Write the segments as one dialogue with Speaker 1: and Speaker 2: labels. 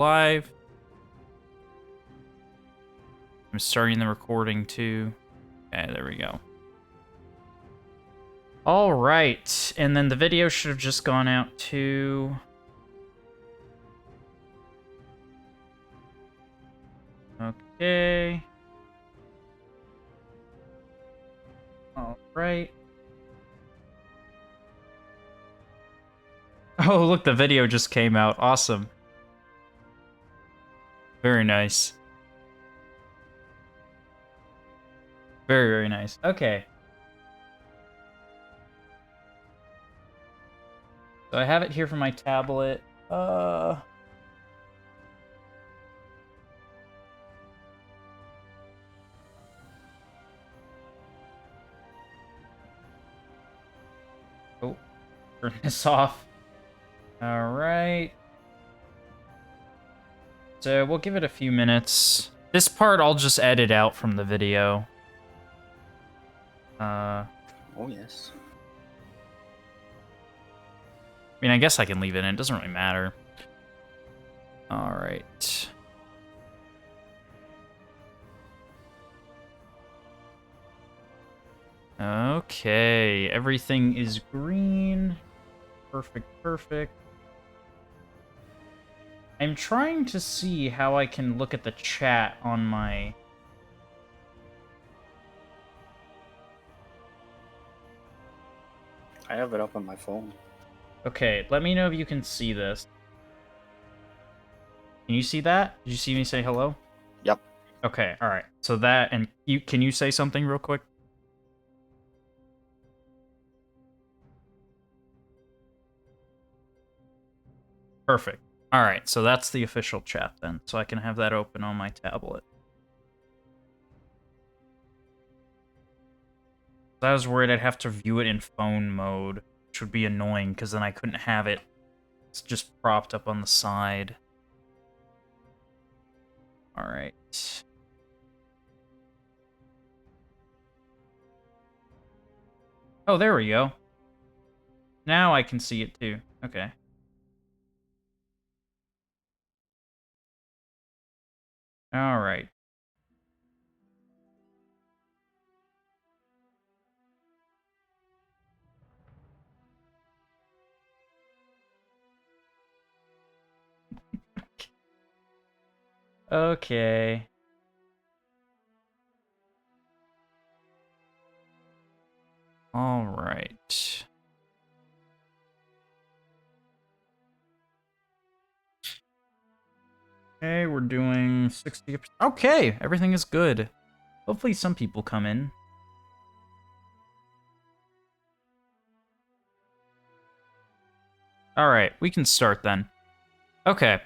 Speaker 1: live. I'm starting the recording too. Okay, there we go. All right, and then the video should have just gone out to... Okay. All right. Oh, look, the video just came out. Awesome. Very nice. Very, very nice. Okay. So I have it here for my tablet. Oh, turn this off. All right. So we'll give it a few minutes. This part I'll just edit out from the video.
Speaker 2: Oh, yes.
Speaker 1: I mean, I guess I can leave it in. It doesn't really matter. All right. Okay, everything is green. Perfect, perfect. I'm trying to see how I can look at the chat on my...
Speaker 2: I have it up on my phone.
Speaker 1: Okay, let me know if you can see this. Can you see that? Did you see me say hello?
Speaker 2: Yep.
Speaker 1: Okay, all right. So that, and can you say something real quick? Perfect. All right, so that's the official chat then. So I can have that open on my tablet. I was worried I'd have to view it in phone mode, which would be annoying because then I couldn't have it. It's just propped up on the side. All right. Oh, there we go. Now I can see it too. Okay. All right. Okay. All right. Okay, we're doing 60%. Okay, everything is good. Hopefully some people come in. All right, we can start then. Okay.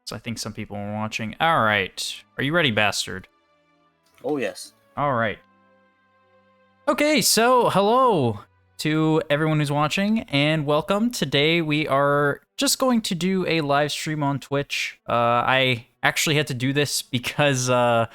Speaker 1: So I think some people are watching. All right. Are you ready, bastard?
Speaker 2: Oh, yes.
Speaker 1: All right. Okay, so hello to everyone who's watching, and welcome. Today we are just going to do a live stream on Twitch. I actually had to do this because the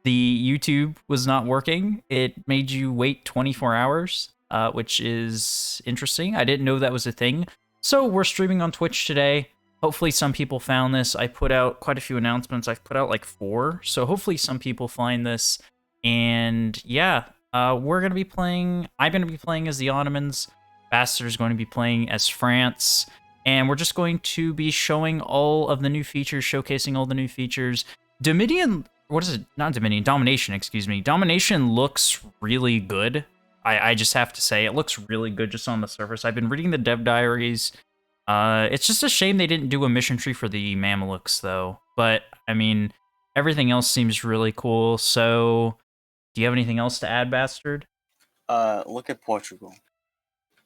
Speaker 1: YouTube was not working. It made you wait 24 hours, which is interesting. I didn't know that was a thing. So we're streaming on Twitch today. Hopefully some people found this. I put out quite a few announcements. I've put out like 4. So hopefully some people find this. And yeah, we're going to be playing... I'm going to be playing as the Ottomans. Bastard's going to be playing as France. And we're just going to be showing all of the new features, showcasing all the new features. Dominion... What is it? Not Dominion. Domination, excuse me. Domination looks really good. I just have to say, it looks really good just on the surface. I've been reading the dev diaries. It's just a shame they didn't do a mission tree for the Mamelukes, though. But, I mean, everything else seems really cool. So, do you have anything else to add, Bastard?
Speaker 2: Look at Portugal.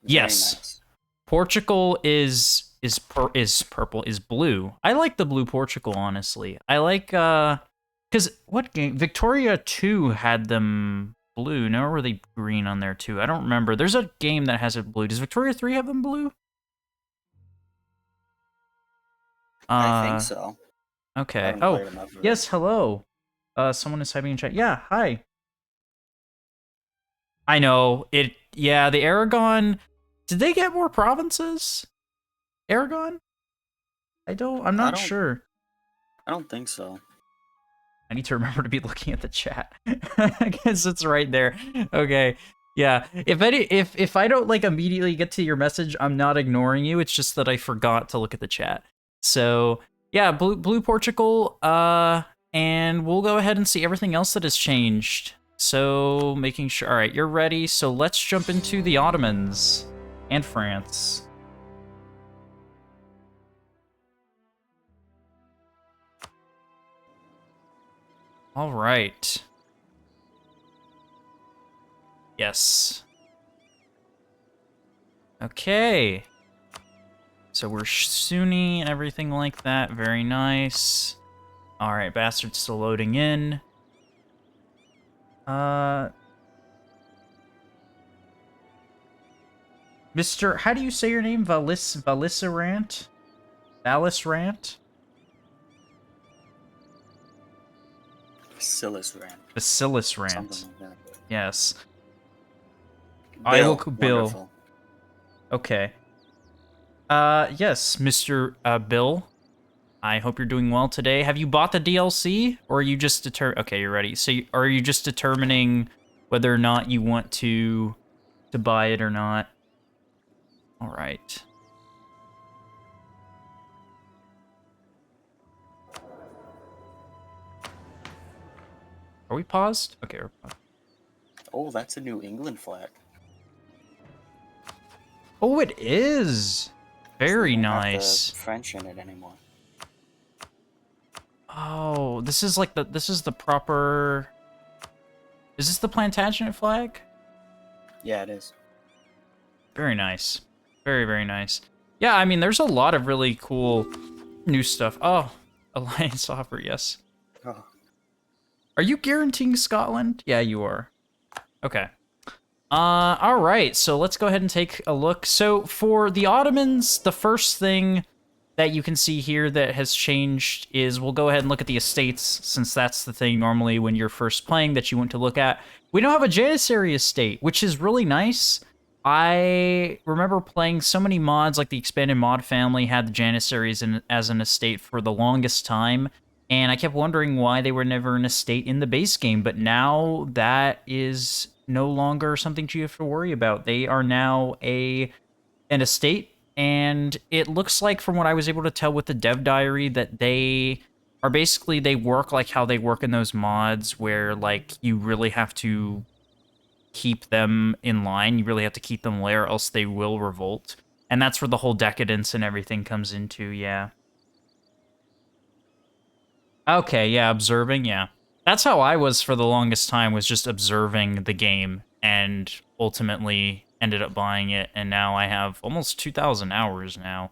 Speaker 1: Yes.
Speaker 2: Nice.
Speaker 1: Portugal is purple, is blue. I like the blue Portugal, honestly. I like, because what game? Victoria 2 had them blue. Now, were they green on there, too? I don't remember. There's a game that has it blue. Does Victoria 3 have them blue?
Speaker 2: I think so.
Speaker 1: Okay. Oh, yes, hello. Someone is typing in chat. Yeah, hi. I know. Yeah, the Aragon, Did they get more provinces? Aragon? I'm not sure.
Speaker 2: I don't think so.
Speaker 1: I need to remember to be looking at the chat. I guess it's right there. Okay. Yeah. If I don't like immediately get to your message, I'm not ignoring you. It's just that I forgot to look at the chat. So yeah, Blue Portugal, and we'll go ahead and see everything else that has changed. So making sure, all right, you're ready. So let's jump into the Ottomans and France. All right. Yes. Okay. So we're Sunni and everything like that. Very nice. All right, Bastard's still loading in. Mr. How do you say your name? Valisarant? Valisrant?
Speaker 2: Basilisrant.
Speaker 1: Basilisrant.
Speaker 2: Something like that.
Speaker 1: Yes.
Speaker 2: Bill.
Speaker 1: Bill.
Speaker 2: Wonderful.
Speaker 1: Okay. Yes, Mr. Bill. I hope you're doing well today. Have you bought the DLC, or are you just Okay, you're ready. So, are you just determining whether or not you want to buy it or not? All right. Are we paused? Okay, we're paused.
Speaker 2: Oh, that's a New England flag.
Speaker 1: Oh, it is. Very nice.
Speaker 2: Have the French in it anymore.
Speaker 1: Oh, this is like this is the proper. Is this the Plantagenet flag?
Speaker 2: Yeah, it is.
Speaker 1: Very nice. Very, very nice. Yeah, I mean, there's a lot of really cool new stuff. Oh, Alliance offer, yes.
Speaker 2: Oh.
Speaker 1: Are you guaranteeing Scotland? Yeah, you are. Okay. All right, so let's go ahead and take a look. So for the Ottomans, the first thing that you can see here that has changed is we'll go ahead and look at the estates, since that's the thing normally when you're first playing that you want to look at. We now have a janissary estate, which is really nice. I remember playing so many mods, like the expanded mod family had the janissaries as an estate for the longest time, and I kept wondering why they were never an estate in the base game, but now that is no longer something you have to worry about. They are now an estate, and it looks like, from what I was able to tell with the dev diary, that they are basically, they work like how they work in those mods, where like you really have to keep them in line. You really have to keep them there, else they will revolt. And that's where the whole decadence and everything comes into, yeah. Okay, yeah, observing, yeah. That's how I was for the longest time, was just observing the game, and ultimately ended up buying it, and now I have almost 2,000 hours now.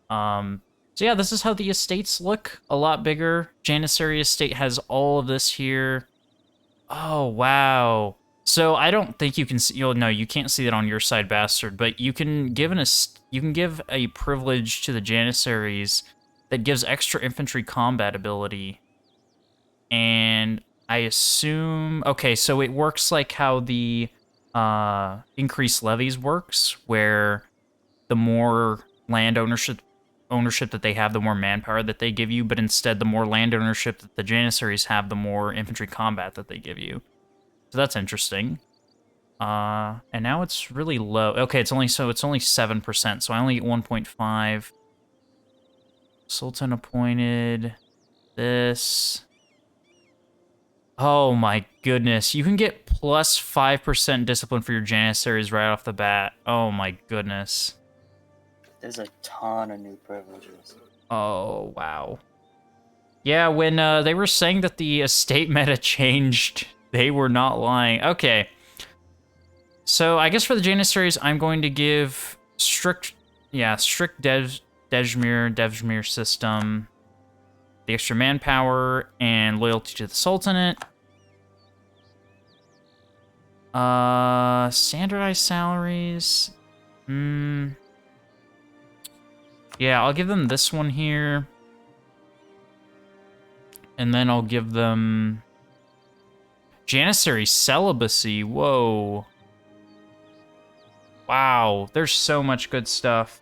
Speaker 1: So yeah, this is how the estates look. A lot bigger. Janissary Estate has all of this here. Oh, wow. So I don't think you can see, no, you can't see that on your side, Bastard, but you can give a privilege to the Janissaries that gives extra infantry combat ability. And I assume, okay, so it works like how the increased levies works, where the more land ownership that they have, the more manpower that they give you, but instead the more land ownership that the Janissaries have, the more infantry combat that they give you. So that's interesting. And now it's really low. Okay, it's only 7%, so I only get 1.5. Sultan appointed. This. Oh my goodness. You can get plus 5% discipline for your Janissaries right off the bat. Oh my goodness.
Speaker 2: There's a ton of new privileges.
Speaker 1: Oh, wow. Yeah, when they were saying that the estate meta changed, they were not lying. Okay. So I guess for the Janissaries, I'm going to give strict Devshmir system, the extra manpower, and loyalty to the Sultanate. Standardized salaries. Yeah, I'll give them this one here. And then I'll give them Janissary celibacy. Whoa. Wow, there's so much good stuff.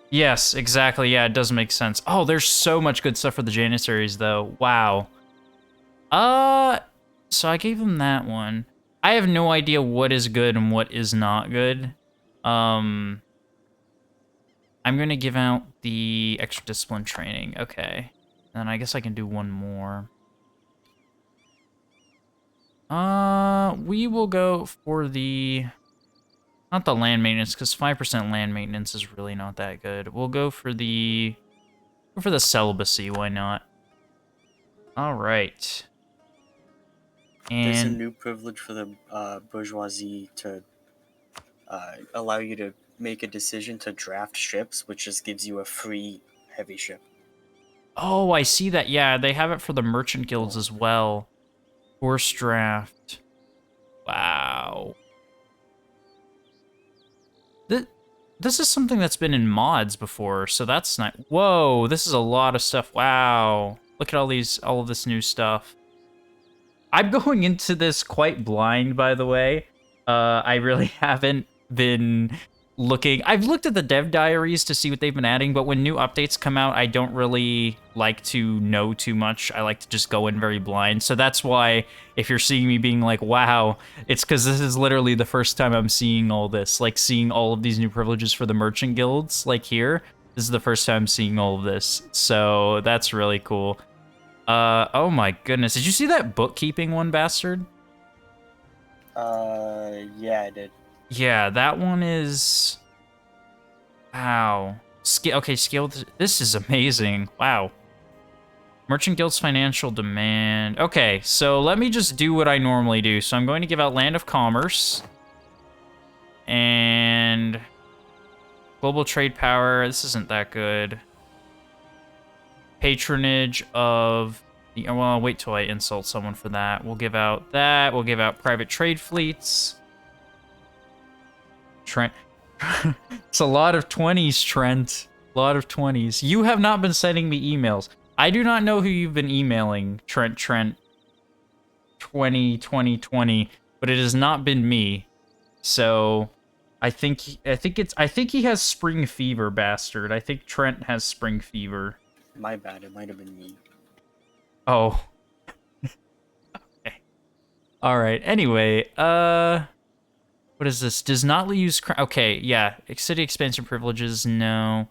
Speaker 1: Yes, exactly. Yeah, it does make sense. Oh, there's so much good stuff for the janissaries, though. Wow. So I gave him that one. I have no idea what is good and what is not good. I'm gonna give out the extra discipline training. Okay. And I guess I can do one more. We will go for the... Not the land maintenance, because 5% land maintenance is really not that good. We'll go for the... Go for the celibacy, why not? Alright.
Speaker 2: There's a
Speaker 1: And...
Speaker 2: new privilege for the bourgeoisie to allow you to make a decision to draft ships, which just gives you a free heavy ship.
Speaker 1: Oh, I see that. Yeah, they have it for the merchant guilds as well. Horse draft. Wow. This is something that's been in mods before, so that's not... Whoa, this is a lot of stuff. Wow. Look at all of this new stuff. I'm going into this quite blind, by the way. I really haven't been looking. I've looked at the dev diaries to see what they've been adding, but when new updates come out, I don't really like to know too much. I like to just go in very blind. So that's why if you're seeing me being like, wow, it's because this is literally the first time I'm seeing all this, like seeing all of these new privileges for the merchant guilds, like here. This is the first time I'm seeing all of this. So that's really cool. Oh my goodness. Did you see that bookkeeping one, bastard?
Speaker 2: Yeah, I did.
Speaker 1: Yeah, that one is... Wow. Okay, scaled... This is amazing. Wow. Merchant Guild's financial demand. Okay, so let me just do what I normally do. So I'm going to give out Land of Commerce. And... Global Trade Power. This isn't that good. Patronage of... Well, I'll wait till I insult someone for that. We'll give out that. We'll give out Private Trade Fleets. Trent. It's a lot of 20s, Trent. A lot of 20s. You have not been sending me emails. I do not know who you've been emailing, Trent 20, but it has not been me. So I think he has spring fever, bastard. I think Trent has spring fever.
Speaker 2: My bad, it might have been me.
Speaker 1: Oh. Okay. All right. Anyway, what is this? Does not use... Okay, yeah. City expansion privileges, no.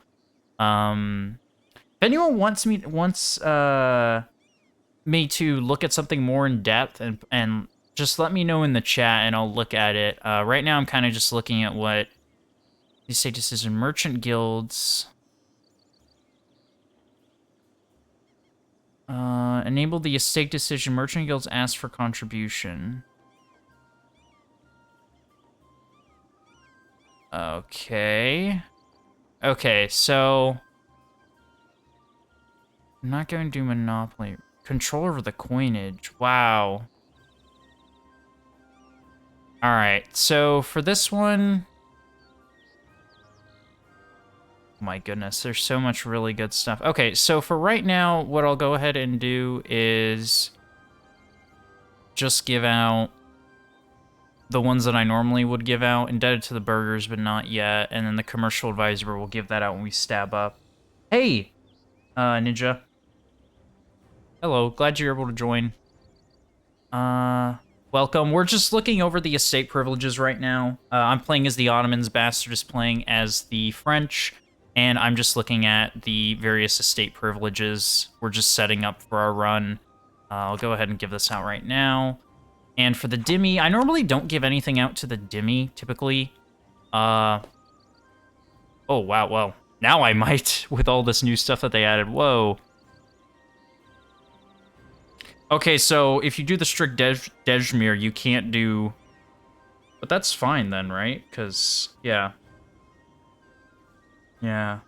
Speaker 1: If anyone wants me to look at something more in depth and just let me know in the chat and I'll look at it. Right now I'm kind of just looking at what these say decision merchant guilds. Enable the estate decision. Merchant guilds ask for contribution. Okay. Okay, so... I'm not going to do monopoly. Control over the coinage. Wow. Alright, so for this one... Oh my goodness, there's so much really good stuff. Okay, so for right now, what I'll go ahead and do is... just give out the ones that I normally would give out. Indebted to the burghers, but not yet. And then the commercial advisor will give that out when we stab up. Hey! Ninja. Hello, glad you're able to join. Welcome. We're just looking over the estate privileges right now. I'm playing as the Ottomans, Bastard is playing as the French, and I'm just looking at the various estate privileges. We're just setting up for our run. I'll go ahead and give this out right now. And for the Dhimmi, I normally don't give anything out to the Dhimmi, typically. Oh, wow, well, now I might, with all this new stuff that they added. Whoa. Okay, so if you do the strict Dejmir, you can't do... But that's fine then, right? Because, yeah. Yeah.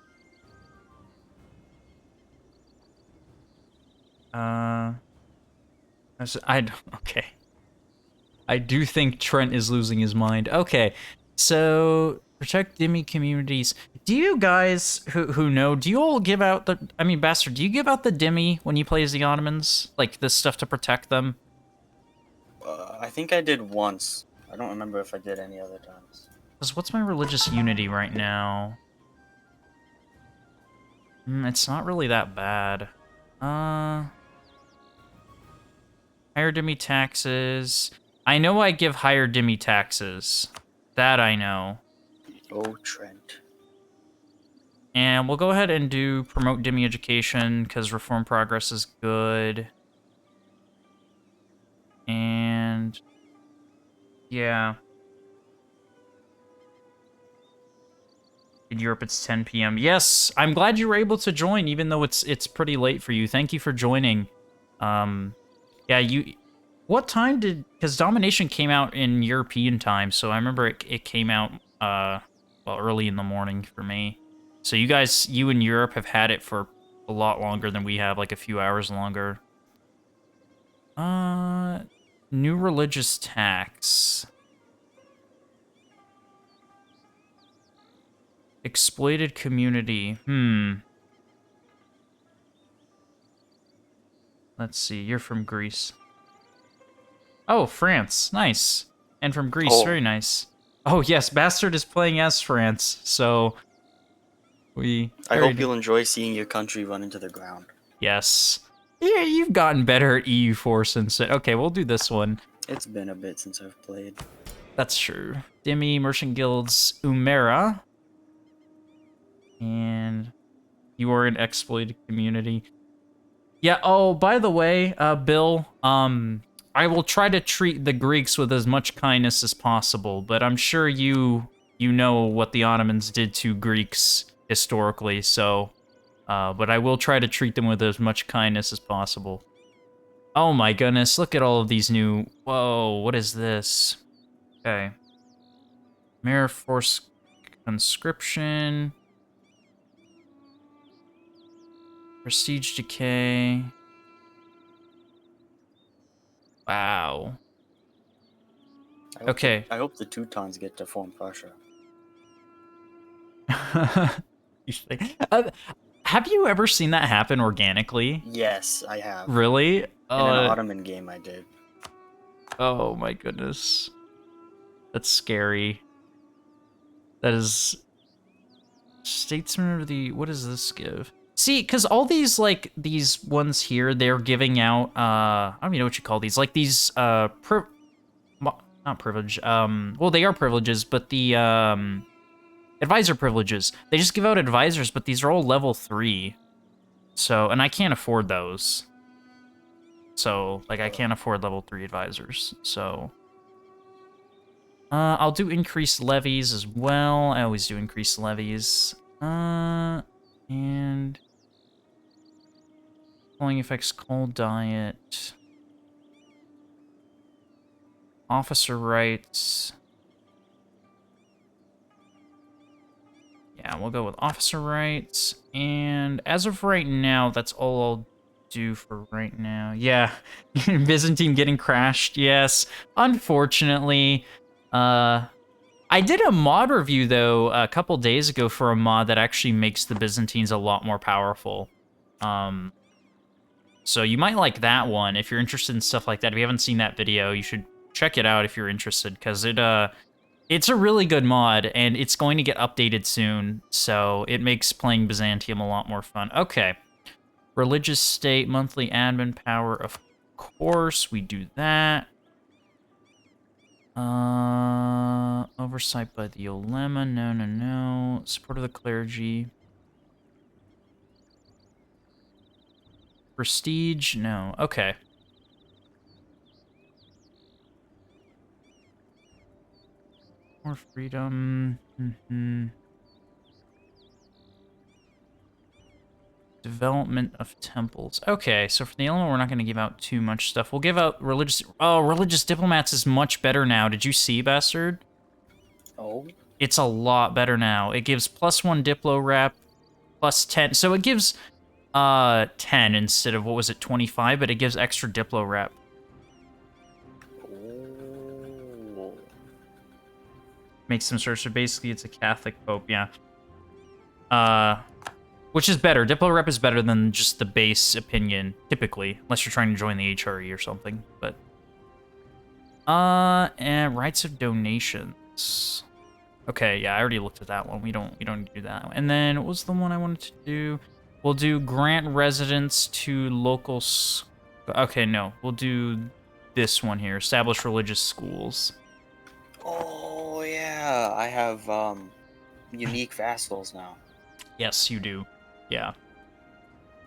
Speaker 1: Okay. I do think Trent is losing his mind. Okay, so protect Dhimmi communities. Do you guys who know, do you all give out the... I mean, Bastard, do you give out the Dhimmi when you play as the Ottomans? Like, this stuff to protect them?
Speaker 2: I think I did once. I don't remember if I did any other times.
Speaker 1: Because what's my religious unity right now? It's not really that bad. Higher Dhimmi taxes. I know I give higher Dhimmi taxes. That I know.
Speaker 2: Oh, Trent.
Speaker 1: And we'll go ahead and do promote Dhimmi education because reform progress is good. And yeah. In Europe, it's 10 p.m. Yes, I'm glad you were able to join, even though it's pretty late for you. Thank you for joining. Yeah, you. What time did? Because Domination came out in European time, so I remember it came out well, early in the morning for me. So you in Europe have had it for a lot longer than we have, like a few hours longer. New religious tax. Exploited community. Let's see. You're from Greece. Oh, France. Nice. And from Greece.
Speaker 2: Oh.
Speaker 1: Very nice. Oh, yes. Bastard is playing as France. So I
Speaker 2: hope you'll enjoy seeing your country run into the ground.
Speaker 1: Yes. Yeah, you've gotten better at EU4 since it. Okay, we'll do this one.
Speaker 2: It's been a bit since I've played.
Speaker 1: That's true. Dhimmi, Merchant Guilds, Umera. And you are an exploited community. Yeah, oh, by the way, Bill, I will try to treat the Greeks with as much kindness as possible, but I'm sure you know what the Ottomans did to Greeks historically, so, but I will try to treat them with as much kindness as possible. Oh my goodness, look at all of these new, whoa, what is this? Okay. Mirror Force Conscription. Prestige decay. Wow. Okay.
Speaker 2: I hope the Teutons get to form Prussia.
Speaker 1: Have you ever seen that happen organically?
Speaker 2: Yes, I have.
Speaker 1: Really?
Speaker 2: In an Ottoman game, I did.
Speaker 1: Oh my goodness. That's scary. That is... Statesman of the... What does this give? See, because all these, like, these ones here, they're giving out, I don't even know what you call these, like, these, not privilege, well, they are privileges, but the, advisor privileges. They just give out advisors, but these are all level 3. So, and I can't afford those. So, like, I can't afford level 3 advisors, so... I'll do increased levies as well. I always do increased levies. And... Calling effects, cold diet. Officer rights. Yeah, we'll go with officer rights. And as of right now, that's all I'll do for right now. Yeah, Byzantium getting crashed, yes. Unfortunately, I did a mod review, though, a couple days ago for a mod that actually makes the Byzantines a lot more powerful. So you might like that one if you're interested in stuff like that. If you haven't seen that video, you should check it out if you're interested, because it's a really good mod, and it's going to get updated soon, so it makes playing Byzantium a lot more fun. Okay. Religious state, monthly admin power, of course, we do that. Oversight by the ulema, no. Support of the clergy. Prestige, no. Okay. More freedom. Development of temples. Okay, so for the element, we're not going to give out too much stuff. We'll give out religious... Oh, religious diplomats is much better now. Did you see, Bastard?
Speaker 2: Oh?
Speaker 1: It's a lot better now. It gives +1 Diplo rep, +10. So it gives 10 instead of, what was it, 25, but it gives extra Diplo rep.
Speaker 2: Oh.
Speaker 1: Makes them search. So basically, it's a Catholic Pope, yeah. Which is better. Diplo rep is better than just the base opinion, typically, unless you're trying to join the HRE or something, but... And rights of donations. Okay, yeah, I already looked at that one. We don't need to do that one. And then what was the one I wanted to do? We'll do grant residence to local. Okay, no, we'll do this one here. Establish religious schools.
Speaker 2: Oh yeah, I have unique vassals now.
Speaker 1: Yes, you do. Yeah.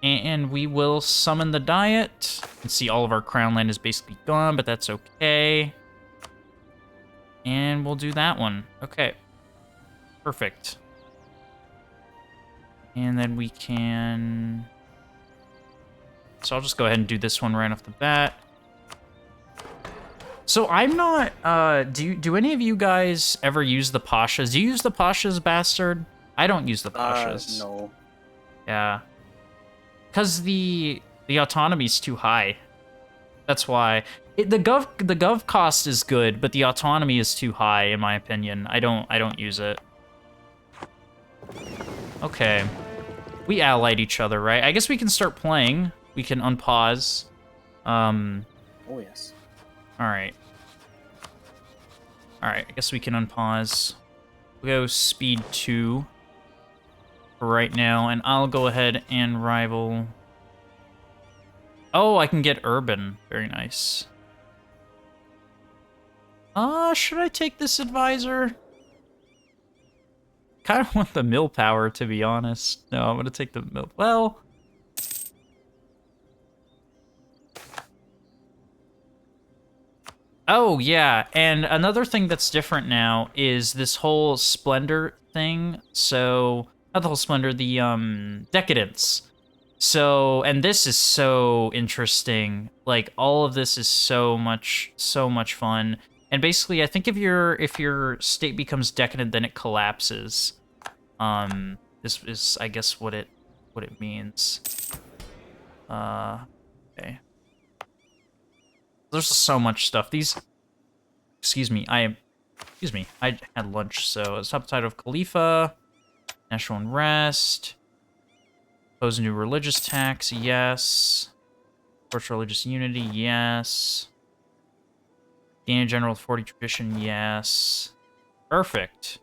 Speaker 1: And we will summon the diet. You can see all of our crown land is basically gone, but that's okay. And we'll do that one. Okay. Perfect. And then we can... So I'll just go ahead and do this one right off the bat. So I'm not... do any of you guys ever use the Pashas? Do you use the Pashas, Bastard? I don't use the Pashas.
Speaker 2: No.
Speaker 1: Yeah. Because the autonomy's too high. That's why. The gov cost is good, but the autonomy is too high, in my opinion. I don't use it. Okay. We allied each other, right? I guess we can start playing. We can unpause.
Speaker 2: Oh, yes.
Speaker 1: Alright. Alright, I guess we can unpause. We'll go speed 2 for right now, and I'll go ahead and rival... Oh, I can get urban. Very nice. Should I take this advisor? Kind of want the mill power, to be honest. No, I'm gonna take the mill. Well... Oh, yeah, and another thing that's different now is this whole splendor thing. So, not the whole splendor, the, decadence. So, and this is so interesting. Like, all of this is so much fun. And basically, I think if your state becomes decadent, then it collapses. This is, I guess, what it means. Okay. There's so much stuff. These, excuse me, I had lunch. So, subtitle of Khalifa, national unrest, impose a new religious tax, yes. Force religious unity, yes. Gain a general authority tradition, yes. Perfect.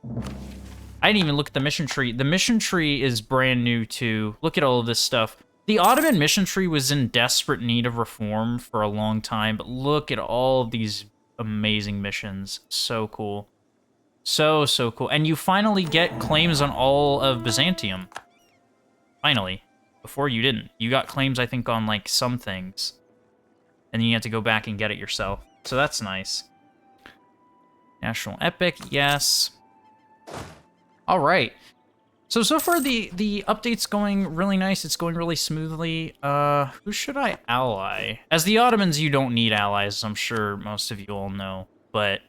Speaker 1: I didn't even look at the mission tree. The mission tree is brand new, too. Look at all of this stuff. The Ottoman mission tree was in desperate need of reform for a long time, but look at all of these amazing missions. So cool. So cool. And you finally get claims on all of Byzantium. Finally. Before you didn't. You got claims, I think, on, like, some things. And then you have to go back and get it yourself. So that's nice. National epic, yes. All right. So far the update's going really nice. It's going really smoothly. Who should I ally? As the Ottomans, you don't need allies. I'm sure most of you all know, but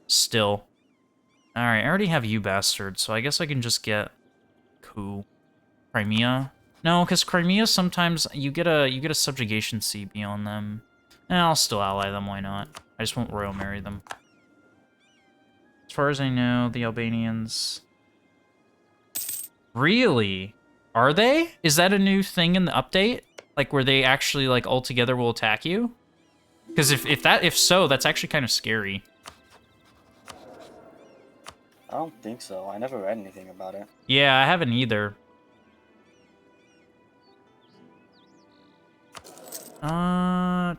Speaker 1: still. All right, I already have you, bastard. So I guess I can just get who? Crimea? No, because Crimea sometimes you get a subjugation CB on them. And I'll still ally them. Why not? I just won't royal marry them. As far as I know, the Albanians. Really? Are they? Is that a new thing in the update? Like, where they actually, like, all together will attack you? Because if so, that's actually kind of scary.
Speaker 2: I don't think so. I never read anything about it.
Speaker 1: Yeah, I haven't either.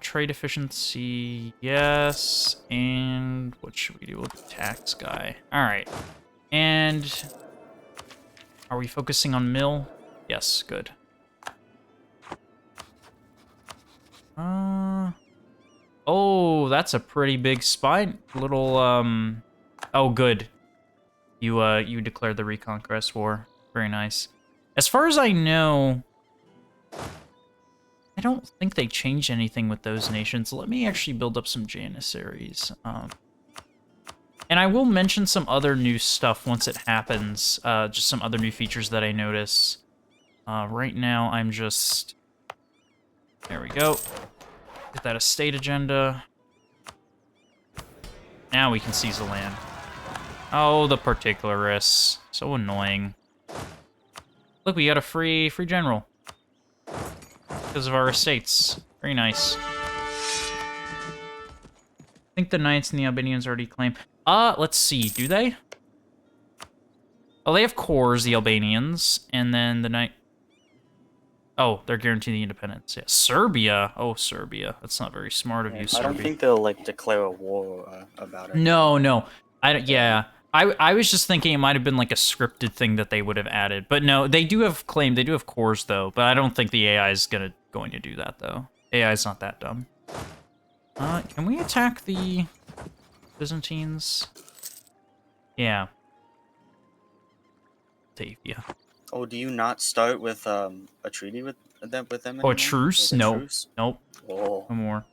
Speaker 1: Trade efficiency, yes. And what should we do with the tax guy? All right. And are we focusing on mill? Yes, good. Oh, that's a pretty big spine. Little, oh, good. You declared the Reconquest War. Very nice. As far as I know, I don't think they changed anything with those nations. Let me actually build up some janissaries. And I will mention some other new stuff once it happens. Just some other new features that I notice. Right now, I'm just... There we go. Get that estate agenda. Now we can seize the land. Oh, the particularists. So annoying. Look, we got a free general. Because of our estates. Very nice. think the Knights and the Albanians already claim. Let's see. Do they? Oh, they have cores, the Albanians, and then the Knight. Oh, they're guaranteeing the independence. Yeah, Serbia. Oh, Serbia. That's not very smart of you, Serbia.
Speaker 2: I don't think they'll like declare a war about it.
Speaker 1: No. I don't. Yeah. I was just thinking it might have been like a scripted thing that they would have added, but no, they do have claim. They do have cores though, but I don't think the AI is going to do that though. AI is not that dumb. Can we attack the Byzantines? Yeah. Batavia.
Speaker 2: Oh, do you not start with a treaty with them?
Speaker 1: Oh, a
Speaker 2: anymore?
Speaker 1: truce?
Speaker 2: Like a
Speaker 1: No.
Speaker 2: truce?
Speaker 1: Nope.
Speaker 2: Oh.
Speaker 1: No more.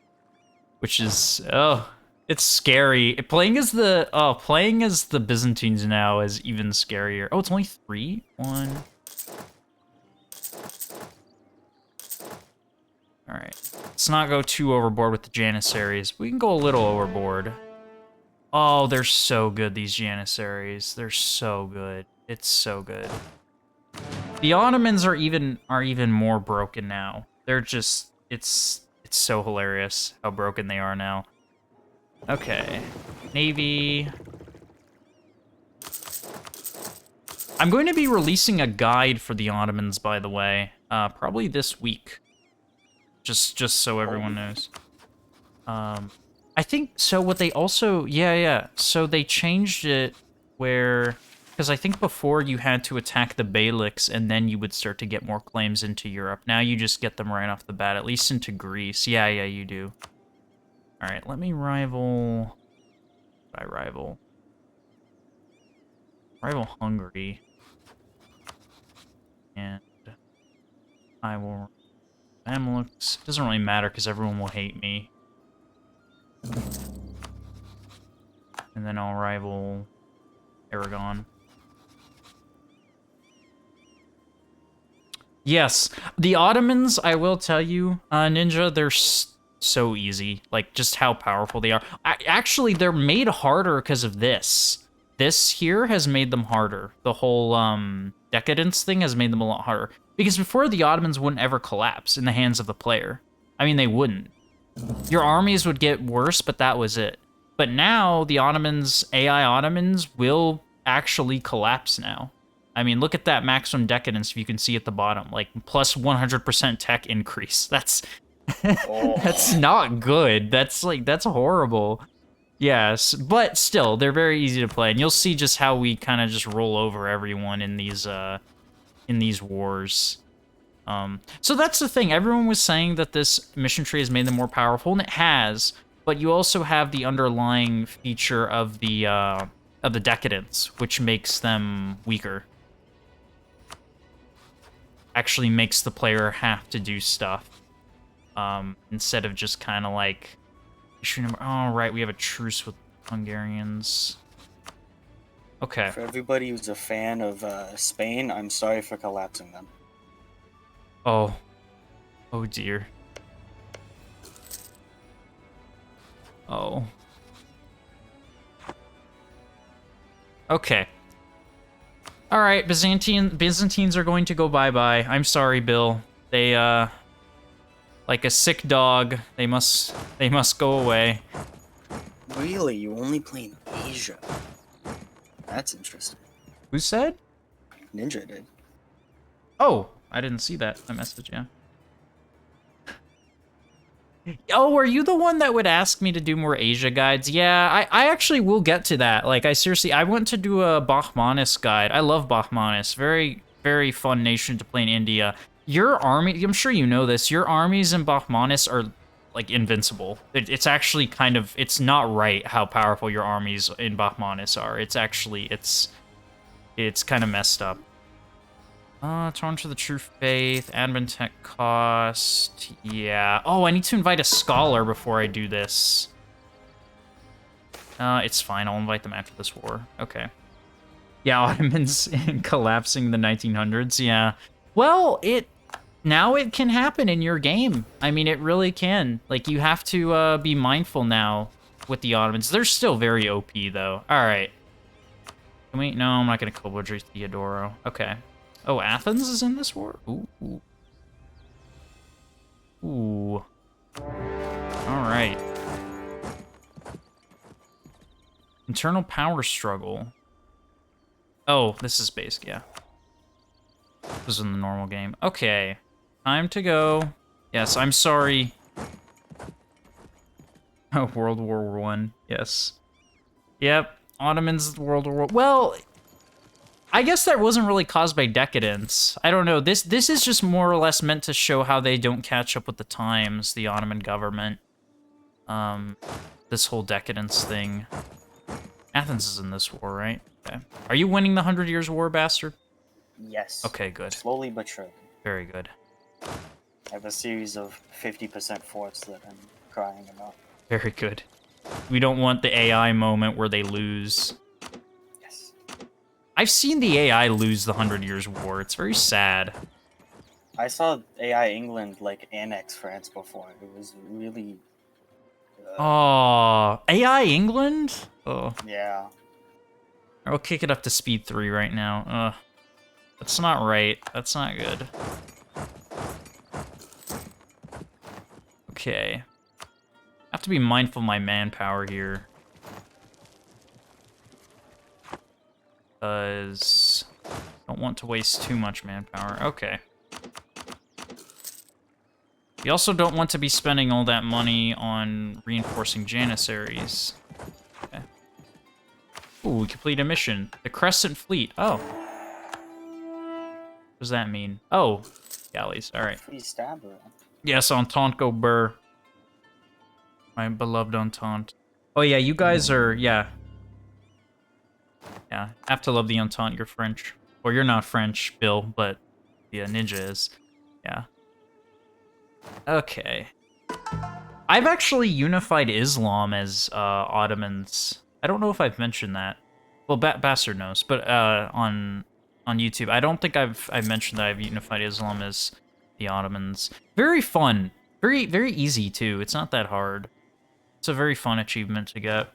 Speaker 1: Which is it's scary. Playing as the Byzantines now is even scarier. Oh, it's only 3? 1. Alright. Let's not go too overboard with the janissaries. We can go a little overboard. Oh, they're so good, these janissaries. They're so good. It's so good. The Ottomans are even more broken now. They're just it's so hilarious how broken they are now. Okay. Navy. I'm going to be releasing a guide for the Ottomans, by the way. Probably this week. Just so everyone knows. I think, so what they also, yeah. So they changed it where, because I think before you had to attack the Beyliks and then you would start to get more claims into Europe. Now you just get them right off the bat, at least into Greece. Yeah, you do. All right, let me rival. Rival Hungary. And I will. Mamluks. Doesn't really matter because everyone will hate me. And then I'll rival Aragon. Yes, the Ottomans, I will tell you, Ninja, they're so easy. Like, just how powerful they are. Actually, they're made harder because of this. This here has made them harder. The whole decadence thing has made them a lot harder. Because before, the Ottomans wouldn't ever collapse in the hands of the player. I mean, they wouldn't. Your armies would get worse, but that was it. But now, the Ottomans, AI Ottomans, will actually collapse now. I mean, look at that maximum decadence if you can see at the bottom. Like, plus 100% tech increase. That's... That's not good. That's horrible. Yes, but still, they're very easy to play. And you'll see just how we kind of just roll over everyone in these wars. So that's the thing. Everyone was saying that this mission tree has made them more powerful, and it has. But you also have the underlying feature of the decadence, which makes them weaker. Actually makes the player have to do stuff. Instead of just kind of like... Oh, right, we have a truce with Hungarians. Okay.
Speaker 2: For everybody who's a fan of Spain, I'm sorry for collapsing them.
Speaker 1: Oh. Oh, dear. Oh. Okay. All right, Byzantines are going to go bye-bye. I'm sorry, Bill. They, like a sick dog, they must go away.
Speaker 2: Really? You only play in Asia? That's interesting.
Speaker 1: Who said?
Speaker 2: Ninja did.
Speaker 1: Oh, I didn't see that message, yeah. Oh, are you the one that would ask me to do more Asia guides? Yeah, I actually will get to that. Like, I went to do a Bahmanis guide. I love Bahmanis. Very, very fun nation to play in India. Your army, I'm sure you know this, your armies in Bahmanis are, like, invincible. It's actually kind of, it's not right how powerful your armies in Bahmanis are. It's actually, it's kind of messed up. Torn to the True Faith, admin tech cost, yeah. Oh, I need to invite a scholar before I do this. It's fine, I'll invite them after this war. Okay. Yeah, Ottomans collapsing in the 1900s, yeah. Well, now it can happen in your game. I mean, it really can. Like, you have to be mindful now with the Ottomans. They're still very OP, though. All right. Can we? No, I'm not going to Kobodri Theodoro. Okay. Oh, Athens is in this war? Ooh. Ooh. All right. Internal power struggle. Oh, this is basic, yeah. This is in the normal game. Okay. Time to go. Yes, I'm sorry. Oh, World War I. Yes. Yep. Ottomans, World War. Well, I guess that wasn't really caused by decadence. I don't know. This is just more or less meant to show how they don't catch up with the times, the Ottoman government. This whole decadence thing. Athens is in this war, right? Okay. Are you winning the 100 Years' War, bastard?
Speaker 2: Yes.
Speaker 1: Okay, good.
Speaker 2: Slowly but surely.
Speaker 1: Very good.
Speaker 2: I have a series of 50% forts that I'm crying about.
Speaker 1: Very good. We don't want the AI moment where they lose.
Speaker 2: Yes.
Speaker 1: I've seen the AI lose the 100 Years' War. It's very sad.
Speaker 2: I saw AI England like annex France before. It was really.
Speaker 1: Oh, AI England? Oh.
Speaker 2: Yeah.
Speaker 1: I'll kick it up to speed 3 right now. That's not right. That's not good. Okay. I have to be mindful of my manpower here. Because I don't want to waste too much manpower. Okay. We also don't want to be spending all that money on reinforcing janissaries. Okay. Ooh, we complete a mission. The Crescent Fleet. Oh. What does that mean? Oh, galleys. All right.
Speaker 2: Free stabber.
Speaker 1: Yes, Entente go burr. My beloved Entente. Oh yeah, you guys are, yeah. Yeah, have to love the Entente, you're French. Or you're not French, Bill, but the ninja is. Yeah. Okay. I've actually unified Islam as Ottomans. I don't know if I've mentioned that. Well, Bastard knows, but on YouTube, I don't think I've mentioned that I've unified Islam as the Ottomans. Very fun. Very easy, too. It's not that hard. It's a very fun achievement to get.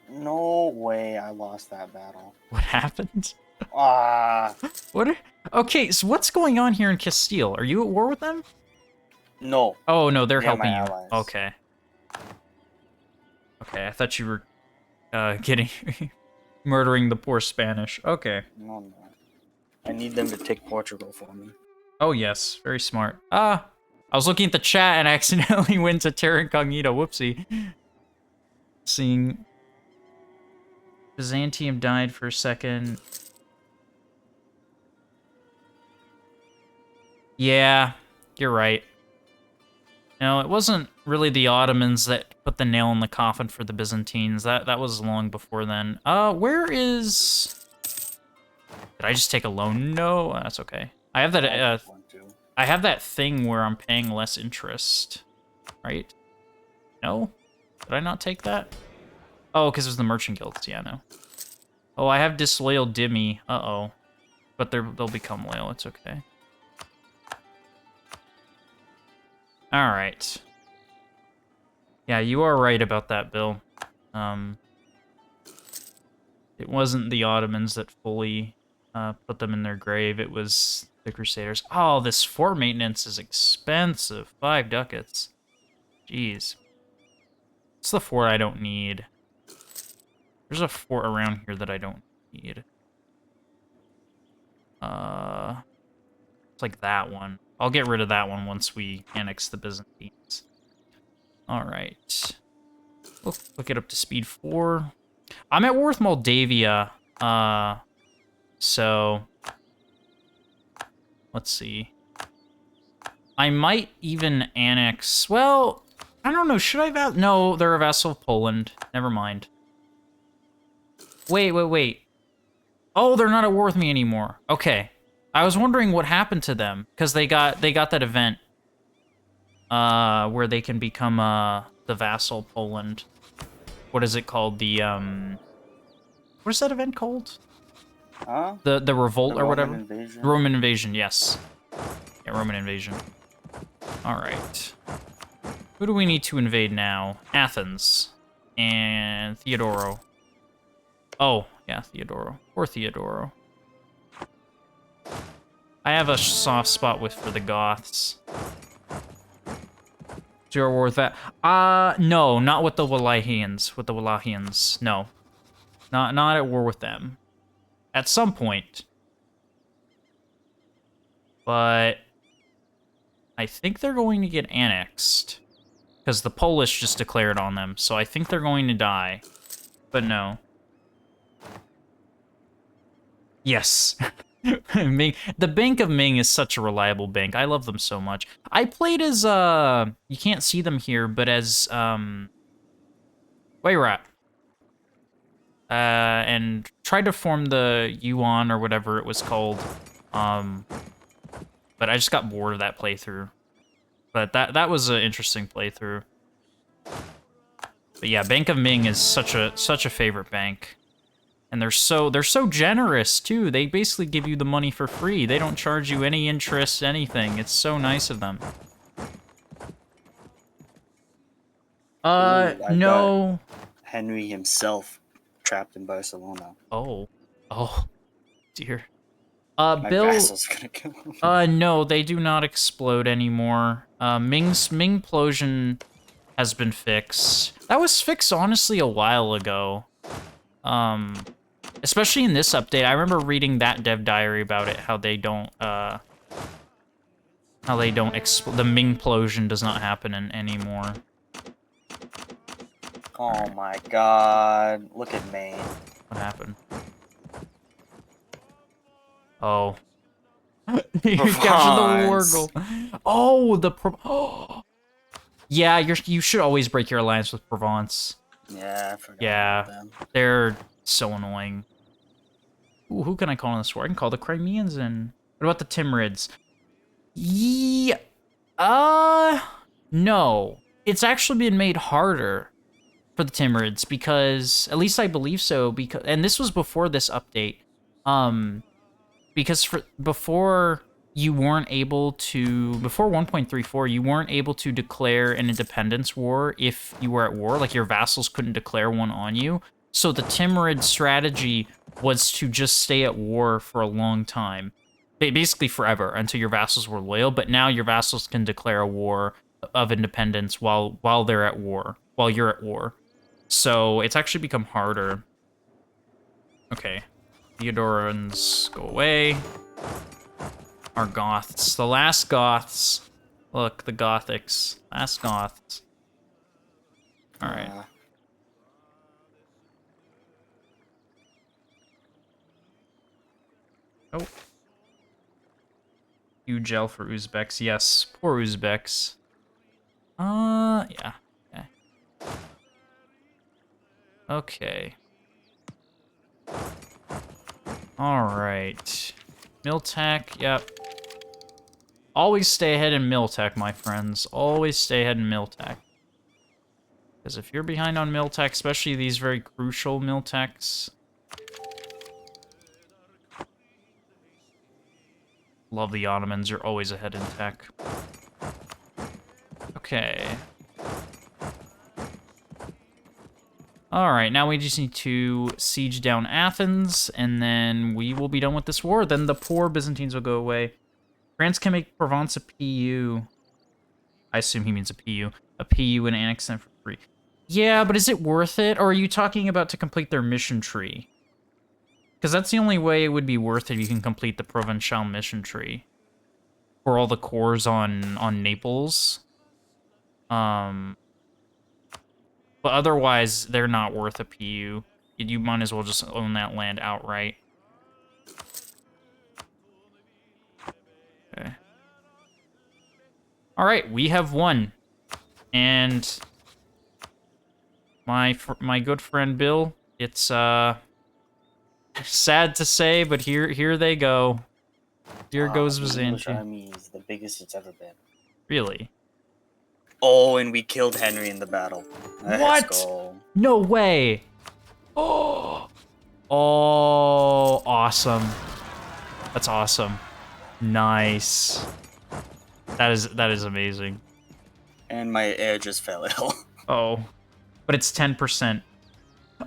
Speaker 2: No way I lost that battle.
Speaker 1: What happened?
Speaker 2: Ah.
Speaker 1: What? Okay, so what's going on here in Castile? Are you at war with them?
Speaker 2: No.
Speaker 1: Oh, no, they're helping you.
Speaker 2: Allies.
Speaker 1: Okay. Okay, I thought you were getting... murdering the poor Spanish. Okay.
Speaker 2: No. I need them to take Portugal for me.
Speaker 1: Oh, yes. Very smart. I was looking at the chat and I accidentally went to Terra Incognita. Whoopsie. Seeing... Byzantium died for a second. Yeah, you're right. No, it wasn't really the Ottomans that put the nail in the coffin for the Byzantines. That was long before then. Where is... Did I just take a loan? No, that's okay. I have that, I have that thing where I'm paying less interest, right? No? Did I not take that? Oh, because it was the merchant guilds. Yeah, no. Oh, I have disloyal Dhimmi. Uh-oh. But they'll become loyal. It's okay. All right. Yeah, you are right about that, Bill. It wasn't the Ottomans that fully put them in their grave. It was the Crusaders. Oh, this fort maintenance is expensive. 5 ducats. Jeez. It's the fort I don't need. There's a fort around here that I don't need. It's like that one. I'll get rid of that one once we annex the Byzantines. All right. Look it up to speed 4. I'm at war with Moldavia. So let's see. I might even annex. Well, I don't know. Should I? No, they're a vassal of Poland. Never mind. Wait. Oh, they're not at war with me anymore. Okay. I was wondering what happened to them because they got that event where they can become the vassal Poland. What is it called? The what is that event called?
Speaker 2: Huh?
Speaker 1: The revolt or whatever.
Speaker 2: Invasion.
Speaker 1: Roman invasion. Yes. Yeah, Roman invasion. All right. Who do we need to invade now? Athens and Theodoro. Oh, yeah, Theodoro. Poor Theodoro. I have a soft spot for the Goths. So you're war with that? No, not with the Wallahians. With the Wallahians, no. Not at war with them. At some point. But I think they're going to get annexed. Because the Polish just declared on them, so I think they're going to die. But no. Yes. Ming, the Bank of Ming is such a reliable bank. I love them so much. I played as, you can't see them here, but as, Wayrat. And tried to form the Yuan or whatever it was called. But I just got bored of that playthrough. But that was an interesting playthrough. But yeah, Bank of Ming is such a favorite bank. And they're so generous too. They basically give you the money for free. They don't charge you any interest, anything. It's so nice of them. No.
Speaker 2: Henry himself trapped in Barcelona.
Speaker 1: Oh, dear.
Speaker 2: My
Speaker 1: Bill.
Speaker 2: vassal's gonna kill him.
Speaker 1: No, they do not explode anymore. Mingplosion has been fixed. That was fixed honestly a while ago. Especially in this update. I remember reading that dev diary about it, how they don't explode. The Mingplosion does not happen anymore.
Speaker 2: Oh my god. Look at Maine.
Speaker 1: What happened? Oh. You captured the war goal. Oh, yeah, you should always break your alliance with Provence.
Speaker 2: Yeah, I forgot about them.
Speaker 1: They're so annoying. Ooh, who can I call in this war? I can call the Crimeans in. What about the Timurids? Yeah. No. It's actually been made harder for the Timurids because, at least I believe so, because, and this was before this update. Because before you weren't able to, before 1.34, you weren't able to declare an independence war if you were at war. Like, your vassals couldn't declare one on you. So the Timurid strategy was to just stay at war for a long time. Basically forever, until your vassals were loyal. But now your vassals can declare a war of independence while they're at war, while you're at war. So it's actually become harder. Okay. Theodorans go away. Our Goths. The last Goths. Look, the Gothics. Last Goths. Alright. Oh. Huge L for Uzbeks. Yes, poor Uzbeks. Yeah. Okay. Alright. Miltech, yep. Always stay ahead in Miltech, my friends. Always stay ahead in Miltech. Because if you're behind on Miltech, especially these very crucial Miltechs... Love the Ottomans, you're always ahead in tech. Okay. Alright, now we just need to siege down Athens, and then we will be done with this war. Then the poor Byzantines will go away. France can make Provence a PU. I assume he means a PU. A PU and annex them for free. Yeah, but is it worth it? Or are you talking about to complete their mission tree? Because that's the only way it would be worth it if you can complete the Provençal mission tree. For all the cores on Naples. But otherwise, they're not worth a PU. You might as well just own that land outright. Okay. Alright, we have won. And my good friend Bill, it's sad to say, but here they go. Here goes Byzantium.
Speaker 2: The English army is the biggest it's ever been.
Speaker 1: Really?
Speaker 2: Oh, and we killed Henry in the battle.
Speaker 1: What?
Speaker 2: Let's go.
Speaker 1: No way. Oh, awesome. That's awesome. Nice. That is amazing.
Speaker 2: And my air just fell ill.
Speaker 1: Oh, but it's 10%.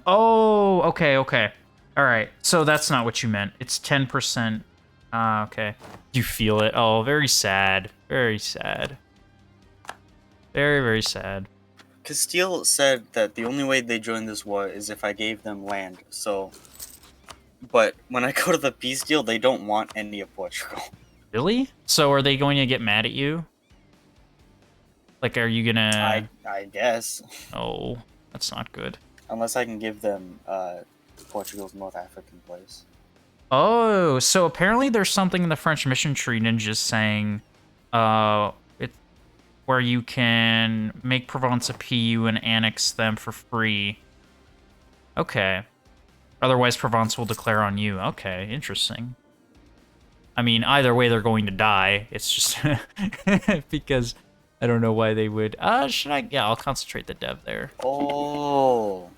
Speaker 1: Oh, okay. All right. So that's not what you meant. It's 10%. Okay. You feel it. Oh, very sad. Very sad. Very, very sad.
Speaker 2: Castile said that the only way they join this war is if I gave them land. So, but when I go to the peace deal, they don't want any of Portugal.
Speaker 1: Really? So are they going to get mad at you? Like, are you gonna...
Speaker 2: I guess.
Speaker 1: Oh, that's not good.
Speaker 2: Unless I can give them Portugal's North African place.
Speaker 1: Oh, so apparently there's something in the French mission tree ninjas saying, it's where you can make Provence a PU and annex them for free. Okay. Otherwise, Provence will declare on you. Okay, interesting. I mean, either way, they're going to die. It's just because I don't know why they would. Should I? Yeah, I'll concentrate the dev there.
Speaker 2: Oh.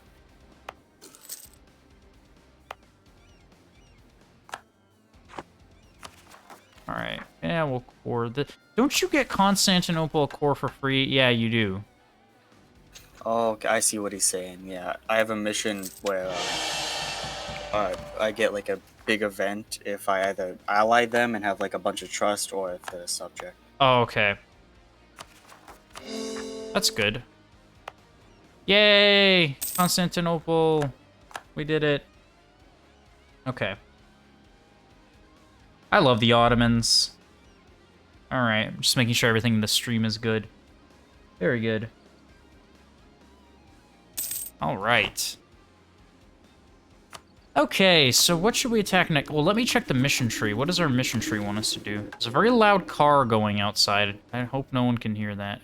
Speaker 1: All right. Yeah, we'll core the. Don't you get Constantinople core for free? Yeah, you do.
Speaker 2: Oh, okay, I see what he's saying. Yeah, I have a mission where I get like a big event if I either ally them and have like a bunch of trust, or if they're a subject.
Speaker 1: Oh, okay. That's good. Yay! Constantinople. We did it. Okay. I love the Ottomans. Alright, I'm just making sure everything in the stream is good. Very good. Alright. Okay, so what should we attack next? Well, let me check the mission tree. What does our mission tree want us to do? There's a very loud car going outside. I hope no one can hear that.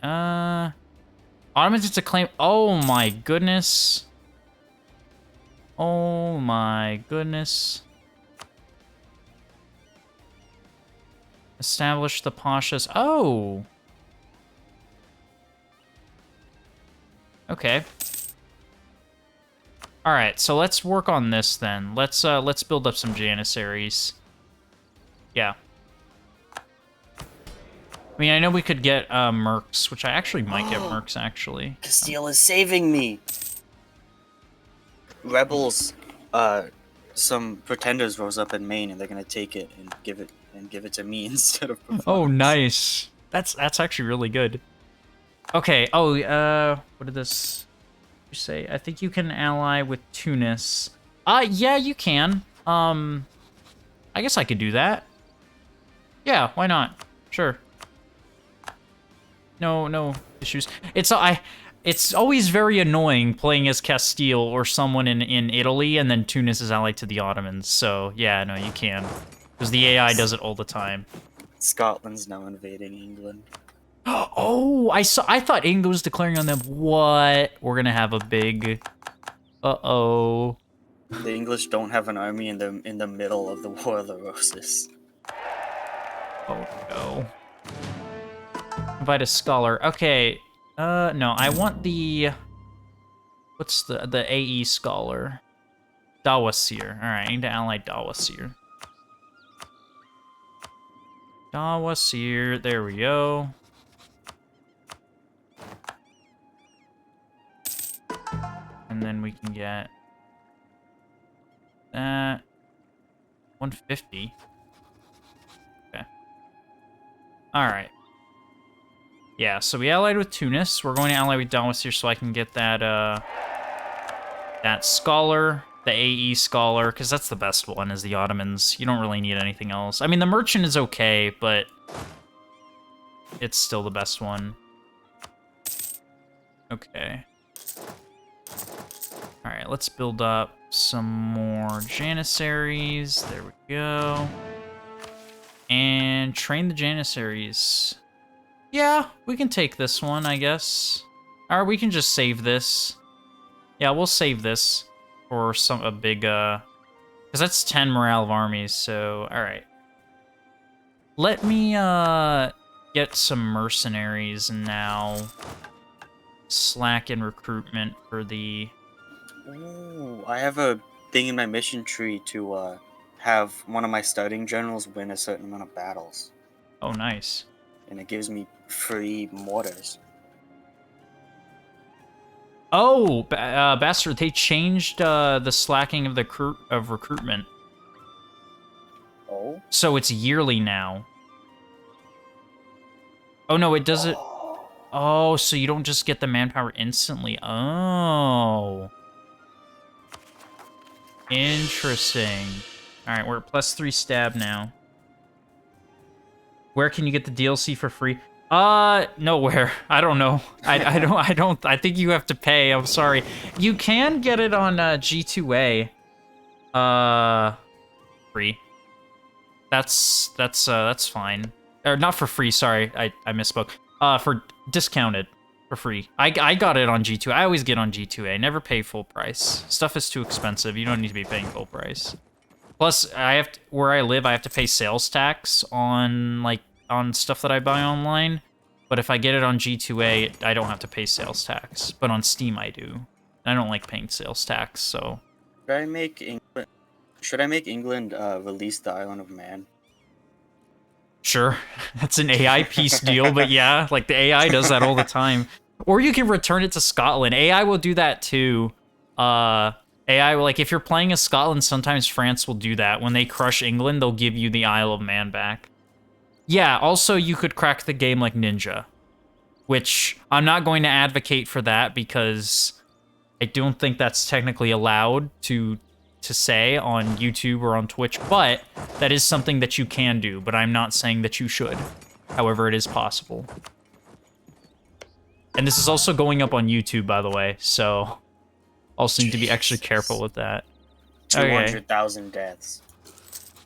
Speaker 1: Ottomans to claim... Oh my goodness. Oh my goodness. Establish the Pashas. Oh! Okay. Alright, so let's work on this then. Let's build up some janissaries. Yeah. I mean, I know we could get mercs, which I actually might get mercs, actually.
Speaker 2: Castile is saving me! Rebels, some pretenders rose up in Maine, and they're gonna take it and give it to me instead of Provence.
Speaker 1: Oh, nice. That's actually really good. Okay, oh, what did this say? I think you can ally with Tunis. Yeah, you can. I guess I could do that. Yeah, why not? Sure. No issues. It's always very annoying playing as Castile or someone in Italy, and then Tunis is allied to the Ottomans. So yeah, no, you can, because the AI does it all the time.
Speaker 2: Scotland's now invading England.
Speaker 1: Oh, I thought England was declaring on them. What? We're gonna have a big. Uh-oh.
Speaker 2: The English don't have an army in the middle of the War of the Roses.
Speaker 1: Oh no. Invite a scholar. Okay. No, I want the... What's the AE scholar? Dawasir. Alright, I need to ally Dawasir. Dawasir, there we go. And then we can get... that... 150. Okay. Alright. Yeah, so we allied with Tunis. We're going to ally with Dawasir so I can get that, that scholar, the AE scholar, because that's the best one, is the Ottomans. You don't really need anything else. I mean, the merchant is okay, but it's still the best one. Okay. Alright, let's build up some more janissaries. There we go. And train the janissaries. Yeah, we can take this one, I guess. Or we can just save this. Yeah, we'll save this for a big, because that's 10 morale of armies, so, alright. Let me, get some mercenaries now. Slack in recruitment for the...
Speaker 2: Ooh, I have a thing in my mission tree to, have one of my starting generals win a certain amount of battles.
Speaker 1: Oh, nice.
Speaker 2: And it gives me free mortars.
Speaker 1: Oh, Bastard, they changed the slacking of the recruitment.
Speaker 2: Oh?
Speaker 1: So it's yearly now. Oh, no, it does it... Oh, so you don't just get the manpower instantly. Oh. Interesting. All right, we're at +3 stab now. Where can you get the DLC for free? Nowhere. I don't know. I think you have to pay. I'm sorry. You can get it on G2A. Free. That's fine. Or not for free, sorry. I misspoke. For discounted. For free. I got it on G2. I always get on G2A. Never pay full price. Stuff is too expensive. You don't need to be paying full price. Plus, where I live, I have to pay sales tax on stuff that I buy online. But if I get it on G2A, I don't have to pay sales tax. But on Steam, I do. I don't like paying sales tax, so.
Speaker 2: Should I make England release the Island of Man?
Speaker 1: Sure, that's an AI piece deal, but yeah, like the AI does that all the time. Or you can return it to Scotland. AI will do that too. AI, like if you're playing as Scotland, sometimes France will do that. When they crush England, they'll give you the Isle of Man back. Yeah, also you could crack the game like Ninja, which I'm not going to advocate for that because I don't think that's technically allowed to say on YouTube or on Twitch, but that is something that you can do, but I'm not saying that you should. However, it is possible. And this is also going up on YouTube, by the way, so also need to be extra careful with that.
Speaker 2: 200,000 deaths.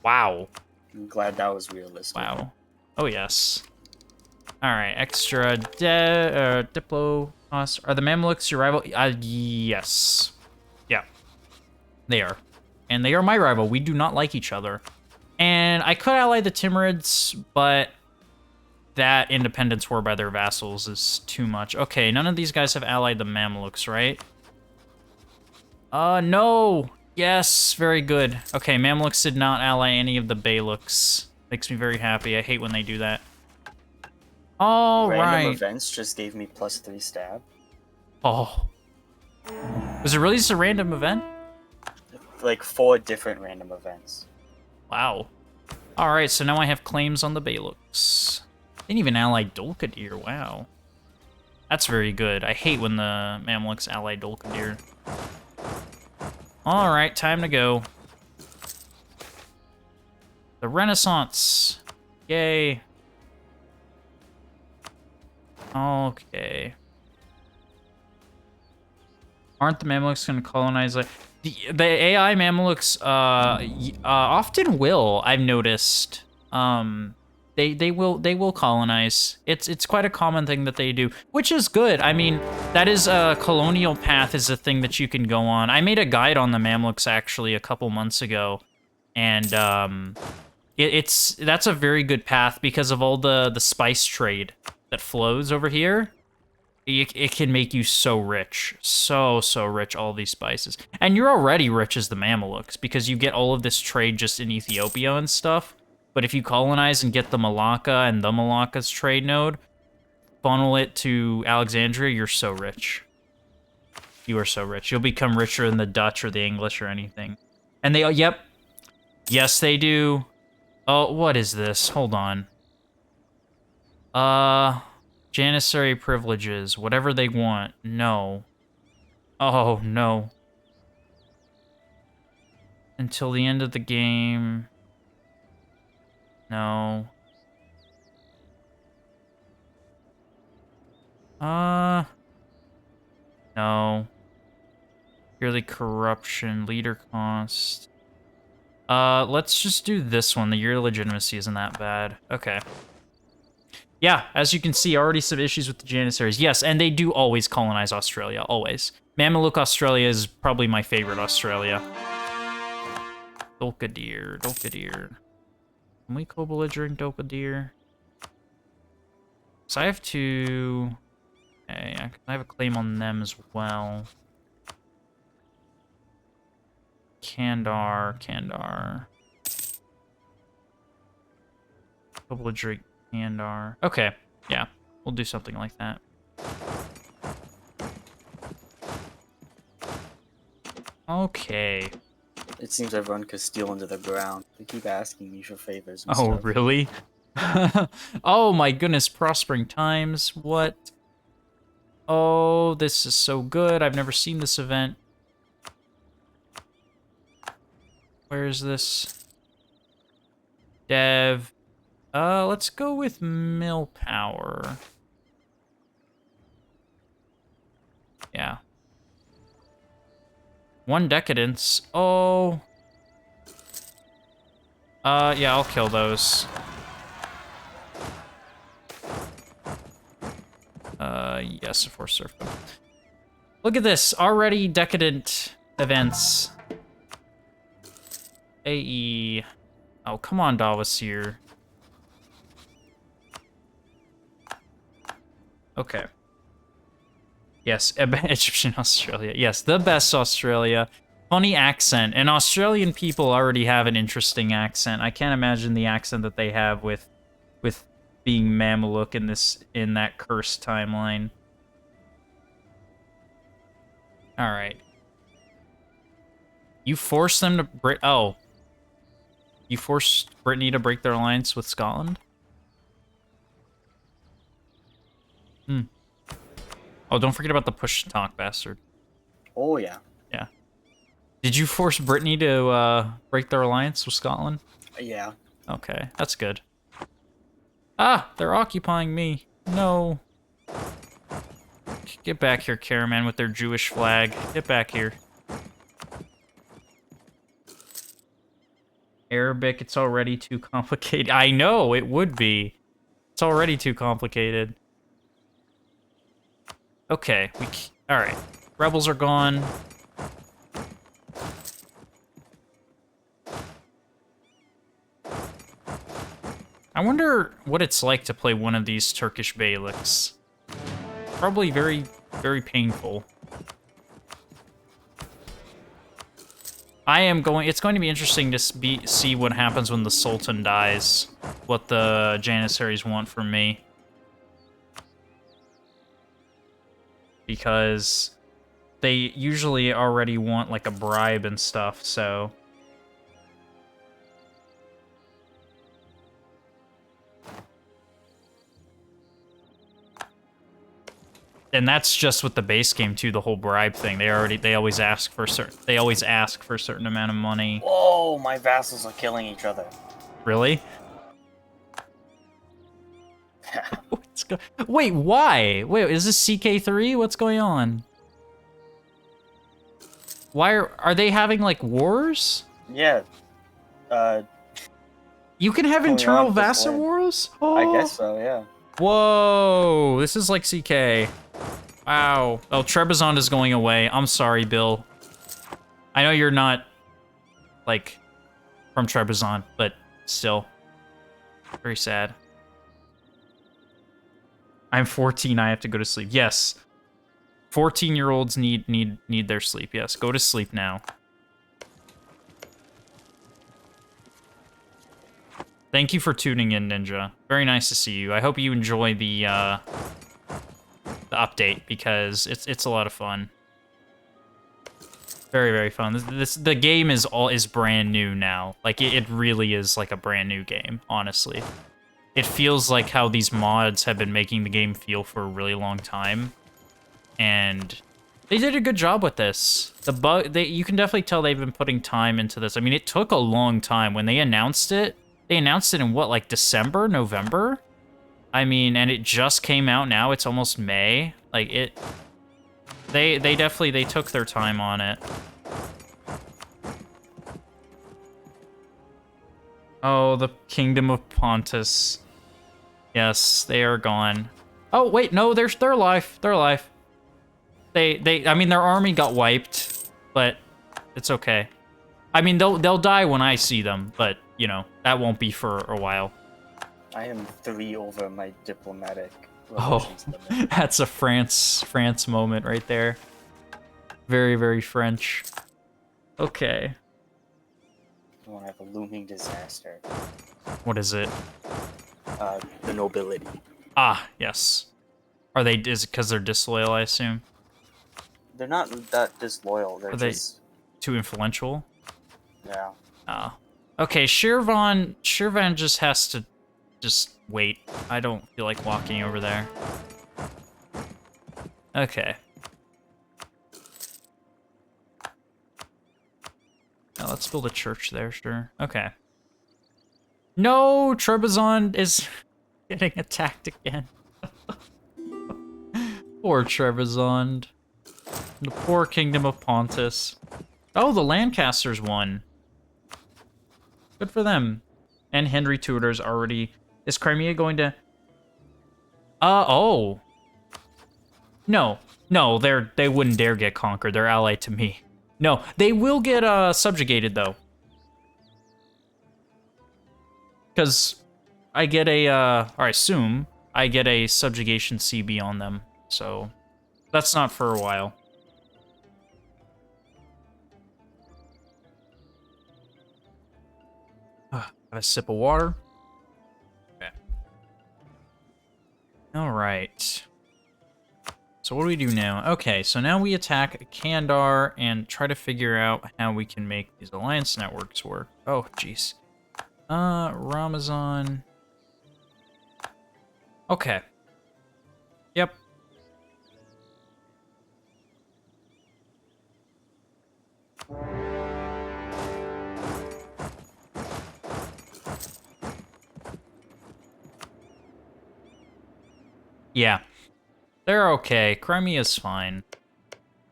Speaker 1: Wow.
Speaker 2: I'm glad that was realistic.
Speaker 1: Wow. Oh, yes. All right, extra Diplo costs. Are the Mamluks your rival? Yes. Yeah, they are. And they are my rival. We do not like each other. And I could ally the Timurids, but that independence war by their vassals is too much. Okay, none of these guys have allied the Mamluks, right? No. Yes, very good. Okay, Mamluks did not ally any of the Beyluks. Makes me very happy. I hate when they do that. All right.
Speaker 2: Random events just gave me +3 stab.
Speaker 1: Oh. Was it really just a random event?
Speaker 2: Like 4 different random events.
Speaker 1: Wow. All right, so now I have claims on the Beyluks. Didn't even ally Dolkadir. Wow. That's very good. I hate when the Mamluks ally Dolkadir. All right, time to go. The Renaissance. Yay. Okay. Aren't the Mamluks going to colonize? Like the AI Mamluks often will. I've noticed. They will colonize. It's quite a common thing that they do, which is good. I mean, that is a colonial path is a thing that you can go on. I made a guide on the Mamluks actually a couple months ago, and that's a very good path because of all the spice trade that flows over here. It can make you so rich, so rich, all these spices. And you're already rich as the Mamelukes because you get all of this trade just in Ethiopia and stuff. But if you colonize and get the Malacca and the Malacca's trade node, funnel it to Alexandria, you're so rich. You are so rich. You'll become richer than the Dutch or the English or anything. And they, yep. Yes, they do. Oh, what is this? Hold on. Janissary privileges, whatever they want. No. Oh, no. Until the end of the game. No. No. Yearly corruption, leader cost. Let's just do this one. The year legitimacy isn't that bad. Okay. Yeah, as you can see, already some issues with the Janissaries. Yes, and they do always colonize Australia, always. Mameluke Australia is probably my favorite Australia. Dolkadir. Can we co-belligerent Dolkadir? So I have to... Okay, I have a claim on them as well. Kandar. Co-belligerent Kandar. Okay, yeah, we'll do something like that. Okay.
Speaker 2: It seems I've run Castile into the ground. They keep asking me for favors and
Speaker 1: Oh,
Speaker 2: stuff.
Speaker 1: really? Oh my goodness, prospering times. What? Oh, this is so good. I've never seen this event. Where is this? Dev. Let's go with mill power. Yeah. 1 decadence. Oh. Yeah, I'll kill those. Yes, of course, serfdom. Look at this, already decadent events. AE. Oh, come on, Davasir. Okay. Yes, Egyptian Australia. Yes, the best Australia. Funny accent. And Australian people already have an interesting accent. I can't imagine the accent that they have with being Mamelouk in that cursed timeline. All right. You forced them to break. Oh. You forced Brittany to break their alliance with Scotland? Hmm. Oh, don't forget about the push to talk, bastard.
Speaker 2: Oh, yeah.
Speaker 1: Yeah. Did you force Brittany to break their alliance with Scotland?
Speaker 2: Yeah.
Speaker 1: Okay, that's good. Ah, they're occupying me. No. Get back here, Caraman, with their Jewish flag. Get back here. Arabic, it's already too complicated. I know, it would be. It's already too complicated. Okay, alright. Rebels are gone. I wonder what it's like to play one of these Turkish Beyliks. Probably very, very painful. It's going to be interesting to see what happens when the Sultan dies. What the janissaries want from me. Because they usually already want, like, a bribe and stuff, so... And that's just with the base game too, the whole bribe thing. They always ask for a certain amount of money.
Speaker 2: Whoa, my vassals are killing each other.
Speaker 1: Really? Wait, why? Wait, is this CK3? What's going on? Why are they having like wars?
Speaker 2: Yeah.
Speaker 1: You can have internal vassal wars? Oh.
Speaker 2: I guess so, yeah.
Speaker 1: Whoa, this is like CK. Wow. Oh, Trebizond is going away. I'm sorry, Bill. I know you're not, like, from Trebizond, but still. Very sad. I'm 14, I have to go to sleep. Yes. 14-year-olds need their sleep, yes. Go to sleep now. Thank you for tuning in, Ninja. Very nice to see you. I hope you enjoy the update, because it's a lot of fun. Very, very fun. The game is brand new now. Like, it really is like a brand new game, honestly. It feels like how these mods have been making the game feel for a really long time. And they did a good job with this. You can definitely tell they've been putting time into this. I mean, it took a long time. When they announced it in what, like December, November? I mean, and it just came out now. It's almost May. Like, they definitely took their time on it. Oh, the Kingdom of Pontus. Yes, they are gone. Oh, wait, no, they're alive. They're alive. I mean, their army got wiped, but it's okay. I mean, they'll die when I see them, but, you know, that won't be for a while.
Speaker 2: I am 3 over my diplomatic
Speaker 1: relations limit. That's a France moment right there. Very, very French. Okay.
Speaker 2: I want to have a looming disaster.
Speaker 1: What is it?
Speaker 2: The nobility.
Speaker 1: Ah, yes. Is it because they're disloyal, I assume?
Speaker 2: They're not that disloyal. They're just
Speaker 1: too influential?
Speaker 2: Yeah.
Speaker 1: Oh. Okay, Shirvan just has to wait. I don't feel like walking over there. Okay. Now let's build a church there, sure. Okay. No, Trebizond is getting attacked again. Poor Trebizond. The poor Kingdom of Pontus. Oh, the Lancasters won. Good for them. And Henry Tudor's already... Is Crimea going to... Oh. No. No, they wouldn't dare get conquered. They're allied to me. No, they will get subjugated, though. Because I get a... or I assume I get a subjugation CB on them. So that's not for a while. Have a sip of water. Okay. All right. So what do we do now? Okay, so now we attack Kandar and try to figure out how we can make these alliance networks work. Oh, jeez. Ramazan. Okay. Yep. Yeah. They're okay. Crimea's fine.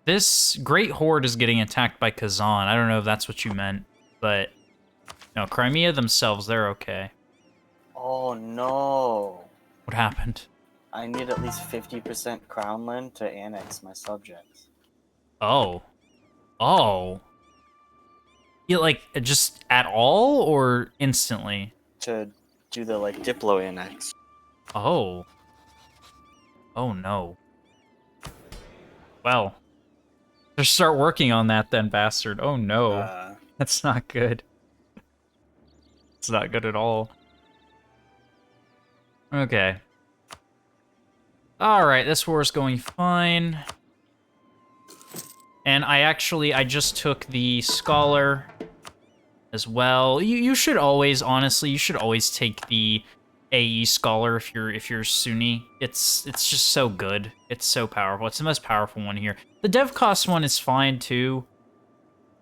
Speaker 1: This Great Horde is getting attacked by Kazan. I don't know if that's what you meant, but... No, Crimea themselves, they're okay.
Speaker 2: Oh no.
Speaker 1: What happened?
Speaker 2: I need at least 50% crown land to annex my subjects.
Speaker 1: Oh. Oh. Yeah, like, just at all, or instantly?
Speaker 2: To do the, like, Diplo annex.
Speaker 1: Oh. Oh, no. Well. Just start working on that then, bastard. Oh, no. That's not good. It's not good at all. Okay. Alright, this war is going fine. And I just took the Scholar as well. You should always, honestly, you should always take the AE Scholar if you're Sunni. It's just so good. It's so powerful. It's the most powerful one here. The dev cost one is fine too,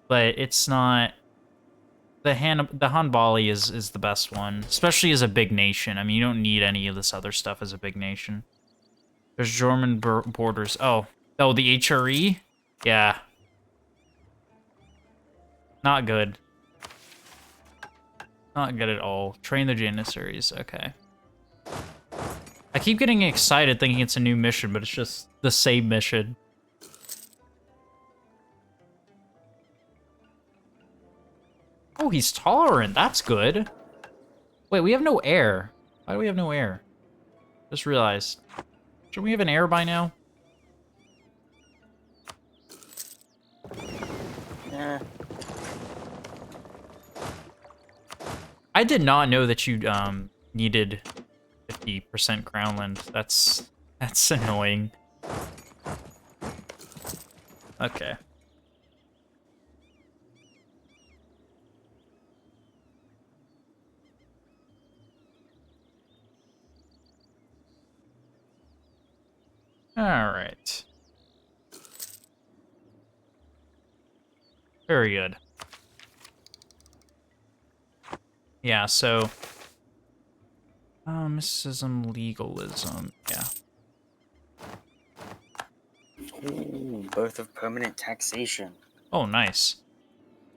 Speaker 1: but it's not. The Hanbali is the best one, especially as a big nation. I mean, you don't need any of this other stuff as a big nation. There's German borders. Oh, the HRE? Yeah. Not good. Not good at all. Train the janissaries. Okay. I keep getting excited thinking it's a new mission, but it's just the same mission. Oh, he's tolerant. That's good. Wait, we have no air. Why do we have no air? Just realized. Shouldn't we have an air by now?
Speaker 2: Yeah.
Speaker 1: I did not know that you needed 50% crownland. That's annoying. Okay. All right. Very good. Yeah, so... mysticism, legalism, yeah.
Speaker 2: Ooh, birth of permanent taxation.
Speaker 1: Oh, nice.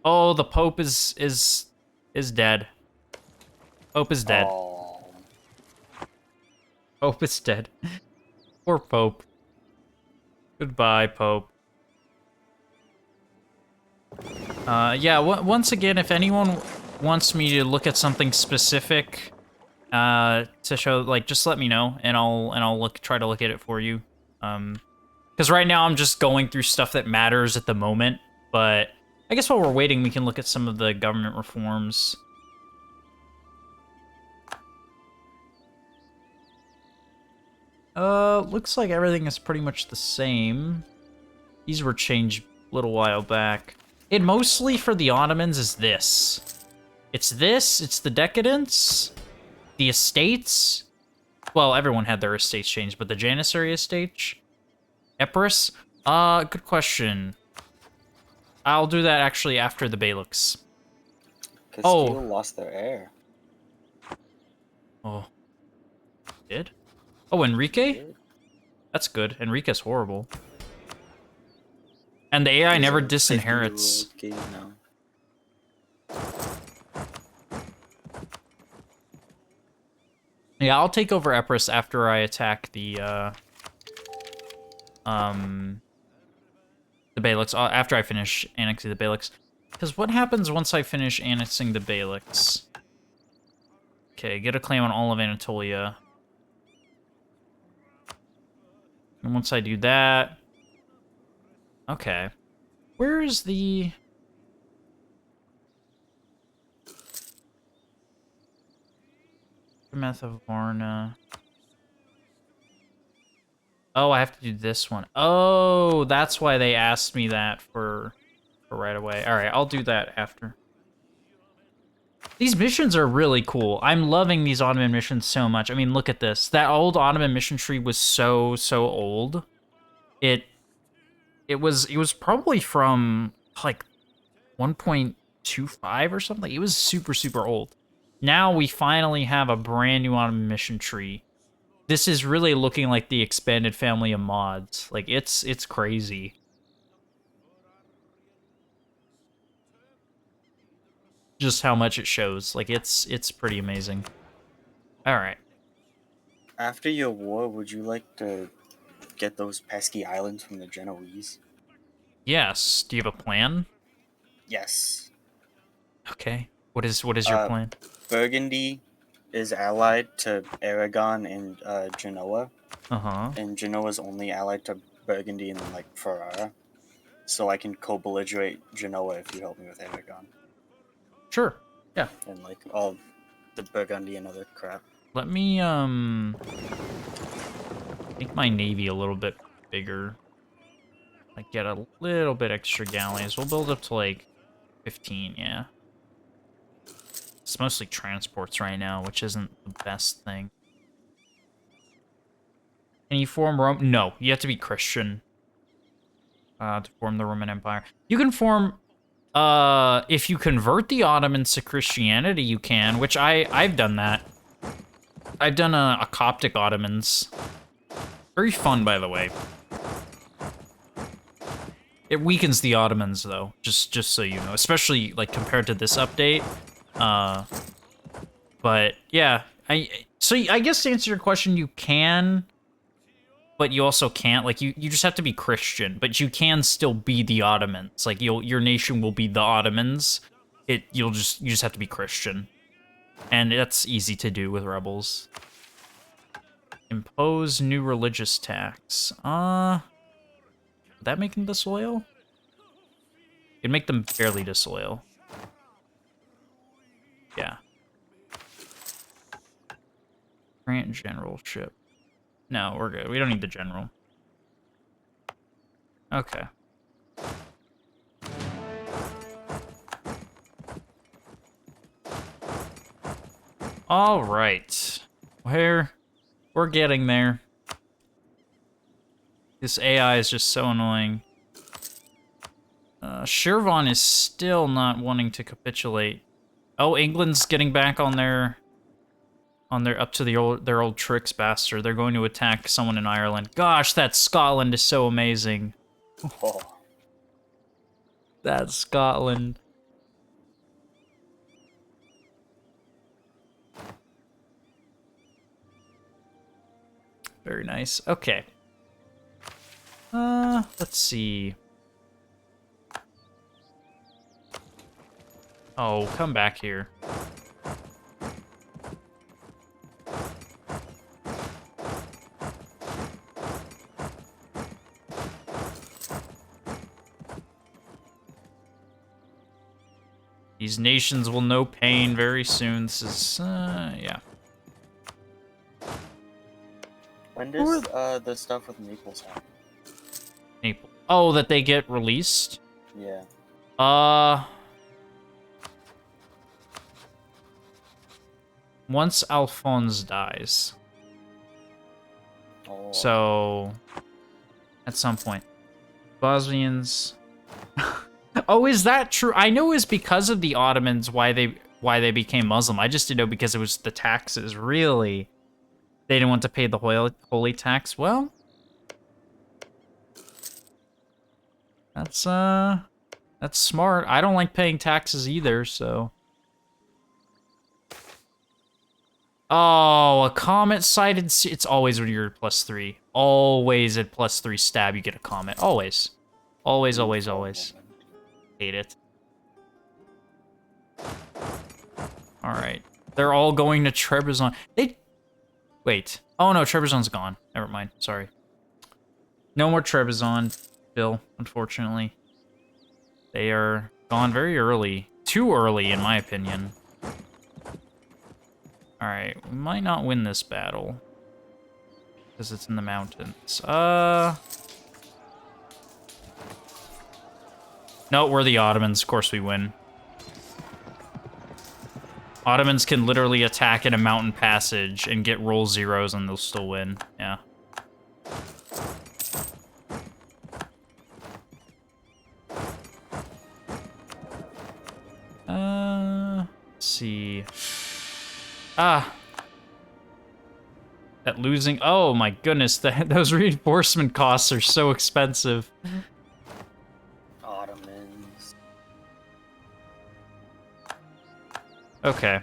Speaker 1: Oh, the Pope is dead. Pope is dead.
Speaker 2: Oh.
Speaker 1: Pope is dead. Poor Pope. Goodbye, Pope. Yeah, once again, if anyone wants me to look at something specific to show, like, just let me know, and I'll try to look at it for you. Because right now I'm just going through stuff that matters at the moment, but I guess while we're waiting, we can look at some of the government reforms. Looks like everything is pretty much the same. These were changed a little while back. It mostly for the Ottomans is this. It's the decadence, the estates. Well, everyone had their estates changed, but the janissary estate. Epirus? Good question. I'll do that actually after the Balix.
Speaker 2: Castile
Speaker 1: Oh.
Speaker 2: lost their heir.
Speaker 1: Oh. Did? Oh,
Speaker 2: They
Speaker 1: Enrique?
Speaker 2: did.
Speaker 1: That's good. Enrique's horrible. And the AI
Speaker 2: He's
Speaker 1: never
Speaker 2: a
Speaker 1: disinherits.
Speaker 2: 50-year-old king now.
Speaker 1: Yeah, I'll take over Epirus after I attack the Balix, after I finish annexing the Balix. Because what happens once I finish annexing the Balix? Okay, get a claim on all of Anatolia. And once I do that... Okay. Where is the... Meth of Varna? Oh, I have to do this one. Oh, that's why they asked me that for right away. All right, I'll do that after. These missions are really cool. I'm loving these Ottoman missions so much. I mean, look at this. That old Ottoman mission tree was so old. It was probably from like 1.25 or something. It was super old. Now we finally have a brand new Ottoman mission tree. This is really looking like the expanded family of mods. Like it's crazy. Just how much it shows. Like it's pretty amazing. All right.
Speaker 2: After your war, would you like to get those pesky islands from the Genoese?
Speaker 1: Yes. Do you have a plan?
Speaker 2: Yes.
Speaker 1: Okay. What is your
Speaker 2: Uh,
Speaker 1: plan?
Speaker 2: Burgundy is allied to Aragon and Genoa,
Speaker 1: Uh-huh.
Speaker 2: and Genoa's only allied to Burgundy and like Ferrara. So I can co-belligerate Genoa if you help me with Aragon
Speaker 1: Sure. Yeah.
Speaker 2: and like all the Burgundy and other crap.
Speaker 1: Let me make my navy a little bit bigger. Like get a little bit extra galleys. We'll build up to like 15, yeah. It's mostly transports right now, which isn't the best thing. Can you form Rome? No, you have to be Christian to form the Roman Empire. You can form, if you convert the Ottomans to Christianity, you can, which I've done that. I've done a Coptic Ottomans. Very fun, by the way. It weakens the Ottomans, though, just so you know, especially like compared to this update. But yeah, so I guess to answer your question, you can, but you also can't. Like you just have to be Christian, but you can still be the Ottomans. Like your nation will be the Ottomans. You just have to be Christian, and that's easy to do with rebels. Impose new religious tax. Would that make them disloyal? It'd make them fairly disloyal. Yeah. Grant generalship. No, we're good. We don't need the general. Okay. All right. We're getting there. This AI is just so annoying. Shirvan is still not wanting to capitulate. Oh, England's getting back on their up to their old tricks, bastard. They're going to attack someone in Ireland. Gosh, that Scotland is so amazing.
Speaker 2: Oh.
Speaker 1: That's Scotland. Very nice. Okay. Let's see. Oh, come back here. These nations will know pain very soon. This is, yeah.
Speaker 2: When does the stuff with Naples happen?
Speaker 1: Naples. Oh, that they get released?
Speaker 2: Yeah.
Speaker 1: Once Alphonse dies.
Speaker 2: Oh.
Speaker 1: So at some point. Bosnians. Oh, is that true? I know it's because of the Ottomans why they became Muslim. I just didn't know because it was the taxes. Really, they didn't want to pay the holy tax. Well, that's smart. I don't like paying taxes either, so. Oh, a comet sighted. It's always when you're at +3. Always at +3 stab, you get a comet. Always. Always, always, always. Hate it. Alright. They're all going to Trebizond. Wait. Oh no, Trebizond's gone. Never mind. Sorry. No more Trebizond, Bill, unfortunately. They are gone very early. Too early, in my opinion. Alright, we might not win this battle. Because it's in the mountains. No, we're the Ottomans. Of course we win. Ottomans can literally attack in a mountain passage and get roll zeros and they'll still win. Yeah. Let's see. That losing. Oh my goodness, those reinforcement costs are so expensive.
Speaker 2: Ottomans.
Speaker 1: Okay.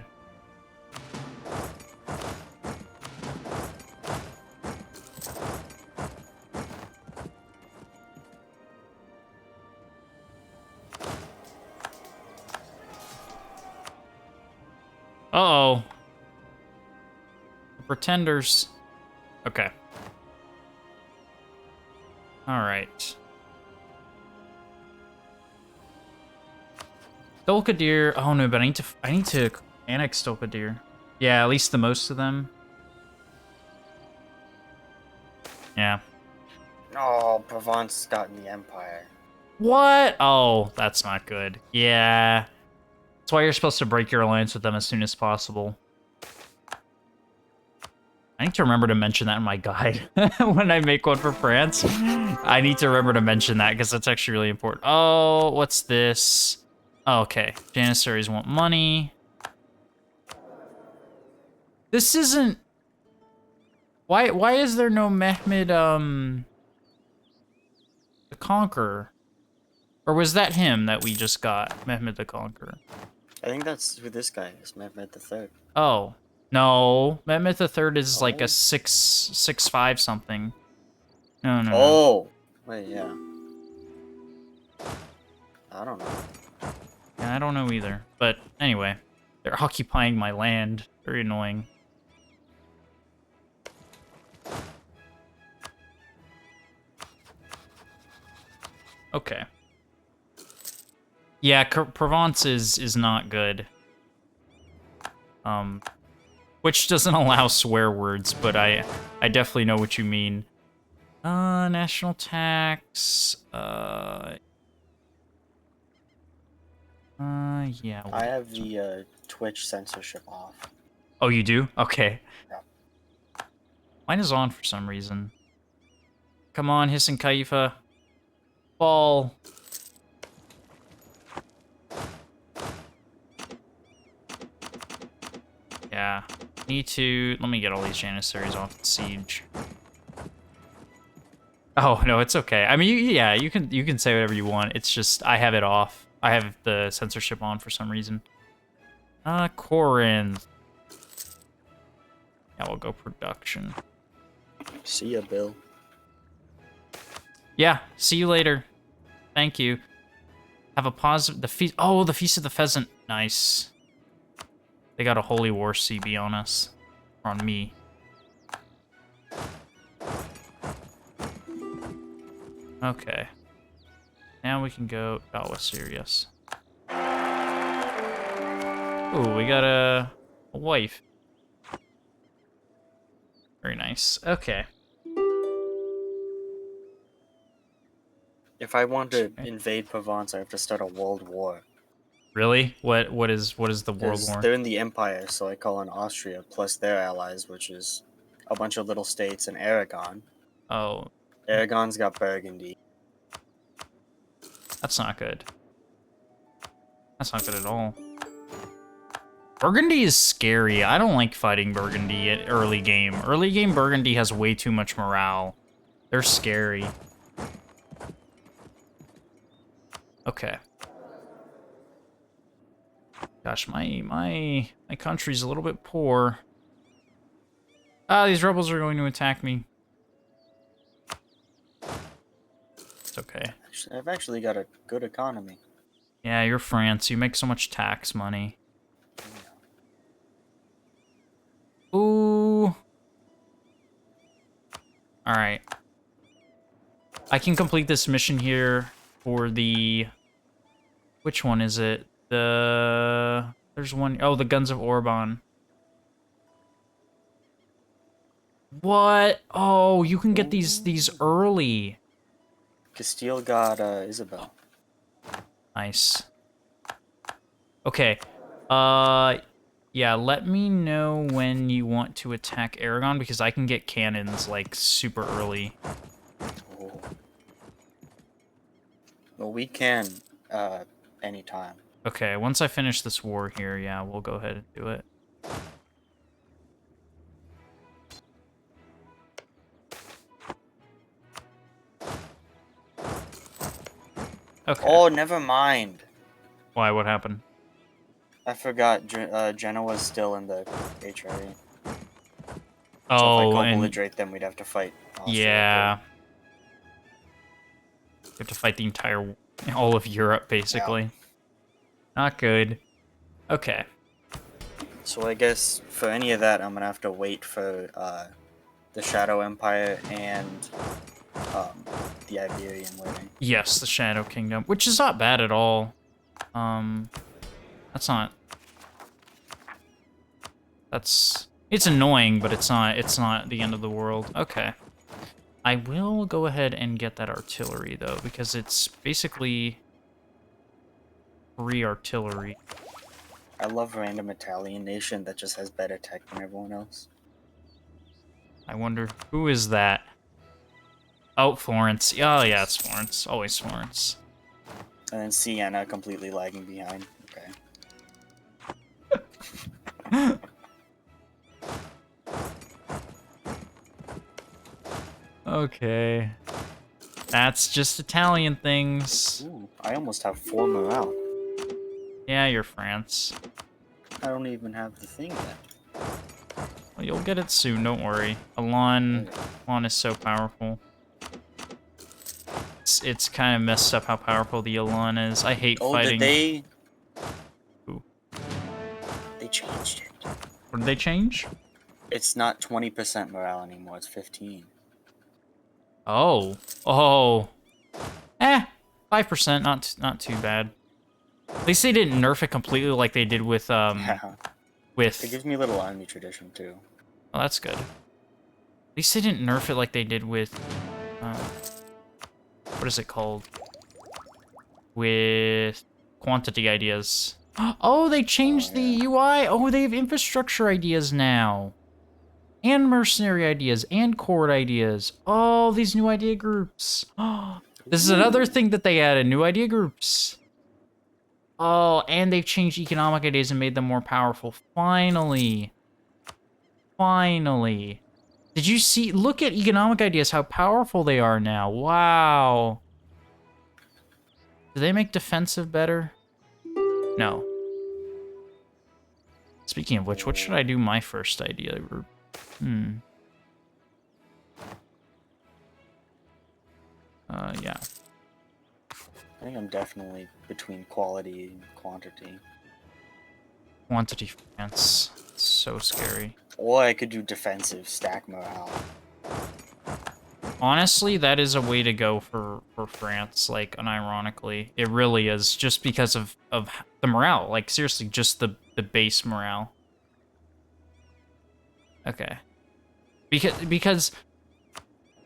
Speaker 1: Uh-oh. The pretenders. Okay. All right. Dolkadir. Oh no, but I need to annex Dolkadir. Yeah, at least the most of them. Yeah.
Speaker 2: Oh, Provence got in the Empire.
Speaker 1: What? Oh, that's not good. Yeah. That's why you're supposed to break your alliance with them as soon as possible. I need to remember to mention that in my guide when I make one for France. I need to remember to mention that because that's actually really important. Oh, what's this? Oh, okay. Janissaries want money. This isn't... Why is there no Mehmed, the Conqueror? Or was that him that we just got? Mehmed the Conqueror.
Speaker 2: I think that's who this guy is, Mehmed III.
Speaker 1: Oh. No. Mehmed the Third is like a 6'5" something. No, no, no.
Speaker 2: Oh! Wait, yeah. I don't know.
Speaker 1: Yeah, I don't know either. But anyway, they're occupying my land. Very annoying. Okay. Yeah, Provence is not good. Which doesn't allow swear words, but I definitely know what you mean. National tax. Yeah.
Speaker 2: I have the Twitch censorship off.
Speaker 1: Oh, you do? Okay.
Speaker 2: Yeah.
Speaker 1: Mine is on for some reason. Come on, Hisn Khalifa. Fall. Yeah. Need to... Let me get all these Janissaries off the siege. Oh, no, it's okay. I mean, yeah, you can say whatever you want. It's just, I have it off. I have the censorship on for some reason. Corinth. Yeah, we'll go production.
Speaker 2: See ya, Bill.
Speaker 1: Yeah, see you later. Thank you. Have a positive... The feast... Oh, the Feast of the Pheasant. Nice. They got a Holy War CB on us. Or on me. Okay. Now we can go... Oh, we're serious. Ooh, we got a wife. Very nice. Okay.
Speaker 2: If I want to invade Provence, I have to start a world war.
Speaker 1: Really? What is the world war?
Speaker 2: They're in the Empire, so I call in Austria plus their allies, which is a bunch of little states in Aragon.
Speaker 1: Oh.
Speaker 2: Aragon's got Burgundy.
Speaker 1: That's not good. That's not good at all. Burgundy is scary. I don't like fighting Burgundy at early game. Early game Burgundy has way too much morale. They're scary. Okay. Gosh, my country's a little bit poor. Ah, these rebels are going to attack me. It's okay.
Speaker 2: I've actually got a good economy.
Speaker 1: Yeah, you're France. You make so much tax money. Ooh. Alright. I can complete this mission here for the... Which one is it? There's one... Oh, the Guns of Orban. What? Oh, you can get these early.
Speaker 2: Castile got Isabel.
Speaker 1: Nice. Okay. Yeah, let me know when you want to attack Aragon, because I can get cannons, like, super early.
Speaker 2: Oh. Well, we can, anytime.
Speaker 1: Okay, once I finish this war here, yeah, we'll go ahead and do it. Okay.
Speaker 2: Oh, never mind.
Speaker 1: Why? What happened?
Speaker 2: I forgot Genoa's still in the HRE.
Speaker 1: Oh,
Speaker 2: So if I
Speaker 1: and
Speaker 2: co-belligerate them, we'd have to fight Austria,
Speaker 1: yeah. You have to fight the entire, all of Europe, basically.
Speaker 2: Yeah.
Speaker 1: Not good. Okay.
Speaker 2: So I guess for any of that, I'm gonna have to wait for the Shadow Empire and the Iberian wedding.
Speaker 1: Yes, the Shadow Kingdom, which is not bad at all. That's not... That's... It's annoying, but it's not the end of the world. Okay. I will go ahead and get that artillery, though, because it's basically free artillery.
Speaker 2: I love random Italian nation that just has better tech than everyone else.
Speaker 1: I wonder, who is that? Oh, Florence. Oh, yeah, it's Florence. Always Florence.
Speaker 2: And then Siena completely lagging behind. Okay.
Speaker 1: Okay. That's just Italian things.
Speaker 2: Ooh, I almost have 4 morale.
Speaker 1: Yeah, you're France.
Speaker 2: I don't even have the thing yet.
Speaker 1: Well, you'll get it soon, don't worry. Alon is so powerful. It's kind of messed up how powerful the Alon is. I hate fighting.
Speaker 2: Did they...
Speaker 1: Ooh.
Speaker 2: They changed it.
Speaker 1: What did they change?
Speaker 2: It's not 20% morale anymore, it's 15.
Speaker 1: Oh. Oh. 5%, not too bad. At least they didn't nerf it completely like they did with,
Speaker 2: Yeah.
Speaker 1: with...
Speaker 2: It gives me a little army tradition, too.
Speaker 1: Oh, that's good. At least they didn't nerf it like they did with, what is it called? With quantity ideas. Oh, they changed the UI! Oh, they have infrastructure ideas now! And mercenary ideas, and court ideas. Oh, these new idea groups. Oh, this is another thing that they added, new idea groups. Oh, and they've changed economic ideas and made them more powerful. Finally. Finally. Did you see? Look at economic ideas, how powerful they are now. Wow. Do they make defensive better? No. Speaking of which, what should I do my first idea group? Yeah.
Speaker 2: I think I'm definitely between quality and quantity.
Speaker 1: Quantity France. It's so scary.
Speaker 2: Or I could do defensive, stack morale.
Speaker 1: Honestly, that is a way to go for France, like, unironically. It really is, just because of the morale. Like, seriously, just the base morale. Okay. Because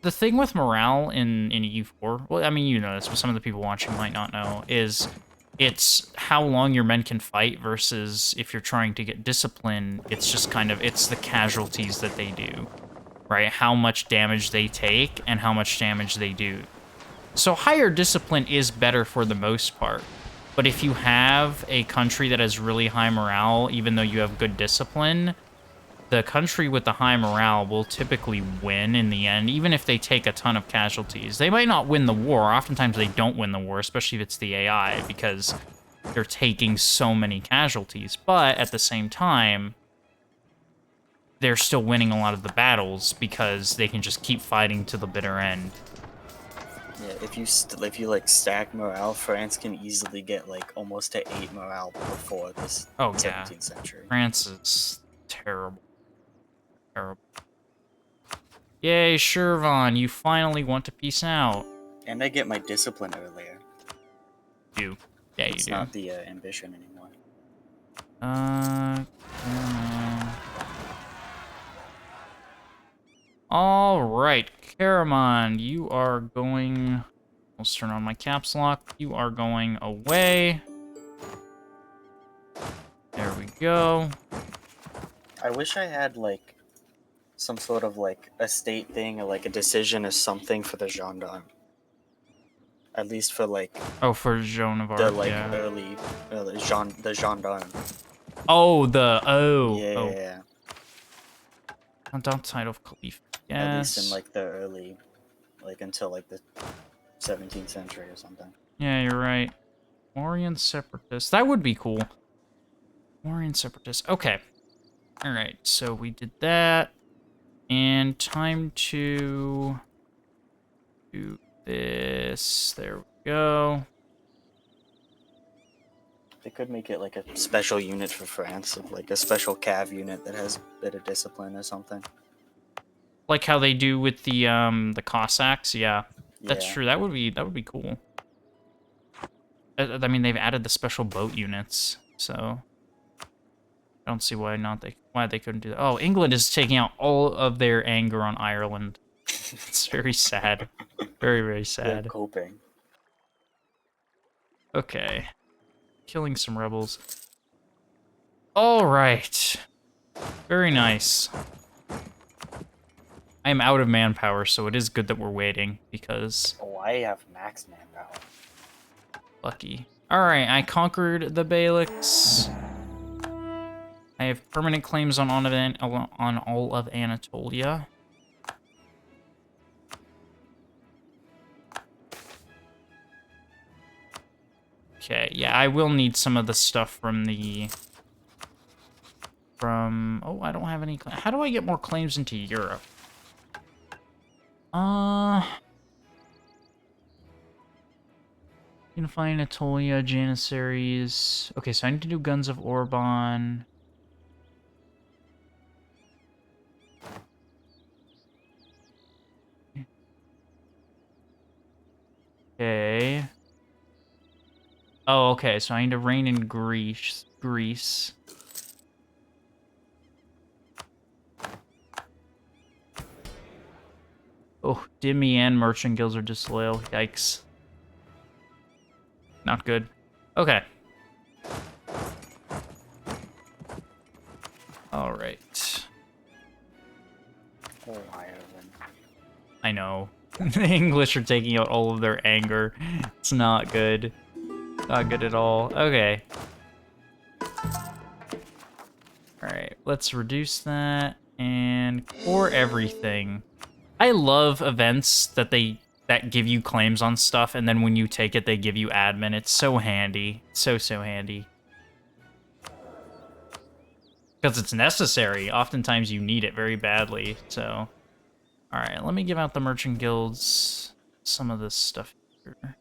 Speaker 1: the thing with morale in EU4, well, I mean, you know this, but some of the people watching might not know, is it's how long your men can fight versus if you're trying to get discipline, it's just kind of, it's the casualties that they do. right? How much damage they take and how much damage they do. So higher discipline is better for the most part. But if you have a country that has really high morale, even though you have good discipline, the country with the high morale will typically win in the end, even if they take a ton of casualties. They might not win the war. Oftentimes they don't win the war, especially if it's the AI, because they're taking so many casualties. But at the same time, they're still winning a lot of the battles because they can just keep fighting to the bitter end.
Speaker 2: Yeah, if you like stack morale, France can easily get like almost to 8 morale before this 17th century.
Speaker 1: France is terrible. Terrible. Yay, Shervan, you finally want to peace out.
Speaker 2: And I get my discipline earlier.
Speaker 1: You. Yeah, you do.
Speaker 2: It's not the ambition anymore.
Speaker 1: Alright, Caramon, you are going... Let's turn on my caps lock. You are going away. There we go.
Speaker 2: I wish I had, like, some sort of, like, a state thing or, like, a decision or something for the gendarme. At least for, like...
Speaker 1: Oh, for Joan of Arc,
Speaker 2: the, like,
Speaker 1: yeah.
Speaker 2: early... the gendarme.
Speaker 1: Oh, the... Oh.
Speaker 2: Yeah.
Speaker 1: Oh. Don't title of Caliph. Yes.
Speaker 2: At least in, like, the early... Like, until, like, the 17th century or something.
Speaker 1: Yeah, you're right. Orion Separatist. That would be cool. Orion Separatist. Okay. Alright, so we did that. And time to do this. There we go.
Speaker 2: They could make it like a special unit for France, like a special cav unit that has a bit of discipline or something.
Speaker 1: Like how they do with the Cossacks, yeah. That's true. That would be cool. I mean, they've added the special boat units, so I don't see why they couldn't do that. Oh, England is taking out all of their anger on Ireland. It's very sad. Very, very sad.
Speaker 2: They're coping.
Speaker 1: Okay. Killing some rebels. All right. Very nice. I am out of manpower, so it is good that we're waiting, because...
Speaker 2: Oh, I have max manpower.
Speaker 1: Lucky. Alright, I conquered the Beyliks. I have permanent claims on all of Anatolia. Okay, yeah, I will need some of the stuff from the... Oh, I don't have any... How do I get more claims into Europe? Unify Anatolia, janissaries. Okay, so I need to do Guns of Orban. Okay. Oh, okay, so I need to reign in Greece. Oh, Dhimmi and merchant guilds are disloyal. Yikes. Not good. Okay. All right.
Speaker 2: Oh, Ireland.
Speaker 1: I know. The English are taking out all of their anger. It's not good. Not good at all. Okay. Alright, let's reduce that and core everything. I love events that give you claims on stuff, and then when you take it, they give you admin. It's so handy. So handy. Because it's necessary. Oftentimes you need it very badly, so... Alright, let me give out the merchant guilds some of this stuff here.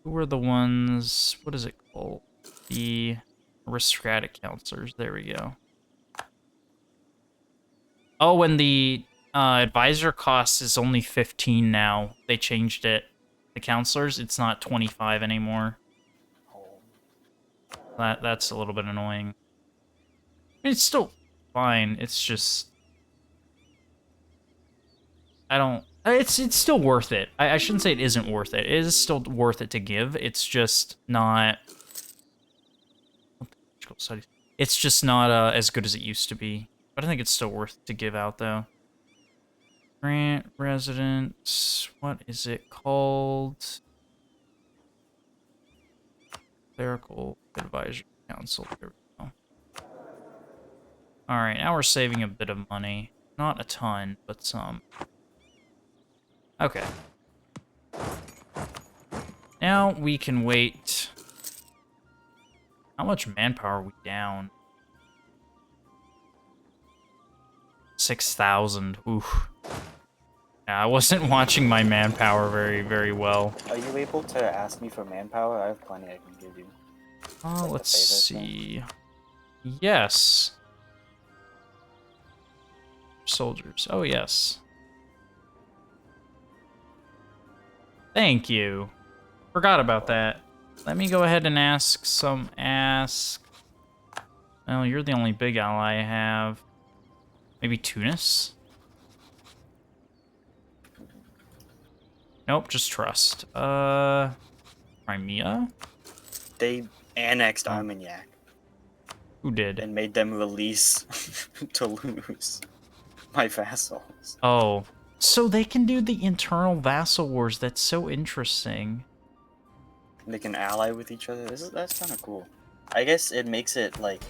Speaker 1: Who are the ones... What is it called? The aristocratic counselors. There we go. Oh, and the advisor cost is only 15 now. They changed it. The counselors, it's not 25 anymore. That's a little bit annoying. I mean, it's still fine. It's just... It's still worth it. I shouldn't say it isn't worth it. It is still worth it to give. It's just not... It's just not as good as it used to be. But I think it's still worth to give out, though. Grant residence. What is it called? Clerical Advisory Council. There we go. Alright, now we're saving a bit of money. Not a ton, but some. Okay. Now we can wait. How much manpower are we down? 6,000. Oof. Yeah, I wasn't watching my manpower very well.
Speaker 2: Are you able to ask me for manpower? I have plenty I can give you. Like
Speaker 1: Let's
Speaker 2: the favor
Speaker 1: see. Yes. Soldiers. Oh, yes. Thank you. Forgot about that. Let me go ahead and ask some Well, you're the only big ally I have. Maybe Tunis? Nope, just trust. Crimea?
Speaker 2: They annexed Armagnac.
Speaker 1: Who did?
Speaker 2: And made them release Toulouse. My vassals.
Speaker 1: Oh. So they can do the internal vassal wars. That's so interesting.
Speaker 2: They can ally with each other. That's kind of cool. I guess it makes it like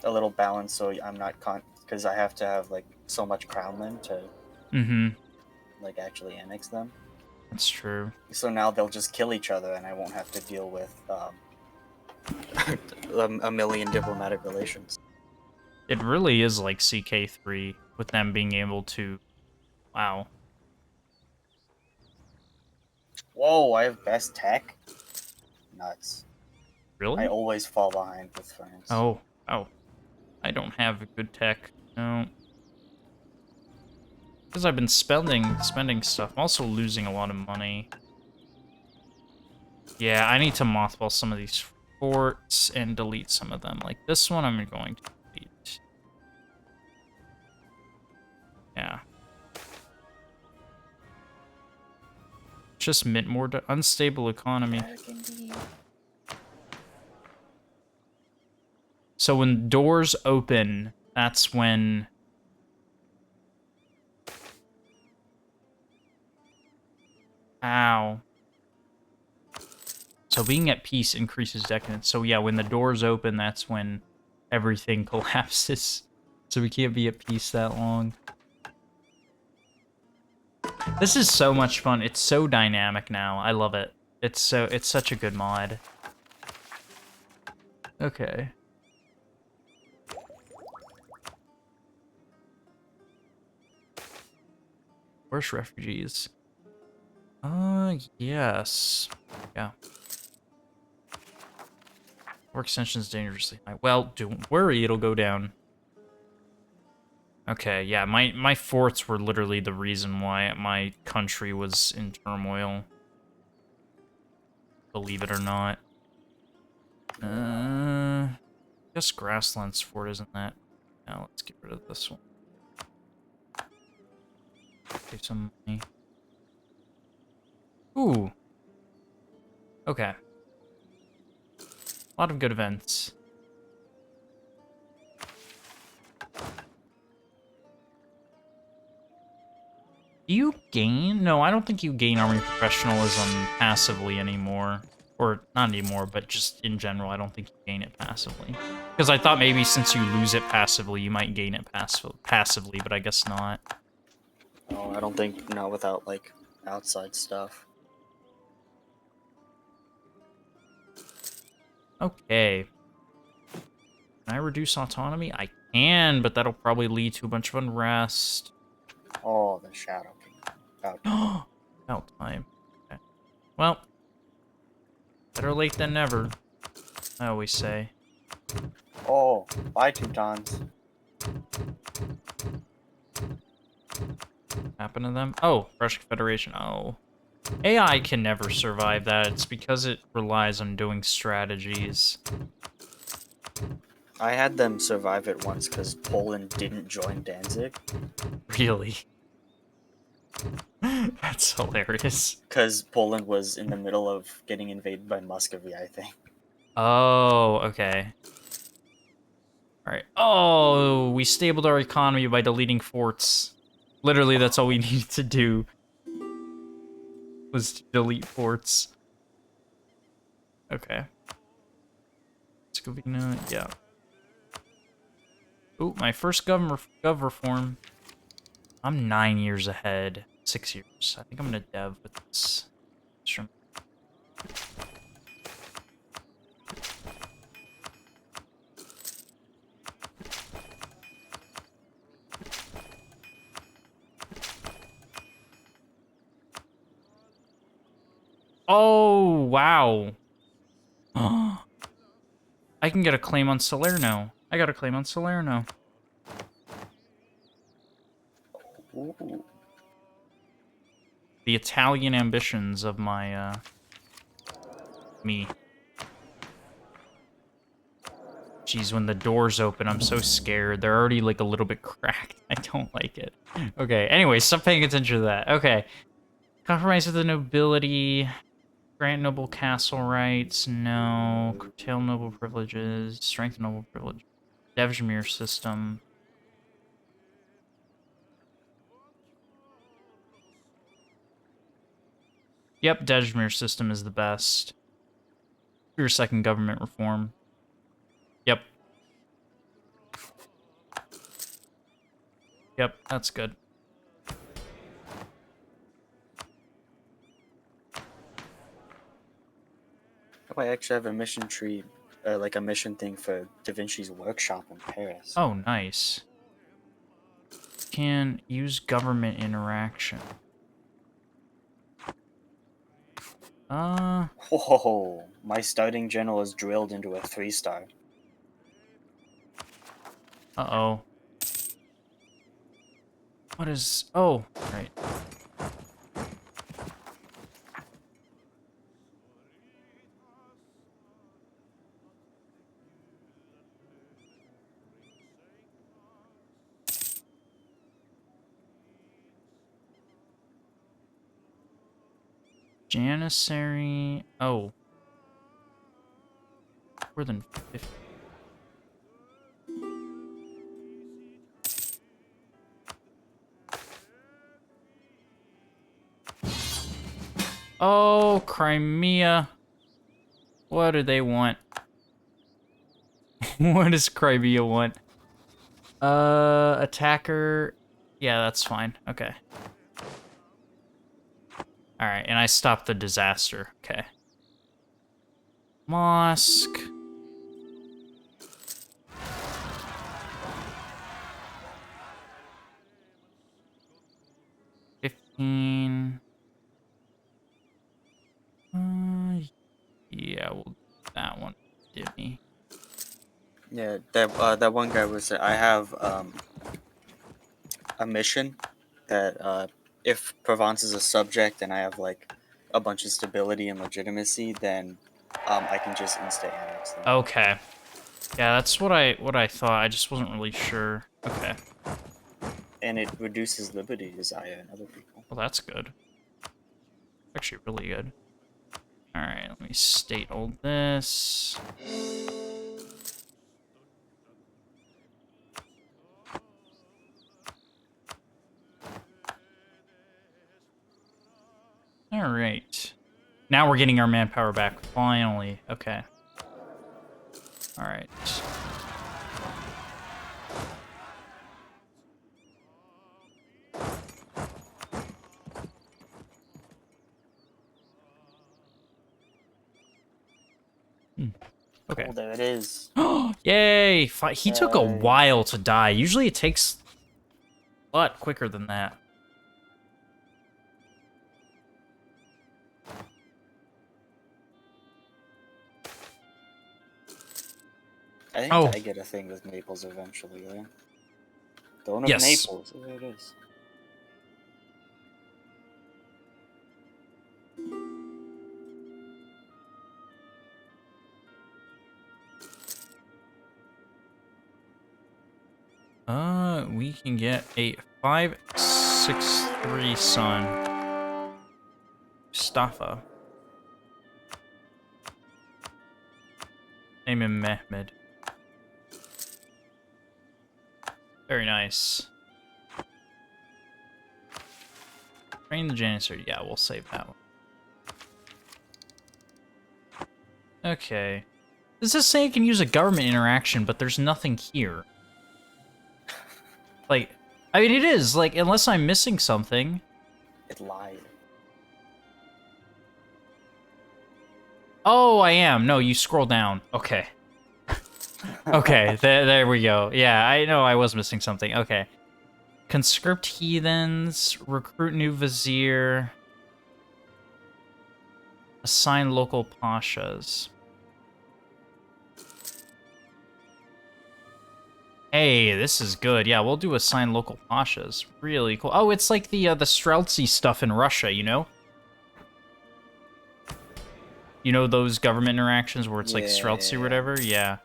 Speaker 2: a little balanced, so I'm not because I have to have like so much crownland to like actually annex them.
Speaker 1: That's true.
Speaker 2: So now they'll just kill each other, and I won't have to deal with a million diplomatic relations.
Speaker 1: It really is like CK3 with them being able to. Wow.
Speaker 2: Whoa! I have best tech. Nuts.
Speaker 1: Really?
Speaker 2: I always fall behind with France.
Speaker 1: Oh. I don't have a good tech. No. Because I've been spending stuff. I'm also losing a lot of money. Yeah, I need to mothball some of these forts and delete some of them. Like this one, I'm going to delete. Yeah. Just mint more unstable economy. So when doors open, that's when... Ow. So being at peace increases decadence. So yeah, when the doors open, that's when everything collapses. So we can't be at peace that long. This is so much fun. It's so dynamic now. I love it. It's such a good mod. Okay. Where's refugees? Yes. Yeah. War extension's dangerously high. Well, don't worry, it'll go down. Okay, yeah, my forts were literally the reason why my country was in turmoil. Believe it or not. I guess Grasslands Fort isn't that. Now let's get rid of this one. Save some money. Ooh. Okay. A lot of good events. Do you gain? No, I don't think you gain army professionalism passively anymore. Or, not anymore, but just in general, I don't think you gain it passively. Because I thought maybe since you lose it passively, you might gain it passively, but I guess not.
Speaker 2: No, I don't think, not without, like, outside stuff.
Speaker 1: Okay. Can I reduce autonomy? I can, but that'll probably lead to a bunch of unrest.
Speaker 2: Oh, the Shadow King.
Speaker 1: About time. Okay. Well, better late than never, I always say.
Speaker 2: Oh, bye, Teutons.
Speaker 1: Happen to them? Oh, Russian Federation. Oh. AI can never survive that. It's because it relies on doing strategies.
Speaker 2: I had them survive it once because Poland didn't join Danzig.
Speaker 1: Really? That's hilarious.
Speaker 2: Because Poland was in the middle of getting invaded by Muscovy, I think.
Speaker 1: Oh, okay. All right. Oh, we stabled our economy by deleting forts. Literally, that's all we needed to do. Was to delete forts. Okay. Scovina, yeah. Ooh, my first gov reform. I'm 9 years ahead. 6 years. I think I'm gonna dev with this. Sure. Oh, wow. I can get a claim on Salerno. I got a claim on Salerno.
Speaker 2: Ooh.
Speaker 1: The Italian ambitions of my, me. Jeez, when the doors open, I'm so scared. They're already, like, a little bit cracked. I don't like it. Okay, anyway, stop paying attention to that. Okay. Compromise with the nobility. Grant noble castle rights. No. Curtail noble privileges. Strengthen noble privileges. Devshmir system. Yep, Devshmir system is the best. Your second government reform. Yep. Yep, that's good.
Speaker 2: Oh, I actually have a mission tree, like a mission thing for Da Vinci's workshop in Paris.
Speaker 1: Oh, nice. Can use government interaction.
Speaker 2: Whoa, my starting general is drilled into a 3-star.
Speaker 1: Uh-oh. What is... Oh, right. Janissary... Oh. More than 50. Oh, Crimea. What do they want? What does Crimea want? Attacker. Yeah, that's fine. Okay. Alright, and I stopped the disaster. Okay. Mosque. $15. Yeah, we'll do that one. Dhimmi.
Speaker 2: Yeah, that one guy was. I have a mission that if Provence is a subject and I have like a bunch of stability and legitimacy, then I can just insta annex them.
Speaker 1: Okay. Yeah, that's what I thought. I just wasn't really sure. Okay.
Speaker 2: And it reduces liberty desire in other people.
Speaker 1: Well, that's good. Actually, really good. Alright, let me state all this. Alright. Now we're getting our manpower back, finally. Okay. Alright. Okay.
Speaker 2: Oh, there it is.
Speaker 1: Yay! He took a while to die. Usually it takes a lot quicker than that.
Speaker 2: I think I get a thing with Naples eventually, right? Throne of Naples. There it is.
Speaker 1: We can get a 563 son. Mustafa. Name him Mehmed. Very nice. Train the janissary. Yeah, we'll save that one. Okay. This is saying you can use a government interaction, but there's nothing here. Like, I mean, it is, like, unless I'm missing something.
Speaker 2: It lied.
Speaker 1: Oh, I am. No, you scroll down. Okay. Okay, there we go. Yeah, I know I was missing something. Okay. Conscript heathens, recruit new vizier, assign local pashas. Hey, this is good. Yeah, we'll do assign local pashas. Really cool. Oh, it's like the Streltsy stuff in Russia, you know? You know those government interactions where it's like Streltsy or whatever? Yeah.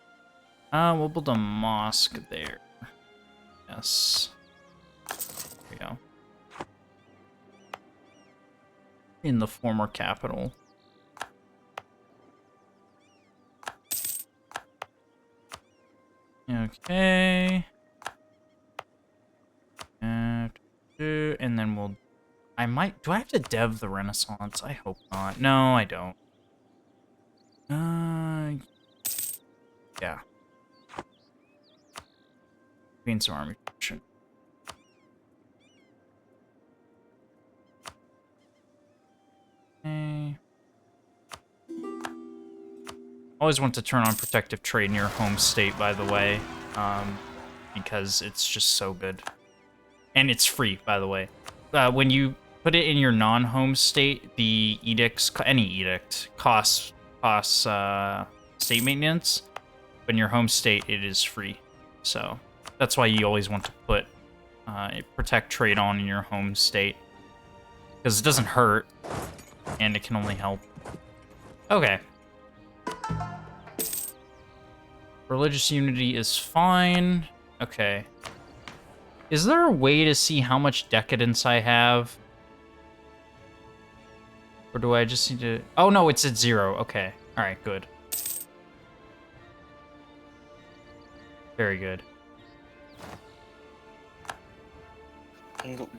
Speaker 1: We'll build a mosque there. Yes. There we go. In the former capital. Okay. And then we'll... I might... Do I have to dev the Renaissance? I hope not. No, I don't. Yeah. Gain some army production. Okay. Always want to turn on protective trade in your home state, by the way, because it's just so good. And it's free, by the way. When you put it in your non-home state, the edicts, any edict, costs state maintenance. But in your home state, it is free. So that's why you always want to put protect trade on in your home state, because it doesn't hurt, and it can only help. Okay. Religious unity is fine. Okay. Is there a way to see how much decadence I have? Or do I just need to... Oh, no, it's at 0. Okay. All right, good. Very good.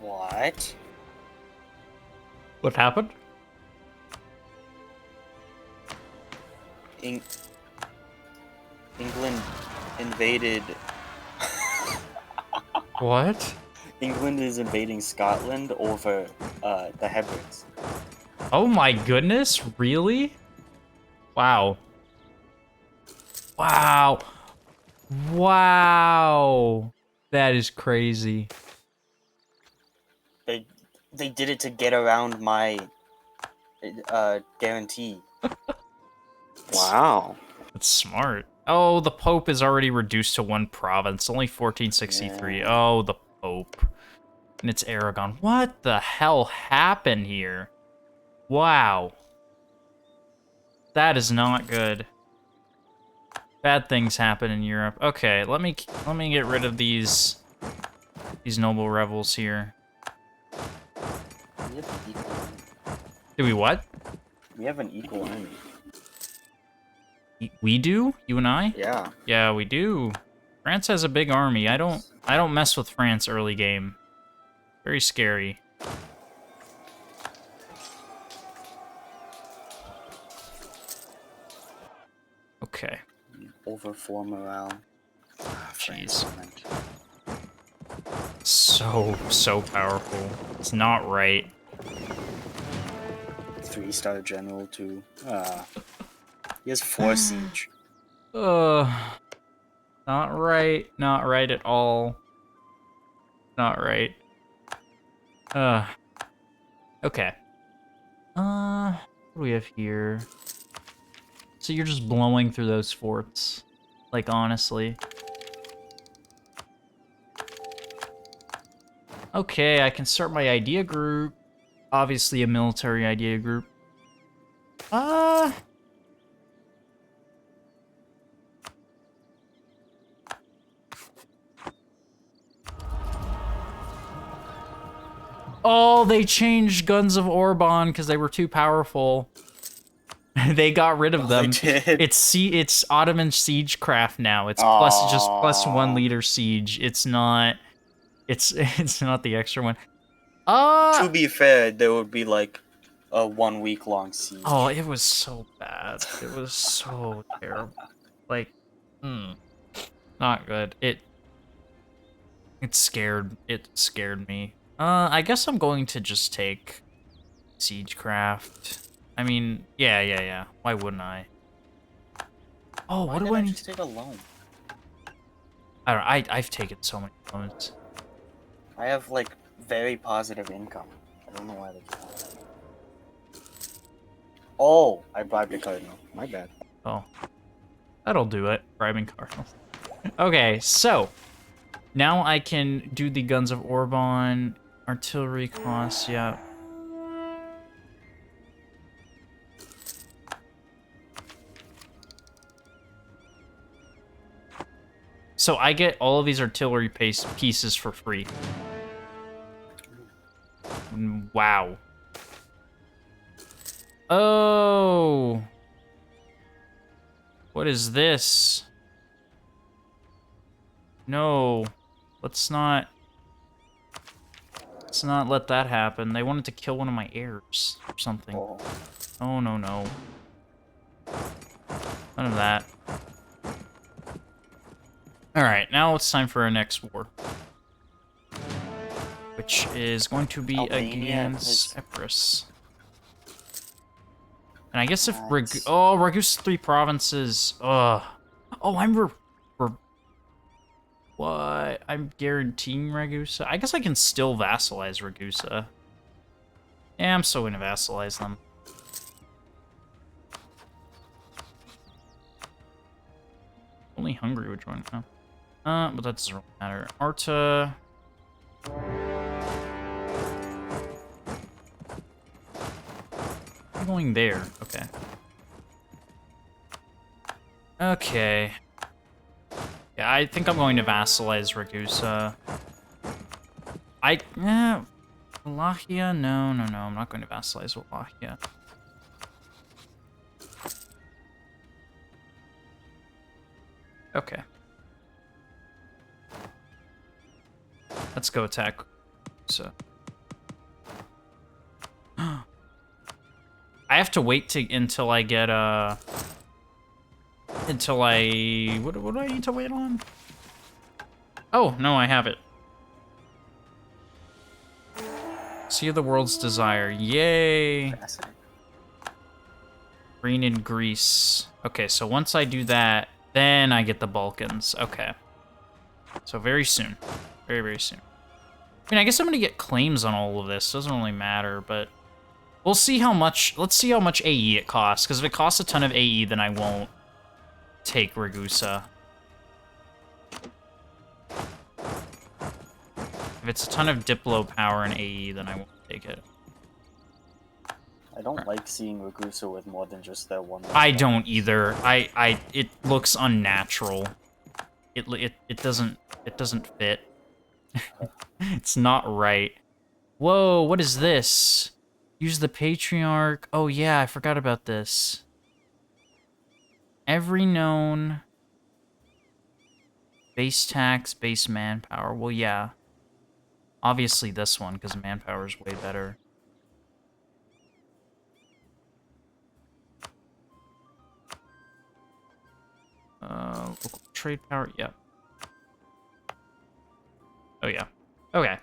Speaker 2: What?
Speaker 1: What happened?
Speaker 2: England invaded...
Speaker 1: What?
Speaker 2: England is invading Scotland over the Hebrides.
Speaker 1: Oh my goodness, really? Wow. Wow. Wow. That is crazy.
Speaker 2: They did it to get around my guarantee. Wow.
Speaker 1: That's smart. Oh, the Pope is already reduced to one province, only 1463. Yeah. Oh, the Pope. And it's Aragon. What the hell happened here? Wow. That is not good. Bad things happen in Europe. Okay, let me get rid of these noble rebels here.
Speaker 2: We have an equal army.
Speaker 1: Do we what?
Speaker 2: We have an equal army.
Speaker 1: We do? You and I?
Speaker 2: Yeah.
Speaker 1: Yeah, we do. France has a big army. I don't mess with France early game. Very scary. Okay.
Speaker 2: Over 4 morale.
Speaker 1: Jeez. So powerful. It's not right.
Speaker 2: 3-star general too. He has 4 siege.
Speaker 1: Not right. Not right at all. Not right. Okay. What do we have here? So you're just blowing through those forts. Like, honestly. Okay, I can start my idea group. Obviously a military idea group. Oh, they changed Guns of Orban because they were too powerful. They got rid of them.
Speaker 2: They did.
Speaker 1: It's Ottoman siegecraft now. It's just +1 liter siege. It's not it's not the extra one.
Speaker 2: To be fair, there would be like a 1 week long siege.
Speaker 1: Oh, it was so bad. It was so terrible. Like, not good. It scared me. I guess I'm going to just take siegecraft. I mean, yeah. Why wouldn't I? Oh, what do I need?
Speaker 2: Just take a loan.
Speaker 1: I don't know. I've taken so many loans.
Speaker 2: I have like very positive income. I don't know why they do that. Oh, I bribed a cardinal. My bad.
Speaker 1: Oh, that'll do it. Bribing cardinals. Okay, so now I can do the guns of Orban, artillery costs. Yeah. So I get all of these artillery pieces for free. Wow. Oh. What is this? No. Let's not let that happen. They wanted to kill one of my heirs or something. Oh, no. None of that. Alright, now it's time for our next war. Which is going to be against Epirus. And I guess if Ragusa's 3 provinces. Oh, what? I'm guaranteeing Ragusa. I guess I can still vassalize Ragusa. Yeah, I'm still gonna vassalize them. Only Hungary would join now. But that doesn't really matter. Arta. I'm going there. Okay. Okay. Yeah, I think I'm going to vassalize Ragusa. Wallachia? No, I'm not going to vassalize Wallachia. Okay. Let's go attack. So. I have to wait until I get until I what do I need to wait on? Oh, no, I have it. Sea of the World's Desire. Yay. Green in Greece. Okay, so once I do that, then I get the Balkans. Okay. So very soon. Very, very soon. I mean, I guess I'm gonna get claims on all of this. Doesn't really matter, but we'll see how much. Let's see how much AE it costs. Because if it costs a ton of AE, then I won't take Ragusa. If it's a ton of Diplo power and AE, then I won't take it.
Speaker 2: I don't like seeing Ragusa with more than just that one.
Speaker 1: I don't either. It looks unnatural. It doesn't fit. It's not right. Whoa, what is this? Use the Patriarch. Oh yeah, I forgot about this. Every known base tax, base manpower. Well, yeah. Obviously this one, because manpower is way better. Local trade power, yep. Oh yeah. Okay.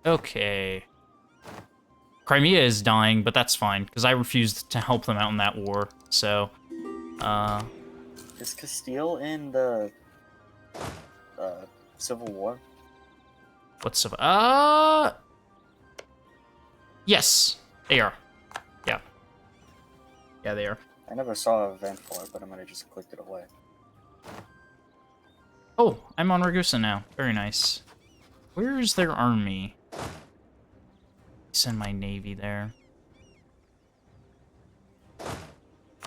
Speaker 1: Okay. Crimea is dying, but that's fine, because I refused to help them out in that war, so...
Speaker 2: Is Castile in the... Civil War?
Speaker 1: What's Civil... Yes, they are. Yeah. Yeah, they are.
Speaker 2: I never saw an event for it, but I'm gonna just click it away.
Speaker 1: Oh, I'm on Ragusa now. Very nice. Where is their army? Send my navy there.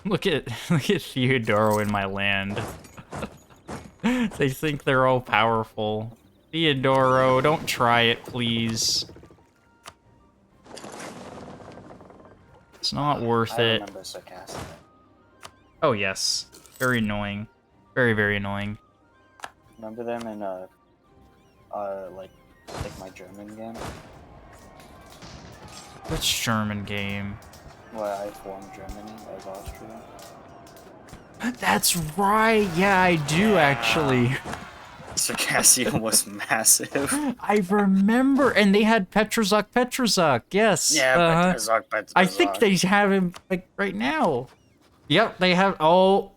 Speaker 1: Look at Theodoro in my land. They think they're all powerful. Theodoro, don't try it, please. It's not worth
Speaker 2: I
Speaker 1: it.
Speaker 2: remember sarcastic.
Speaker 1: Oh yes, very annoying, very very annoying.
Speaker 2: Remember them in like my German game?
Speaker 1: Which German game?
Speaker 2: Where I formed Germany as Austria.
Speaker 1: That's right. Yeah, I do actually.
Speaker 2: Circassian was massive.
Speaker 1: I remember, and they had Petrozak. Yes.
Speaker 2: Yeah, Petrozak,
Speaker 1: I think they have him like right now. Yep, they have. Oh,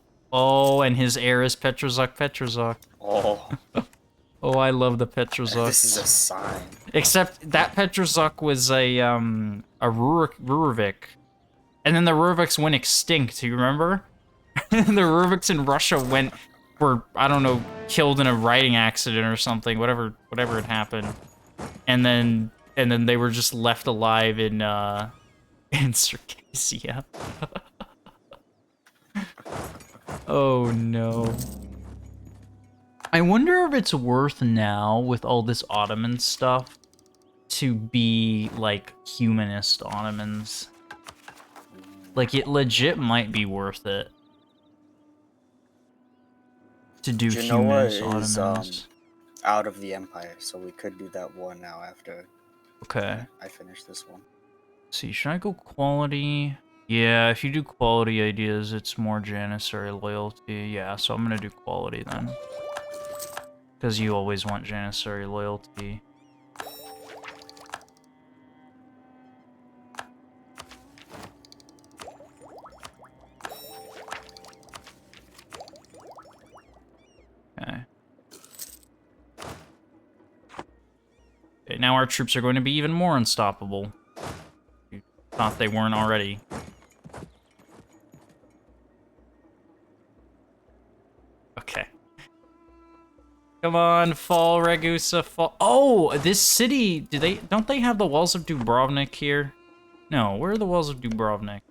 Speaker 1: and his heir is Petrozak.
Speaker 2: Oh,
Speaker 1: Oh, I love the Petrozaks.
Speaker 2: this is a sign.
Speaker 1: Except that Petrozak was a Rurvik. And then the Rurviks went extinct, do you remember? The Rurviks in Russia were, I don't know, killed in a riding accident or something, whatever had happened. And then they were just left alive in Circassia. Oh no. I wonder if it's worth now, with all this Ottoman stuff, to be, like, humanist Ottomans. Like, it legit might be worth it. To do humanist Ottomans.
Speaker 2: Out of the Empire, so we could do that war now after
Speaker 1: Okay.
Speaker 2: I finish this one.
Speaker 1: Let's see, should I go quality? Yeah, if you do quality ideas, it's more janissary loyalty. Yeah, so I'm gonna do quality then. Because you always want janissary loyalty. Okay. Okay, now our troops are going to be even more unstoppable. You thought they weren't already. Okay. Come on, fall, Ragusa, fall. Oh, this city, don't they have the walls of Dubrovnik here? No, where are the walls of Dubrovnik?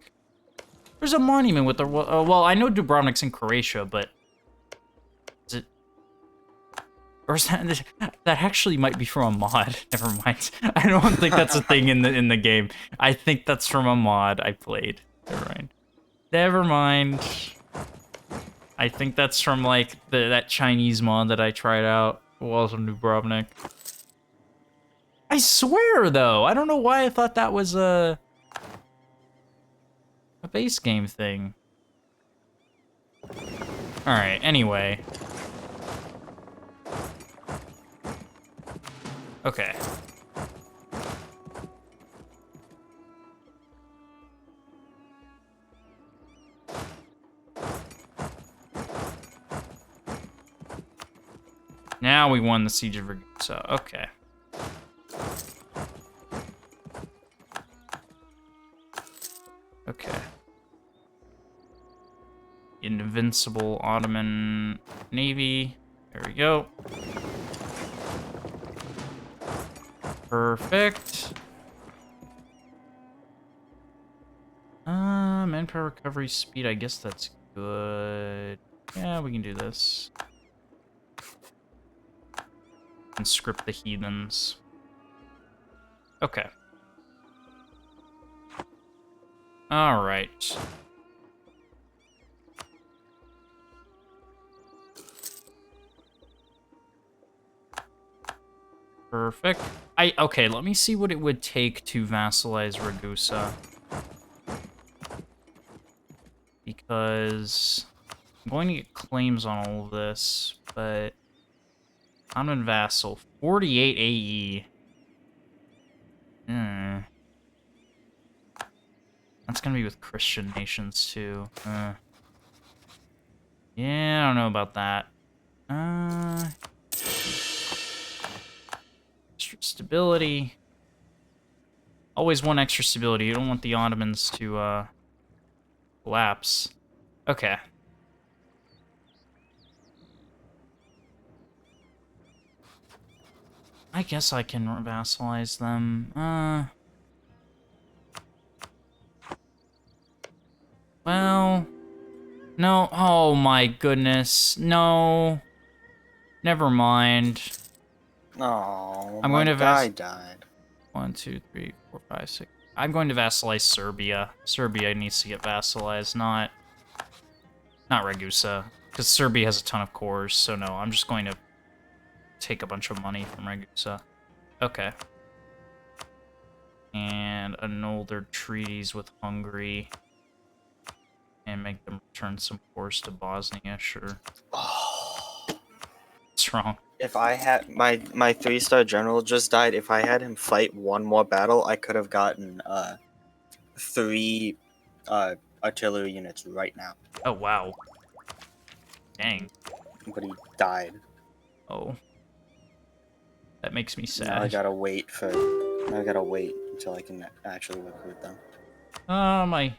Speaker 1: There's a monument with the, well, I know Dubrovnik's in Croatia, but is it, or is that actually might be from a mod. Never mind. I don't think that's a thing in the game. I think that's from a mod I played. Never mind. I think that's from, like, that Chinese mod that I tried out. Walls of Dubrovnik. I swear, though, I don't know why I thought that was a base game thing. Alright, anyway. Okay. Now we won the Siege of Ragusa. Okay. Okay. Invincible Ottoman Navy. There we go. Perfect. Manpower recovery speed, I guess that's good. Yeah, we can do this. And script the heathens. Okay. Alright. Perfect. Okay, let me see what it would take to vassalize Ragusa. Because I'm going to get claims on all of this, but I'm in vassal. 48 AE. That's gonna be with Christian nations too. Yeah, I don't know about that. Extra stability. Always want extra stability. You don't want the Ottomans to collapse. Okay. I guess I can vassalize them. Well, no. Oh my goodness. No. Never mind.
Speaker 2: Oh,
Speaker 1: I'm
Speaker 2: my
Speaker 1: going to
Speaker 2: guy died.
Speaker 1: 1, 2, 3, 4, 5, 6. I'm going to vassalize Serbia. Serbia needs to get vassalized, not Ragusa, because Serbia has a ton of cores. So no, I'm just going to take a bunch of money from Ragusa. Okay. And annul their treaties with Hungary. And make them return some cores to Bosnia, sure. What's wrong?
Speaker 2: If I had my 3-star general just died, if I had him fight one more battle, I could have gotten 3 artillery units right now.
Speaker 1: Oh wow. Dang.
Speaker 2: But he died.
Speaker 1: Oh. That makes me sad.
Speaker 2: Now I gotta wait until I can actually recruit them.
Speaker 1: My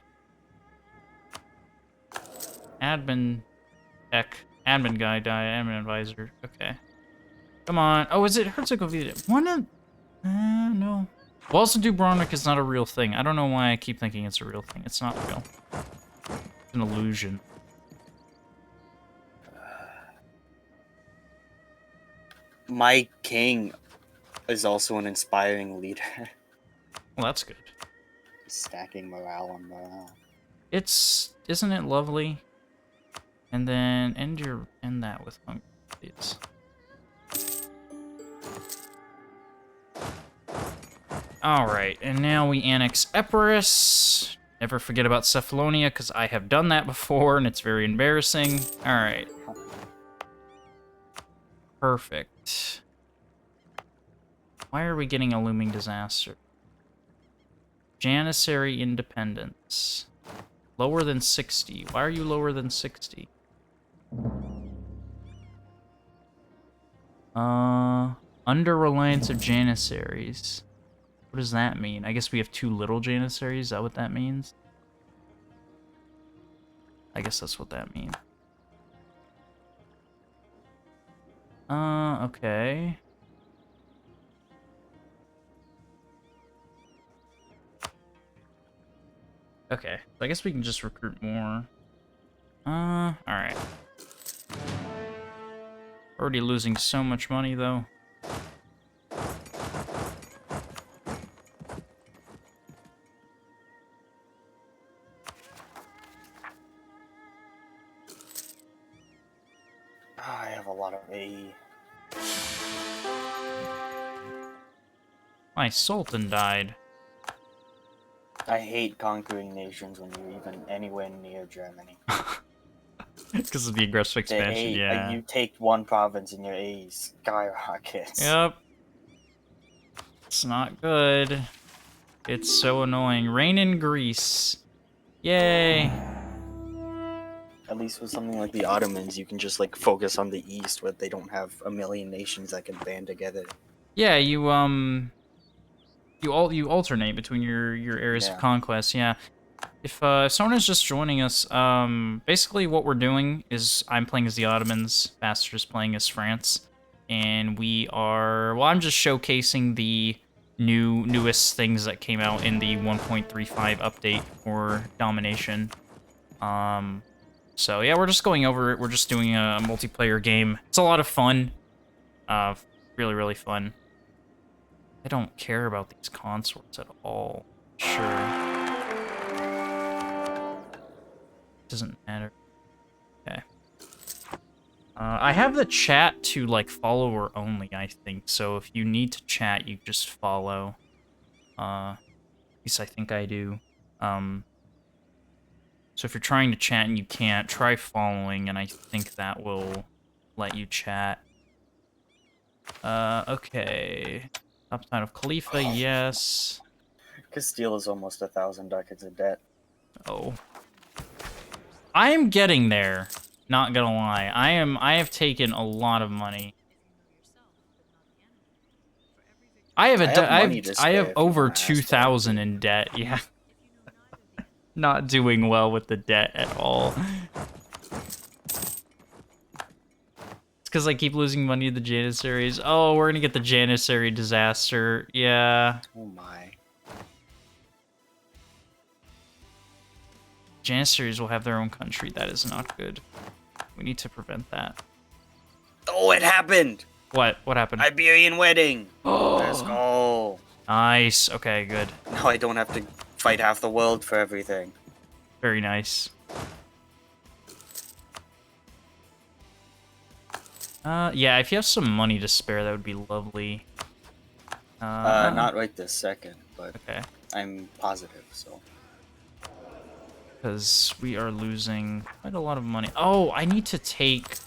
Speaker 1: admin guy died. Admin advisor. Okay. Come on. Oh, is it Herzegovina? No. Walls of Dubrovnik is not a real thing. I don't know why I keep thinking it's a real thing. It's not real. It's an illusion.
Speaker 2: My king is also an inspiring leader.
Speaker 1: Well, that's good.
Speaker 2: Stacking morale on morale.
Speaker 1: Isn't it lovely? And then end that with Hungary, please. Alright, and now we annex Epirus. Never forget about Cephalonia, because I have done that before, and it's very embarrassing. Alright. Perfect. Why are we getting a looming disaster? Janissary independence. Lower than 60. Why are you lower than 60? Under reliance of janissaries. What does that mean? I guess we have too little janissaries. Is that what that means? I guess that's what that means. Okay. Okay, so I guess we can just recruit more. Alright. Already losing so much money, though.
Speaker 2: I have a lot of AE.
Speaker 1: My Sultan died.
Speaker 2: I hate conquering nations when you're even anywhere near Germany.
Speaker 1: Because of the aggressive expansion, yeah.
Speaker 2: You take one province and your AE skyrockets.
Speaker 1: Yep. It's not good. It's so annoying. Rain in Greece. Yay.
Speaker 2: At least with something like the Ottomans, you can just like focus on the east where they don't have a million nations that can band together.
Speaker 1: Yeah, you alternate between your areas of conquest, yeah. If someone is just joining us, basically what we're doing is I'm playing as the Ottomans, Bastard's playing as France, and we are, well, I'm just showcasing the newest things that came out in the 1.35 update for domination. So yeah, we're just going over it. We're just doing a multiplayer game. It's a lot of fun. Really, really fun. I don't care about these consorts at all. Sure. Doesn't matter. Okay. I have the chat to, like, follower only, I think. So if you need to chat, you just follow. At least I think I do. So if you're trying to chat and you can't, try following, and I think that will let you chat. Okay. Upside of Khalifa, yes.
Speaker 2: Castile is almost 1,000 ducats of debt.
Speaker 1: Oh. I am getting there. Not gonna lie. I have taken a lot of money. I have over 2,000 in debt. Yeah. Not doing well with the debt at all. It's because I keep losing money to the janissaries. Oh, we're gonna get the janissary disaster. Yeah.
Speaker 2: Oh my.
Speaker 1: Janissaries will have their own country. That is not good. We need to prevent that.
Speaker 2: Oh, it happened!
Speaker 1: What? What happened?
Speaker 2: Iberian wedding!
Speaker 1: Oh.
Speaker 2: Let's go!
Speaker 1: Nice. Okay, good.
Speaker 2: Now I don't have to fight half the world for everything.
Speaker 1: Very nice. Yeah, if you have some money to spare, that would be lovely.
Speaker 2: Not right this second, but
Speaker 1: Okay.
Speaker 2: I'm positive, so.
Speaker 1: Because we are losing quite a lot of money. Oh, I need to take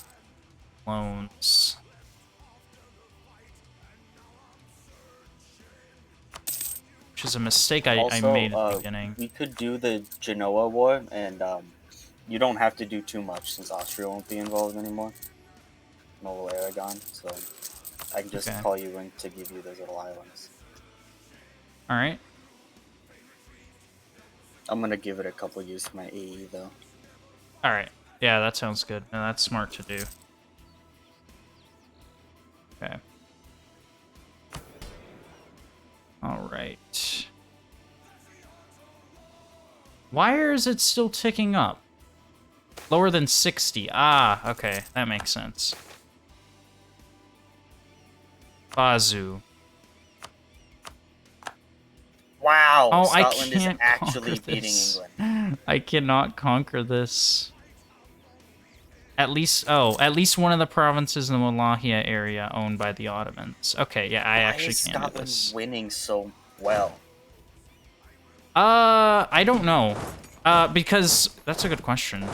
Speaker 1: loans. Which is a mistake I
Speaker 2: Also,
Speaker 1: made at the beginning.
Speaker 2: we could do the Genoa War, and you don't have to do too much since Austria won't be involved anymore. Nor will Aragon, so I can just
Speaker 1: Okay.
Speaker 2: call you in to give you those little islands.
Speaker 1: Alright.
Speaker 2: I'm gonna give it a couple years for my AE though.
Speaker 1: Alright. Yeah, that sounds good. And that's smart to do. Okay. Alright. Why is it still ticking up? Lower than 60. Ah, okay. That makes sense. Bazoo.
Speaker 2: Wow!
Speaker 1: Oh,
Speaker 2: Scotland
Speaker 1: I
Speaker 2: is
Speaker 1: can't
Speaker 2: actually
Speaker 1: conquer
Speaker 2: beating
Speaker 1: this.
Speaker 2: England.
Speaker 1: I cannot conquer this. At least one of the provinces in the Wallachia area owned by the Ottomans. Okay, yeah, I
Speaker 2: Why
Speaker 1: actually
Speaker 2: is
Speaker 1: can do
Speaker 2: Scotland
Speaker 1: this.
Speaker 2: winning so well?
Speaker 1: I don't know. Because that's a good question.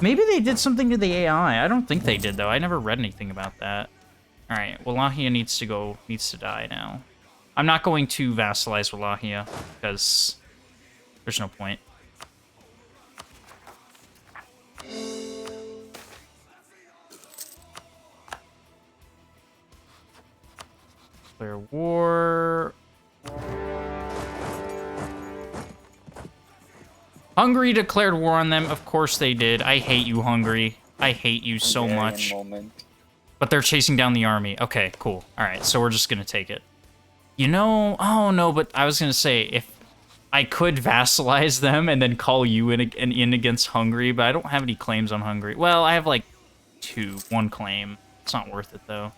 Speaker 1: Maybe they did something to the AI. I don't think they did though. I never read anything about that. All right, Wallachia needs to die now. I'm not going to vassalize Wallachia because there's no point. Declare war. Hungary declared war on them. Of course they did. I hate you, Hungary. I hate you so
Speaker 2: Hungarian
Speaker 1: much.
Speaker 2: moment.
Speaker 1: But they're chasing down the army. Okay, cool. All right, so we're just gonna take it. You know, oh no, but I was gonna say if I could vassalize them and then call you in against Hungary, but I don't have any claims on Hungary. Well, I have like one claim. It's not worth it though.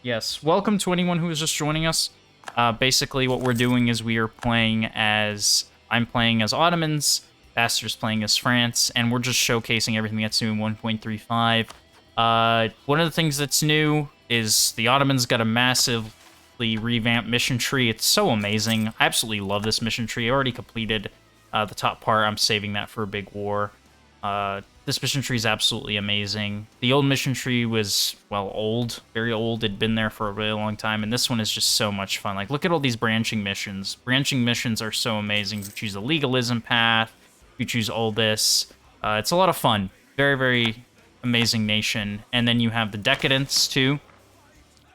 Speaker 1: Yes. Welcome to anyone who is just joining us. Basically, what we're doing is we are playing as... I'm playing as Ottomans, Bastard's playing as France, and we're just showcasing everything that's new in 1.35. One of the things that's new is the Ottomans got a massively revamped mission tree. It's so amazing. I absolutely love this mission tree. I already completed the top part. I'm saving that for a big war. This mission tree is absolutely amazing. The old mission tree was, well, old, very old. It'd been there for a really long time, and this one is just so much fun. Like, look at all these branching missions. Branching missions are so amazing. You choose a legalism path, you choose all this. It's a lot of fun. Very, very amazing nation. And then you have the decadence, too.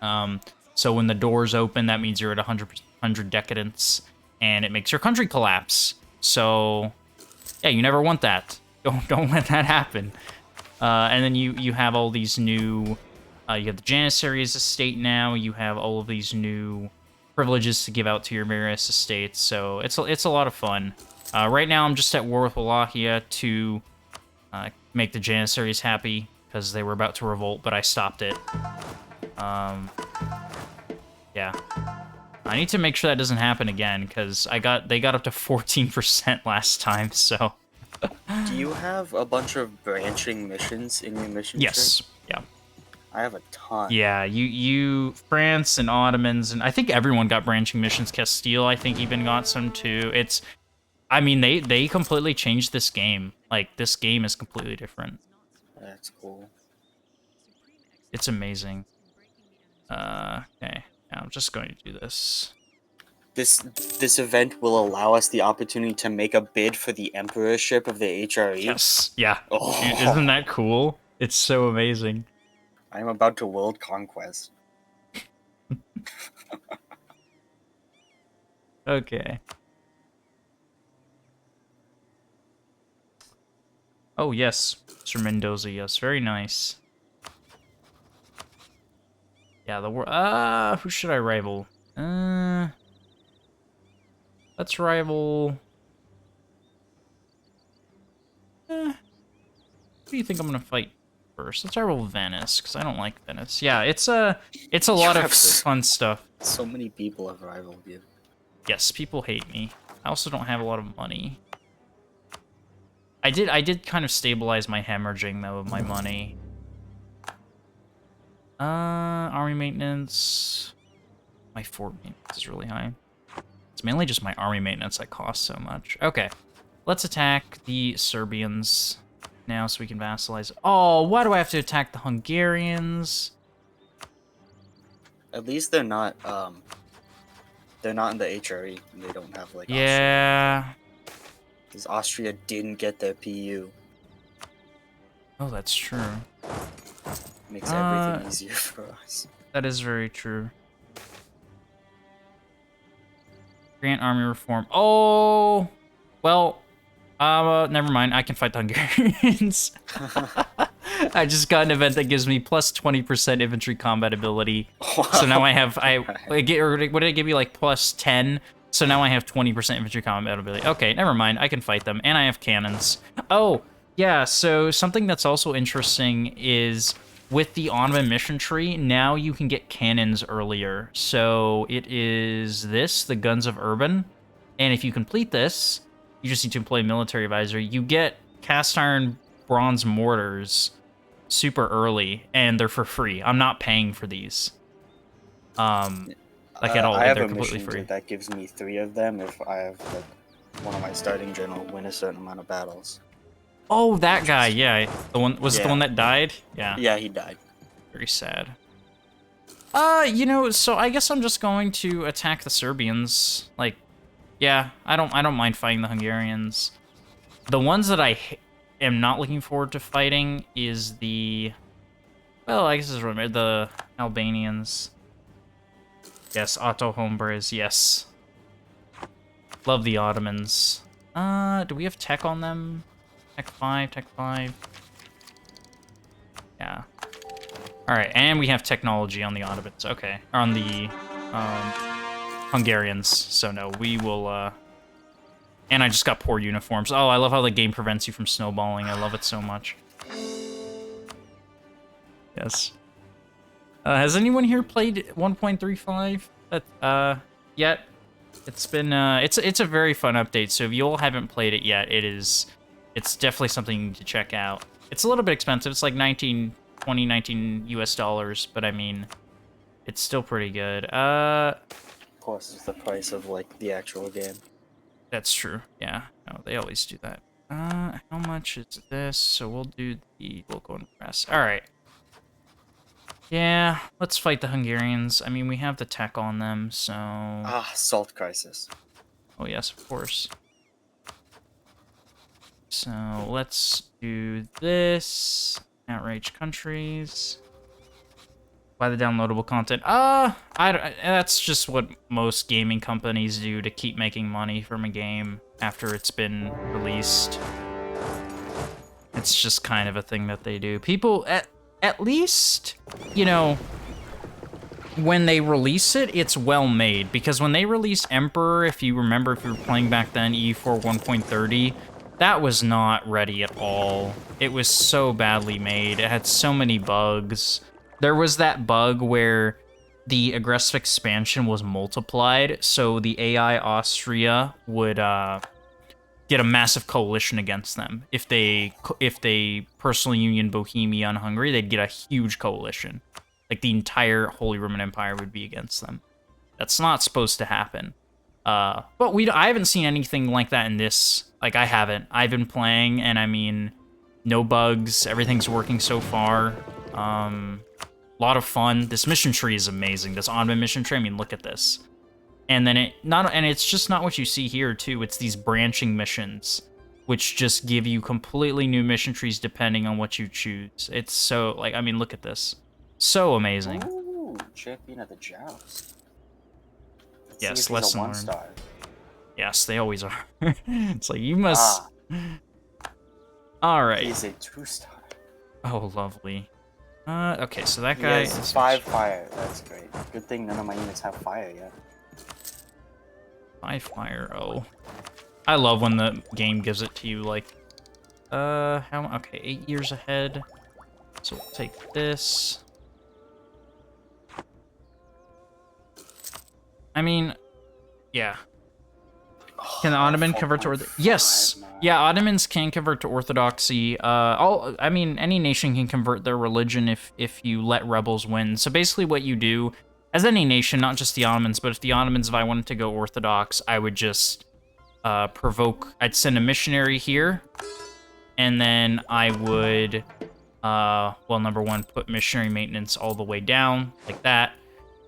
Speaker 1: So when the doors open, that means you're at 100 decadence, and it makes your country collapse. So, yeah, you never want that. Don't let that happen. And then you have all these new... you have the janissary as a state now. You have all of these new privileges to give out to your various estates. So it's a lot of fun. Right now, I'm just at war with Wallachia to make the janissaries happy because they were about to revolt, but I stopped it. Yeah. I need to make sure that doesn't happen again because they got up to 14% last time, so...
Speaker 2: Do you have a bunch of branching missions in your mission tree?
Speaker 1: Yes. Yeah.
Speaker 2: I have a ton.
Speaker 1: Yeah, you France and Ottomans, and I think everyone got branching missions. Castile, I think, even got some too. I mean, they completely changed this game. Like, this game is completely different.
Speaker 2: That's cool.
Speaker 1: It's amazing. Okay. Yeah, I'm just going to do this.
Speaker 2: This event will allow us the opportunity to make a bid for the emperorship of the HRE.
Speaker 1: Yes. Yeah.
Speaker 2: Oh.
Speaker 1: Dude, isn't that cool? It's so amazing.
Speaker 2: I am about to world conquest.
Speaker 1: Okay. Oh, yes. Mr. Mendoza, yes. Very nice. Yeah, the war... who should I rival? Let's rival... do you think I'm gonna fight first? Let's roll Venice, because I don't like Venice. Yeah, it's a lot of fun stuff.
Speaker 2: So many people have rivaled you.
Speaker 1: Yes, people hate me. I also don't have a lot of money. I did kind of stabilize my hemorrhaging though of my money. Army maintenance. My fort maintenance is really high. It's mainly just my army maintenance that costs so much. Okay, let's attack the Serbians now so we can vassalize. Oh, why do I have to attack the Hungarians?
Speaker 2: At least they're not in the HRE. And they don't have like
Speaker 1: Yeah.
Speaker 2: Because Austria didn't get their PU.
Speaker 1: Oh, that's true.
Speaker 2: Makes everything easier for us.
Speaker 1: That is very true. Grant army reform. Oh, well, never mind. I can fight the Hungarians. I just got an event that gives me plus 20% infantry combat ability. Wow. So now I have, what did it give you, like plus 10? So now I have 20% infantry combat ability. Okay, never mind. I can fight them, and I have cannons. Oh, yeah, so something that's also interesting is with the Ottoman mission tree, now you can get cannons earlier. So it is this, the Guns of Urban. And if you complete this, you just need to employ military advisor. You get cast iron bronze mortars super early, and they're for free. I'm not paying for these. Like at all.
Speaker 2: I have
Speaker 1: they're
Speaker 2: a
Speaker 1: completely
Speaker 2: mission
Speaker 1: free.
Speaker 2: that gives me 3 of them if I have like one of my starting general win a certain amount of battles.
Speaker 1: Oh, that guy, yeah. The one was it the one that died? Yeah.
Speaker 2: Yeah, he died.
Speaker 1: Very sad. You know, so I guess I'm just going to attack the Serbians. Like, yeah, I don't mind fighting the Hungarians. The ones that I am not looking forward to fighting is the, well, I guess it's really the Albanians. Yes, Otto Hombres, yes. Love the Ottomans. Do we have tech on them? Tech 5, Tech 5. Yeah. Alright, and we have technology on the Ottomans. Okay. Or on the Hungarians. So no, we will and I just got poor uniforms. Oh, I love how the game prevents you from snowballing. I love it so much. Yes. Has anyone here played 1.35 yet? It's been it's a very fun update, so if you all haven't played it yet, it's definitely something you need to check out. It's a little bit expensive. It's like 19 US dollars, but I mean, it's still pretty good.
Speaker 2: Of course, it's the price of like the actual game.
Speaker 1: That's true. Yeah. No, they always do that. How much is this? So we'll do the local and press. All right. Yeah, let's fight the Hungarians. I mean, we have the tech on them, so...
Speaker 2: Salt crisis.
Speaker 1: Oh, yes, of course. So, let's do this. Outrage countries. Buy the downloadable content. That's just what most gaming companies do to keep making money from a game after it's been released. It's just kind of a thing that they do. People... At least, you know, when they release it, it's well made. Because when they released Emperor, if you remember, if you were playing back then, EU4 1.30, that was not ready at all. It was so badly made. It had so many bugs. There was that bug where the aggressive expansion was multiplied, so the AI Austria would get a massive coalition against them. If they personal union Bohemia and Hungary, they'd get a huge coalition. Like the entire Holy Roman Empire would be against them. That's not supposed to happen. But I haven't seen anything like that in this. Like I haven't. I've been playing, and I mean, no bugs. Everything's working so far. A lot of fun. This mission tree is amazing. This Ottoman mission tree. I mean, look at this. And then it's just not what you see here too. It's these branching missions, which just give you completely new mission trees depending on what you choose. It's so like, I mean, look at this, so amazing.
Speaker 2: Ooh, champion of the joust.
Speaker 1: Yes, lesson learned. Star. Yes, they always are. It's like you must. All right.
Speaker 2: He's a 2-star.
Speaker 1: Oh, lovely. Okay, so that guy
Speaker 2: is 5 fire. That's great. Good thing none of my units have fire yet.
Speaker 1: 5 fire, oh. I love when the game gives it to you, like, Okay, 8 years ahead. So we'll take this. I mean, yeah. Can the Ottoman convert to Orthodox? Yes. Yeah, Ottomans can convert to Orthodoxy. I mean, any nation can convert their religion if you let rebels win. So basically, what you do, as any nation, not just the Ottomans, but if the Ottomans, if I wanted to go Orthodox, I would just provoke. I'd send a missionary here, and then I would, well, number one, put missionary maintenance all the way down like that,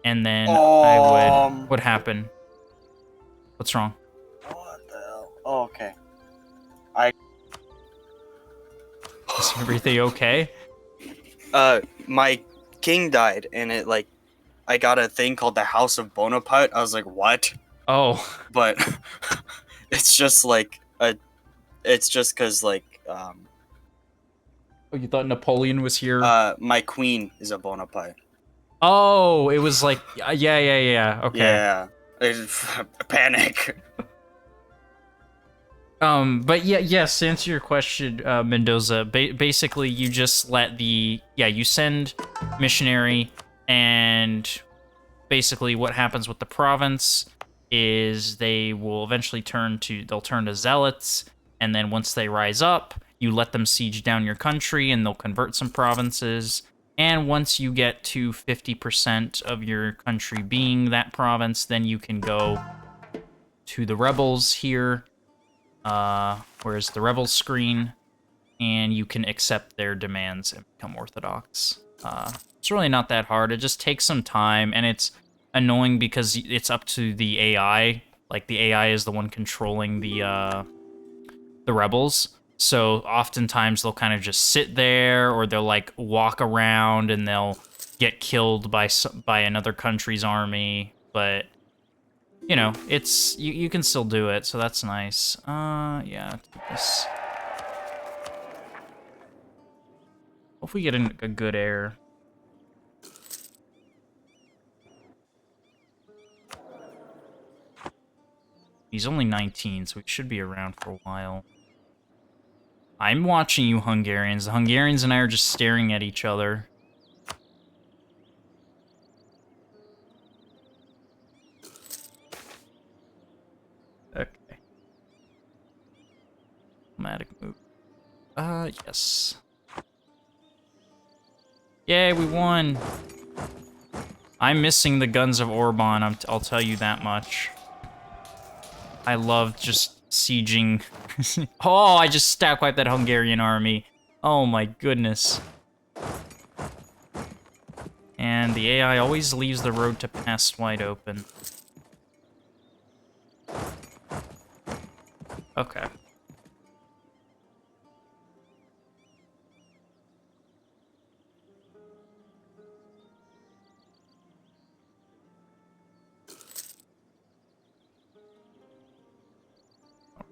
Speaker 1: and then I would. What happened? What's wrong?
Speaker 2: What the hell? Oh, okay. I
Speaker 1: Is everything okay?
Speaker 2: my king died, and it like I got a thing called the House of Bonaparte. I was like, what?
Speaker 1: Oh.
Speaker 2: But it's just like it's just because like
Speaker 1: Oh, you thought Napoleon was here?
Speaker 2: my queen is a Bonaparte.
Speaker 1: Oh, it was like, yeah. Okay.
Speaker 2: Yeah, panic.
Speaker 1: But yeah, yes, to answer your question, Mendoza, basically you just let you send missionary, and basically what happens with the province is they will eventually they'll turn to zealots, and then once they rise up, you let them siege down your country, and they'll convert some provinces. And once you get to 50% of your country being that province, then you can go to the rebels here, where's the rebels screen, and you can accept their demands and become Orthodox. It's really not that hard. It just takes some time, and it's annoying because it's up to the AI. Like, the AI is the one controlling the rebels. So oftentimes they'll kind of just sit there, or they'll like walk around and they'll get killed by another country's army. But you know, it's you can still do it, so that's nice. Yeah, take this. Hope we get a good heir. He's only 19, so he should be around for a while. I'm watching you, Hungarians. The Hungarians and I are just staring at each other. Okay. Diplomatic move. Yes. Yay, we won. I'm missing the guns of Orban, I'll tell you that much. I love just sieging. Oh, I just stack wiped that Hungarian army. Oh my goodness. And the AI always leaves the road to pass wide open. Okay.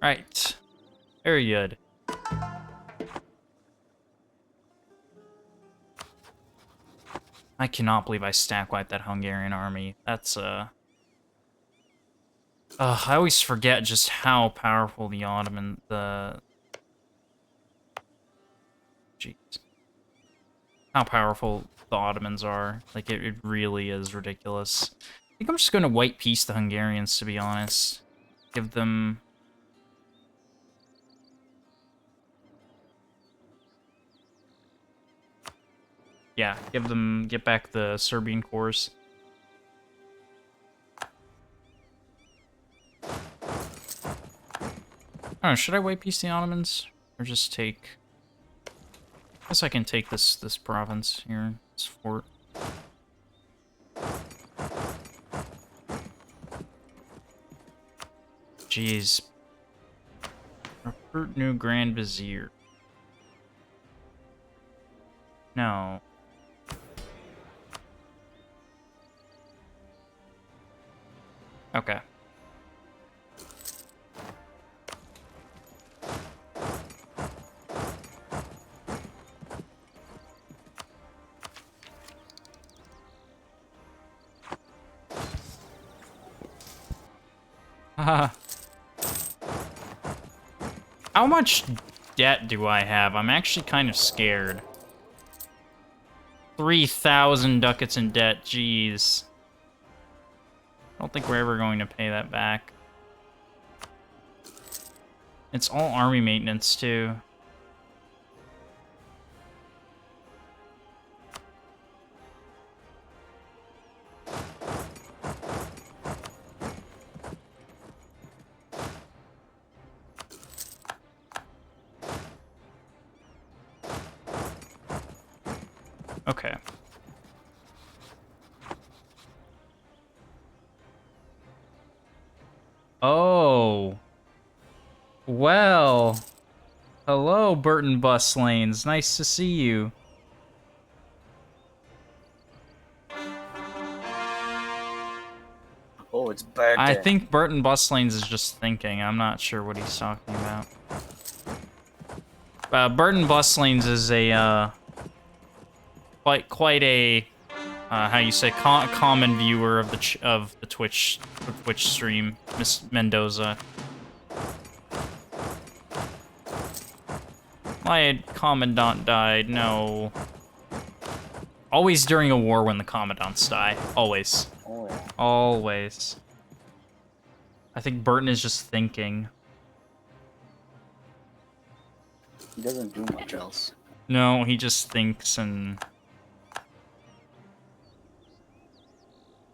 Speaker 1: Alright. Very good. I cannot believe I stack wiped that Hungarian army. That's, I always forget just how powerful the Ottoman, Jeez. How powerful the Ottomans are. Like, it really is ridiculous. I think I'm just gonna white peace the Hungarians, to be honest. Give them... Yeah, get back the Serbian cores. I don't know, should I white peace the Ottomans? Or just take... I guess I can take this province here, this fort. Jeez. Recruit new Grand Vizier. No. Okay. Haha. How much debt do I have? I'm actually kind of scared. 3,000 ducats in debt, jeez. I don't think we're ever going to pay that back. It's all army maintenance, too. Okay. Oh. Well. Hello, Burton Bus Lanes. Nice to see you.
Speaker 2: Oh, it's Burton.
Speaker 1: I think Burton Bus Lanes is just thinking. I'm not sure what he's talking about. Burton Bus Lanes is a, quite a, how you say, common viewer of the Twitch stream, Miss Mendoza. My commandant died. No. Always during a war when the commandants die. Always.
Speaker 2: Oh, yeah.
Speaker 1: Always. I think Burton is just thinking.
Speaker 2: He doesn't do much else.
Speaker 1: No, he just thinks and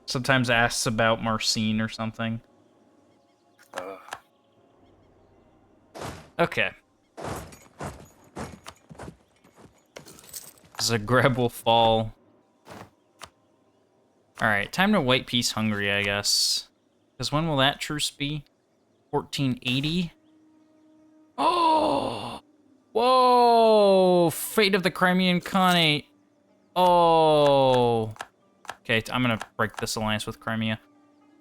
Speaker 1: sometimes asks about Marcine or something. Okay. Zagreb will fall. Alright, time to white peace Hungary, I guess. Because when will that truce be? 1480? Oh! Whoa! Fate of the Crimean Khanate. Oh! Okay, I'm gonna break this alliance with Crimea.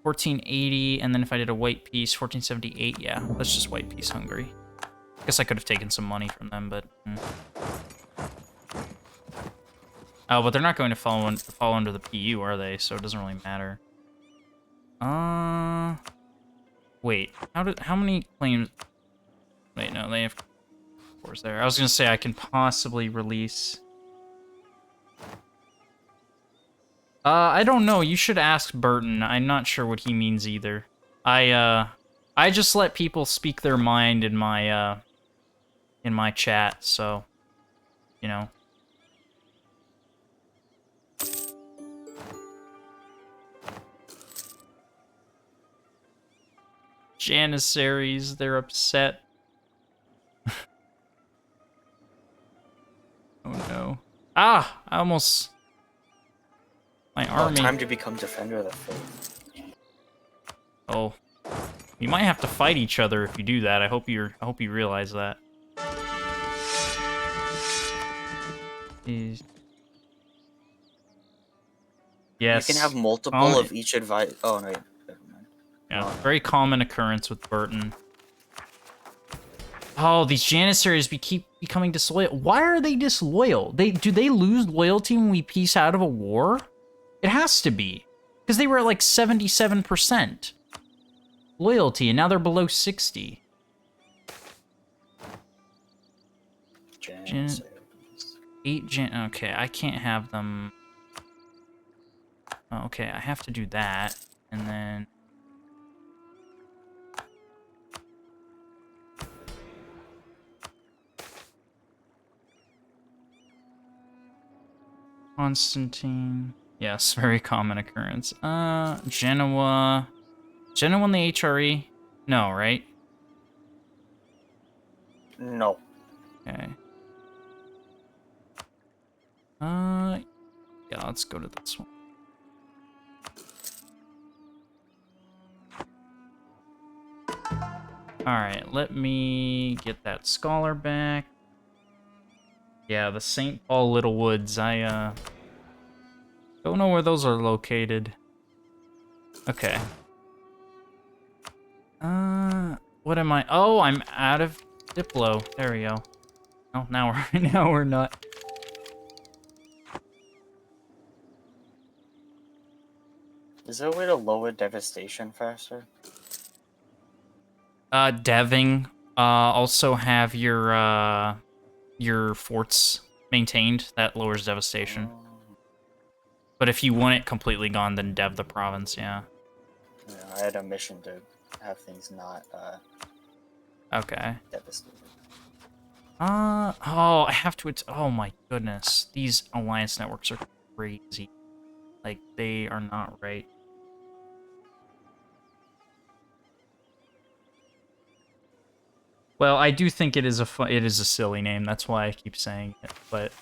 Speaker 1: 1480, and then if I did a white peace, 1478, yeah. Let's just white peace Hungary. Guess I could have taken some money from them, but... Oh, but they're not going to fall under the PU, are they? So it doesn't really matter. Wait. How many claims? Wait, no, they have cores there. I was gonna say I can possibly release. I don't know. You should ask Burton. I'm not sure what he means either. I just let people speak their mind in my chat, so you know. Janissaries, they're upset. Oh no. Ah! I almost... My army...
Speaker 2: time to become defender of the faith.
Speaker 1: Oh. You might have to fight each other if you do that. I hope you realize that. Yes.
Speaker 2: You can have multiple of each advice. Oh, no.
Speaker 1: Yeah, very common occurrence with Burton. Oh, these janissaries keep becoming disloyal. Why are they disloyal? Do they lose loyalty when we peace out of a war? It has to be. Because they were at like 77% loyalty, and now they're below 60. Okay, I can't have them. Oh, okay, I have to do that, and then... Constantine. Yes, very common occurrence. Genoa. Genoa in the HRE? No, right?
Speaker 2: No.
Speaker 1: Okay. Yeah, let's go to this one. Alright, let me get that scholar back. Yeah, the St. Paul Little Woods. I don't know where those are located. Okay. What am I? Oh, I'm out of Diplo. There we go. Oh, now we're not.
Speaker 2: Is there a way to lower devastation faster?
Speaker 1: Deving. Also have your forts maintained. That lowers devastation.
Speaker 2: Oh.
Speaker 1: But if you want it completely gone, then dev the province, yeah.
Speaker 2: Yeah, I had a mission to have things not
Speaker 1: Okay.
Speaker 2: devastated.
Speaker 1: Oh, I have to, oh my goodness. These alliance networks are crazy. Like, they are not right. Well, I do think it is a silly name. That's why I keep saying it. But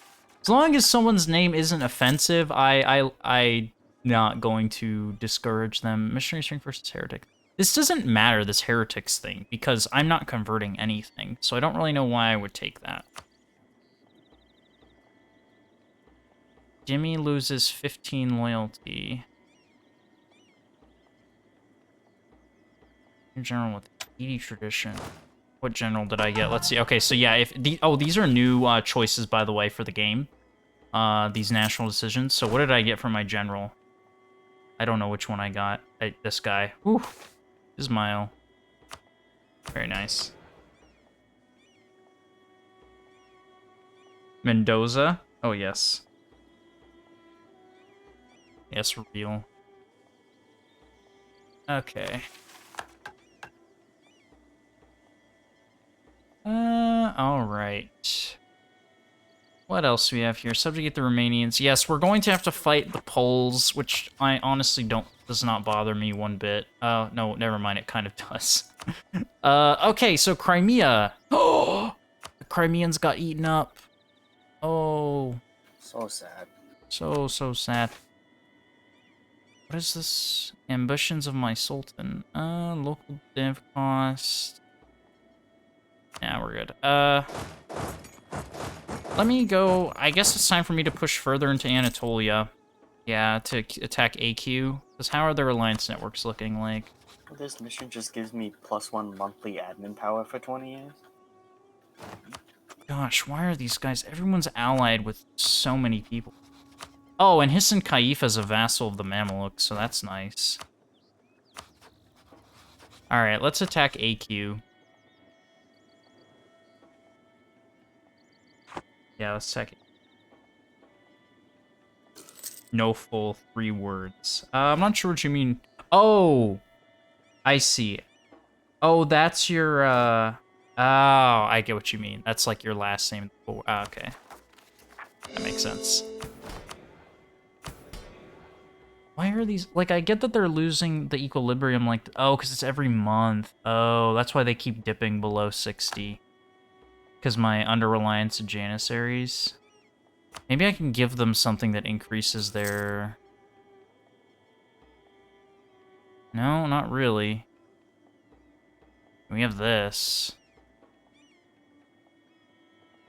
Speaker 1: as long as someone's name isn't offensive, I not going to discourage them. Missionary string versus heretic. This doesn't matter, this heretics thing, because I'm not converting anything, so I don't really know why I would take that. Dhimmi loses 15 loyalty. Your general with 80 tradition. What general did I get? Let's see. Okay, so yeah, if these are new choices, by the way, for the game. These national decisions. So what did I get for my general? I don't know which one I got. This guy. Whew. Ismail. Very nice. Mendoza. Oh, yes. Yes, real. Okay. All right. What else do we have here? Subjugate the Romanians. Yes, we're going to have to fight the Poles, which I honestly does not bother me one bit. No, never mind, it kind of does. Okay, so Crimea. Oh, the Crimeans got eaten up. Oh.
Speaker 2: So sad.
Speaker 1: So sad. What is this? Ambitions of my Sultan. Local dev cost. Yeah, we're good. Let me go. I guess it's time for me to push further into Anatolia. Yeah, to attack AQ. Because how are their alliance networks looking like?
Speaker 2: This mission just gives me +1 monthly admin power for 20 years.
Speaker 1: Gosh, why are these guys... Everyone's allied with so many people. Oh, and Hissan Khalifa is a vassal of the Mamelukes, so that's nice. Alright, let's attack AQ. Yeah, let's attack it. No full 3 words. I'm not sure what you mean. Oh! I see. Oh, that's your, Oh, I get what you mean. That's like your last name. Oh, okay. That makes sense. Why are these... Like, I get that they're losing the equilibrium, like... Oh, because it's every month. Oh, that's why they keep dipping below 60. Because my under-reliance of janissaries. Maybe I can give them something that increases their... No, not really. We have this.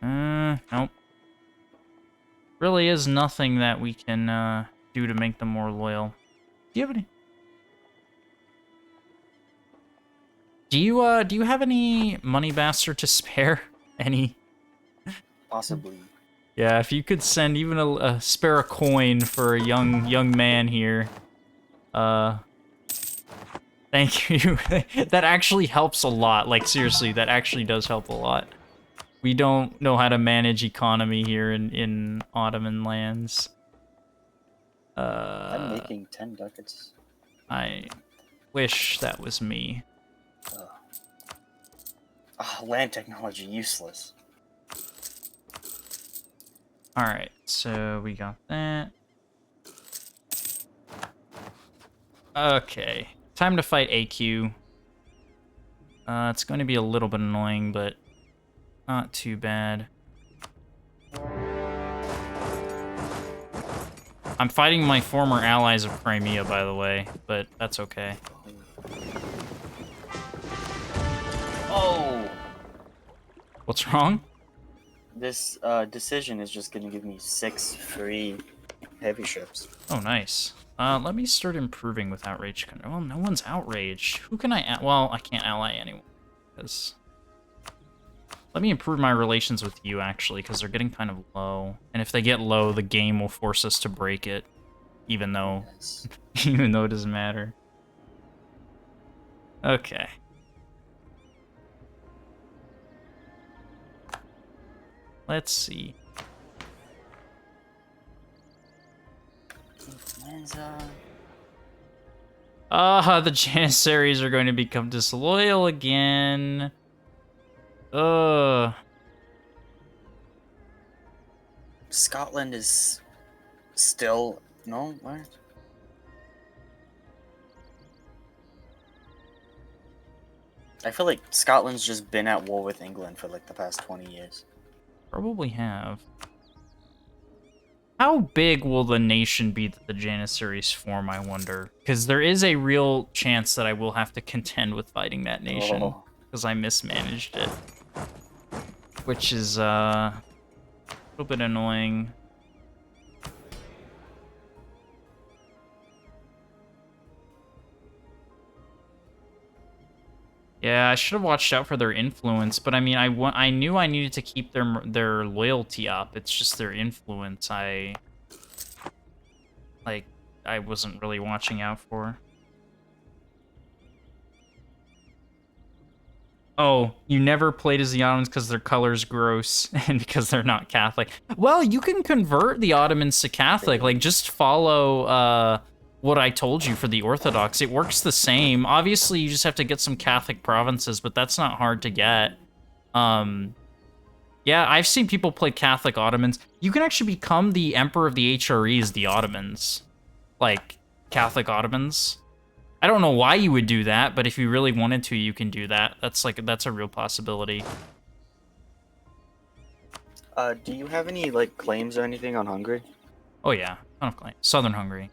Speaker 1: Nope. Really is nothing that we can, do to make them more loyal. Do you have any? Do you have any money bastard to spare? Any?
Speaker 2: Possibly.
Speaker 1: Yeah, if you could send even spare a coin for a young man here. Thank you. That actually helps a lot. Like, seriously, that actually does help a lot. We don't know how to manage economy here in Ottoman lands.
Speaker 2: I'm making 10 ducats.
Speaker 1: I wish that was me.
Speaker 2: Land technology useless.
Speaker 1: Alright, so we got that. Okay, time to fight AQ. It's going to be a little bit annoying, but not too bad. I'm fighting my former allies of Crimea, by the way, but that's okay.
Speaker 2: Oh!
Speaker 1: What's wrong?
Speaker 2: This decision is just gonna give me 6 free heavy ships.
Speaker 1: Oh, nice. Let me start improving with outrage. Well, no one's outraged. Who can I... Well, I can't ally anyone. Because... Let me improve my relations with you, actually, because they're getting kind of low. And if they get low, the game will force us to break it. Even though...
Speaker 2: Yes.
Speaker 1: even though it doesn't matter. Okay. Let's see. The janissaries are going to become disloyal again.
Speaker 2: Scotland is still no what? I feel like Scotland's just been at war with England for like the past 20 years.
Speaker 1: Probably have. How big will the nation be that the janissaries form, I wonder? Because there is a real chance that I will have to contend with fighting that nation. Because I mismanaged it. Which is, a little bit annoying. Yeah, I should have watched out for their influence, but I mean, I knew I needed to keep their loyalty up. It's just their influence I wasn't really watching out for. Oh, you never played as the Ottomans because their color's gross and because they're not Catholic. Well, you can convert the Ottomans to Catholic. Like, just follow what I told you for the Orthodox. It works the same. Obviously, you just have to get some Catholic provinces, but that's not hard to get. Yeah, I've seen people play Catholic Ottomans. You can actually become the Emperor of the HREs, the Ottomans. Like, Catholic Ottomans. I don't know why you would do that, but if you really wanted to, you can do that. That's a real possibility.
Speaker 2: Do you have any like claims or anything on Hungary?
Speaker 1: Oh yeah, ton of claims. Southern Hungary.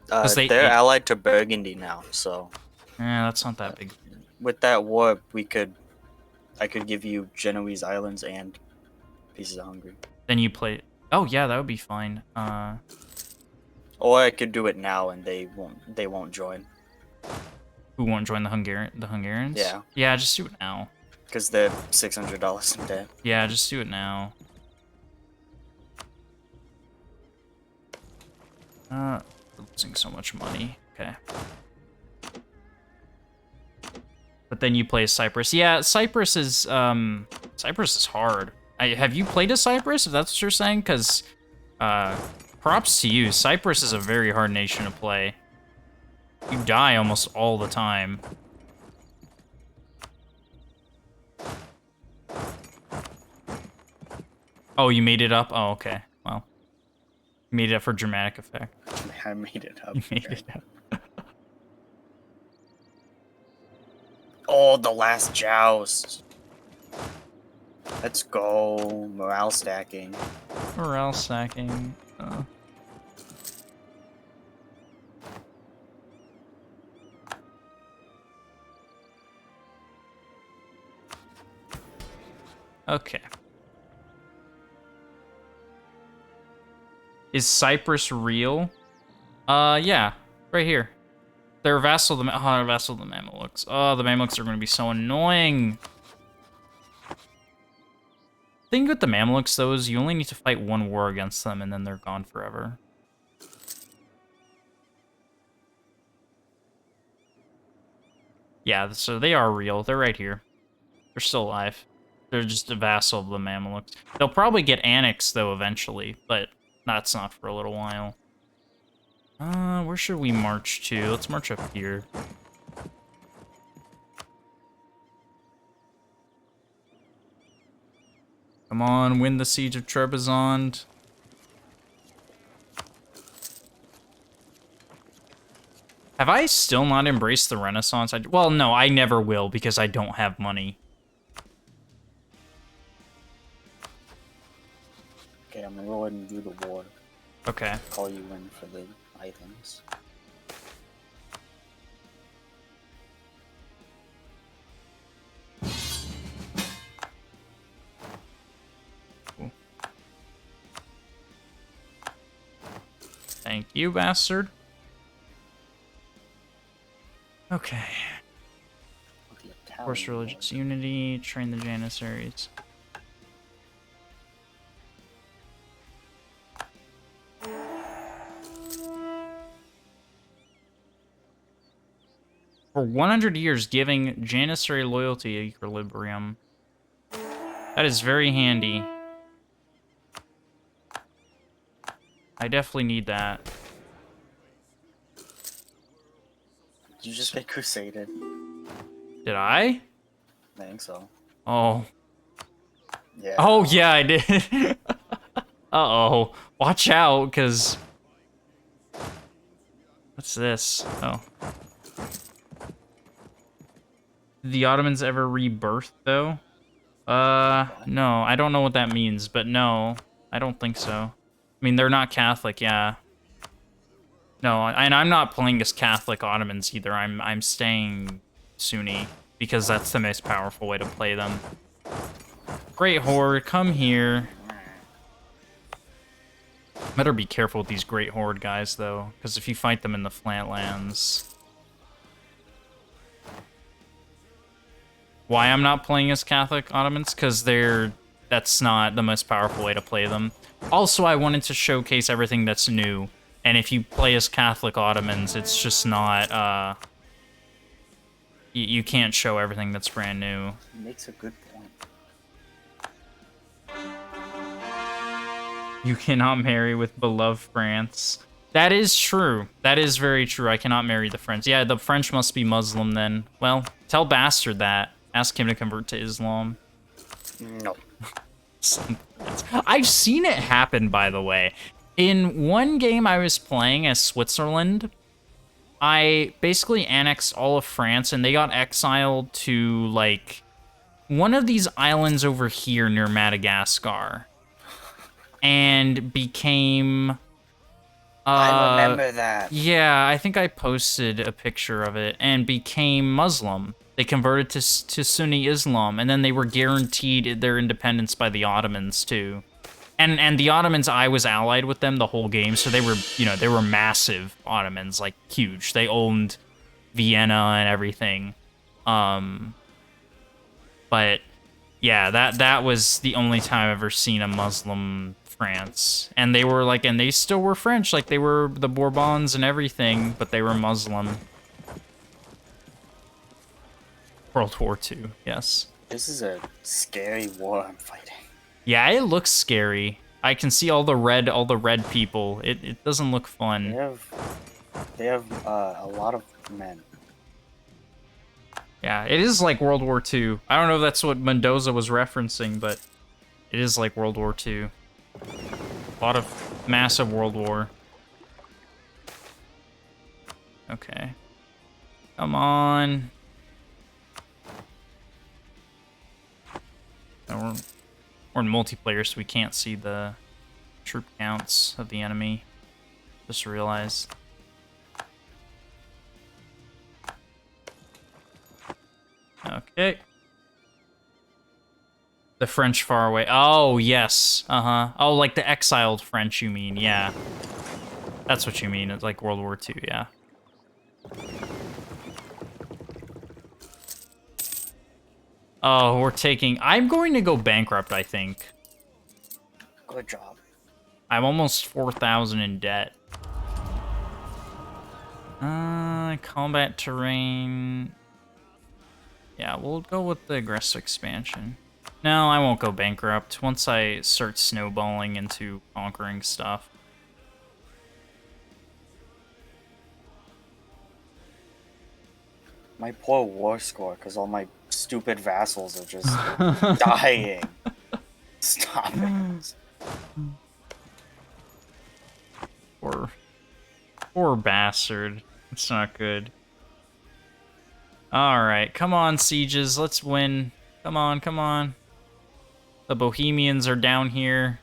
Speaker 2: They're allied to Burgundy now, so.
Speaker 1: Yeah, that's not that big.
Speaker 2: With that war, I could give you Genoese islands and pieces of Hungary.
Speaker 1: Then you play. Oh yeah, that would be fine.
Speaker 2: Or I could do it now and they won't join.
Speaker 1: Who won't join the Hungarians?
Speaker 2: Yeah.
Speaker 1: Yeah, just do it now.
Speaker 2: Because they're $600 in debt.
Speaker 1: Yeah, just do it now. Losing so much money. Okay. But then you play Cyprus. Yeah, Cyprus is hard. Have you played as Cyprus, if that's what you're saying? Because, props to you. Cyprus is a very hard nation to play. You die almost all the time. Oh, you made it up? Oh, okay. Well, you made it up for dramatic effect.
Speaker 2: I made it up.
Speaker 1: You made it up.
Speaker 2: Oh, the last joust. Let's go. Morale stacking.
Speaker 1: Morale stacking. Okay. Is Cyprus real? Yeah. Right here. They're vassal of the Mamelukes. Oh, the Mamelukes are going to be so annoying. The thing with the Mamelukes, though, is you only need to fight one war against them, and then they're gone forever. Yeah, so they are real. They're right here. They're still alive. They're just a vassal of the Mamelukes. They'll probably get annexed, though, eventually, but that's not for a little while. Where should we march to? Let's march up here. Come on, win the Siege of Trebizond. Have I still not embraced the Renaissance? Well, no, I never will because I don't have money.
Speaker 2: Okay, I'm gonna go ahead and do the war.
Speaker 1: Okay.
Speaker 2: Call you in for the items.
Speaker 1: Cool. Thank you, bastard. Okay. Force religious unity, train the janissaries. For 100 years, giving janissary loyalty equilibrium. That is very handy. I definitely need that.
Speaker 2: Did you just get crusaded?
Speaker 1: Did I?
Speaker 2: I think so.
Speaker 1: Oh.
Speaker 2: Yeah.
Speaker 1: Oh, yeah, I did. Uh-oh. Watch out, because... What's this? Oh. Did the Ottomans ever rebirth, though? No. I don't know what that means, but no. I don't think so. I mean, they're not Catholic, yeah. No, and I'm not playing as Catholic Ottomans either. I'm staying Sunni, because that's the most powerful way to play them. Great Horde, come here. Better be careful with these Great Horde guys, though, because if you fight them in the Flatlands... Why I'm not playing as Catholic Ottomans? Because that's not the most powerful way to play them. Also, I wanted to showcase everything that's new, and if you play as Catholic Ottomans, it's just not, you can't show everything that's brand new.
Speaker 2: He makes a good point.
Speaker 1: You cannot marry with beloved France. That is true. That is very true. I cannot marry the French. Yeah, the French must be Muslim then. Well, tell Bastard that. Ask him to convert to Islam.
Speaker 2: No.
Speaker 1: I've seen it happen, by the way. In one game I was playing as Switzerland, I basically annexed all of France, and they got exiled to, like, one of these islands over here near Madagascar. And became...
Speaker 2: I remember that.
Speaker 1: Yeah, I think I posted a picture of it, and became Muslim. They converted to Sunni Islam, and then they were guaranteed their independence by the Ottomans, too. And the Ottomans, I was allied with them the whole game, so they were, you know, they were massive Ottomans, like, huge. They owned Vienna and everything. But, yeah, that was the only time I've ever seen a Muslim France. And they were, like, and they still were French, like, they were the Bourbons and everything, but they were Muslim. World War II, yes.
Speaker 2: This is a scary war I'm fighting.
Speaker 1: Yeah, it looks scary. I can see all the red people. It doesn't look fun.
Speaker 2: They have a lot of men.
Speaker 1: Yeah, it is like World War II. I don't know if that's what Mendoza was referencing, but it is like World War II. A lot of massive World War. Okay. Come on. No, we're in multiplayer, so we can't see the troop counts of the enemy. Just realized. Okay. The French far away. Oh, yes. Uh-huh. Oh, like the exiled French, you mean. Yeah. That's what you mean. It's like World War II, yeah. Oh, we're taking... I'm going to go bankrupt, I think.
Speaker 2: Good job.
Speaker 1: I'm almost 4,000 in debt. Combat terrain... Yeah, we'll go with the aggressive expansion. No, I won't go bankrupt once I start snowballing into conquering stuff.
Speaker 2: My poor war score, because all my stupid vassals are just dying. Stop it.
Speaker 1: Poor bastard. It's not good. Alright, come on, sieges. Let's win. Come on, come on. The Bohemians are down here.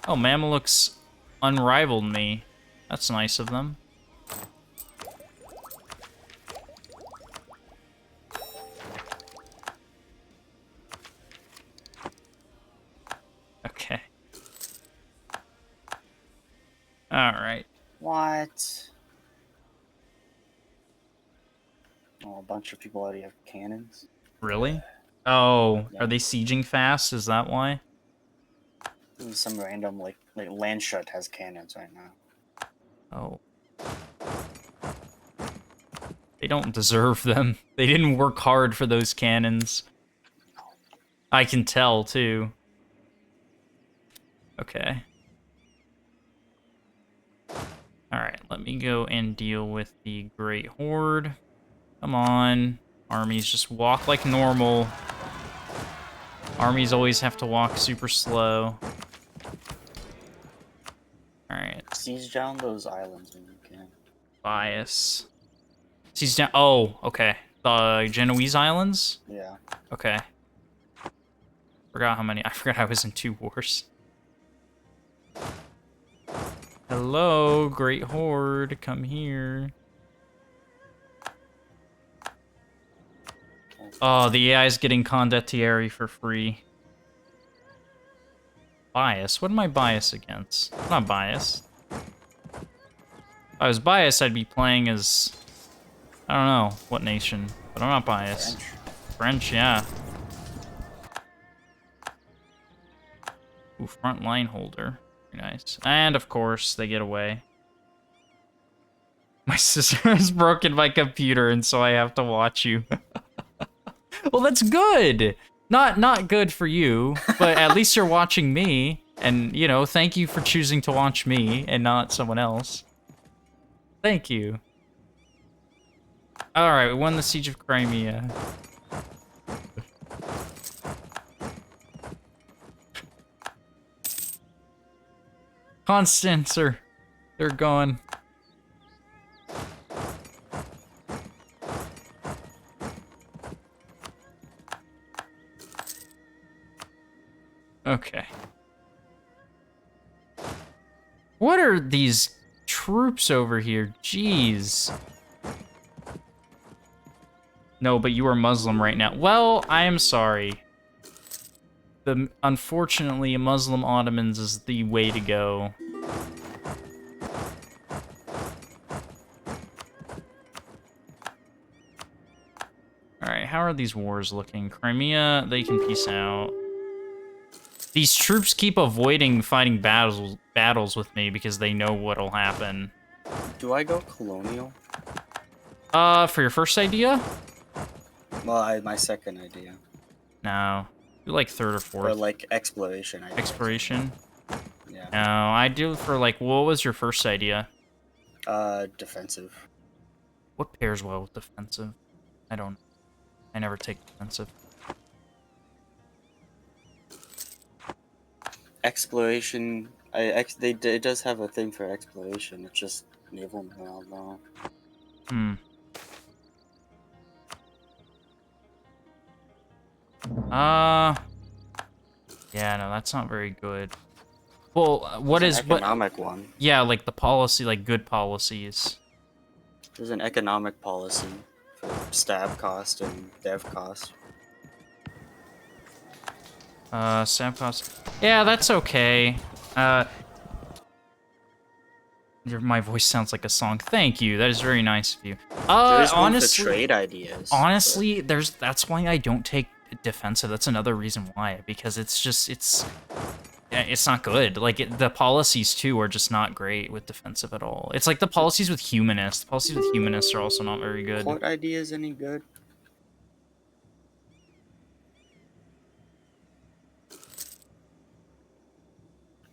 Speaker 1: Oh, Mamelukes unrivaled me. That's nice of them. Okay. Alright.
Speaker 2: What? Oh, a bunch of people already have cannons.
Speaker 1: Really? Oh,
Speaker 2: Yeah.
Speaker 1: are they sieging fast? Is that why?
Speaker 2: Some random, like Landshut has cannons right now.
Speaker 1: Oh. They don't deserve them. They didn't work hard for those cannons. I can tell, too. Okay. Alright, let me go and deal with the Great Horde. Come on. Armies, just walk like normal. Armies always have to walk super slow. Alright.
Speaker 2: Siege down those islands when you can.
Speaker 1: Bias. Siege down. Oh, okay. The Genoese Islands?
Speaker 2: Yeah.
Speaker 1: Okay. Forgot how many. I forgot I was in 2 wars. Hello, Great Horde. Come here. Oh, the AI is getting condottieri for free. Bias? What am I biased against? I'm not biased. If I was biased, I'd be playing as... I don't know what nation, but I'm not biased. French, yeah. Ooh, front line holder. Very nice. And, of course, they get away. My sister has broken my computer, and so I have to watch you. Well, that's good! Not good for you, but at least you're watching me. And, you know, thank you for choosing to watch me and not someone else. Thank you. Alright, we won the Siege of Crimea. Constancer. They're gone. Okay. What are these troops over here? Jeez. No, but you are Muslim right now. Well, I am sorry. Unfortunately, Muslim Ottomans is the way to go. Alright, how are these wars looking? Crimea, they can peace out. These troops keep avoiding fighting battles with me because they know what'll happen.
Speaker 2: Do I go colonial?
Speaker 1: For your first idea?
Speaker 2: Well, my second idea.
Speaker 1: No. Do like third or fourth.
Speaker 2: Or like exploration idea.
Speaker 1: Exploration?
Speaker 2: Yeah.
Speaker 1: No, I do for like, what was your first idea?
Speaker 2: Defensive.
Speaker 1: What pairs well with defensive? I don't. I never take defensive.
Speaker 2: Exploration. It does have a thing for exploration. It's just naval morale now.
Speaker 1: Hmm. Yeah, no, that's not very good. Well, what is
Speaker 2: economic one?
Speaker 1: Yeah, like the policy, like good policies.
Speaker 2: There's an economic policy for stab cost and dev cost.
Speaker 1: Stab cost. Yeah, that's okay. My voice sounds like a song. Thank you. That is very nice of you.
Speaker 2: There's
Speaker 1: honestly,
Speaker 2: one for trade ideas.
Speaker 1: Honestly, that's why I don't take defensive. That's another reason why, because it's not good. Like the policies too are just not great with defensive at all. It's like the policies with humanists. The policies with humanists are also not very good.
Speaker 2: Court ideas any good?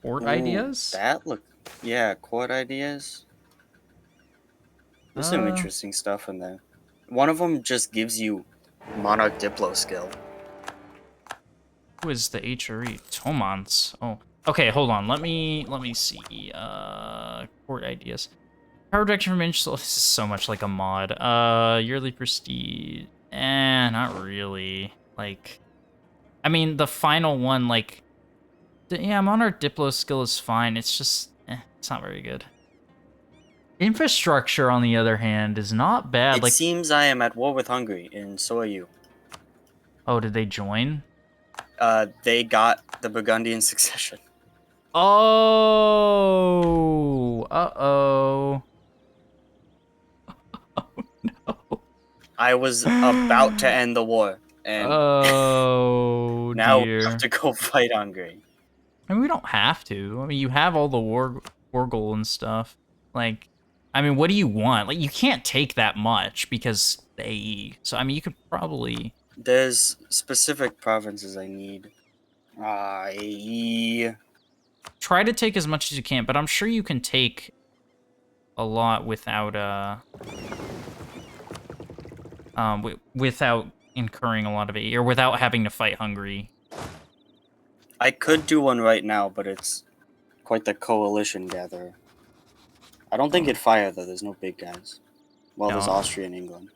Speaker 1: Court ideas?
Speaker 2: That look, yeah, court ideas. There's some interesting stuff in there. One of them just gives you monarch diplo skill.
Speaker 1: Who is the HRE? Tomans. Oh, okay. Hold on. Let me see. Court ideas. Power reduction from inch. This is so much like a mod. Yearly prestige. Not really. Like, I mean, the final one, like, yeah, monarch diplo skill is fine. It's just, it's not very good. Infrastructure, on the other hand, is not bad.
Speaker 2: It seems I am at war with Hungary, and so are you.
Speaker 1: Oh, did they join?
Speaker 2: They got the Burgundian succession.
Speaker 1: Oh, uh-oh. Oh, no.
Speaker 2: I was about to end the war, and
Speaker 1: oh,
Speaker 2: now
Speaker 1: dear.
Speaker 2: we have to go fight Hungary.
Speaker 1: I mean, we don't have to. I mean, you have all the war goal and stuff. Like, I mean, what do you want? Like, you can't take that much because they... So, I mean, you could probably...
Speaker 2: There's specific provinces I need.
Speaker 1: Try to take as much as you can, but I'm sure you can take a lot without without incurring a lot of aid, or without having to fight Hungary.
Speaker 2: I could do one right now, but it's quite the coalition gatherer. I don't think it'd fire though. There's no big guys. Well, there's
Speaker 1: No.
Speaker 2: Austria and England.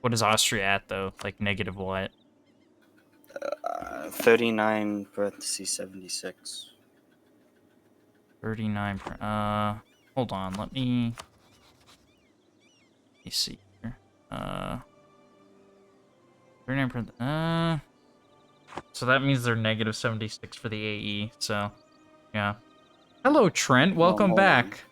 Speaker 1: What is Austria at though? Like negative what?
Speaker 2: 39 parentheses 76.
Speaker 1: 39. Hold on. Let me see here. 39. So that means they're negative 76 for the AE. So, yeah. Hello, Trent. Welcome back.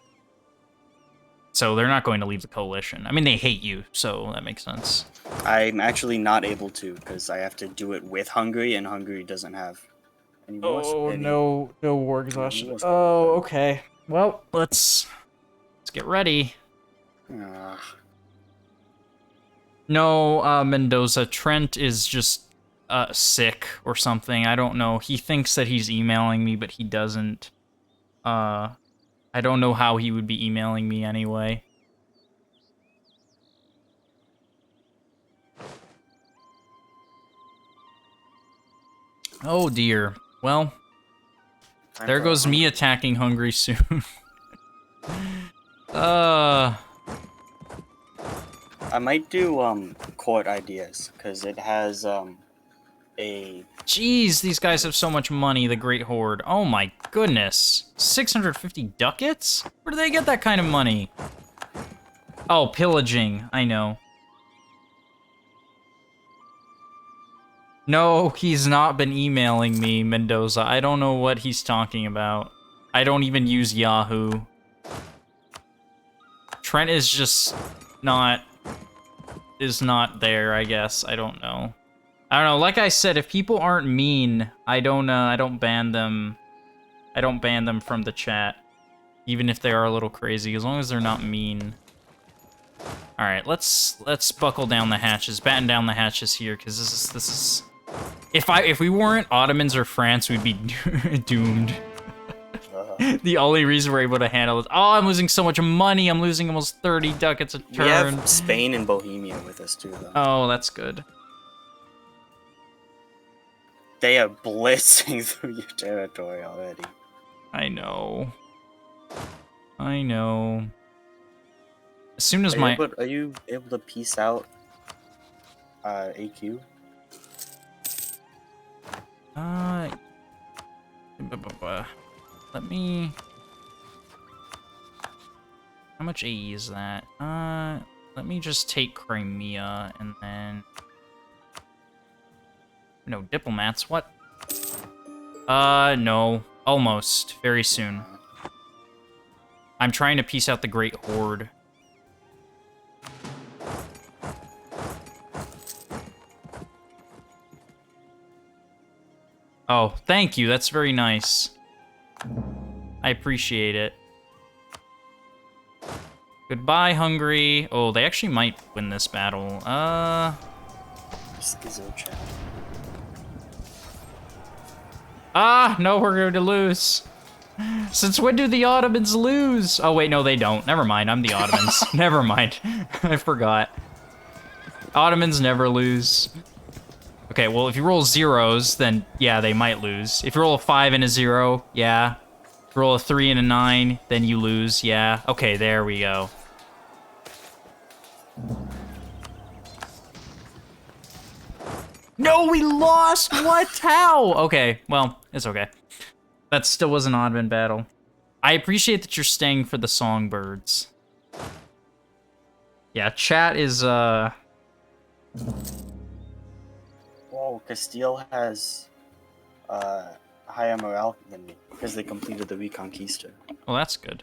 Speaker 1: So they're not going to leave the coalition. I mean, they hate you, so that makes sense.
Speaker 2: I'm actually not able to because I have to do it with Hungary, and Hungary doesn't have any war.
Speaker 1: No war exhaustion. Oh, okay. Well, let's get ready. No, Mendoza. Trent is just sick or something. I don't know. He thinks that he's emailing me, but he doesn't. I don't know how he would be emailing me anyway. Oh dear. Well, there goes me attacking Hungary soon. I
Speaker 2: might do court ideas because it has a.
Speaker 1: Jeez, these guys have so much money, the Great Horde. Oh my goodness. 650 ducats? Where do they get that kind of money? Oh, pillaging. I know. No, he's not been emailing me, Mendoza. I don't know what he's talking about. I don't even use Yahoo. Trent is just not there, I guess. I don't know. I don't know. Like I said, if people aren't mean, I don't ban them. I don't ban them from the chat, even if they are a little crazy, as long as they're not mean. All right, let's buckle down the hatches, batten down the hatches here, because this is. If we weren't Ottomans or France, we'd be doomed. The only reason we're able to handle it. Oh, I'm losing so much money. I'm losing almost 30 ducats a turn.
Speaker 2: We have Spain and Bohemia with us too, though.
Speaker 1: Oh, that's good.
Speaker 2: They are blitzing through your territory already.
Speaker 1: I know. I know. As soon as
Speaker 2: are you able to piece out AQ?
Speaker 1: Let me. How much AE is that? Let me just take Crimea and then. No, diplomats, what? No. Almost. Very soon. I'm trying to piece out the Great Horde. Oh, thank you. That's very nice. I appreciate it. Goodbye, Hungary. Oh, they actually might win this battle. Ah, no, we're going to lose. Since when do the Ottomans lose? Oh, wait, no, they don't. Never mind, I'm the Ottomans. Never mind. I forgot. Ottomans never lose. Okay, well, if you roll zeros, then, yeah, they might lose. If you roll a 5 and a 0, yeah. If you roll a 3 and a 9, then you lose, yeah. Okay, there we go. No, we lost! What? How? Okay, well, it's okay. That still was an Ottoman battle. I appreciate that you're staying for the songbirds. Yeah, chat is,
Speaker 2: Whoa, Castile has, higher morale than me, because they completed the Reconquista.
Speaker 1: Well, that's good.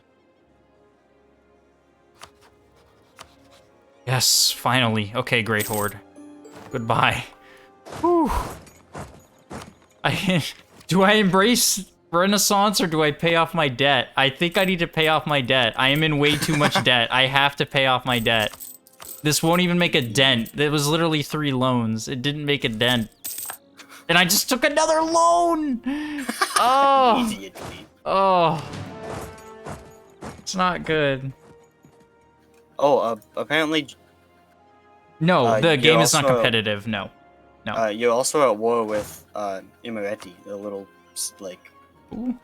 Speaker 1: Yes, finally. Okay, Great Horde. Goodbye. Whew. Do I embrace Renaissance or do I pay off my debt? I think I need to pay off my debt. I am in way too much debt. I have to pay off my debt. This won't even make a dent. It was literally 3 loans. It didn't make a dent. And I just took another loan! Oh! Oh. It's not good.
Speaker 2: Oh, apparently,
Speaker 1: No, the
Speaker 2: you're
Speaker 1: game is not
Speaker 2: also
Speaker 1: competitive. No. No.
Speaker 2: you're also at war with Imereti, the little like
Speaker 1: Ooh.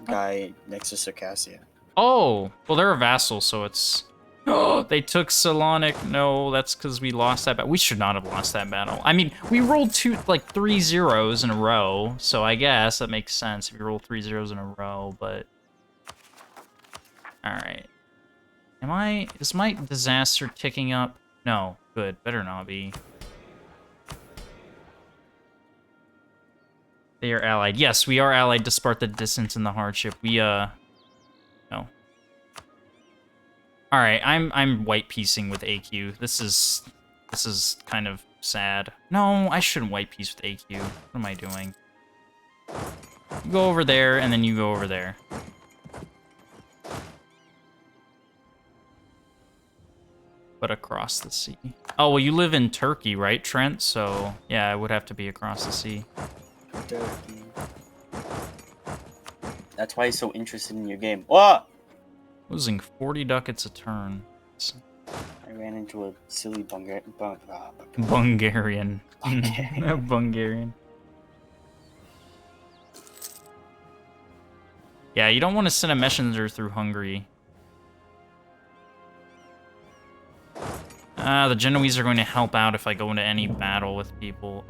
Speaker 2: guy next to Circassia.
Speaker 1: Oh, well, they're a vassal, so it's... Oh, they took Salonic. No, that's because we lost that battle. We should not have lost that battle. I mean, we rolled 3 zeros in a row, so I guess that makes sense if you roll 3 zeros in a row, but... Alright. Is my disaster ticking up? No. Good. Better not be. They are allied. Yes, we are allied despite the distance and the hardship. No. Alright, I'm white piecing with AQ. This is kind of sad. No, I shouldn't white piece with AQ. What am I doing? You go over there, and then you go over there. But across the sea. Oh, well, you live in Turkey, right, Trent? So, yeah, it would have to be across the sea.
Speaker 2: Turkey. That's why he's so interested in your game. What?
Speaker 1: Losing 40 ducats a turn.
Speaker 2: I ran into a silly
Speaker 1: Bulgarian.
Speaker 2: Okay.
Speaker 1: Bulgarian. Yeah, you don't want to send a messenger through Hungary. The Genoese are going to help out if I go into any battle with people.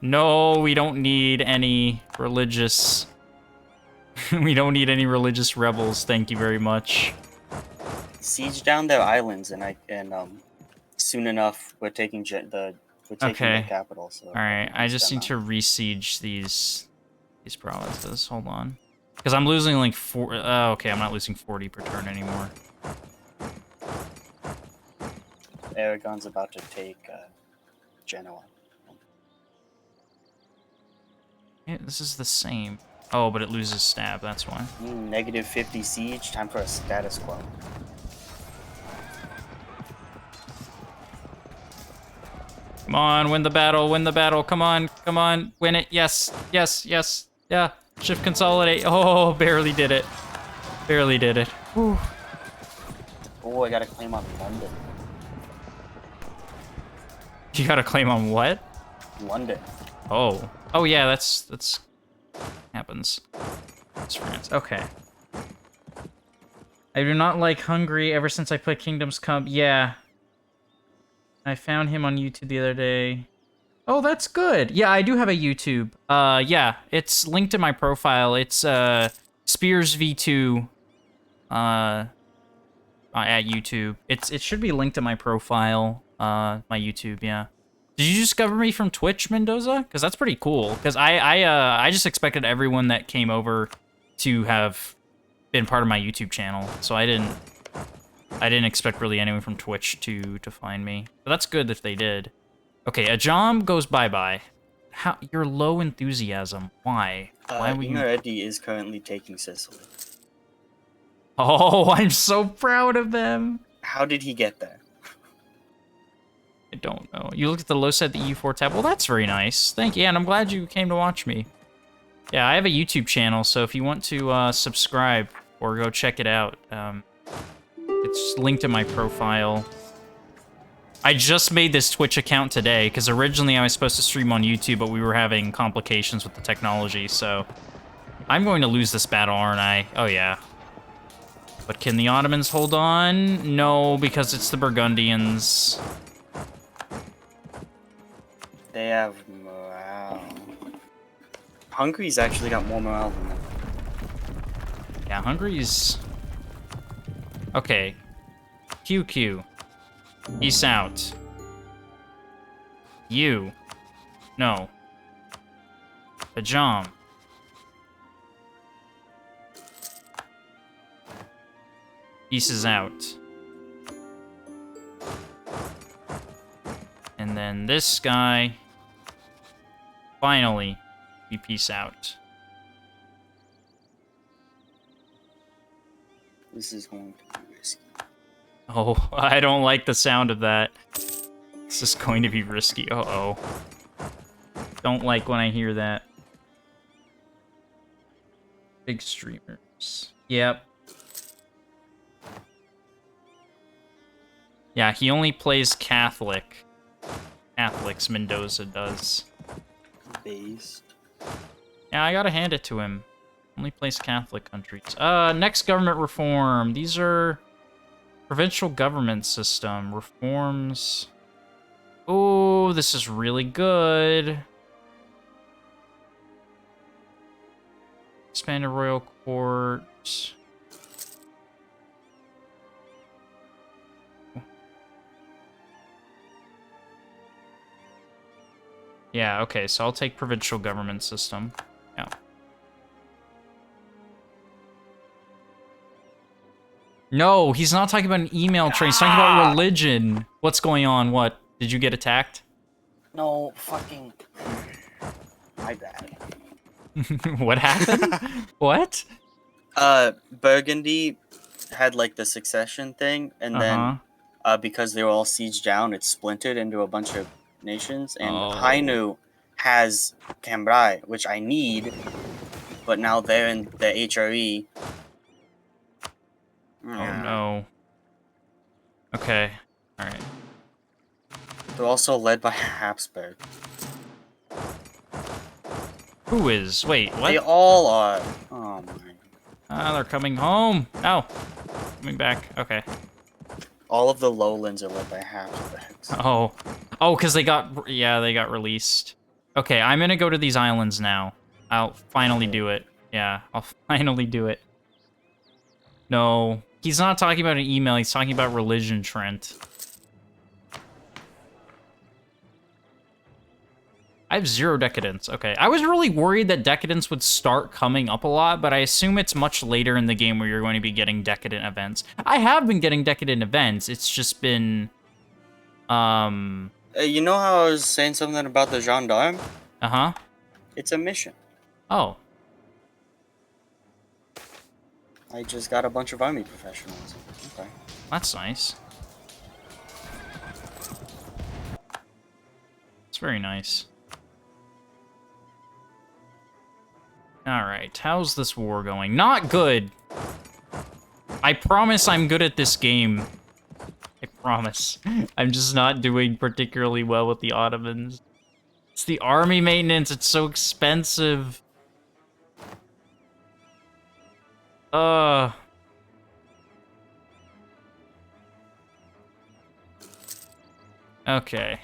Speaker 1: No, we don't need any religious... we don't need any religious rebels, thank you very much.
Speaker 2: Siege down their islands, and soon enough we're taking the capital. So
Speaker 1: all right, I just need to re-siege these provinces. Hold on, because I'm losing like 4. Okay, I'm not losing 40 per turn anymore.
Speaker 2: Aragon's about to take Genoa.
Speaker 1: Yeah, this is the same. Oh, but it loses stab. That's why.
Speaker 2: Negative 50 siege. Time for a status quo.
Speaker 1: Come on, win the battle, win the battle. Come on, come on, win it. Yes, yes, yes. Yeah, shift consolidate. Oh, barely did it. Barely did it. Whew.
Speaker 2: Oh, I got a claim on London.
Speaker 1: You got a claim on what?
Speaker 2: London.
Speaker 1: Oh. Oh, yeah, that's happens. It's France. Okay. I do not like Hungary ever since I played Kingdoms Come. Yeah. I found him on YouTube the other day. Oh, that's good. Yeah, I do have a YouTube. Yeah, it's linked in my profile. It's Spears V2 at YouTube. It should be linked in my profile, my YouTube, yeah. Did you discover me from Twitch, Mendoza? Because that's pretty cool. Because I just expected everyone that came over to have been part of my YouTube channel, so I didn't expect really anyone from Twitch to find me. But that's good if they did. Okay, Ajam goes bye-bye. How you're low enthusiasm? Why? Why would you?
Speaker 2: Imereti is currently taking Sicily.
Speaker 1: Oh, I'm so proud of them.
Speaker 2: How did he get there?
Speaker 1: I don't know. You looked at the low set, the EU4 tab. Well, that's very nice. Thank you, and I'm glad you came to watch me. Yeah, I have a YouTube channel, so if you want to subscribe or go check it out, it's linked in my profile. I just made this Twitch account today, because originally I was supposed to stream on YouTube, but we were having complications with the technology, so... I'm going to lose this battle, aren't I? Oh, yeah. But can the Ottomans hold on? No, because it's the Burgundians.
Speaker 2: They have morale. Hungary's actually got more morale than them.
Speaker 1: Yeah, Hungary's... Okay. QQ. Peace out. You. No. Pajam. Pieces out. And then this guy. Finally, we peace out.
Speaker 2: This is going to be risky.
Speaker 1: Oh, I don't like the sound of that. This is going to be risky. Uh-oh. Don't like when I hear that. Big streamers. Yep. Yeah, he only plays Catholic. Catholics, Mendoza does.
Speaker 2: Based.
Speaker 1: Yeah, I gotta hand it to him. Only plays Catholic countries. Next government reform. These are provincial government system reforms. Oh, this is really good. Expanded royal court. Yeah, okay, so I'll take provincial government system. Yeah. No, he's not talking about an email train. He's talking about religion. What's going on? What? Did you get attacked?
Speaker 2: No, fucking. My bad.
Speaker 1: What happened? What?
Speaker 2: Burgundy had like the succession thing, and then because they were all sieged down, it splintered into a bunch of nations. And Hainu has Cambrai, which I need, but now they're in the HRE.
Speaker 1: Oh no. Okay. All right.
Speaker 2: They're also led by Habsburg.
Speaker 1: Who is? Wait, what?
Speaker 2: They all are. Oh my.
Speaker 1: Ah, they're coming home. Oh, coming back. Okay.
Speaker 2: All of the lowlands are led by Habsburgs.
Speaker 1: Oh, because they got released. Okay, I'm gonna go to these islands now. I'll finally do it. Yeah, I'll finally do it. No, he's not talking about an email. He's talking about religion, Trent. I have 0 decadence. Okay, I was really worried that decadence would start coming up a lot, but I assume it's much later in the game where you're going to be getting decadent events. I have been getting decadent events. It's just been,
Speaker 2: You know how I was saying something about the gendarme?
Speaker 1: Uh-huh.
Speaker 2: It's a mission.
Speaker 1: Oh.
Speaker 2: I just got a bunch of army professionals. Okay.
Speaker 1: That's nice. It's very nice. Alright, how's this war going? Not good! I promise I'm good at this game. I promise. I'm just not doing particularly well with the Ottomans. It's the army maintenance, it's so expensive. Okay.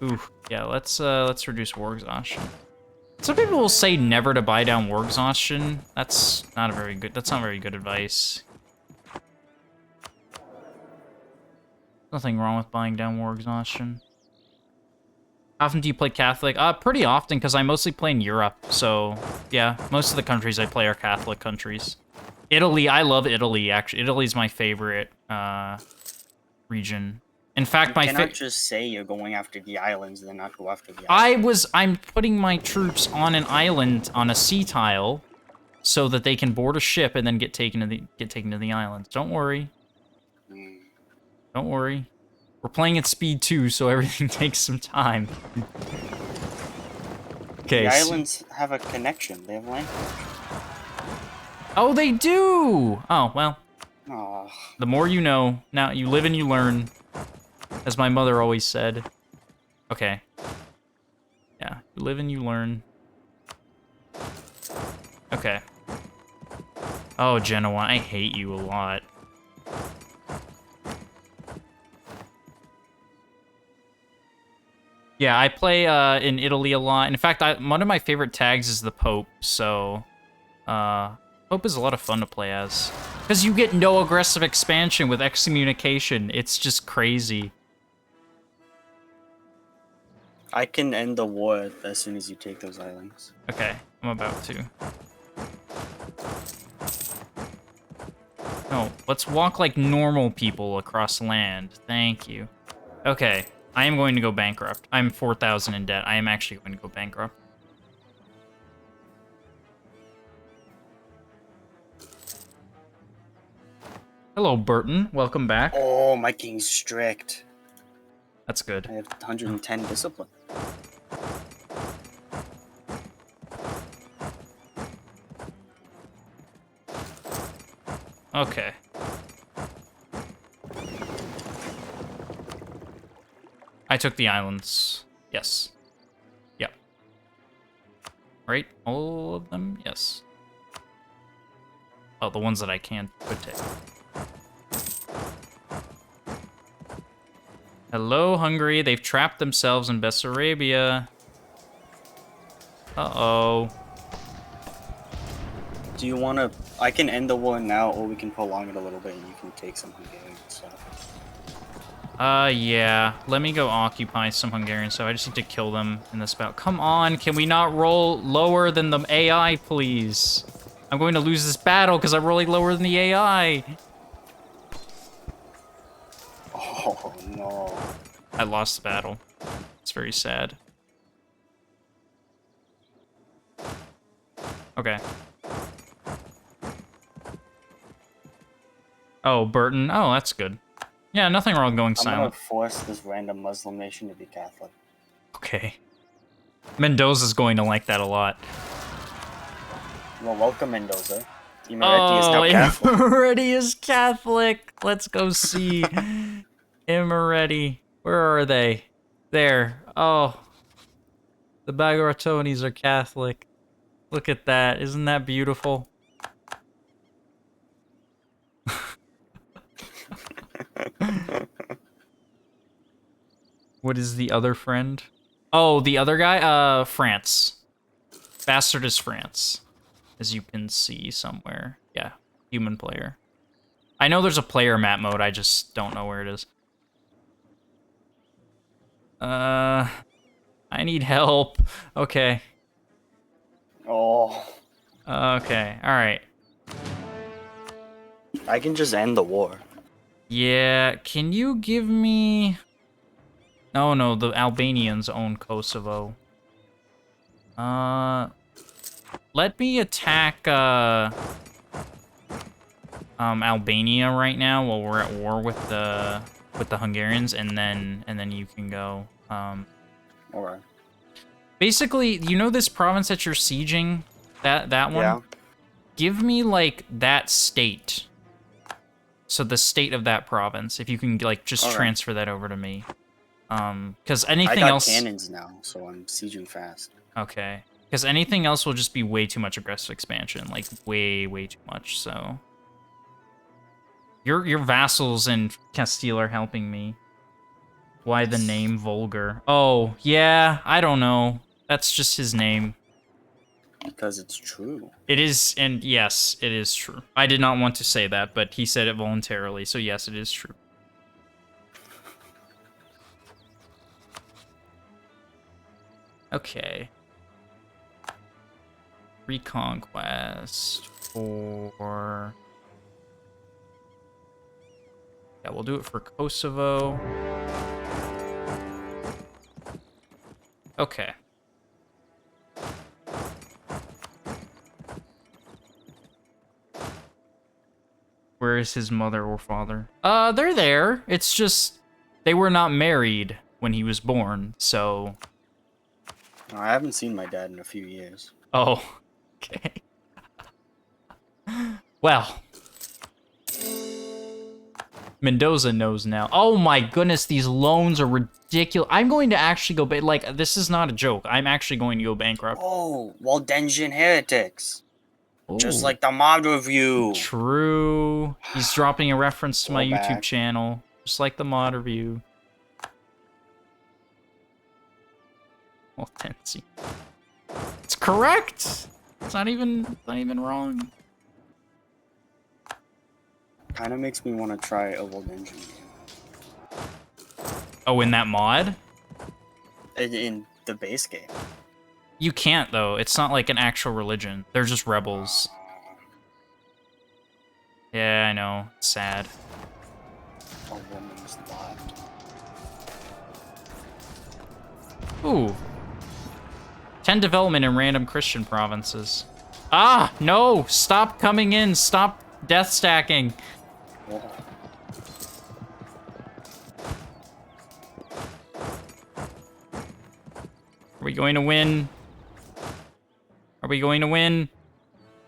Speaker 1: Ooh, yeah, let's reduce war exhaustion. Some people will say never to buy down war exhaustion. That's not very good advice. Nothing wrong with buying down war exhaustion. How often do you play Catholic? Pretty often, because I mostly play in Europe, so yeah, most of the countries I play are Catholic countries. Italy, I love Italy, actually. Italy's my favorite region. In fact,
Speaker 2: you cannot just say you're going after the islands and then not go after the
Speaker 1: islands. I'm putting my troops on an island on a sea tile so that they can board a ship and then get taken to the islands. Don't worry. Don't worry. We're playing at speed 2, so everything takes some time. Okay.
Speaker 2: The islands have a connection. They have language.
Speaker 1: Oh, they do! Oh, well.
Speaker 2: Oh.
Speaker 1: The more you know. Now, you live and you learn. As my mother always said. Okay. Yeah, you live and you learn. Okay. Oh, Genoa, I hate you a lot. Yeah, I play in Italy a lot. In fact, one of my favorite tags is the Pope, so... Pope is a lot of fun to play as. Because you get no aggressive expansion with excommunication. It's just crazy.
Speaker 2: I can end the war as soon as you take those islands.
Speaker 1: Okay, I'm about to. No, let's walk like normal people across land. Thank you. Okay, I am going to go bankrupt. I'm 4,000 in debt. I am actually going to go bankrupt. Hello, Burton. Welcome back.
Speaker 2: Oh, my king's strict.
Speaker 1: That's good.
Speaker 2: I have 110 discipline.
Speaker 1: Okay. I took the islands. Yes. Yep. Right? All of them? Yes. Oh, the ones that I could take. Hello, Hungary. They've trapped themselves in Bessarabia. Uh-oh.
Speaker 2: Do you want to... I can end the war now, or we can prolong it a little bit and you can take some Hungarian stuff.
Speaker 1: Yeah. Let me go occupy some Hungarian stuff. I just need to kill them in this battle. Come on, can we not roll lower than the AI, please? I'm going to lose this battle because I'm rolling lower than the AI.
Speaker 2: Oh, no.
Speaker 1: I lost the battle. It's very sad. Okay. Oh, Burton. Oh, that's good. Yeah, nothing wrong going
Speaker 2: I'm gonna
Speaker 1: silent.
Speaker 2: force this random Muslim nation to be Catholic.
Speaker 1: Okay. Mendoza's going to like that a lot.
Speaker 2: Well, welcome, Mendoza. Imereti is now Catholic.
Speaker 1: Imereti is Catholic. Let's go see Imereti. Where are they? There. Oh. The Bagratonis are Catholic. Look at that. Isn't that beautiful? What is the other friend? Oh, the other guy? France. Bastard is France. As you can see somewhere. Yeah, human player. I know there's a player map mode, I just don't know where it is. I need help. Okay.
Speaker 2: Oh.
Speaker 1: Okay, alright.
Speaker 2: I can just end the war.
Speaker 1: Yeah, can you give me... Oh no, the Albanians own Kosovo. Let me attack, Albania right now while we're at war with the Hungarians, and then you can go.
Speaker 2: Alright.
Speaker 1: Basically, you know this province that you're sieging? That one?
Speaker 2: Yeah.
Speaker 1: Give me, like, that state. So the state of that province, if you can, like, just transfer that over to me. Because anything else...
Speaker 2: I got cannons now, so I'm sieging fast.
Speaker 1: Okay. Because anything else will just be way too much aggressive expansion. Like, way, way too much, so... Your vassals in Castile are helping me. Why the name Vulgar? Oh, yeah, I don't know. That's just his name.
Speaker 2: Because it's true.
Speaker 1: It is, and yes, it is true. I did not want to say that, but he said it voluntarily, so yes, it is true. Okay. Reconquest for... Yeah, we'll do it for Kosovo. Okay. Where is his mother or father? They're there. It's just they were not married when he was born, so...
Speaker 2: I haven't seen my dad in a few years.
Speaker 1: Oh, okay. Well. Mendoza knows now. Oh my goodness, these loans are ridiculous. I'm going to actually go, like, this is not a joke. I'm actually going to go bankrupt.
Speaker 2: Oh, Waldensian heretics.
Speaker 1: Ooh.
Speaker 2: Just like the mod review.
Speaker 1: True. He's dropping a reference to my YouTube channel. Just like the mod review. Waldensian. It's correct. It's not even wrong.
Speaker 2: Kind of makes me want to try a Waldensian game.
Speaker 1: Oh, in that mod?
Speaker 2: In the base game.
Speaker 1: You can't, though. It's not like an actual religion. They're just rebels. Yeah, I know. It's sad.
Speaker 2: A woman's lot.
Speaker 1: Ooh. 10 development in random Christian provinces. Ah, no! Stop coming in! Stop death stacking!
Speaker 2: Oh.
Speaker 1: Are we going to win? Are we going to win?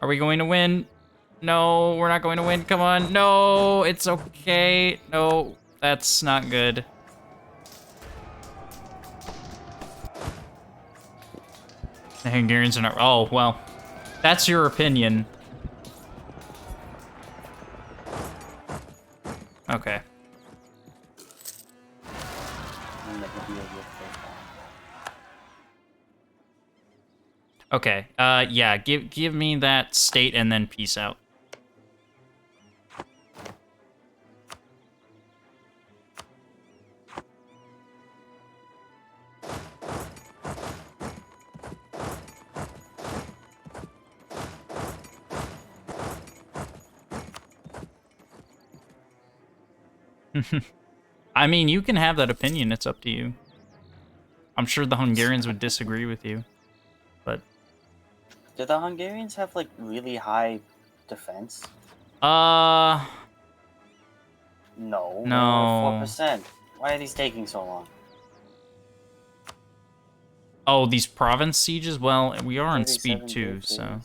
Speaker 1: Are we going to win? No, we're not going to win. Come on. No, it's okay. No, that's not good. The Hungarians are not. Oh, well. That's your opinion. Okay. Okay. Yeah. Give me that state and then peace out. I mean, you can have that opinion. It's up to you. I'm sure the Hungarians would disagree with you, but
Speaker 2: Do the Hungarians have like really high defense?
Speaker 1: no.
Speaker 2: No, they're only 4%. Why are these taking so long?
Speaker 1: Oh, these province sieges? Well, we are on speed
Speaker 2: 37
Speaker 1: too,
Speaker 2: days.
Speaker 1: so.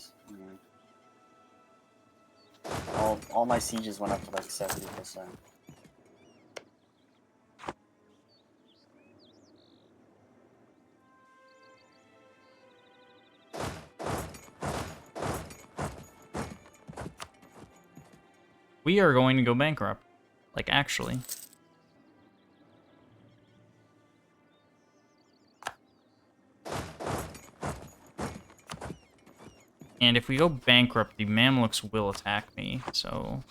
Speaker 2: All my sieges went up to like 70%.
Speaker 1: We are going to go bankrupt. Like, actually. And if we go bankrupt, the Mamluks will attack me, so...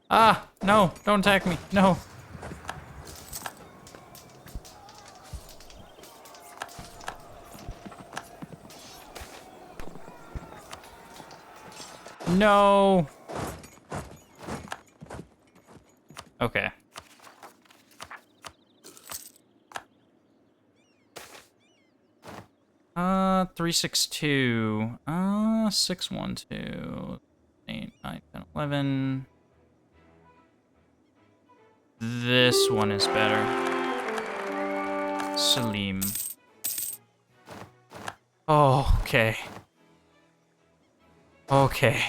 Speaker 1: Ah! No! Don't attack me! No! No! Okay. Uh, 362. 612. 8, 9, 10, 11. This one is better. Salim. Oh, okay. Okay.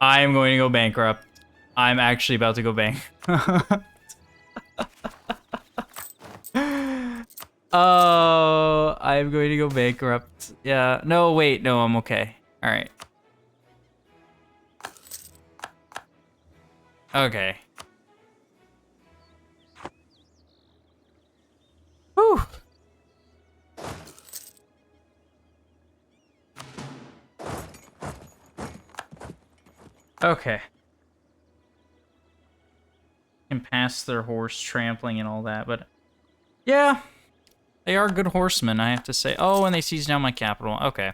Speaker 1: I am going to go bankrupt. I'm actually about to go bankrupt. Oh, I'm going to go bankrupt. Yeah. No, wait. No, I'm okay. All right. Okay. Whew. Okay. Can pass their horse trampling and all that, but yeah, they are good horsemen, I have to say. Oh, and they seized down my capital. Okay.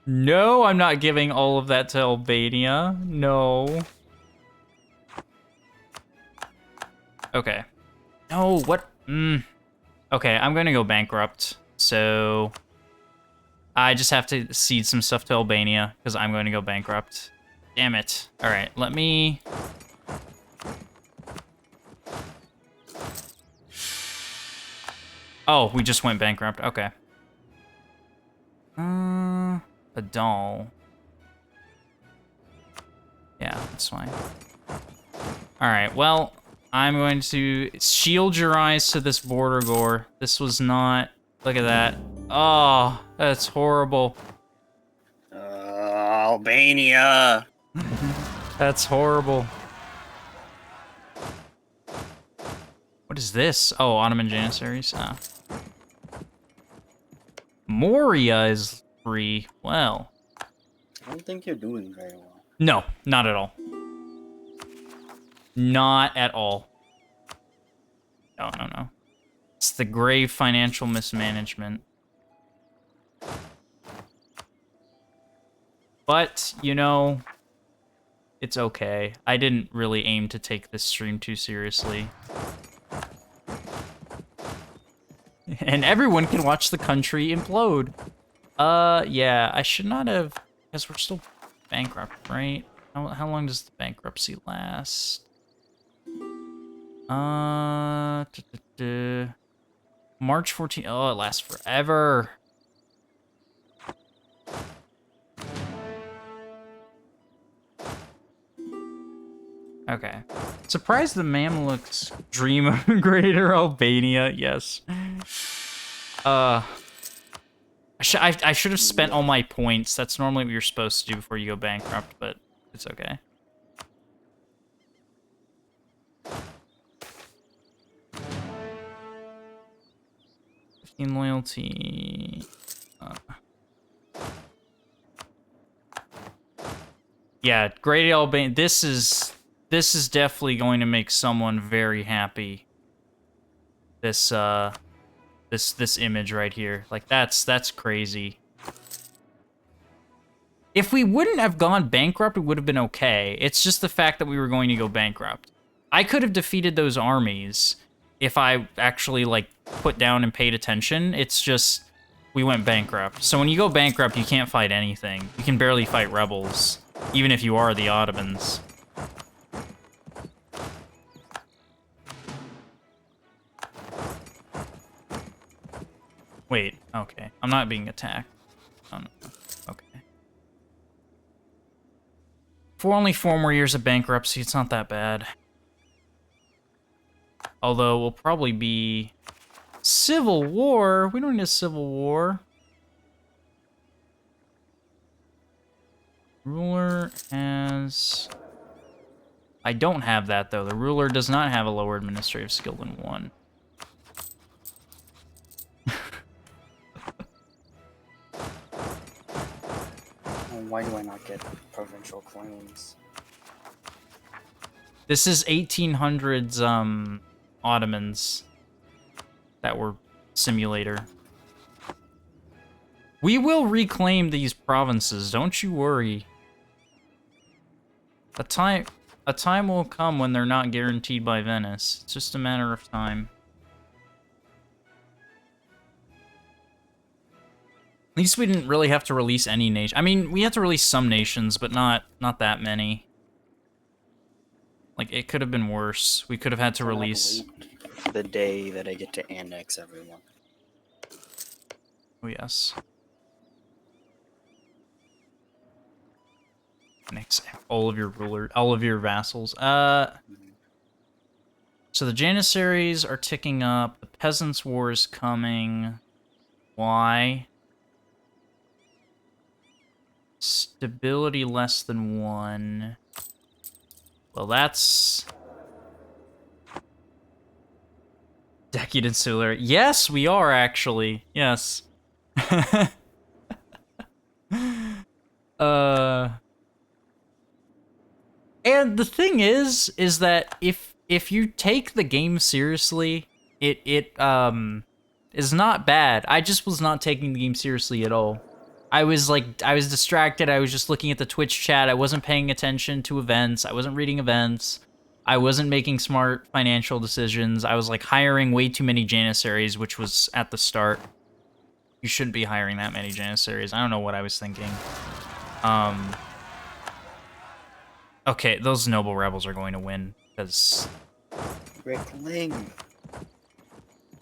Speaker 1: No, I'm not giving all of that to Albania. No. Okay. No, what? Okay, I'm gonna go bankrupt. So I just have to cede some stuff to Albania because I'm going to go bankrupt. Damn it. All right, let me... Oh, we just went bankrupt. Okay. A doll. Yeah, that's fine. All right, well, I'm going to shield your eyes to this border gore. This was not... Look at that. Oh, that's horrible.
Speaker 2: Albania!
Speaker 1: That's horrible. What is this? Oh, Ottoman janissaries. Ah. Moria is free. Well.
Speaker 2: I don't think you're doing very well.
Speaker 1: No, not at all. Not at all. No, no, no. It's the grave financial mismanagement. But, you know, it's okay. I didn't really aim to take this stream too seriously. And everyone can watch the country implode. Yeah, I should not have... Because we're still bankrupt, right? How long does the bankruptcy last? March 14th. Oh, it lasts forever. Okay. Surprised the Mamluks dream of greater Albania. Yes. I should have spent all my points. That's normally what you're supposed to do before you go bankrupt, but it's okay. In loyalty. Yeah, Great Albania. This is definitely going to make someone very happy. This this image right here. Like that's crazy. If we wouldn't have gone bankrupt, it would have been okay. It's just the fact that we were going to go bankrupt. I could have defeated those armies if I actually like put down and paid attention. It's just we went bankrupt. So when you go bankrupt, you can't fight anything. You can barely fight rebels, even if you are the Ottomans. Wait, okay. I'm not being attacked. Oh, no. Okay. For only 4 more years of bankruptcy, it's not that bad. Although we'll probably be civil war. We don't need a civil war. Ruler has... I don't have that, though. The ruler does not have a lower administrative skill than 1.
Speaker 2: Why do I not get provincial claims?
Speaker 1: This is 1800s Ottomans that were simulator. We will reclaim these provinces, don't you worry. A time will come when they're not guaranteed by Venice. It's just a matter of time. At least we didn't really have to release any nation. I mean, we had to release some nations, but not that many. Like, it could have been worse. We could have had to release...
Speaker 2: the day that I get to annex everyone.
Speaker 1: Oh, yes. Annex all of your vassals. So the janissaries are ticking up. The Peasants' War is coming. Why? Stability less than 1. Well, that's... Decadent Solar. Yes, we are, actually. Yes. And the thing is that if you take the game seriously, it is not bad. I just was not taking the game seriously at all. I was distracted. I was just looking at the Twitch chat. I wasn't paying attention to events. I wasn't reading events. I wasn't making smart financial decisions. I was like hiring way too many janissaries, which was at the start. You shouldn't be hiring that many janissaries. I don't know what I was thinking. Okay, those noble rebels are going to win because...
Speaker 2: Rickling.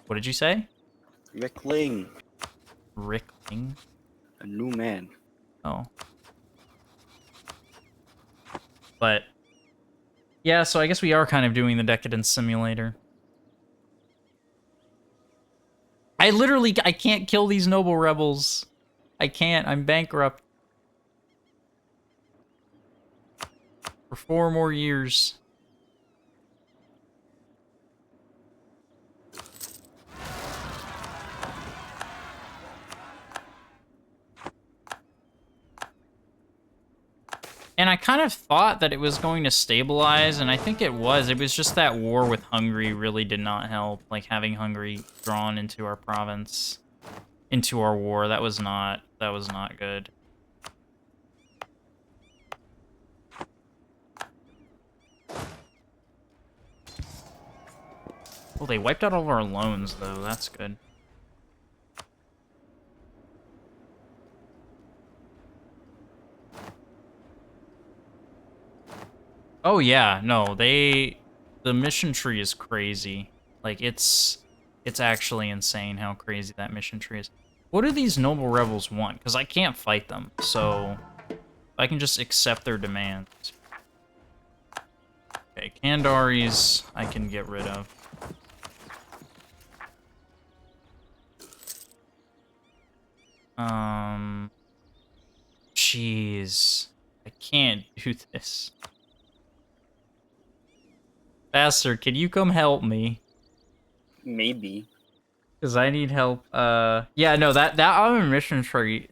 Speaker 1: What did you say?
Speaker 2: Rickling.
Speaker 1: Rickling?
Speaker 2: A new man.
Speaker 1: Oh. But... yeah, so I guess we are kind of doing the Decadence Simulator. I can't kill these noble rebels. I can't, I'm bankrupt. For 4 more years. And I kind of thought that it was going to stabilize, and I think it was. It was just that war with Hungary really did not help. Like, having Hungary drawn into our province, into our war, that was not good. Well, they wiped out all of our loans, though. That's good. Oh, yeah. No, the mission tree is crazy. Like, it's It's actually insane how crazy that mission tree is. What do these noble rebels want? Because I can't fight them, so I can just accept their demands. Okay, Kandaris I can get rid of. Jeez. I can't do this. Bastard, can you come help me?
Speaker 2: Maybe.
Speaker 1: Because I need help. Yeah, no, that Ottoman mission tree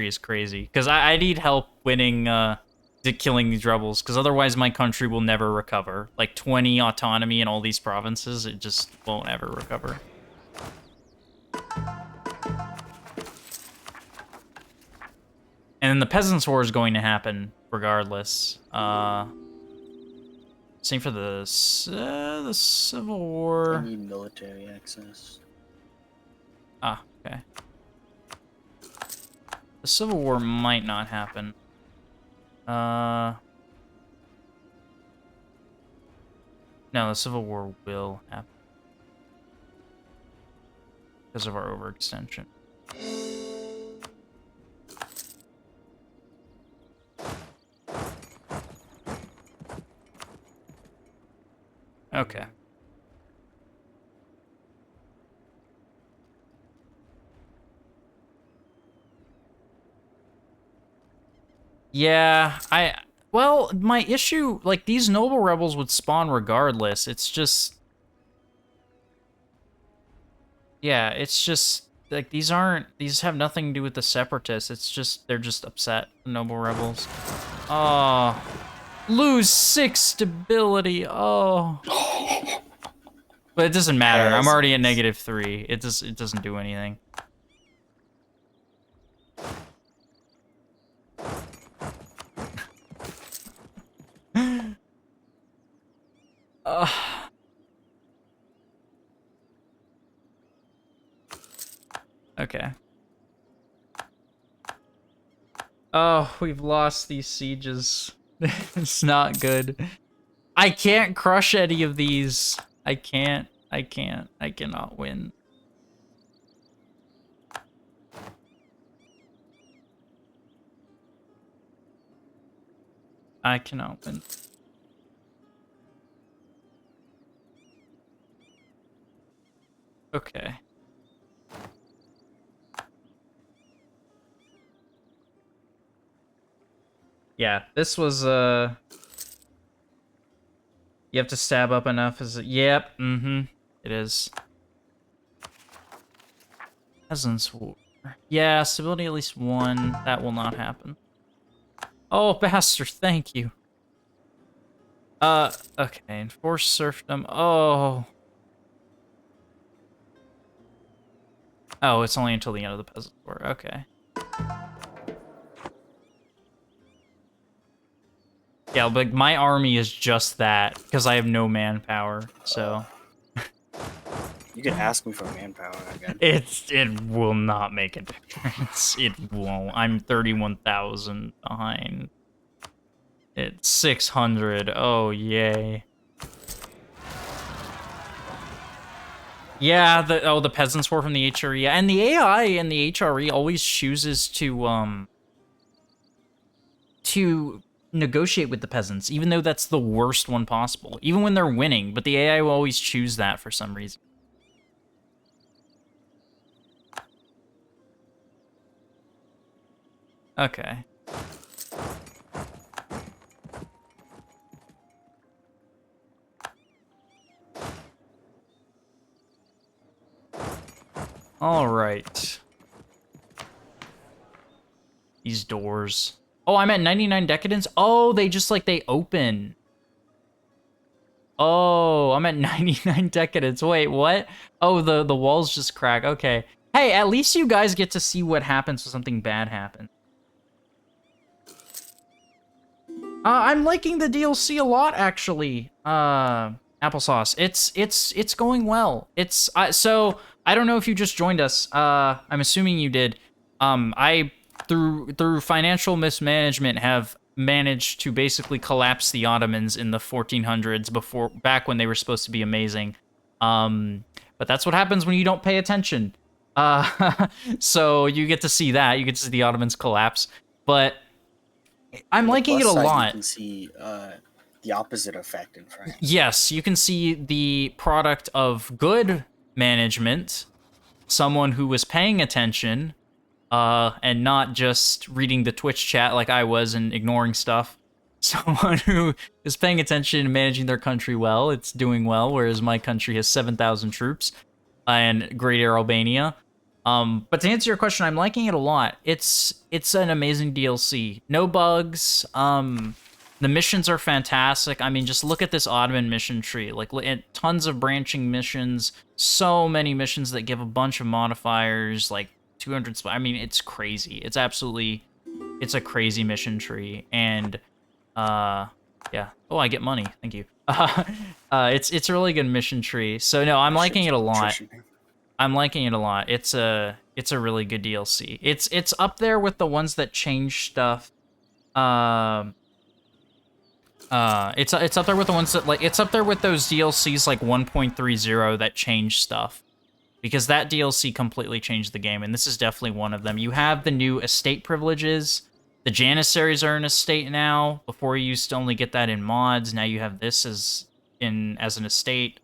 Speaker 1: is crazy. Because I need help winning, killing these rebels. Because otherwise my country will never recover. Like 20 autonomy in all these provinces, it just won't ever recover. And then the Peasants' War is going to happen regardless. Same for the Civil War.
Speaker 2: I need military access.
Speaker 1: Ah, okay. The Civil War might not happen. No, the Civil War will happen. Because of our overextension. Okay. Yeah, well, my issue, like, these noble rebels would spawn regardless. It's just... Yeah, it's just, like, these have nothing to do with the separatists. It's just, they're just upset, the noble rebels. Oh... Lose 6 stability. Oh. But it doesn't matter. I'm already at -3. It doesn't do anything. Okay. Oh, we've lost these sieges. It's not good. I can't crush any of these. I can't. I cannot win. I cannot win. Okay. Yeah, this was, you have to stab up enough as yep, it is. Peasants War. Yeah, stability at least 1. That will not happen. Oh, bastard, thank you. Okay, enforce serfdom. Oh. Oh, it's only until the end of the Peasants War. Okay. Yeah, but my army is just that, because I have no manpower, so...
Speaker 2: You can ask me for manpower again.
Speaker 1: It will not make a difference. It won't. I'm 31,000 behind. It's 600. Oh, yay. Yeah, the Peasants War from the HRE. And the AI and the HRE always chooses to negotiate with the peasants, even though that's the worst one possible. Even when they're winning, but the AI will always choose that for some reason. Okay. All right. These doors. Oh, I'm at 99 decadence. Oh, they just like they open. Oh, I'm at 99 decadence. Wait, what? Oh, the walls just crack. Okay. Hey, at least you guys get to see what happens when something bad happens. I'm liking the DLC a lot, actually. Applesauce. It's going well. It's so I don't know if you just joined us. I'm assuming you did. I through financial mismanagement have managed to basically collapse the Ottomans in the 1400s back when they were supposed to be amazing. but that's what happens when you don't pay attention. So you get to see that. You get to see the Ottomans collapse. But I'm liking it a lot.
Speaker 2: You can see the opposite effect in France.
Speaker 1: Yes, you can see the product of good management, someone who was paying attention, and not just reading the Twitch chat like I was and ignoring stuff. Someone who is paying attention and managing their country well, it's doing well, whereas my country has 7,000 troops and Great Air Albania. But to answer your question, I'm liking it a lot. It's an amazing DLC. No bugs. The missions are fantastic. I mean, just look at this Ottoman mission tree. Like, tons of branching missions. So many missions that give a bunch of modifiers, like 200. I mean, it's crazy. It's a crazy mission tree. And, yeah. Oh, I get money. Thank you. It's a really good mission tree. So, no, I'm liking it a lot. I'm liking it a lot. It's a really good DLC. It's up there with the ones that change stuff. It's up there with the ones that, like, it's up there with those DLCs like 1.30 that change stuff, because that DLC completely changed the game, and this is definitely one of them. You have the new estate privileges. The janissaries are an estate now. Before, you used to only get that in mods. Now you have this as an estate.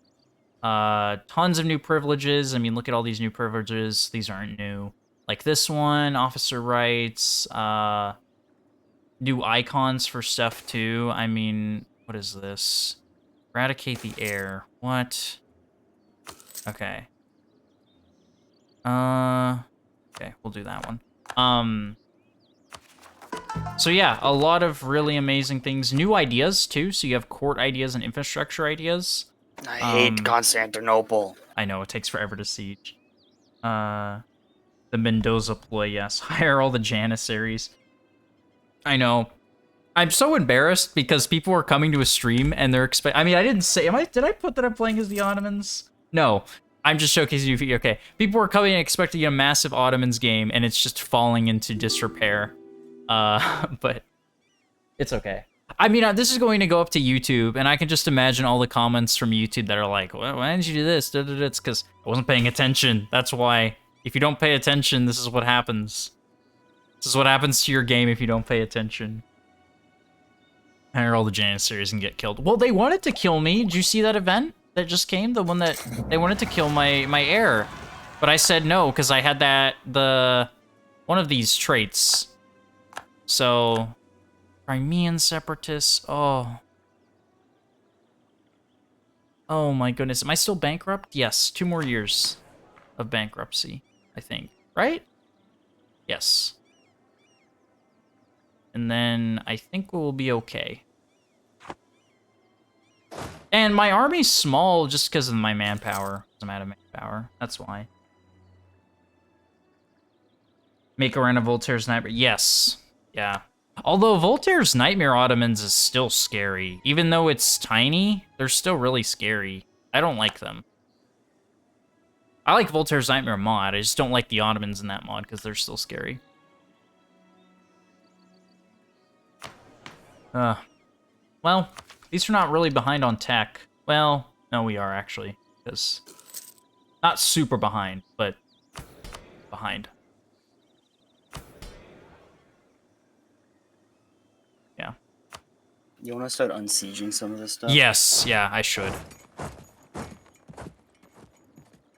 Speaker 1: Tons of new privileges. I mean, look at all these new privileges. These aren't new. Like this one, officer rights, new icons for stuff too. I mean, what is this? Eradicate the air. What? Okay. Okay, we'll do that one. So yeah, a lot of really amazing things. New ideas too. So you have court ideas and infrastructure ideas.
Speaker 2: I hate Constantinople.
Speaker 1: I know, it takes forever to siege. The Mendoza ploy, yes. Hire all the janissaries. I know. I'm so embarrassed because people are coming to a stream and they're I mean, I didn't say... Did I put that I'm playing as the Ottomans? No. I'm just showcasing you. Okay. People are coming and expecting a massive Ottomans game, and it's just falling into disrepair. But it's okay. I mean, this is going to go up to YouTube, and I can just imagine all the comments from YouTube that are like, well, why didn't you do this? It's because I wasn't paying attention. That's why. If you don't pay attention, this is what happens. This is what happens to your game if you don't pay attention. Hire all the janissaries and get killed. Well, they wanted to kill me. Did you see that event that just came? The one that they wanted to kill my heir. But I said no, because I had one of these traits. So... Crimean separatists. Oh my goodness. Am I still bankrupt? Yes, 2 more years of bankruptcy, I think. Right? Yes. And then I think we'll be okay. And my army's small just because of my manpower. I'm out of manpower. That's why. Make a run of Voltaire's Nightmare. Yes. Yeah. Although Voltaire's Nightmare Ottomans is still scary. Even though it's tiny, they're still really scary. I don't like them. I like Voltaire's Nightmare mod. I just don't like the Ottomans in that mod because they're still scary. Well, these are not really behind on tech. Well, no, we are actually. Because not super behind, but behind. Yeah.
Speaker 2: You want to start unsieging some of this stuff?
Speaker 1: Yes, yeah, I should.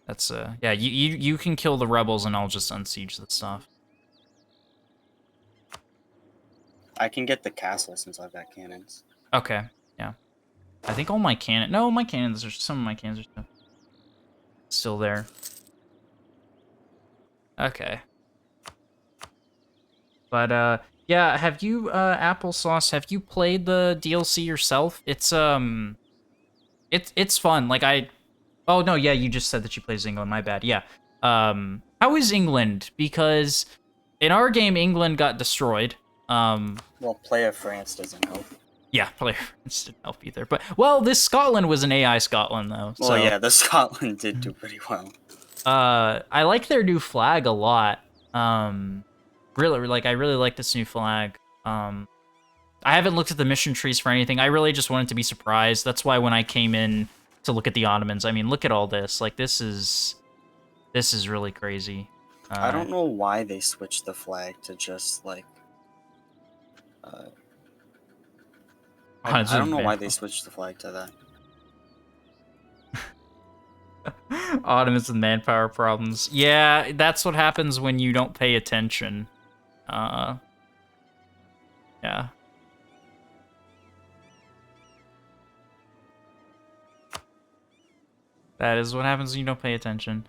Speaker 1: That's yeah, you can kill the rebels and I'll just unsiege the stuff.
Speaker 2: I can get the castle since I've got cannons.
Speaker 1: Okay, yeah. I think all my my cannons are, some of my cannons are still there. Okay. But, yeah, have you, Applesauce, have you played the DLC yourself? It's fun. Like, oh, no, yeah, you just said that you play as England, my bad, yeah. How is England? Because in our game, England got destroyed.
Speaker 2: Well, player France doesn't help.
Speaker 1: Yeah, player France didn't help either. But, well, this Scotland was an AI Scotland, though.
Speaker 2: Well, so, yeah, the Scotland did do pretty well.
Speaker 1: I like their new flag a lot. Really, like, I really like this new flag. I haven't looked at the mission trees for anything. I really just wanted to be surprised. That's why when I came in to look at the Ottomans. I mean, look at all this. Like, this is really crazy.
Speaker 2: I don't know why they switched the flag to just like. I don't know why they switched the flag to that.
Speaker 1: Ottomans and manpower problems. Yeah, that's what happens when you don't pay attention. Yeah. That is what happens when you don't pay attention.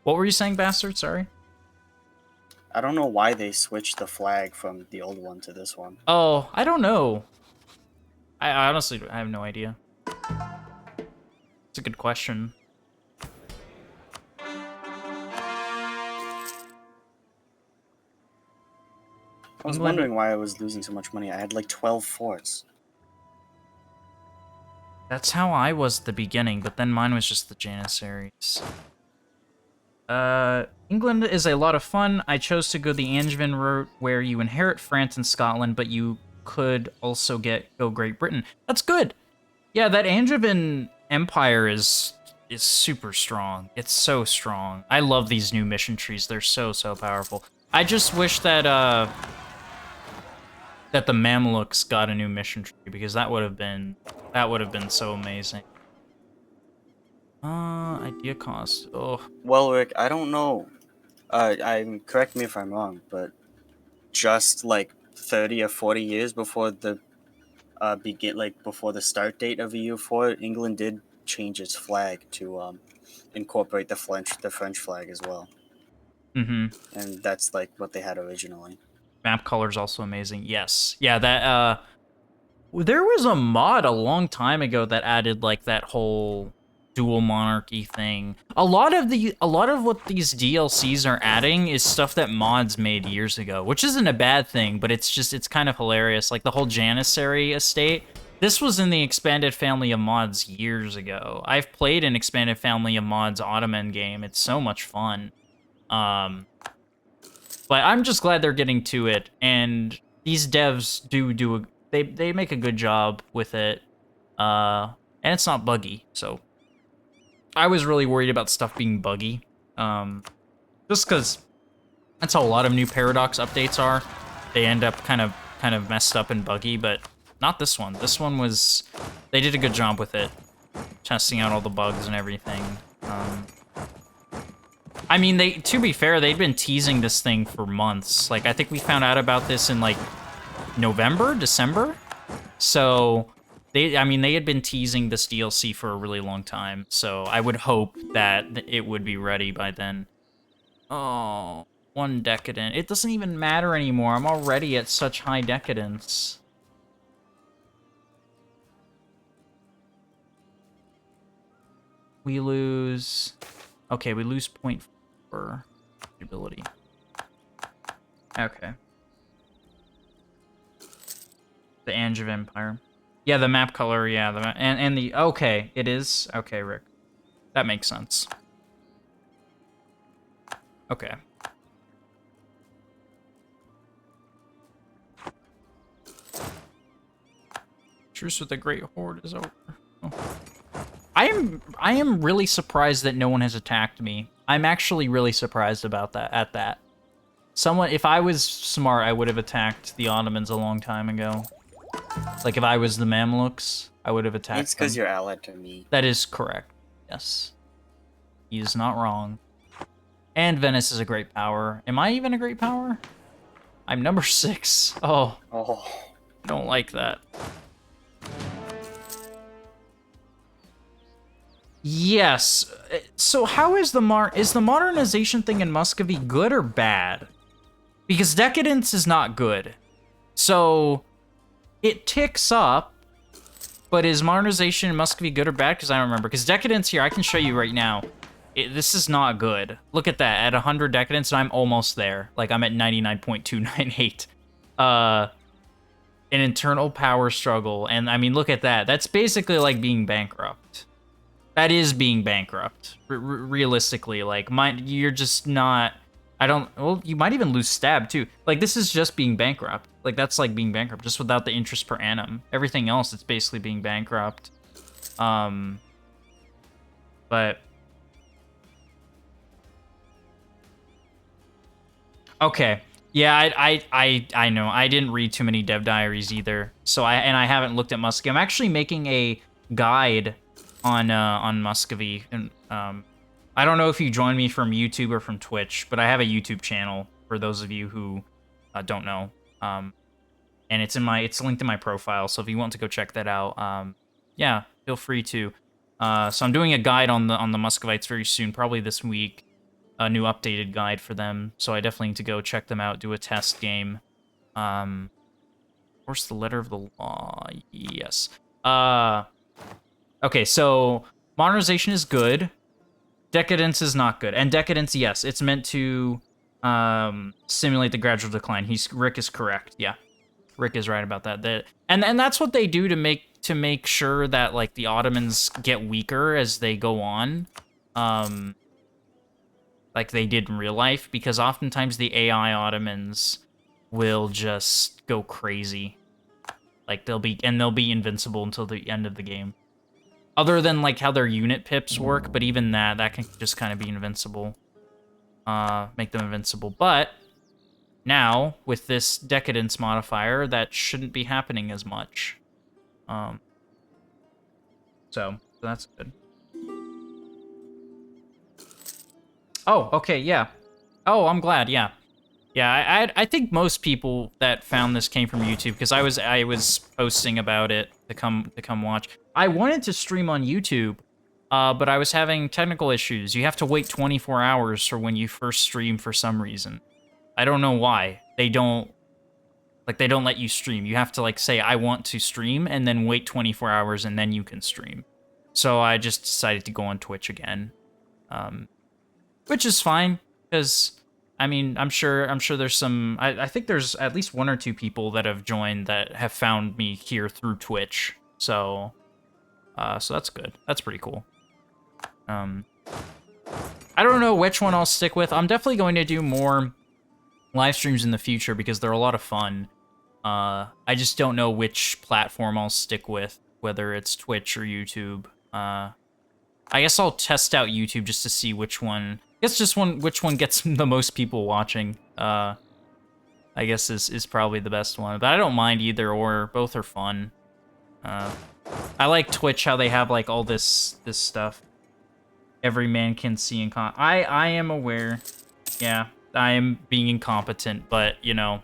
Speaker 1: What were you saying, bastard? Sorry.
Speaker 2: I don't know why they switched the flag from the old one to this one.
Speaker 1: Oh, I don't know. I honestly have no idea. It's a good question.
Speaker 2: I was wondering why I was losing so much money. I had like 12 forts.
Speaker 1: That's how I was at the beginning, but then mine was just the janissaries. England is a lot of fun. I chose to go the Angevin route, where you inherit France and Scotland, but you could also go Great Britain. That's good. Yeah, that Angevin Empire is super strong. It's so strong. I love these new mission trees. They're so powerful. I just wish that that the Mamluks got a new mission tree, because that would have been so amazing. Idea cost. Oh.
Speaker 2: Well, Rick, I don't know. Correct me if I'm wrong, but just like 30 or 40 years before the before the start date of EU4, England did change its flag to incorporate the French flag as well.
Speaker 1: Mm-hmm.
Speaker 2: And that's like what they had originally.
Speaker 1: Map color is also amazing. Yes. Yeah, that there was a mod a long time ago that added like that whole dual monarchy thing. A lot of what these DLCs are adding is stuff that mods made years ago, which isn't a bad thing, but it's kind of hilarious. Like the whole janissary estate. This was in the expanded family of mods years ago. I've played an expanded family of mods Ottoman game. It's so much fun. But I'm just glad they're getting to it, and these devs they make a good job with it, and it's not buggy. So I was really worried about stuff being buggy, just because that's how a lot of new Paradox updates are. They end up kind of messed up and buggy, but not this one. This one they did a good job with it, testing out all the bugs and everything. I mean, to be fair, they'd been teasing this thing for months. Like, I think we found out about this in, like, November, December? So, they had been teasing this DLC for a really long time. So, I would hope that it would be ready by then. Oh, 1 decadent. It doesn't even matter anymore. I'm already at such high decadence. We lose... Okay, we lose 0.4 ability. Okay. The Angevin Empire. Yeah, the map color, yeah. And the... Okay, it is? Okay, Rick. That makes sense. Okay. Truce with the Great Horde is over. Oh. I am really surprised that no one has attacked me. I'm actually really surprised about that. If I was smart, I would have attacked the Ottomans a long time ago. Like, if I was the Mamluks, I would have attacked them.
Speaker 2: It's because you're allied to me.
Speaker 1: That is correct. Yes. He is not wrong. And Venice is a great power. Am I even a great power? I'm number 6. Oh. I don't like that. Yes. So how is the modernization thing in Muscovy good or bad? Because decadence is not good. So it ticks up, but is modernization in Muscovy good or bad? Because I don't remember. Because decadence here, I can show you right now. This is not good. Look at that. At 100 decadence, and I'm almost there. Like, I'm at 99.298. An internal power struggle. And, I mean, look at that. That's basically like being bankrupt. That is being bankrupt, realistically. Like, you're just not... I don't. Well, you might even lose stab too. Like this is just being bankrupt. Like that's like being bankrupt, just without the interest per annum. Everything else, it's basically being bankrupt. But okay, yeah, I know. I didn't read too many dev diaries either, so I haven't looked at Muscovy. I'm actually making a guide on Muscovy, and I don't know if you joined me from YouTube or from Twitch, but I have a YouTube channel for those of you who don't know. And it's linked in my profile, so if you want to go check that out, yeah, feel free to. So I'm doing a guide on the Muscovites very soon, probably this week. A new updated guide for them, so I definitely need to go check them out, do a test game. Where's the letter of the law? Yes. Okay, so modernization is good. Decadence is not good. And decadence, yes, it's meant to simulate the gradual decline. Rick is correct. Yeah. Rick is right about that. And that's what they do to make sure that like the Ottomans get weaker as they go on. Like they did in real life, because oftentimes the AI Ottomans will just go crazy. Like they'll be invincible until the end of the game. Other than like how their unit pips work, but even that can just kind of be invincible. Make them invincible. But now with this decadence modifier, that shouldn't be happening as much. So that's good. Oh, okay, yeah. Oh, I'm glad, yeah. Yeah, I think most people that found this came from YouTube, because I was posting about it to come watch. I wanted to stream on YouTube, but I was having technical issues. You have to wait 24 hours for when you first stream for some reason. I don't know why. They don't let you stream. You have to like say I want to stream and then wait 24 hours and then you can stream. So I just decided to go on Twitch again. Which is fine, because I mean, I'm sure there's some. I think there's at least 1 or 2 people that have joined that have found me here through Twitch. So, so that's good. That's pretty cool. I don't know which one I'll stick with. I'm definitely going to do more live streams in the future because they're a lot of fun. I just don't know which platform I'll stick with, whether it's Twitch or YouTube. I guess I'll test out YouTube just to see which one. I guess just which one gets the most people watching. I guess is probably the best one. But I don't mind either or. Both are fun. I like Twitch, how they have like all this stuff. Every man can see and I am aware. Yeah, I am being incompetent, but you know,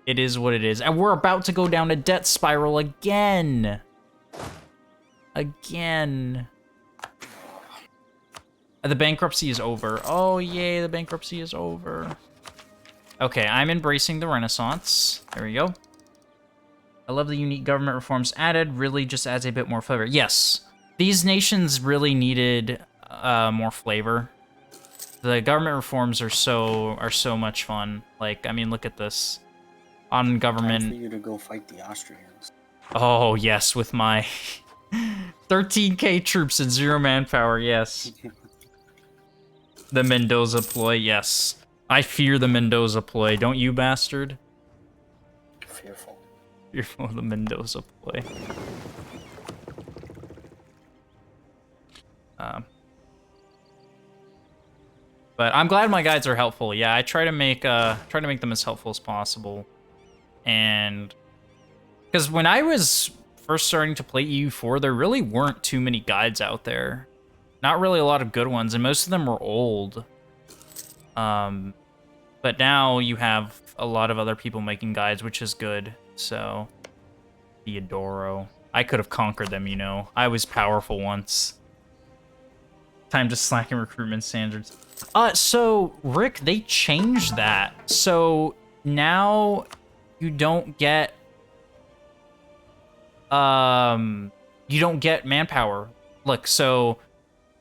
Speaker 1: it is what it is. And we're about to go down a debt spiral again. Again. The bankruptcy is over. Oh, yay, the bankruptcy is over. Okay, I'm embracing the Renaissance. There we go. I love the unique government reforms added. Really just adds a bit more flavor. Yes, these nations really needed more flavor. The government reforms are so much fun. Like, I mean, look at this. On government.
Speaker 2: Time for you to go fight the Austrians.
Speaker 1: Oh, yes, with my 13k troops and 0 manpower, yes. The Mendoza ploy, yes. I fear the Mendoza ploy, don't you, bastard?
Speaker 2: Fearful.
Speaker 1: Fearful of the Mendoza ploy. But I'm glad my guides are helpful. Yeah, I try to make them as helpful as possible. And because when I was first starting to play EU4, there really weren't too many guides out there. Not really a lot of good ones, and most of them were old. But now you have a lot of other people making guides, which is good. So, Theodoro. I could have conquered them, you know. I was powerful once. Time to slacken recruitment standards. So, Rick, they changed that. So, now you don't get... you don't get manpower. Look, so...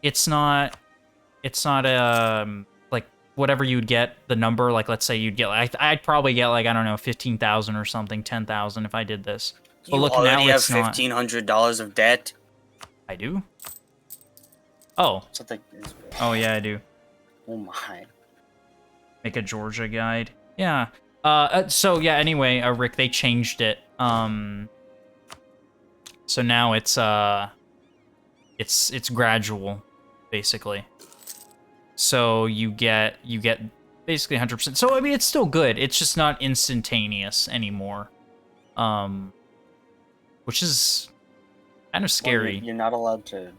Speaker 1: It's not like whatever you'd get the number, like let's say you'd get like I'd probably get like I don't know 15,000 or something, 10,000 if I did this. But
Speaker 2: You
Speaker 1: look,
Speaker 2: already
Speaker 1: now
Speaker 2: have
Speaker 1: it's not.
Speaker 2: $1,500 of debt.
Speaker 1: I do. Oh.
Speaker 2: Something.
Speaker 1: Oh yeah, I do.
Speaker 2: Oh my.
Speaker 1: Make a Georgia guide. Yeah. So yeah, anyway, Rick, they changed it. So now it's gradual, basically. So you get basically 100%. So I mean, it's still good. It's just not instantaneous anymore. Which is kind of scary.
Speaker 2: Well, you're not allowed to.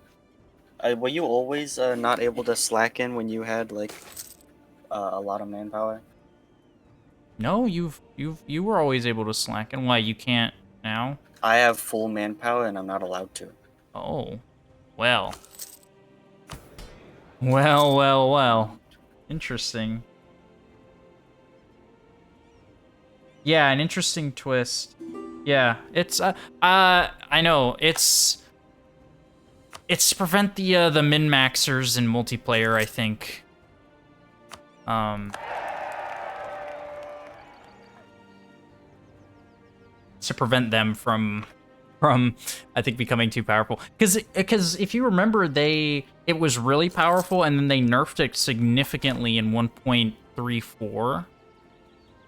Speaker 2: Were you always not able to slacken when you had like a lot of manpower?
Speaker 1: No, you were always able to slacken. Why you can't now?
Speaker 2: I have full manpower and I'm not allowed to.
Speaker 1: Oh, well. Well. Interesting. Yeah, an interesting twist. Yeah, it's I know it's to prevent the min-maxers in multiplayer, I think. To prevent them from I think becoming too powerful. Because if you remember, it was really powerful and then they nerfed it significantly in 1.34,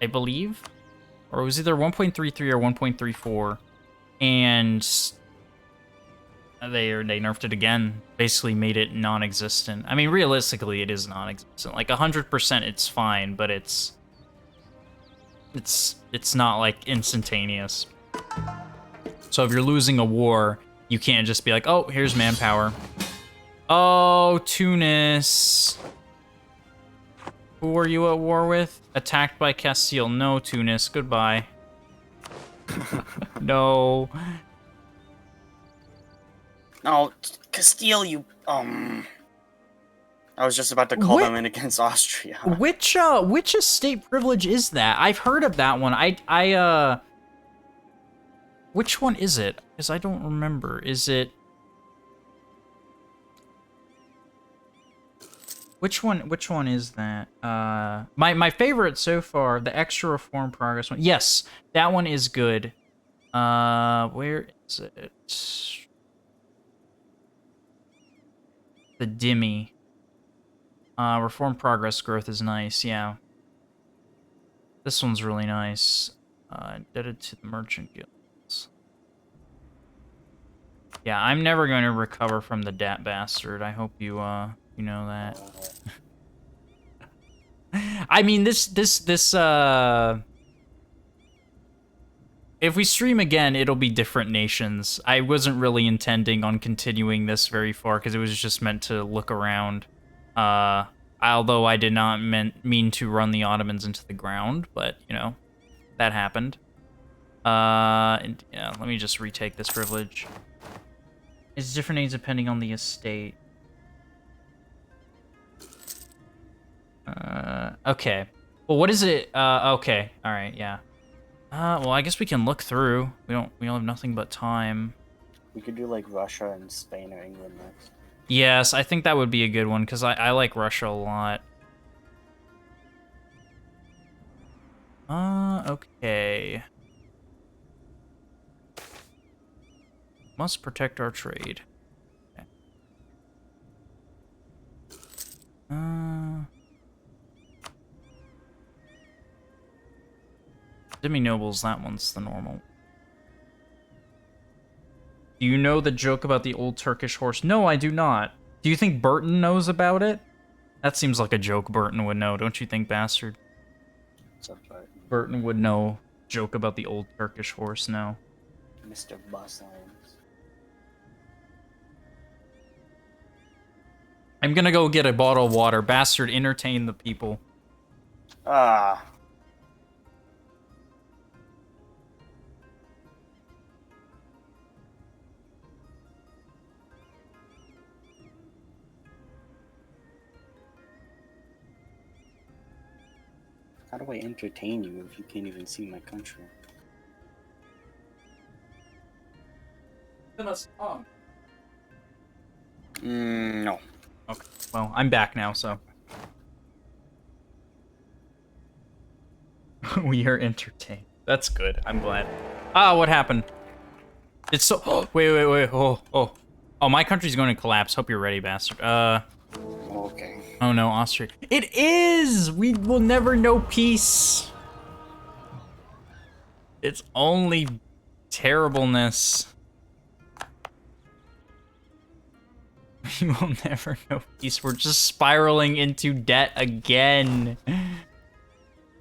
Speaker 1: I believe. Or it was either 1.33 or 1.34, and they nerfed it again. Basically made it non-existent. I mean, realistically, it is non-existent. Like 100%, it's fine, but it's not like instantaneous. So if you're losing a war, you can't just be like, oh, here's manpower. Oh, Tunis. Who are you at war with? Attacked by Castile. No, Tunis. Goodbye. No.
Speaker 2: No, Castile, you I was just about to call them in against Austria.
Speaker 1: Which estate privilege is that? I've heard of that one. Which one is it? Because I don't remember. Is it... Which one is that? My favorite so far, the extra reform progress one. Yes, that one is good. Where is it? The Dhimmi. Reform progress growth is nice, yeah. This one's really nice. Indebted to the merchant guilds. Yeah, I'm never going to recover from the dat bastard. I hope you you know that. I mean, this if we stream again, it'll be different nations. I wasn't really intending on continuing this very far because it was just meant to look around. Although I did not mean to run the Ottomans into the ground, but you know, that happened. And, yeah, let me just retake this privilege. It's different names depending on the estate. Okay. Well, what is it? Okay. All right. Yeah. Well, I guess we can look through. We don't have nothing but time.
Speaker 2: We could do like Russia and Spain or England next.
Speaker 1: Yes, I think that would be a good one because I like Russia a lot. Okay. Must protect our trade. Okay. Dhimmi nobles, that one's the normal. Do you know the joke about the old Turkish horse? No, I do not. Do you think Burton knows about it? That seems like a joke Burton would know, don't you think, bastard?
Speaker 2: What's up, Burton?
Speaker 1: Burton would know joke about the old Turkish horse, no.
Speaker 2: Mr. Buslines.
Speaker 1: I'm gonna go get a bottle of water. Bastard, entertain the people.
Speaker 2: Ah. How do I entertain you if you can't even see my country? No.
Speaker 1: Okay, well, I'm back now, so. We are entertained. That's good. I'm glad. Ah, what happened? It's so... Oh, wait. Oh, my country's going to collapse. Hope you're ready, bastard.
Speaker 2: Okay.
Speaker 1: Oh no, Austria. It is! We will never know peace. It's only terribleness. We will never know peace. We're just spiraling into debt again.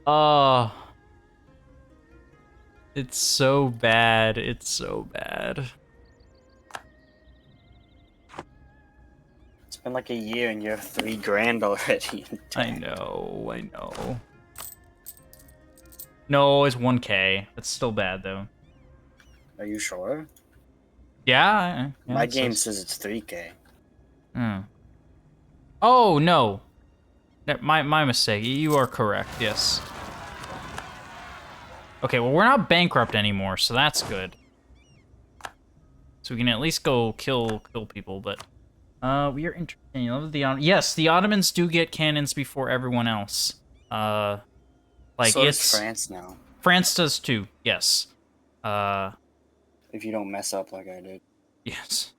Speaker 1: Oh. It's so bad. It's so bad.
Speaker 2: It's been like a year and you're 3 grand already.
Speaker 1: I know, I know. No, it's 1K. That's still bad, though.
Speaker 2: Are you sure?
Speaker 1: Yeah?
Speaker 2: My game says it's 3K.
Speaker 1: Oh, no. My mistake. You are correct, yes. Okay, well, we're not bankrupt anymore, so that's good. So we can at least go kill people, but... we are entertaining. Yes, the Ottomans do get cannons before everyone else. Like,
Speaker 2: So
Speaker 1: it's...
Speaker 2: does France now.
Speaker 1: France does too, yes.
Speaker 2: If you don't mess up like I did.
Speaker 1: Yes.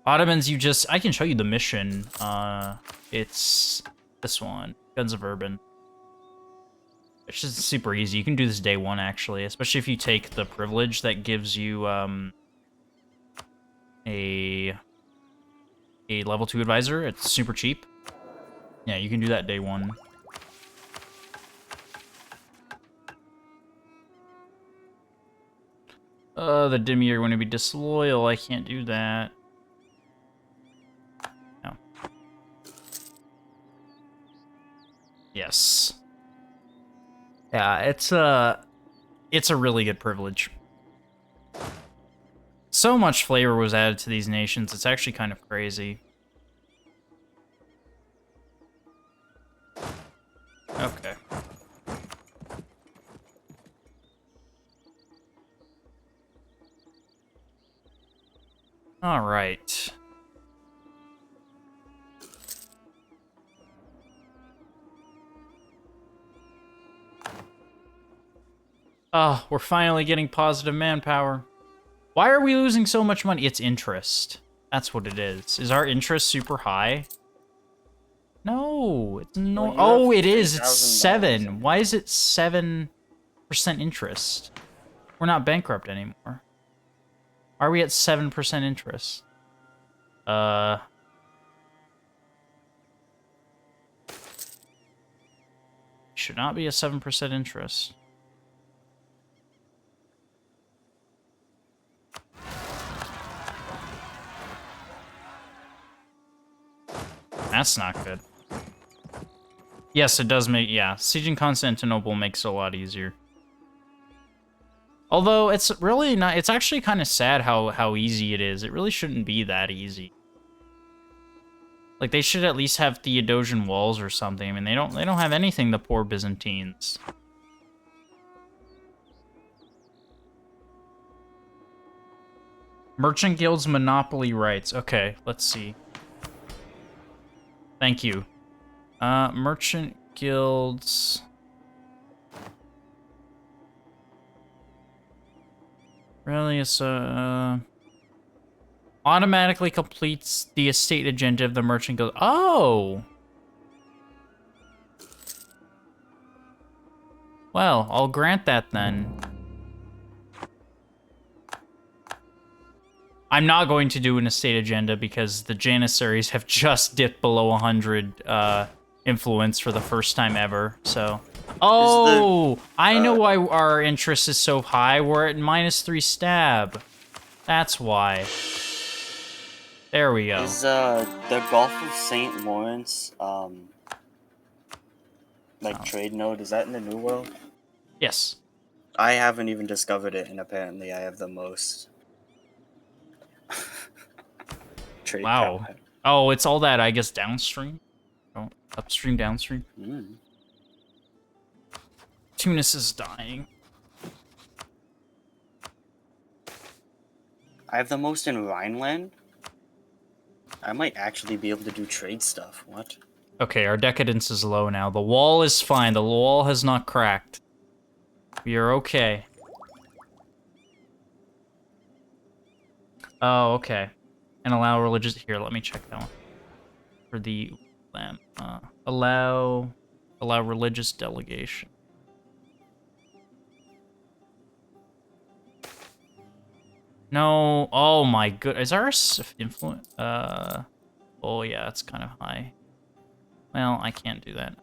Speaker 1: Ottomans, I can show you the mission. It's this one, Guns of Urban. It's just super easy. You can do this day one, actually, especially if you take the privilege that gives you, a level 2 advisor. It's super cheap. Yeah, you can do that day one. The Dhimmi are going to be disloyal. I can't do that. No. Yes. Yeah, it's a really good privilege. So much flavor was added to these nations, it's actually kind of crazy. Okay. All right. Oh, we're finally getting positive manpower. Why are we losing so much money? It's interest. That's what it is. Is our interest super high? No, it's no.
Speaker 2: Well,
Speaker 1: oh, it is. It's
Speaker 2: $3,000.
Speaker 1: 7. Why is it 7% interest? We're not bankrupt anymore. Are we at 7% interest? Should not be a 7% interest. That's not good. Yes, it does make, yeah. Sieging Constantinople makes it a lot easier. Although, it's really not, it's actually kind of sad how easy it is. It really shouldn't be that easy. Like, they should at least have Theodosian walls or something. I mean, they don't have anything, the poor Byzantines. Merchant Guild's monopoly rights. Okay, let's see. Thank you. Merchant Guilds... Really, it's automatically completes the estate agenda of the Merchant Guild. Oh! Well, I'll grant that then. I'm not going to do an estate agenda because the janissaries have just dipped below 100 influence for the first time ever, so... Oh! I know why our interest is so high. We're at -3 stab. That's why. There we go.
Speaker 2: Is the Gulf of St. Lawrence, trade node, is that in the New World?
Speaker 1: Yes.
Speaker 2: I haven't even discovered it, and apparently I have the most. Trade
Speaker 1: Wow.
Speaker 2: power.
Speaker 1: Oh, it's all that, I guess, downstream? Oh, upstream, downstream?
Speaker 2: Mm.
Speaker 1: Tunis is dying.
Speaker 2: I have the most in Rhineland. I might actually be able to do trade stuff. What?
Speaker 1: Okay, our decadence is low now. The wall is fine. The wall has not cracked. We are okay. Oh, okay. And allow religious... Here, let me check that one. for the allow religious delegation. No, oh my good. Is our influence? Oh yeah, it's kind of high. Well, I can't do that.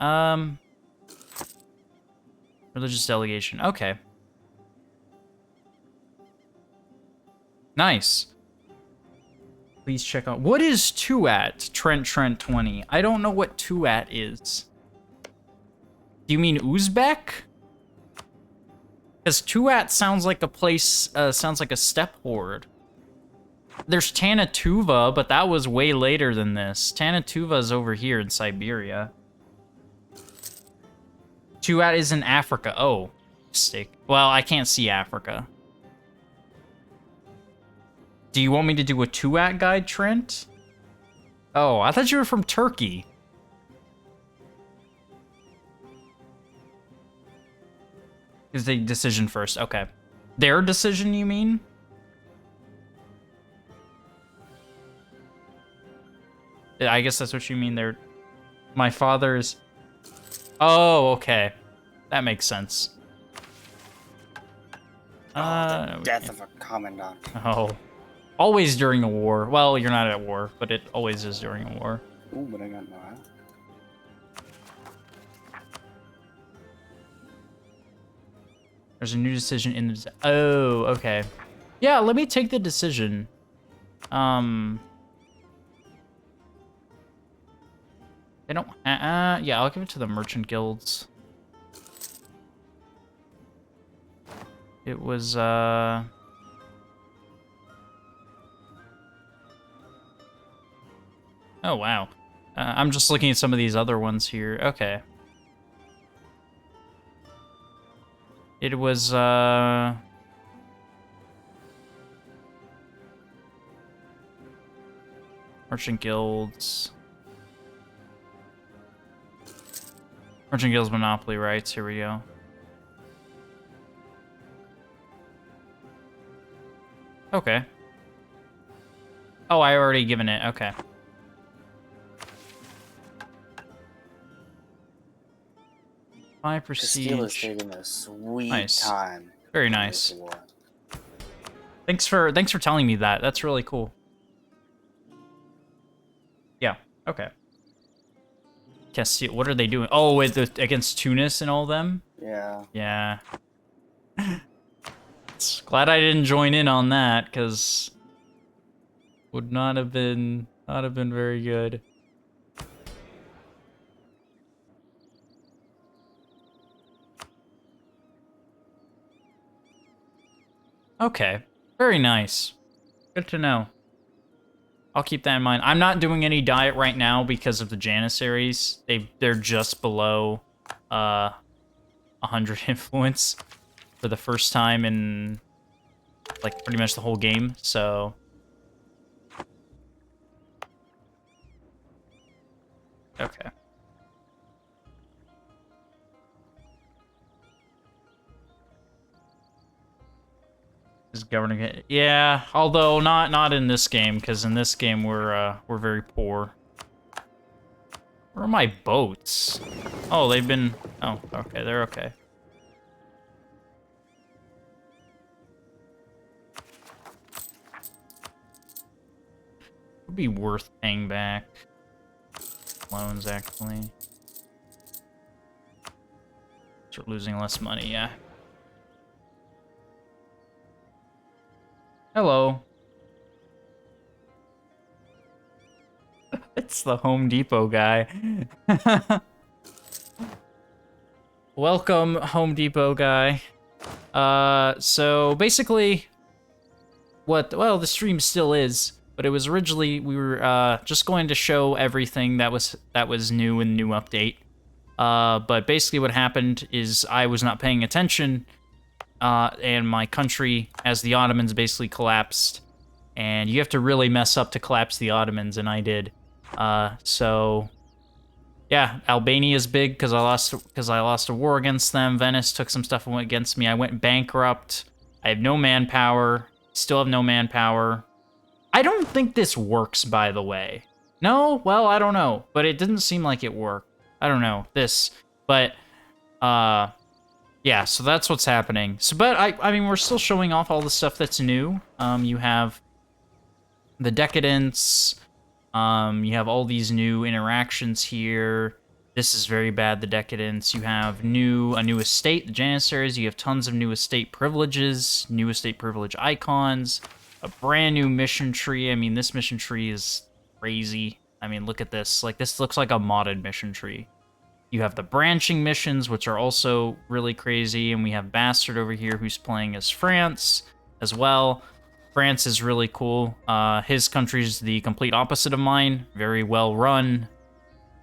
Speaker 1: Religious delegation. Okay. Nice. Please check out. What is 2 at? Trent 20. I don't know what 2 at is. Do you mean Uzbek? Because 2 at sounds like a place, sounds like a steppe horde. There's Tanatuva, but that was way later than this. Tanatuva is over here in Siberia. 2 at is in Africa. Oh, mistake. Well, I can't see Africa. Do you want me to do a 2 at guide, Trent? Oh, I thought you were from Turkey. Is the decision first? Okay. Their decision, you mean? I guess that's what you mean. My father's... Oh, okay. That makes sense.
Speaker 2: The death of a commandant.
Speaker 1: Oh. Always during a war. Well, you're not at war, but it always is during a war.
Speaker 2: Ooh, but I got no hat.
Speaker 1: There's a new decision in the... Oh, okay. Yeah, let me take the decision. They don't... yeah, I'll give it to the merchant guilds. It was, Oh, wow. I'm just looking at some of these other ones here. Okay. It was, Merchant guilds. Merchant guilds monopoly rights. Here we go. Okay. Oh, I already given it. Okay. By prestige.
Speaker 2: Castile is taking a sweet time.
Speaker 1: Very nice. Thanks for telling me that. That's really cool. Yeah. Okay. Castile. What are they doing? Oh, wait, against Tunis and all them.
Speaker 2: Yeah.
Speaker 1: Yeah. Glad I didn't join in on that, because would not have been very good. Okay, very nice. Good to know. I'll keep that in mind. I'm not doing any diet right now because of the janissaries. They're just below 100 influence for the first time in like pretty much the whole game, so okay. Is governing it? Yeah, although not in this game, because in this game we're very poor. Where are my boats? Oh, they've been... Oh, okay, they're okay. Would be worth paying back loans, actually. Start losing less money, yeah. Hello. It's the Home Depot guy. Welcome, Home Depot guy. So basically, well, the stream still is, but it was originally, we were just going to show everything that was new in the new update. But basically what happened is I was not paying attention, and my country, as the Ottomans, basically collapsed. And you have to really mess up to collapse the Ottomans, and I did. So yeah, Albania's big because I lost a war against them. Venice took some stuff against me. I went bankrupt. I have no manpower. Still have no manpower. I don't think this works, by the way. No, well, I don't know, but it didn't seem like it worked. I don't know this, but yeah. So that's what's happening. So, but I mean, we're still showing off all the stuff that's new. You have the decadence. You have all these new interactions here. This is very bad, the decadence. You have a new estate, the janissaries. You have tons of new estate privileges, new estate privilege icons, a brand new mission tree. I mean, this mission tree is crazy. I mean, look at this. Like, this looks like a modded mission tree. You have the branching missions, which are also really crazy, and we have Bastard over here who's playing as France as well. France is really cool. His country's the complete opposite of mine. Very well run,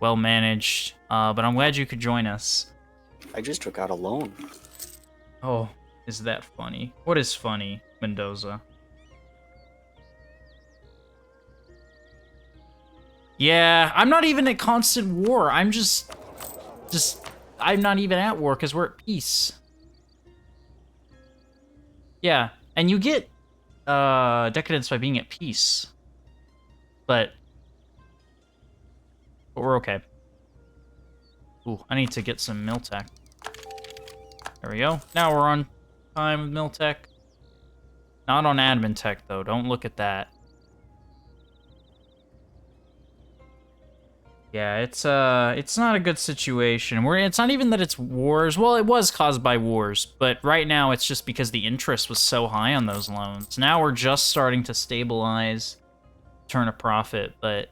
Speaker 1: well managed. But I'm glad you could join us.
Speaker 2: I just took out a loan.
Speaker 1: Oh, is that funny? What is funny, Mendoza? Yeah, I'm not even at constant war. I'm I'm not even at war because we're at peace. Yeah, and you get decadence by being at peace. But we're okay. Ooh, I need to get some mill tech. There we go. Now we're on time with mill tech. Not on admin tech though. Don't look at that. Yeah, it's not a good situation. It's not even that it's wars. Well, it was caused by wars, but right now it's just because the interest was so high on those loans. Now we're just starting to stabilize, turn a profit, but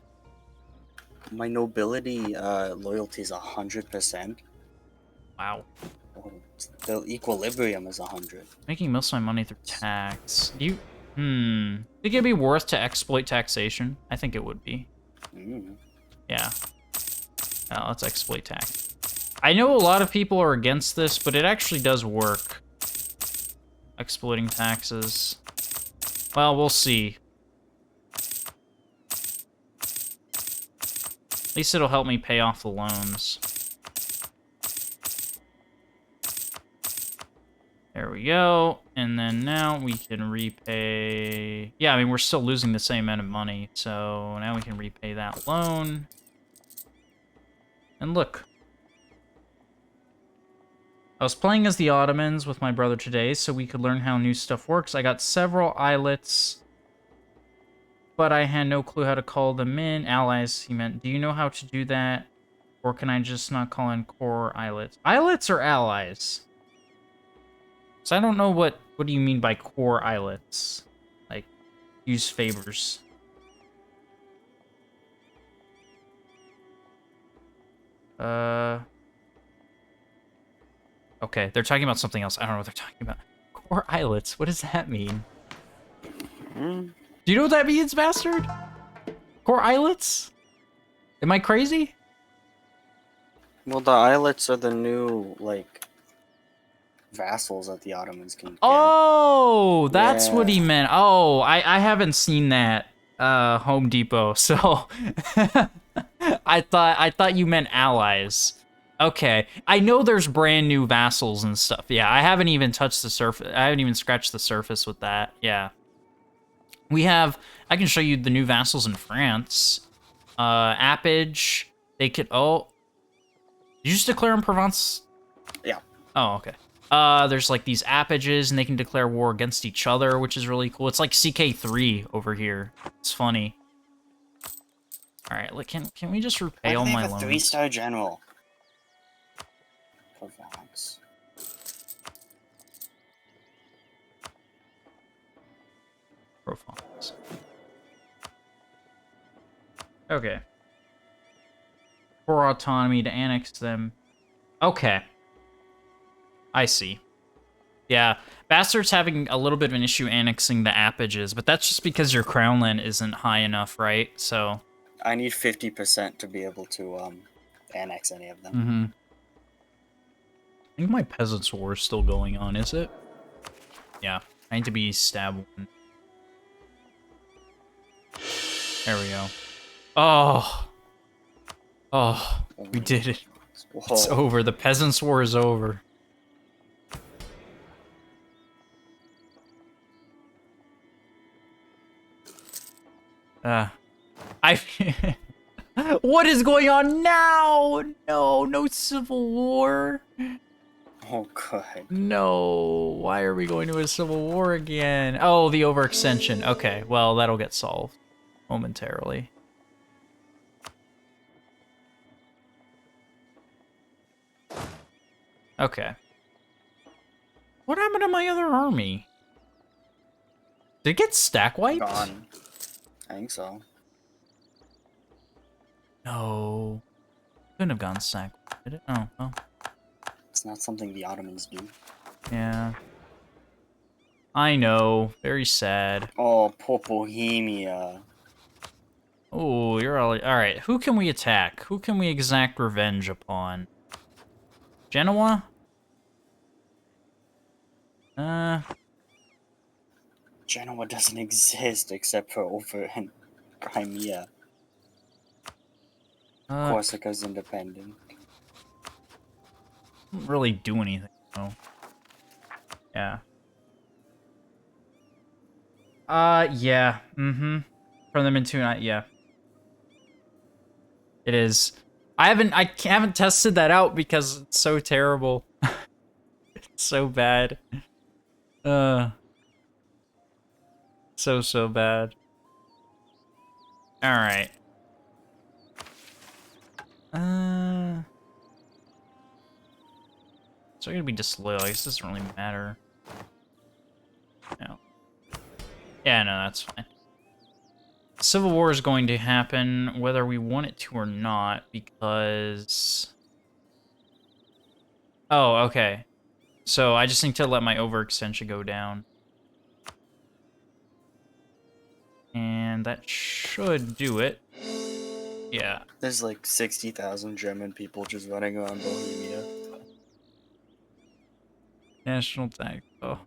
Speaker 2: My nobility loyalty is 100%.
Speaker 1: wow.
Speaker 2: The equilibrium is 100.
Speaker 1: Making most of my money through tax. Think it'd be worth to exploit taxation? I think it would be. Yeah. Let's exploit tax. I know a lot of people are against this, but it actually does work. Exploiting taxes. Well, we'll see. At least it'll help me pay off the loans. There we go. And then now we can repay... Yeah, I mean, we're still losing the same amount of money. So now we can repay that loan. And look. I was playing as the Ottomans with my brother today so we could learn how new stuff works. I got several islets, but I had no clue how to call them in. Allies, he meant. Do you know how to do that? Or can I just not call in core islets? Islets or allies? So I don't know what do you mean by core islets? Like, use favors. Okay, they're talking about something else. I don't know what they're talking about. Core islets, what does that mean? Do you know what that means, bastard? Core islets? Am I crazy?
Speaker 2: Well, the islets are the new, like, vassals that the Ottomans can get.
Speaker 1: Oh, that's what he meant. Oh, I haven't seen that Home Depot, so I thought you meant allies. Okay, I know there's brand new vassals and stuff. Yeah, I haven't even touched the surface. I haven't even scratched the surface with that. Yeah, we have. I can show you the new vassals in France. Appage. They could. Oh, did you just declare in Provence?
Speaker 2: Yeah.
Speaker 1: Oh, okay. There's like these appages, and they can declare war against each other, which is really cool. It's like CK3 over here. It's funny. All right, like, can we just repay all my loans?
Speaker 2: 3-star general. Provence.
Speaker 1: Profiles. Okay. For autonomy to annex them. Okay. I see. Yeah, Bastard's having a little bit of an issue annexing the appages, but that's just because your crown land isn't high enough, right? So
Speaker 2: I need 50% to be able to annex any of them.
Speaker 1: Mm-hmm. I think my Peasants' War is still going on, is it? Yeah, I need to be stab one. There we go. Oh. Oh, we did it.
Speaker 2: Whoa.
Speaker 1: It's over. The Peasants' War is over. I What is going on now? No, no civil war.
Speaker 2: Oh, God.
Speaker 1: No, why are we going to a civil war again? Oh, the overextension. Okay, well, that'll get solved momentarily. Okay. What happened to my other army? Did it get stack wiped?
Speaker 2: Gone. I think so.
Speaker 1: No. Couldn't have gone stack wiped, did it? Oh, well.
Speaker 2: It's not something the Ottomans do.
Speaker 1: Yeah. I know. Very sad.
Speaker 2: Oh, poor Bohemia.
Speaker 1: Oh, you're all right. Who can we attack? Who can we exact revenge upon? Genoa?
Speaker 2: Genoa doesn't exist except for over in Crimea. Corsica's independent.
Speaker 1: Didn't really do anything, though. Yeah. Yeah. Mm-hmm. Turn them into yeah. It is. I haven't tested that out because it's so terrible. It's so bad. So bad. Alright. So I'm gonna be disloyal. I guess it doesn't really matter. No. Yeah, no, that's fine. Civil War is going to happen whether we want it to or not, because... Oh, okay. So I just need to let my overextension go down. And that should do it. Yeah.
Speaker 2: There's like 60,000 German people just running around Bohemia.
Speaker 1: National tag. Oh.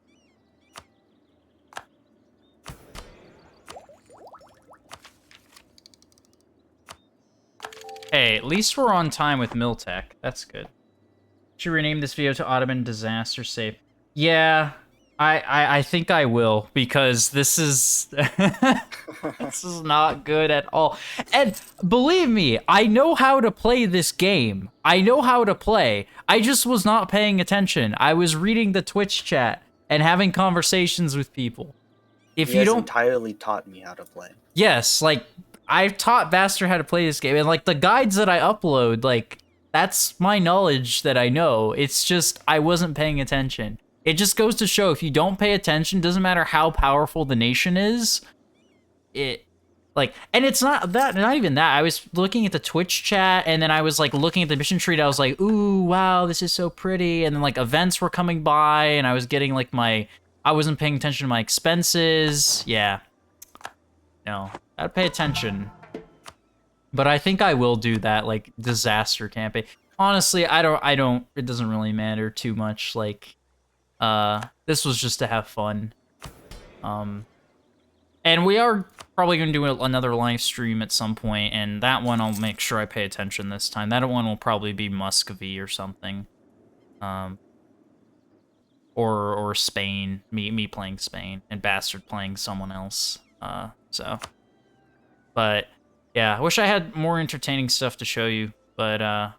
Speaker 1: Hey, at least we're on time with Miltech. That's good. Should rename this video to Ottoman Disaster Safe. Yeah, I think I will, because this is this is not good at all. And believe me, I know how to play this game. I know how to play. I just was not paying attention. I was reading the Twitch chat and having conversations with people. If
Speaker 2: He
Speaker 1: you
Speaker 2: has
Speaker 1: don't
Speaker 2: entirely taught me how to play.
Speaker 1: Yes, like I've taught Vaster how to play this game, and like the guides that I upload, like that's my knowledge that I know. It's just I wasn't paying attention. It just goes to show if you don't pay attention, doesn't matter how powerful the nation is, and it's not even that. I was looking at the Twitch chat, and then I was like looking at the mission tree, and I was like, ooh, wow, this is so pretty. And then like events were coming by, and I was getting like I wasn't paying attention to my expenses. Yeah. No, gotta pay attention. But I think I will do that, like, disaster campaign. Honestly, it doesn't really matter too much, like, this was just to have fun. And we are probably gonna do another live stream at some point, and that one I'll make sure I pay attention this time. That one will probably be Muscovy or something. Or Spain, me playing Spain, and Bastard playing someone else, so. But, yeah, I wish I had more entertaining stuff to show you, but, yeah,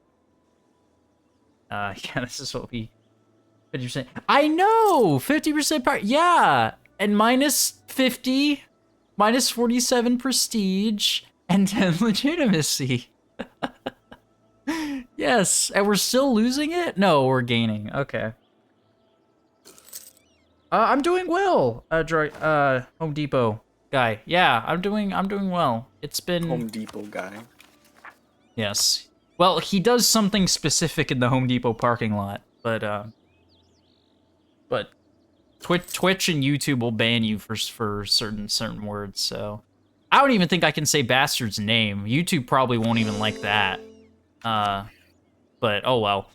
Speaker 1: this is what 50%. I know! 50% power, yeah! And minus 50, minus 47 prestige, and 10 legitimacy. Yes, and we're still losing it? No, we're gaining, okay. I'm doing well, Home Depot guy. Yeah, I'm doing well. It's been
Speaker 2: Home Depot guy.
Speaker 1: Yes. Well, he does something specific in the Home Depot parking lot, but Twitch and YouTube will ban you for certain words, so I don't even think I can say Bastard's name. YouTube probably won't even like that. But oh well.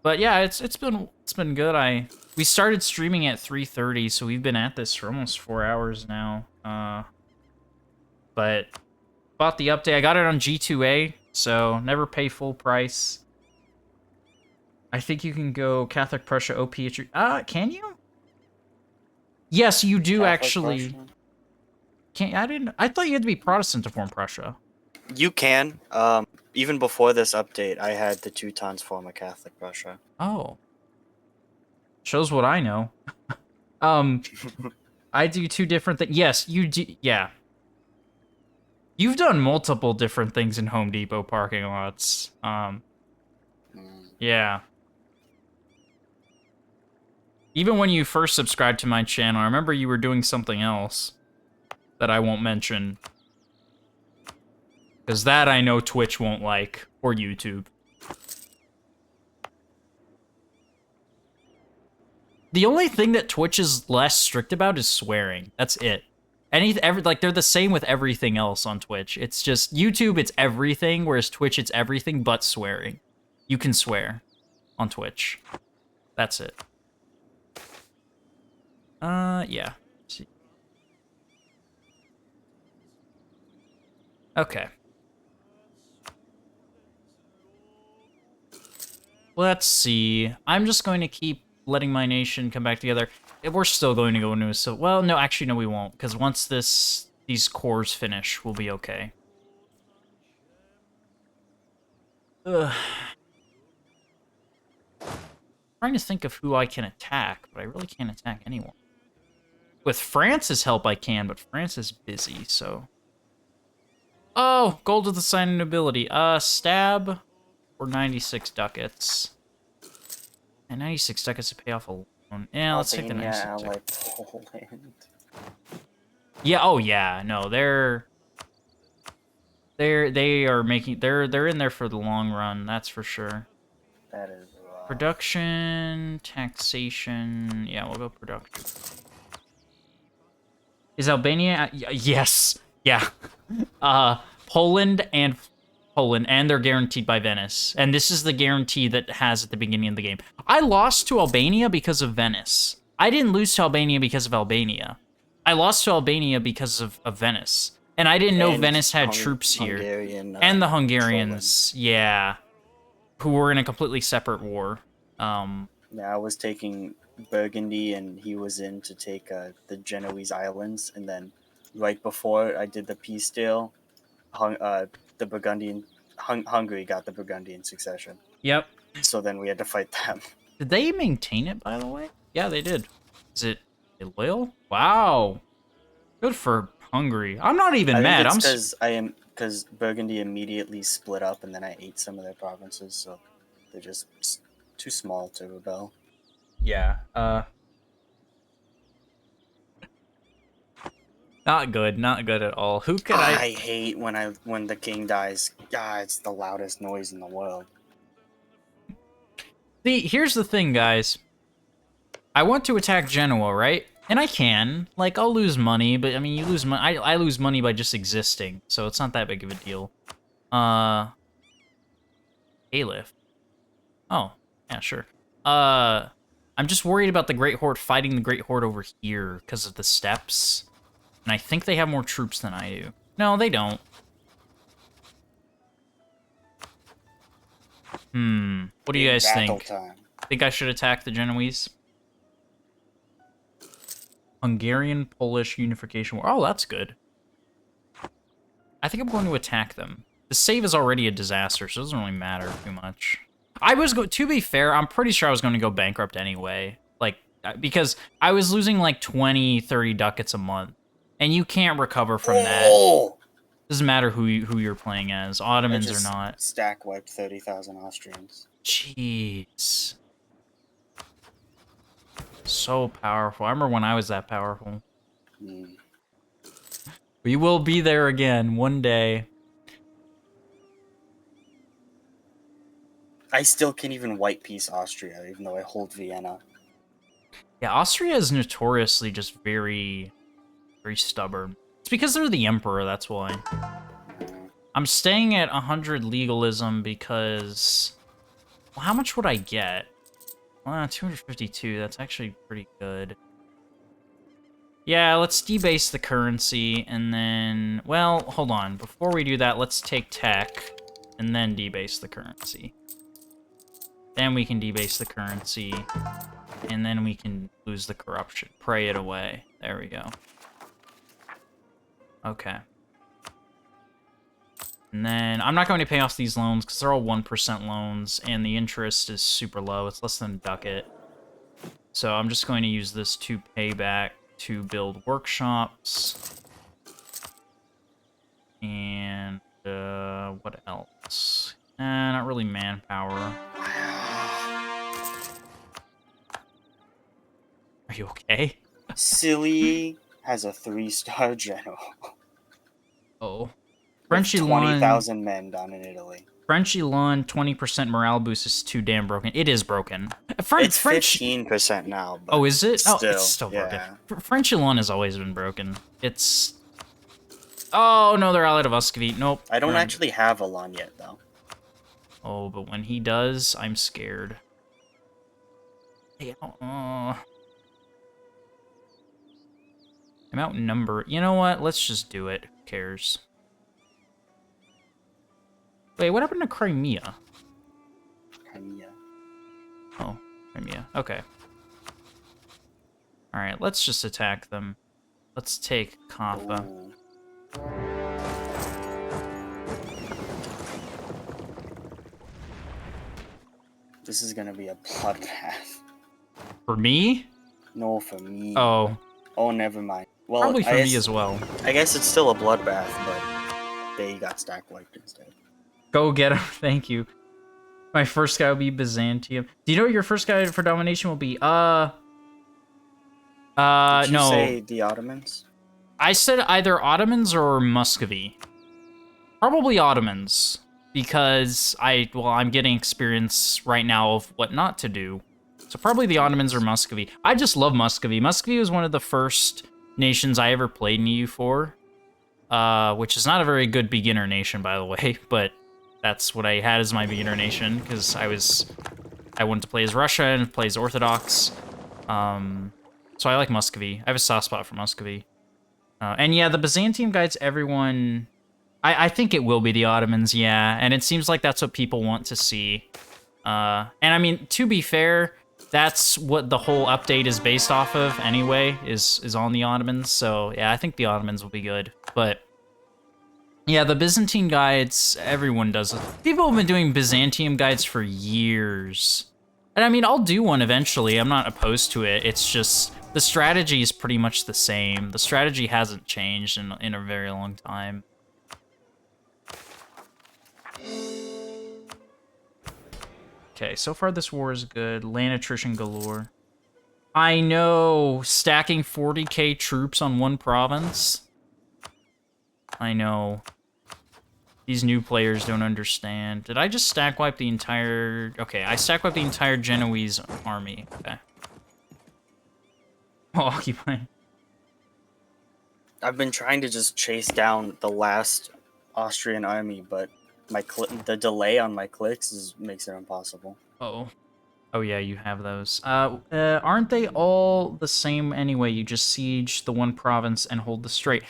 Speaker 1: But yeah, it's been good. We started streaming at 3:30, so we've been at this for almost 4 hours now. But bought the update. I got it on G2A, so never pay full price. I think you can go Catholic Prussia OP at your... can you? Yes, you do, Catholic actually. Prussia. Can't I didn't I thought you had to be Protestant to form Prussia.
Speaker 2: You can. Even before this update, I had the Teutons form a Catholic Prussia.
Speaker 1: Oh. Shows what I know. I do two different things. Yes, you do. Yeah. You've done multiple different things in Home Depot parking lots. Yeah. Even when you first subscribed to my channel, I remember you were doing something else that I won't mention. Because that I know Twitch won't like, or YouTube. The only thing that Twitch is less strict about is swearing. That's it. Like, they're the same with everything else on Twitch. It's just, YouTube, it's everything, whereas Twitch, it's everything but swearing. You can swear on Twitch. That's it. Yeah. See. Okay. Let's see. I'm just going to keep letting my nation come back together. We're still going to go into a civil... Well, no, actually, no, we won't. Because once these cores finish, we'll be okay. Ugh. Trying to think of who I can attack, but I really can't attack anyone. With France's help, I can, but France is busy, so... Oh, gold with the sign of nobility. Stab or 96 ducats. And 96 ducats to pay off a loan. Yeah, let's take the 96 ducats.
Speaker 2: Poland.
Speaker 1: Yeah, oh yeah, no, they're in there for the long run, that's for sure.
Speaker 2: That is rough.
Speaker 1: Production, taxation, yeah, we'll go production. Is Albania? Yes, yeah. Poland, and they're guaranteed by Venice. And this is the guarantee that has at the beginning of the game. I lost to Albania because of Venice. I didn't lose to Albania because of Albania. I lost to Albania because of Venice. And I didn't know Venice had troops here. And the Hungarians, yeah. Who were in a completely separate war.
Speaker 2: Yeah, I was taking Burgundy, and he was in to take the Genoese islands, and then right before I did the peace deal, the Burgundian Hungary got the Burgundian succession.
Speaker 1: Yep.
Speaker 2: So then we had to fight them.
Speaker 1: Did they maintain it, by the way? Yeah, they did. Is it loyal? Wow. Good for Hungary. I'm not even mad.
Speaker 2: Because Burgundy immediately split up, and then I ate some of their provinces, so they're just too small to rebel.
Speaker 1: Yeah. Not good. Not good at all. Who could
Speaker 2: I hate when the king dies. God, it's the loudest noise in the world.
Speaker 1: See, here's the thing, guys. I want to attack Genoa, right? And I can. Like, I'll lose money, but I mean, you lose money. I lose money by just existing, so it's not that big of a deal. Caliph. Oh, yeah, sure. I'm just worried about the Great Horde fighting the Great Horde over here because of the steppes. And I think they have more troops than I do. No, they don't. What do you guys think? Think I should attack the Genoese? Hungarian Polish unification war. Oh, that's good. I think I'm going to attack them. The save is already a disaster, so it doesn't really matter too much. To be fair, I'm pretty sure I was going to go bankrupt anyway. Like, because I was losing like 20, 30 ducats a month. And you can't recover from that. Doesn't matter who you're playing as, Ottomans or not.
Speaker 2: Stack wiped 30,000 Austrians.
Speaker 1: Jeez. So powerful. I remember when I was that powerful. We will be there again one day.
Speaker 2: I still can't even white peace Austria, even though I hold Vienna.
Speaker 1: Yeah, Austria is notoriously just very stubborn. It's because they're the emperor, that's why. I'm staying at 100 legalism because... Well, how much would I get? Well, 252, that's actually pretty good. Yeah, let's debase the currency, and then... Well, hold on. Before we do that, let's take tech, and then debase the currency. Then we can debase the currency, and then we can lose the corruption. Pray it away. There we go. Okay. And then I'm not going to pay off these loans because they're all 1% loans, and the interest is super low. It's less than a ducat. So I'm just going to use this to pay back to build workshops. And what else? Not really manpower. Are you okay?
Speaker 2: Silly has a 3-star general.
Speaker 1: Oh. Frenchy
Speaker 2: 20,000 men down in Italy.
Speaker 1: Frenchy Lund, 20% morale boost is too damn broken. It is broken.
Speaker 2: It's 15% now. But
Speaker 1: oh, is it?
Speaker 2: Still,
Speaker 1: oh, it's still
Speaker 2: yeah.
Speaker 1: broken. Frenchy Lund has always been broken. It's... Oh, no, they're allied to Muscovy. Nope.
Speaker 2: I don't actually have a Lund yet, though.
Speaker 1: Oh, but when he does, I'm scared. I'm outnumbered. You know what? Let's just do it. Who cares? Wait, what happened to Crimea?
Speaker 2: Crimea.
Speaker 1: Oh, Crimea. Okay. Alright, let's just attack them. Let's take Kaffa.
Speaker 2: Ooh. This is gonna be a bloodbath.
Speaker 1: For me?
Speaker 2: No, for me.
Speaker 1: Oh.
Speaker 2: Oh, never mind. Well,
Speaker 1: Probably for me as well.
Speaker 2: I guess it's still a bloodbath, but they got stack wiped instead.
Speaker 1: Go get him. Thank you. My first guy will be Byzantium. Do you know what your first guy for domination will be?
Speaker 2: Did you
Speaker 1: no.
Speaker 2: say the Ottomans?
Speaker 1: I said either Ottomans or Muscovy. Probably Ottomans, because I'm getting experience right now of what not to do. So probably the Ottomans or Muscovy. I just love Muscovy. Muscovy was one of the first nations I ever played in EU4, which is not a very good beginner nation, by the way, but that's what I had as my beginner nation, because I wanted to play as Russia and play as Orthodox. So I like Muscovy. I have a soft spot for Muscovy. And yeah, the Byzantium guides everyone... I think it will be the Ottomans, yeah. And it seems like that's what people want to see. And I mean, to be fair, that's what the whole update is based off of anyway, is on the Ottomans. So yeah, I think the Ottomans will be good. But yeah, the Byzantine guides, everyone does it. People have been doing Byzantium guides for years. And I mean, I'll do one eventually. I'm not opposed to it. It's just... the strategy is pretty much the same. The strategy hasn't changed in a very long time. Okay, so far this war is good. Land attrition galore. I know, stacking 40k troops on one province. I know. These new players don't understand. Did I just stack wipe the entire... Okay, I stack wipe the entire Genoese army. Okay. Oh, occupying.
Speaker 2: I've been trying to just chase down the last Austrian army, but the delay on my clicks makes it impossible.
Speaker 1: Uh-oh. Oh yeah, you have those. Aren't they all the same anyway? You just siege the one province and hold the strait.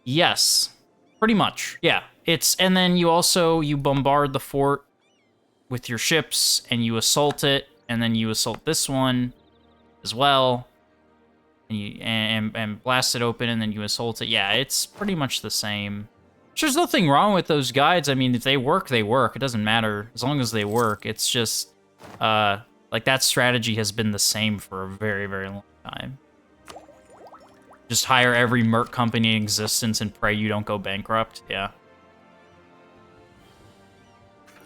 Speaker 1: Yes, pretty much. Yeah, and then you bombard the fort with your ships and you assault it, and then you assault this one as well. And blast it open, and then you assault it. Yeah, it's pretty much the same. There's nothing wrong with those guides. I mean, if they work, they work. It doesn't matter. As long as they work. It's just, like, that strategy has been the same for a very, very long time. Just hire every merc company in existence and pray you don't go bankrupt. Yeah.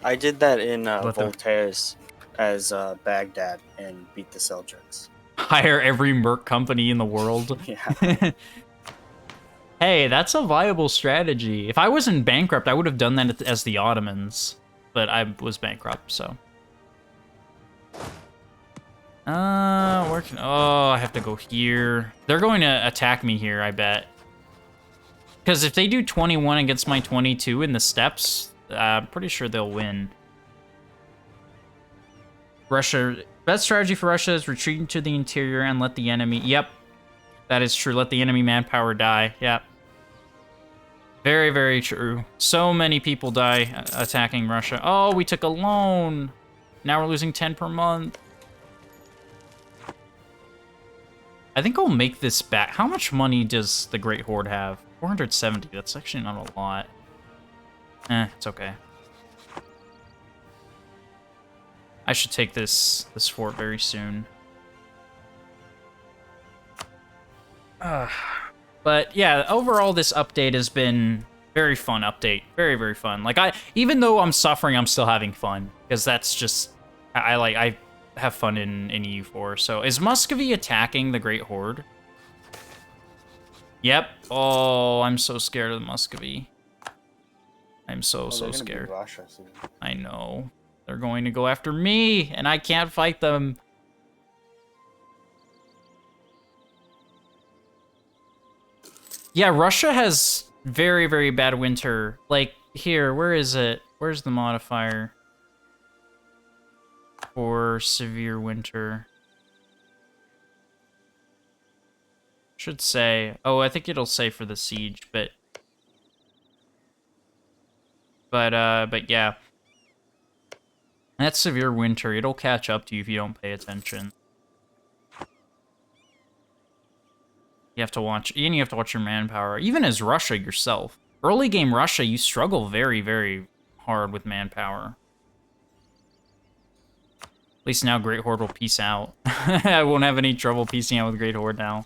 Speaker 2: I did that in Voltaire's as Baghdad and beat the Seljuks.
Speaker 1: Hire every merc company in the world.
Speaker 2: Yeah.
Speaker 1: Hey, that's a viable strategy. If I wasn't bankrupt, I would have done that as the Ottomans. But I was bankrupt, so. Oh, I have to go here. They're going to attack me here, I bet. Because if they do 21 against my 22 in the steppes, I'm pretty sure they'll win. Russia... Best strategy for Russia is retreat into the interior and let the enemy... Yep, that is true. Let the enemy manpower die. Yep. Very, very true. So many people die attacking Russia. Oh, we took a loan. Now we're losing 10 per month. I think I'll make this back. How much money does the Great Horde have? 470, that's actually not a lot. It's okay. I should take this fort very soon. But yeah, overall this update has been very fun update. Very, very fun. Like even though I'm suffering, I'm still having fun. Because that's just, I have fun in EU4. So is Muscovy attacking the Great Horde? Yep. Oh, I'm so scared of the Muscovy. I'm so scared.
Speaker 2: Russia soon.
Speaker 1: I know. They're going to go after me, and I can't fight them. Yeah, Russia has very, very bad winter. Like, here, where is it? Where's the modifier for severe winter? Should say. Oh, I think it'll say for the siege, but yeah. That's severe winter. It'll catch up to you if you don't pay attention. You have to watch, and you have to watch your manpower. Even as Russia yourself. Early game Russia, you struggle very, very hard with manpower. At least now Great Horde will peace out. I won't have any trouble piecing out with Great Horde now.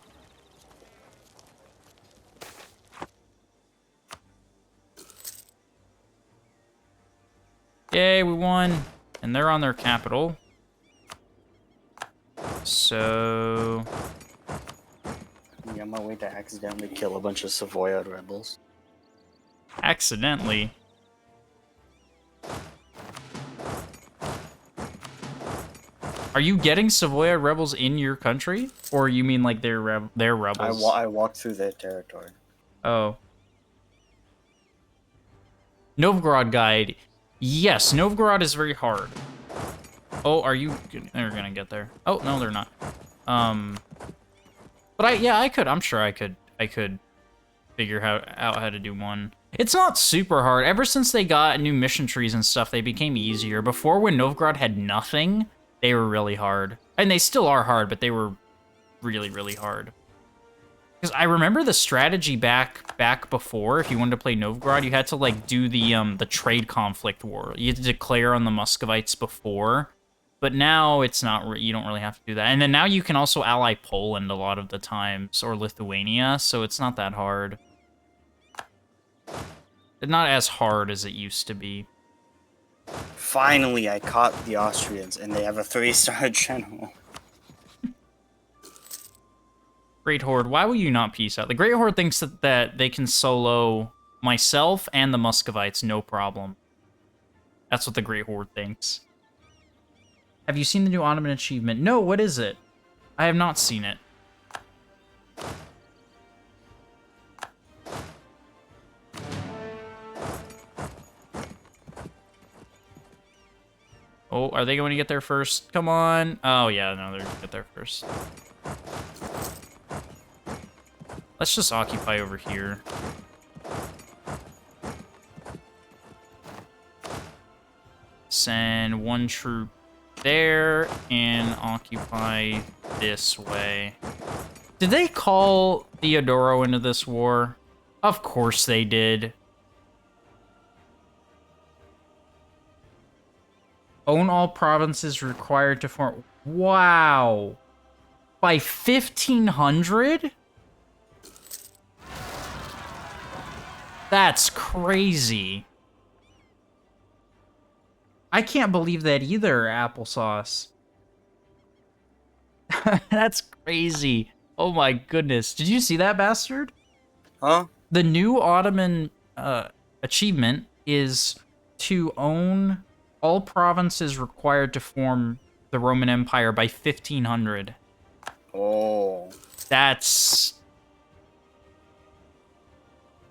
Speaker 1: Yay, we won. And they're on their capital. So...
Speaker 2: I'm on my way to accidentally kill a bunch of Savoia rebels.
Speaker 1: Accidentally? Are you getting Savoia rebels in your country? Or you mean like they're rebels?
Speaker 2: I walked through their territory.
Speaker 1: Oh. Novgorod guide. Yes, Novgorod is very hard. Oh, are you... They're gonna get there. Oh, no, they're not. But I'm sure I could figure out how to do one. It's not super hard. Ever since they got new mission trees and stuff, they became easier. Before, when Novgorod had nothing, they were really hard. And they still are hard, but they were really, really hard. Because I remember the strategy back before, if you wanted to play Novgorod, you had to like do the trade conflict war. You had to declare on the Muscovites before, but now it's not. You don't really have to do that. And then now you can also ally Poland a lot of the times, or Lithuania, so it's not that hard. It's not as hard as it used to be.
Speaker 2: Finally, I caught the Austrians, and they have a 3-star general.
Speaker 1: Great Horde, why will you not peace out? The Great Horde thinks that they can solo myself and the Muscovites, no problem. That's what the Great Horde thinks. Have you seen the new Ottoman achievement? No, what is it? I have not seen it. Oh, are they going to get there first? Come on. Oh, yeah, no, they're going to get there first. Let's just occupy over here. Send one troop there and occupy this way. Did they call Theodoro into this war? Of course they did. Own all provinces required to form... Wow. By 1500? That's crazy. I can't believe that either, Applesauce. That's crazy. Oh my goodness. Did you see that, bastard?
Speaker 2: Huh?
Speaker 1: The new Ottoman achievement is to own all provinces required to form the Roman Empire by 1500.
Speaker 2: Oh.
Speaker 1: That's...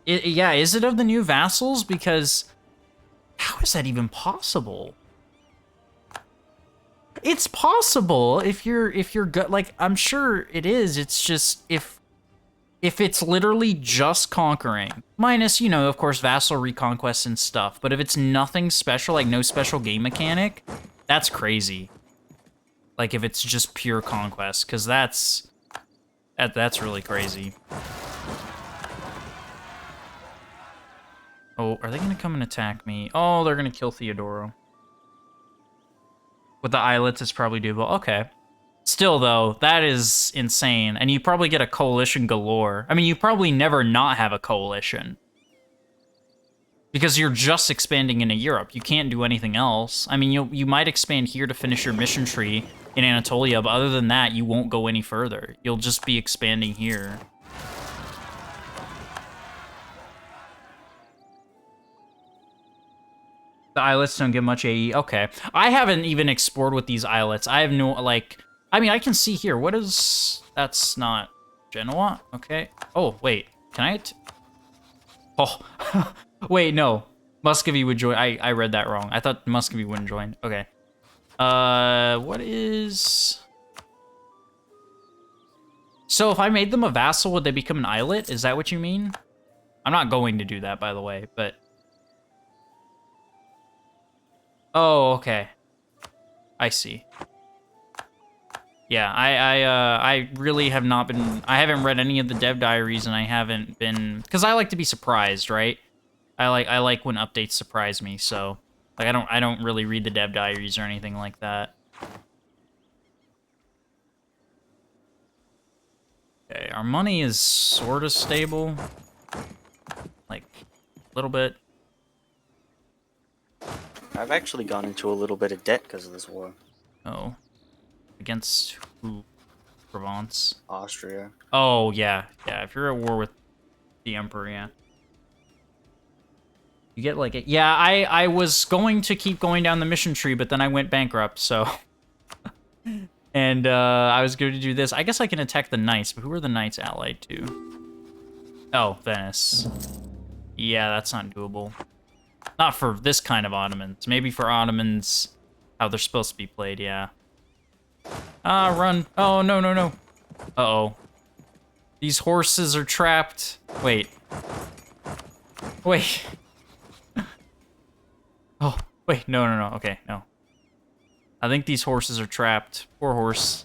Speaker 1: yeah, is it of the new vassals? Because how is that even possible? It's possible if you're good. Like, I'm sure it is. It's just if it's literally just conquering, minus, you know, of course, vassal reconquest and stuff. But if it's nothing special, like no special game mechanic, that's crazy. Like if it's just pure conquest, because that's really crazy. Oh, are they gonna come and attack me? Oh, they're gonna kill Theodoro. With the islets, it's probably doable. Okay. Still, though, that is insane. And you probably get a coalition galore. I mean, you probably never not have a coalition. Because you're just expanding into Europe. You can't do anything else. I mean, you might expand here to finish your mission tree in Anatolia, but other than that, you won't go any further. You'll just be expanding here. The islets don't get much AE. Okay. I haven't even explored with these islets. I have no, like... I mean, I can see here. What is... That's not Genoa? Okay. Oh, wait. Can I... Oh. Wait, no. Muscovy would join. I read that wrong. I thought Muscovy wouldn't join. Okay. What is... So if I made them a vassal, would they become an islet? Is that what you mean? I'm not going to do that, by the way, but... Oh, okay. I see. Yeah, I really have not been... I haven't read any of the dev diaries, and I haven't been... Because I like to be surprised, right? I like when updates surprise me, so... Like, I don't really read the dev diaries or anything like that. Okay, our money is sort of stable. Like, a little bit.
Speaker 2: I've actually gone into a little bit of debt because of this war.
Speaker 1: Oh. Against who? Provence?
Speaker 2: Austria.
Speaker 1: Oh, yeah. Yeah, if you're at war with the Emperor, yeah. You get like it. Yeah, I was going to keep going down the mission tree, but then I went bankrupt, so... And I was going to do this. I guess I can attack the knights, but who are the knights allied to? Oh, Venice. Yeah, that's not doable. Not for this kind of Ottomans. Maybe for Ottomans, how they're supposed to be played, yeah. Ah, run. Oh, no, no, no. Uh-oh. These horses are trapped. Wait. Wait. Oh, wait. No, no, no. Okay, no. I think these horses are trapped. Poor horse.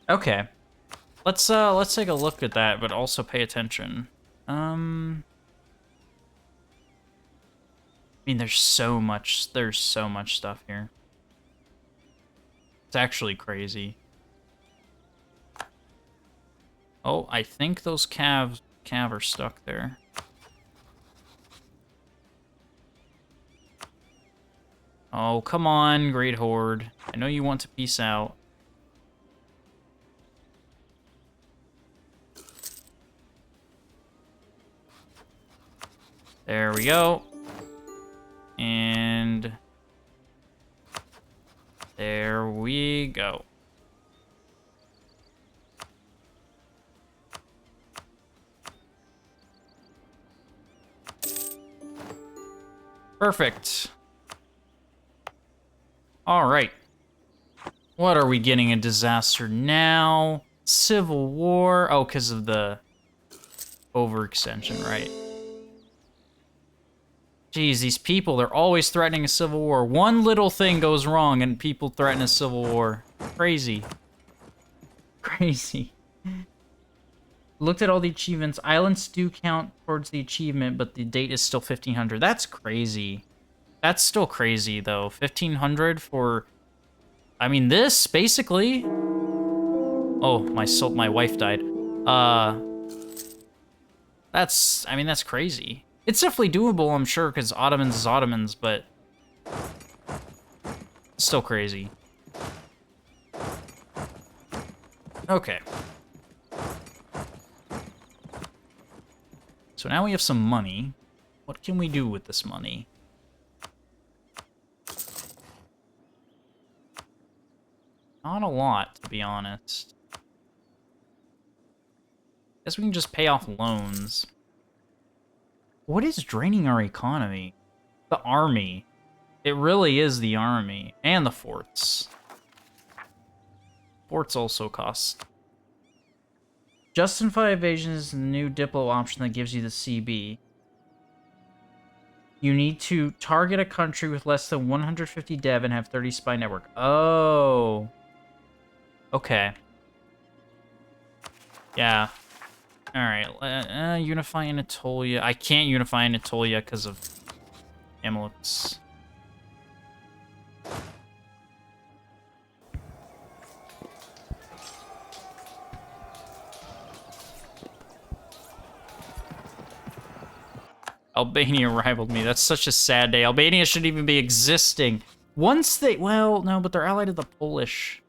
Speaker 1: Okay. Let's take a look at that, but also pay attention. I mean, there's so much stuff here. It's actually crazy. Oh, I think those cav are stuck there. Oh, come on, Great Horde. I know you want to peace out. There we go. And there we go. Perfect. All right. What are we getting? A disaster now? Civil war? Oh, because of the overextension, right? Jeez, these people, they're always threatening a civil war. One little thing goes wrong and people threaten a civil war. Crazy. Crazy. Looked at all the achievements. Islands do count towards the achievement, but the date is still 1500. That's crazy. That's still crazy, though. 1500 for... I mean, this, basically... Oh, my wife died. That's... I mean, that's crazy. It's definitely doable, I'm sure, because Ottomans is Ottomans, but... It's still crazy. Okay. So now we have some money. What can we do with this money? Not a lot, to be honest. Guess we can just pay off loans. What is draining our economy? The army. It really is the army. And the forts. Forts also cost. Justify evasion is the new Diplo option that gives you the CB. You need to target a country with less than 150 dev and have 30 spy network. Oh. Okay. Yeah. Alright, unify Anatolia. I can't unify Anatolia because of Mamelukes. Albania rivaled me. That's such a sad day. Albania shouldn't even be existing. Once they... Well, no, but they're allied to the Polish.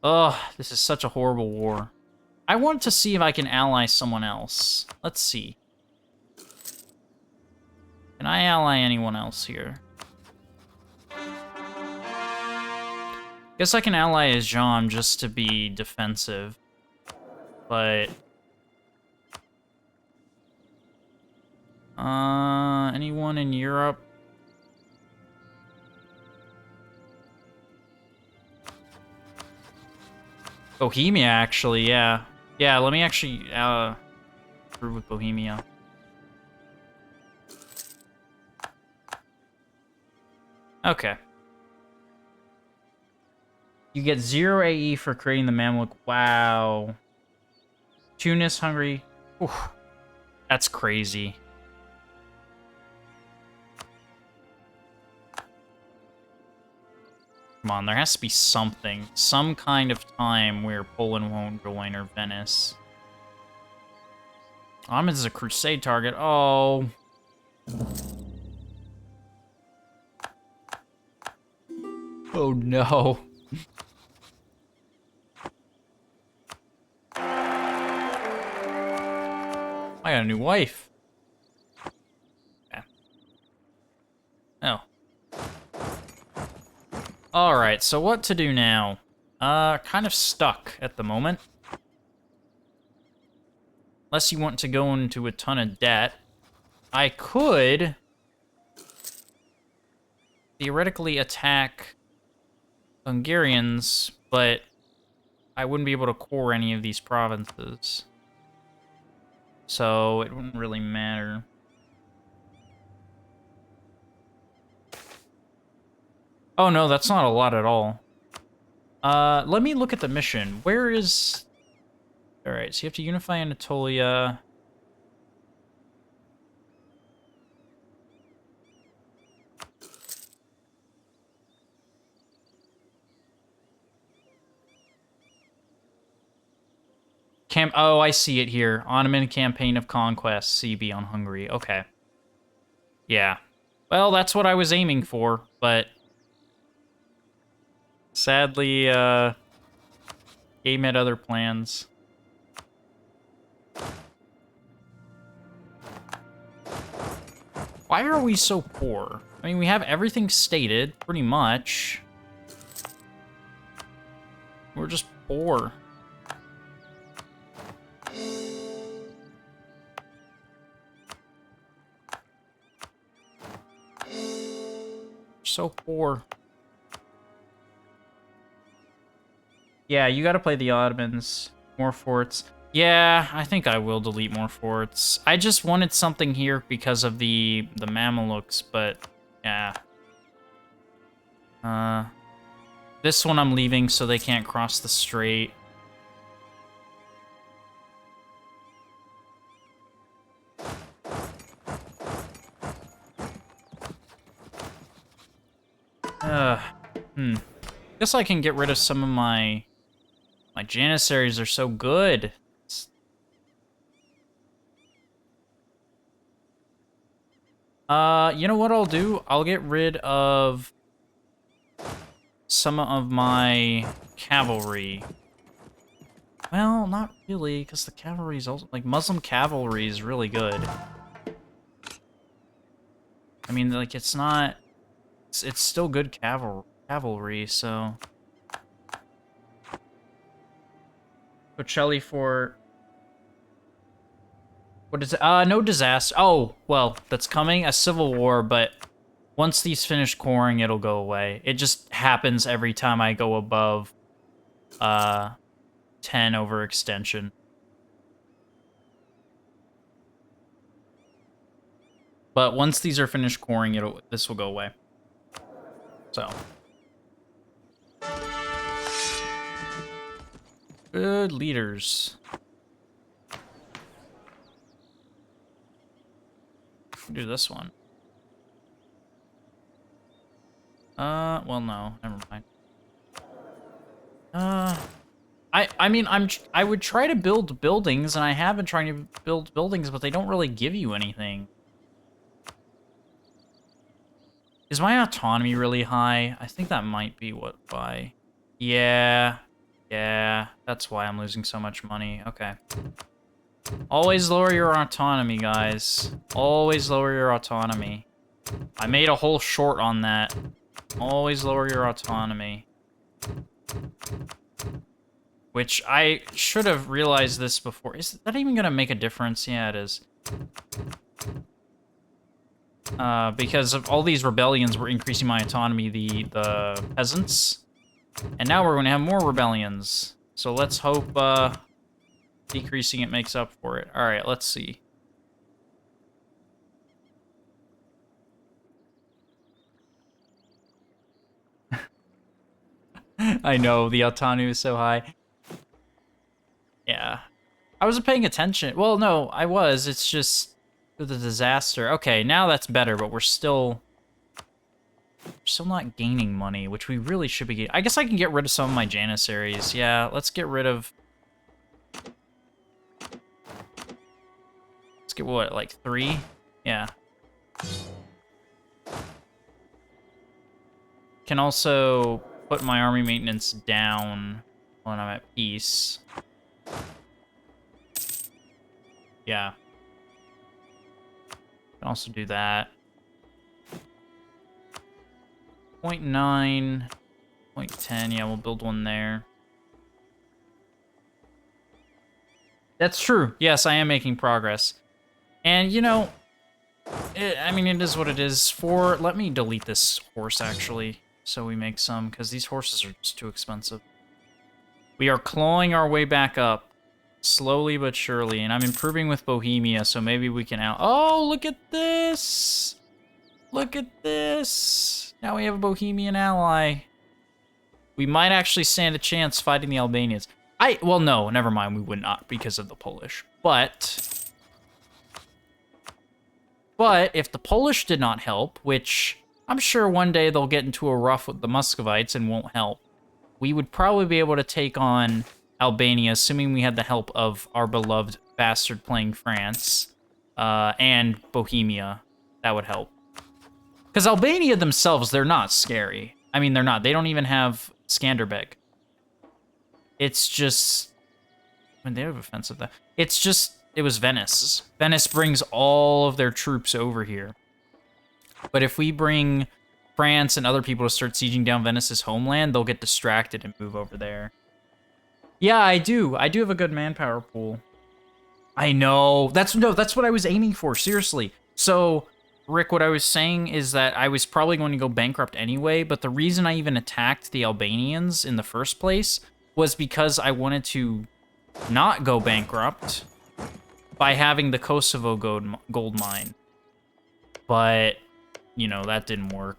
Speaker 1: Ugh, this is such a horrible war. I want to see if I can ally someone else. Let's see. Can I ally anyone else here? Guess I can ally Ajam just to be defensive. But... anyone in Europe? Bohemia, actually, yeah. Yeah, let me actually, prove with Bohemia. Okay. You get 0 AE for creating the Mamluk. Wow. Tunis, Hungary. Oof. That's crazy. Come on, there has to be something. Some kind of time where Poland won't join or Venice. Ottoman is a crusade target. Oh. Oh no. I got a new wife. Yeah. Oh. Alright, so what to do now? Kind of stuck at the moment. Unless you want to go into a ton of debt. I could theoretically attack Hungarians, but I wouldn't be able to core any of these provinces. So it wouldn't really matter. Oh no, that's not a lot at all. Let me look at the mission. Where is... Alright, so you have to unify Anatolia. Oh, I see it here. Ottoman Campaign of Conquest, CB on Hungary. Okay. Yeah. Well, that's what I was aiming for, but... Sadly, game had other plans. Why are we so poor? I mean, we have everything stated, pretty much. We're just poor. So poor. Yeah, you gotta play the Ottomans. More forts. Yeah, I think I will delete more forts. I just wanted something here because of the Mamelukes, but yeah. This one I'm leaving so they can't cross the strait. Guess I can get rid of some of my janissaries are so good. You know what I'll do? I'll get rid of some of my cavalry. Well, not really, because the cavalry's also like Muslim cavalry is really good. I mean, like it's not. It's still good cavalry, so. Bocelli for... What is it? No disaster. Oh, well, that's coming. A civil war, but once these finish coring, it'll go away. It just happens every time I go above 10 overextension. But once these are finished coring, this will go away. So. Good leaders. do this one. Well, no, never mind. I mean, I would try to build buildings, and I have been trying to build buildings, but they don't really give you anything. Is my autonomy really high? I think that might be why. Yeah, that's why I'm losing so much money. Okay. Always lower your autonomy, guys. Always lower your autonomy. I made a whole short on that. Always lower your autonomy. Which I should have realized this before. Is that even gonna make a difference? Yeah, it is. Because of all these rebellions were increasing my autonomy, the peasants. And now we're gonna have more rebellions. So let's hope decreasing it makes up for it. Alright, let's see. I know, the autonomy was so high. Yeah. I wasn't paying attention. Well, no, I was. It's just the disaster. Okay, now that's better, but we're still not gaining money, which we really should be getting. I guess I can get rid of some of my janissaries. Yeah, let's get rid of... Let's get, what, like 3? Yeah. Can also put my army maintenance down when I'm at peace. Yeah. Can also do that. 0.9, 0.10, yeah, we'll build one there. That's true. Yes, I am making progress. And, you know, I mean, it is what it is. Let me delete this horse, actually, so we make some, because these horses are just too expensive. We are clawing our way back up, slowly but surely, and I'm improving with Bohemia, so maybe we can Oh, look at this! Look at this! Now we have a Bohemian ally. We might actually stand a chance fighting the Albanians. Well, no, never mind, we would not because of the Polish. But if the Polish did not help, which I'm sure one day they'll get into a rough with the Muscovites and won't help, we would probably be able to take on Albania, assuming we had the help of our beloved bastard playing France and Bohemia. That would help. Because Albania themselves, they're not scary. I mean, they're not. They don't even have Skanderbeg. It's just... I mean, they have offensive, though. It's just... It was Venice. Venice brings all of their troops over here. But if we bring France and other people to start sieging down Venice's homeland, they'll get distracted and move over there. Yeah, I do. I do have a good manpower pool. I know. That's what I was aiming for, seriously. So, Rick, what I was saying is that I was probably going to go bankrupt anyway, but the reason I even attacked the Albanians in the first place was because I wanted to not go bankrupt by having the Kosovo gold mine. But, you know, that didn't work.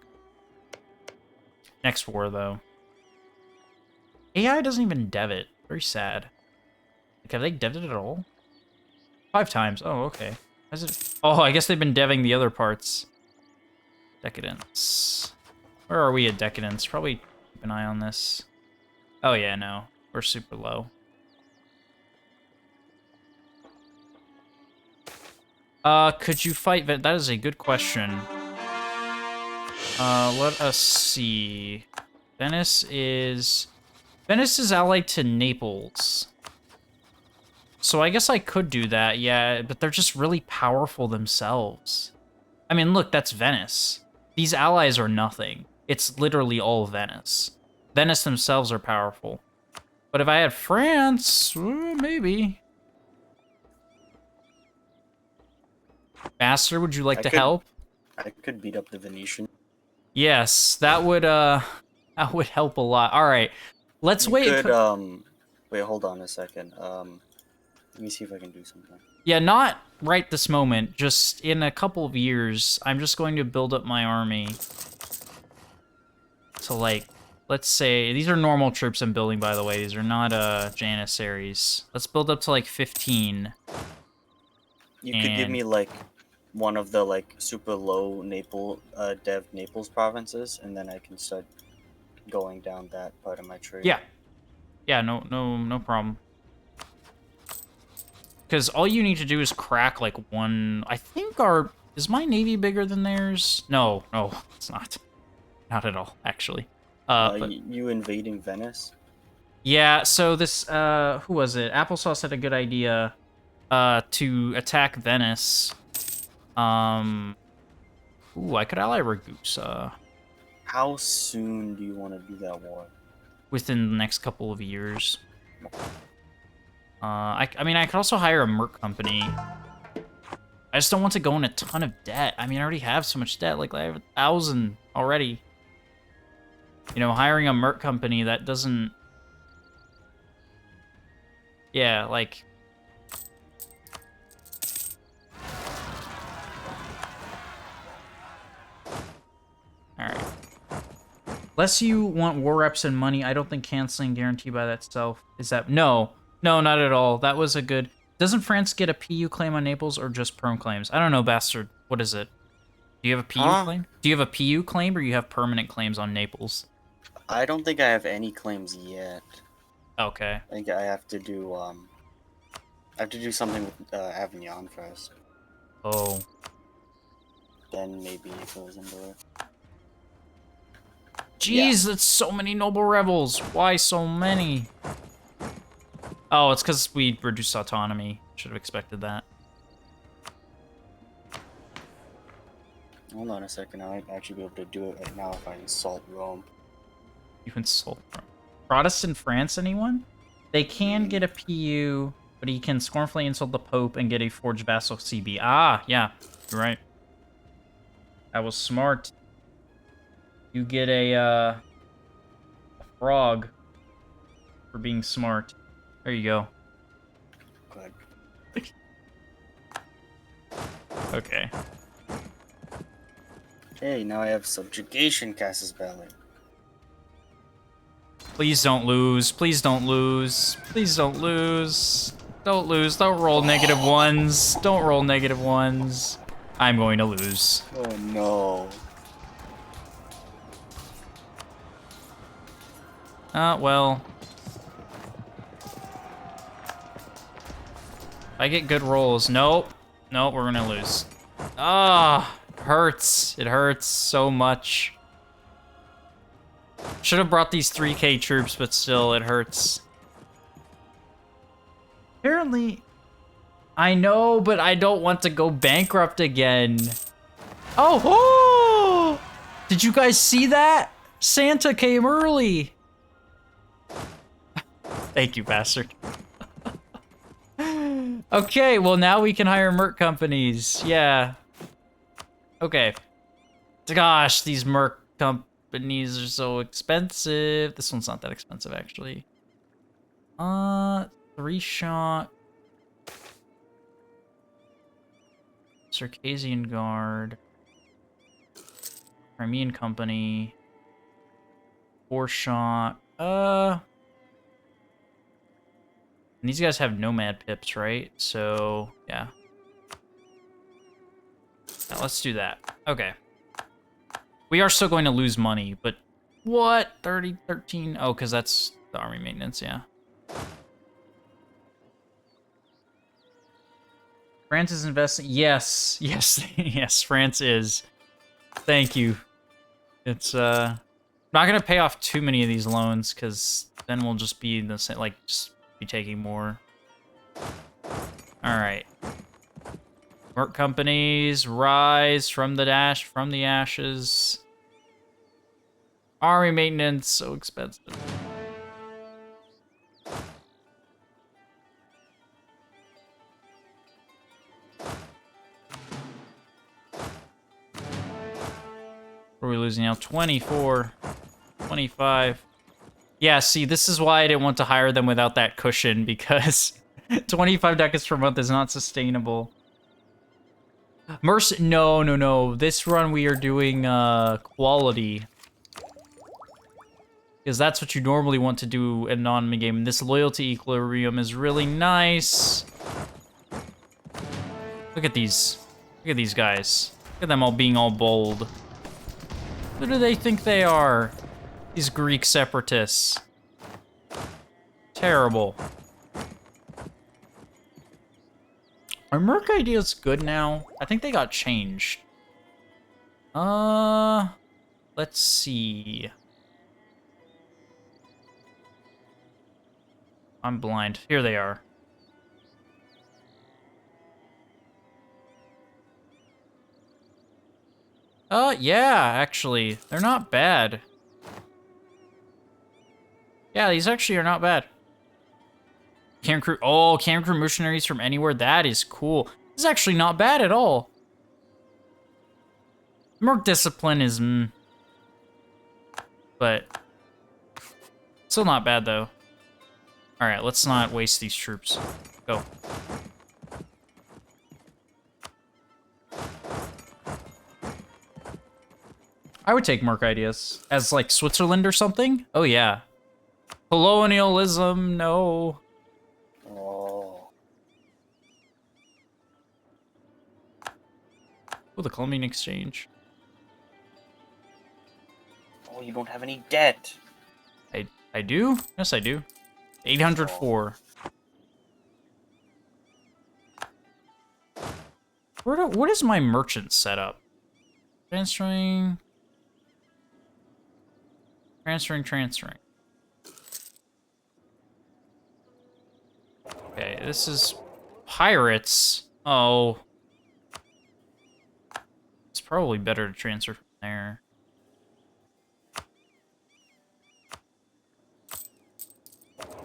Speaker 1: Next war, though. AI doesn't even dev it. Very sad. Like, have they devved it at all? 5 times. Oh, okay. Is it? Oh, I guess they've been deving the other parts. Decadence. Where are we at decadence? Probably keep an eye on this. Oh, yeah, no. We're super low. Could you fight? That is a good question. Let us see. Venice is allied to Naples. So I guess I could do that, yeah, but they're just really powerful themselves. I mean, look, that's Venice. These allies are nothing. It's literally all Venice. Venice themselves are powerful. But if I had France, maybe. Bastard, would you like to help?
Speaker 2: I could beat up the Venetian.
Speaker 1: Yes, that would help a lot. All right, let's wait.
Speaker 2: Wait, hold on a second. Let me see if I can do something.
Speaker 1: Yeah, not right this moment. Just in a couple of years, I'm just going to build up my army to, like, let's say, these are normal troops I'm building, by the way. These are not janissaries. Let's build up to like 15.
Speaker 2: You could give me like one of the like super low Naples provinces, and then I can start going down that part of my tree.
Speaker 1: Yeah. Yeah, no problem. Because all you need to do is crack like one. I think is my navy bigger than theirs? No, it's not. Not at all, actually. But
Speaker 2: You invading Venice?
Speaker 1: yeah, so this who was it? Applesauce had a good idea to attack Venice. Ooh, I could ally Ragusa
Speaker 2: How soon do you want to do that war?
Speaker 1: within the next couple of years. I mean, I could also hire a merc company. I just don't want to go in a ton of debt. I mean, I already have so much debt. Like, I have 1,000 already. You know, hiring a merc company that doesn't... Yeah, like... Alright. Unless you want war reps and money, I don't think canceling guarantee by that self is that... No, not at all. That was a good... Doesn't France get a PU claim on Naples or just perm claims? I don't know, bastard. What is it? Do you have a PU claim? Do you have a PU claim or you have permanent claims on Naples?
Speaker 2: I don't think I have any claims yet.
Speaker 1: Okay.
Speaker 2: I think I have to do something with Avignon first.
Speaker 1: Oh.
Speaker 2: Then maybe it goes into it.
Speaker 1: Jeez, that's so many noble rebels. Why so many? Oh, it's because we reduced autonomy. Should have expected that.
Speaker 2: Hold on a second, I might actually be able to do it right now if I insult Rome.
Speaker 1: You insult Rome. Protestant France, anyone? They can get a PU, but he can scornfully insult the Pope and get a forged vassal CB. Ah, yeah, you're right. That was smart. You get a frog for being smart. There you go.
Speaker 2: Good.
Speaker 1: Okay.
Speaker 2: Hey, now I have subjugation Casus Belli.
Speaker 1: Please don't lose. Please don't lose. Please don't lose. Don't lose. Don't roll negative ones. Don't roll negative ones. I'm going to lose.
Speaker 2: Oh no.
Speaker 1: Well. If I get good rolls. Nope. Nope, we're gonna lose. Ah, hurts. It hurts so much. Should have brought these 3K troops, but still, it hurts. Apparently, I know, but I don't want to go bankrupt again. Oh! Did you guys see that? Santa came early. Thank you, bastard. Okay, well now we can hire merc companies. Yeah. Okay. Gosh, these merc companies are so expensive. This one's not that expensive, actually. 3-shot. Circassian Guard. Crimean Company. 4-shot. And these guys have nomad pips, right? So, yeah. Now let's do that. Okay. We are still going to lose money, but what? 30, 13? Oh, because that's the army maintenance, yeah. France is investing. Yes, yes, yes, France is. Thank you. It's, not gonna pay off too many of these loans, because then we'll just be the same, like, just be taking more. Alright. Work companies, rise from the ashes. Army maintenance, so expensive. What are we losing now? 24, 25. Yeah, see, this is why I didn't want to hire them without that cushion, because 25 ducats per month is not sustainable. No. This run we are doing quality. Because that's what you normally want to do in non game. And this loyalty equilibrium is really nice. Look at these. Look at these guys. Look at them all being all bold. Who do they think they are? These Greek separatists. Terrible. Are Merc ideas good now? I think they got changed. Let's see. I'm blind. Here they are. Yeah, actually. They're not bad. Yeah, these actually are not bad. Camp crew. Oh, camp crew mercenaries from anywhere. That is cool. This is actually not bad at all. Merc discipline is but still not bad though. All right, let's not waste these troops. Go. I would take Merc ideas as like Switzerland or something. Oh yeah. Colonialism, no.
Speaker 2: Oh.
Speaker 1: Oh, the Colombian exchange.
Speaker 2: Oh, you don't have any debt.
Speaker 1: I do? Yes, I do. 804. What is my merchant setup? Transferring. Okay, this is pirates. Oh. It's probably better to transfer from there.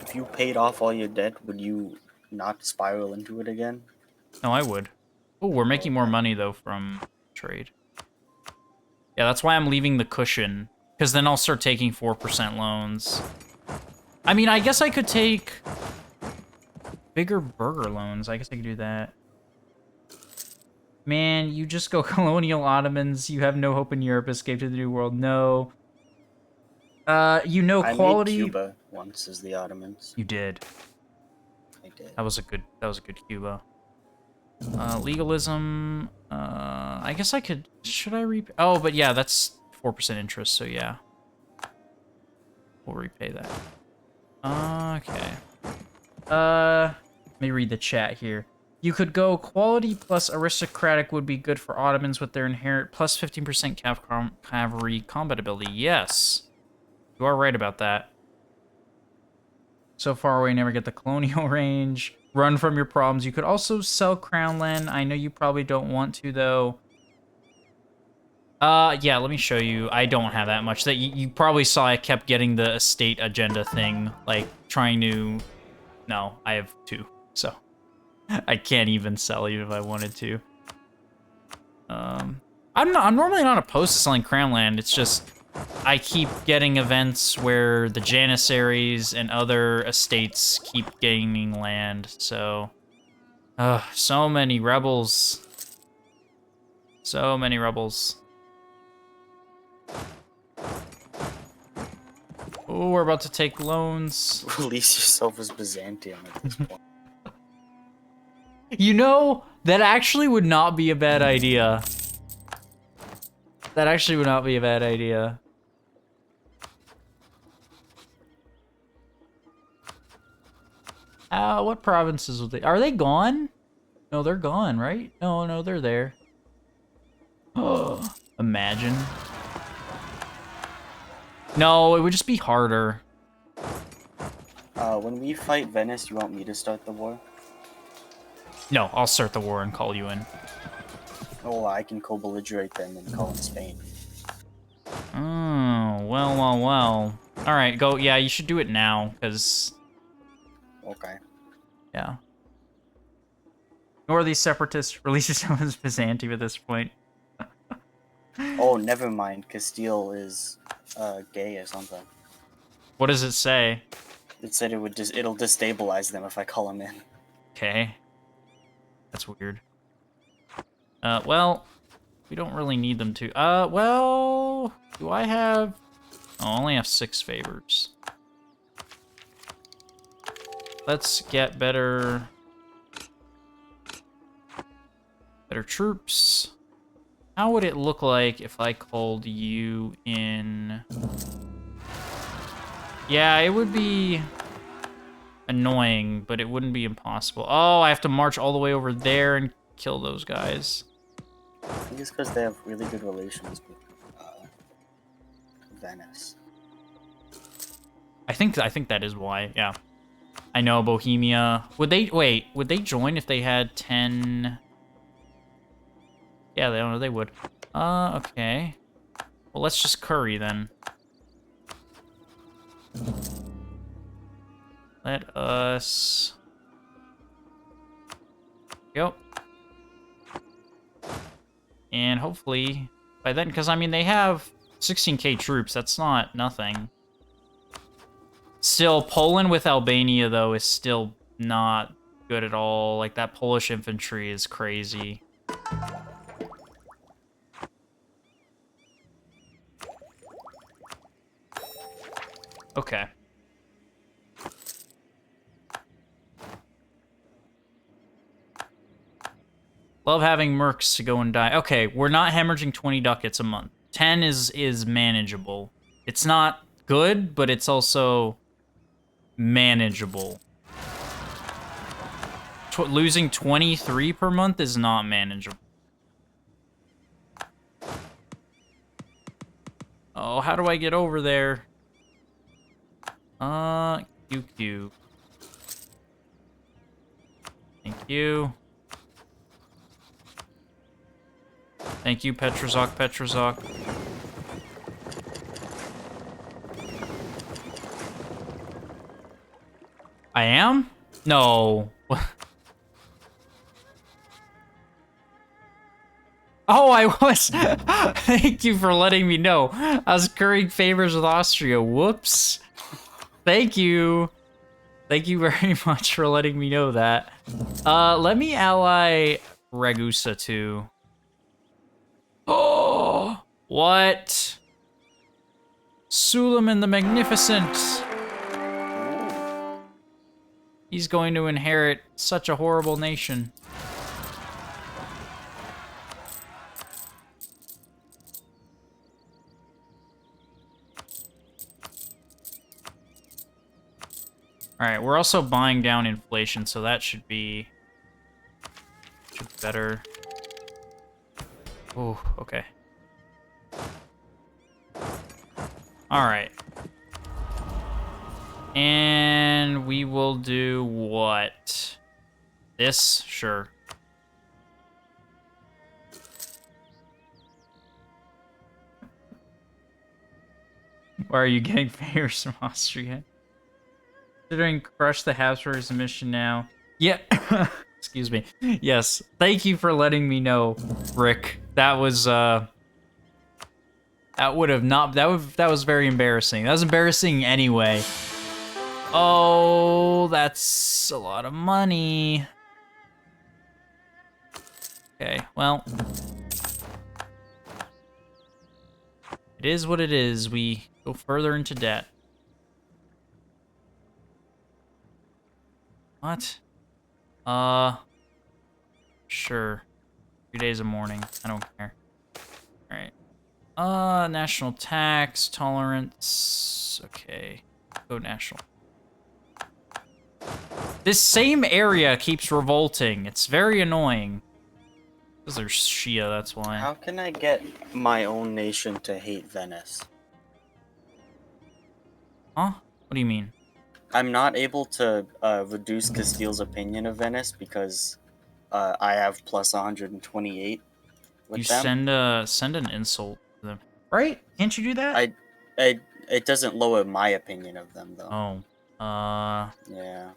Speaker 2: If you paid off all your debt, would you not spiral into it again?
Speaker 1: No, I would. Oh, we're making more money, though, from trade. Yeah, that's why I'm leaving the cushion. Because then I'll start taking 4% loans. I mean, I guess I could take bigger burger loans. I guess I could do that. Man, you just go colonial Ottomans. You have no hope in Europe. Escape to the New World. No. You know quality.
Speaker 2: I made Cuba once as the Ottomans.
Speaker 1: You did.
Speaker 2: I did.
Speaker 1: That was a good Cuba. Legalism. I guess I could. Should I repay? Oh, but yeah, that's 4% interest. So yeah, we'll repay that. Okay. Let me read the chat here. You could go quality plus aristocratic would be good for Ottomans with their inherent plus 15% cavalry combat ability. Yes, you are right about that. So far away, never get the colonial range. Run from your problems. You could also sell crown land. I know you probably don't want to though. Yeah, let me show you. I don't have that much. That you probably saw I kept getting the estate agenda thing, like trying to. No, I have 2, so I can't even sell even if I wanted to. I'm normally not opposed to selling crown land. It's just I keep getting events where the janissaries and other estates keep gaining land. So, so many rebels. So many rebels. Oh, we're about to take loans.
Speaker 2: Release yourself as Byzantium at this point.
Speaker 1: You know, that actually would not be a bad idea. That actually would not be a bad idea. What provinces are they? Are they gone? No, they're gone, right? No, they're there. Oh, imagine. No, it would just be harder.
Speaker 2: When we fight Venice, you want me to start the war?
Speaker 1: No, I'll start the war and call you in.
Speaker 2: Oh, I can co-belligerate them and call in Spain.
Speaker 1: Oh, well. Alright, go. Yeah, you should do it now, because...
Speaker 2: Okay.
Speaker 1: Yeah. Nor these separatists release yourself as Byzantium at this point.
Speaker 2: Oh, never mind. Castile is gay or something.
Speaker 1: What does it say?
Speaker 2: It said it'll destabilize them if I call them in.
Speaker 1: Okay. That's weird. Well, we don't really need them to. Well, do I have... Oh, I only have 6 favors. Let's get better Better troops. How would it look like if I called you in? Yeah, it would be annoying, but it wouldn't be impossible. Oh, I have to march all the way over there and kill those guys.
Speaker 2: I think it's because they have really good relations with Venice.
Speaker 1: I think that is why. Yeah, I know Bohemia. Would they wait? Would they join if they had 10? Yeah, they would. Okay. Well, let's just curry then. Let us. Yep. And hopefully by then, because I mean they have 16k troops. That's not nothing. Still, Poland with Albania though is still not good at all. Like that Polish infantry is crazy. Okay. Love having mercs to go and die. Okay, we're not hemorrhaging 20 ducats a month. 10 is manageable. It's not good, but it's also manageable. Losing 23 per month is not manageable. Oh, how do I get over there? QQ. Thank you. Thank you, Petrazok. I am? No. Oh, I was. Thank you for letting me know. I was currying favors with Austria. Whoops. Thank you. Thank you very much for letting me know that. Let me ally Ragusa too. Oh, what? Suleiman the Magnificent. He's going to inherit such a horrible nation. All right, we're also buying down inflation, so that should be better. Oh, okay. All right. And we will do what? This? Sure. Why are you getting favors from Austria? Considering crush the Habsburgs mission now. Yeah. Excuse me. Yes. Thank you for letting me know, Rick. That was that would have not that was very embarrassing. That was embarrassing anyway. Oh, that's a lot of money. Okay, well. It is what it is. We go further into debt. What? Sure. 3 days of mourning. I don't care. Alright. National tax, tolerance. Okay. Go national. This same area keeps revolting. It's very annoying. Because they're Shia, that's why.
Speaker 2: How can I get my own nation to hate Venice?
Speaker 1: Huh? What do you mean?
Speaker 2: I'm not able to reduce Castile's opinion of Venice because I have plus 128 with
Speaker 1: You
Speaker 2: them.
Speaker 1: send an insult to them. Right? Can't you do that?
Speaker 2: It doesn't lower my opinion of them though.
Speaker 1: Oh.
Speaker 2: Yeah.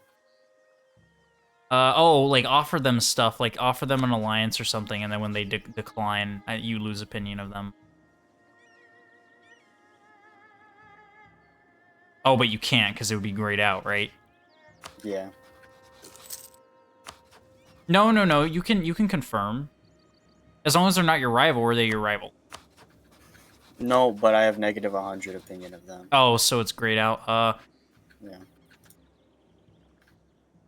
Speaker 1: Oh, like offer them stuff, like offer them an alliance or something, and then when they decline, you lose opinion of them. Oh, but you can't because it would be grayed out, right?
Speaker 2: Yeah.
Speaker 1: No. You can confirm. As long as they're not your rival, or they're your rival.
Speaker 2: No, but I have negative 100 opinion of them.
Speaker 1: Oh, so it's grayed out.
Speaker 2: Yeah.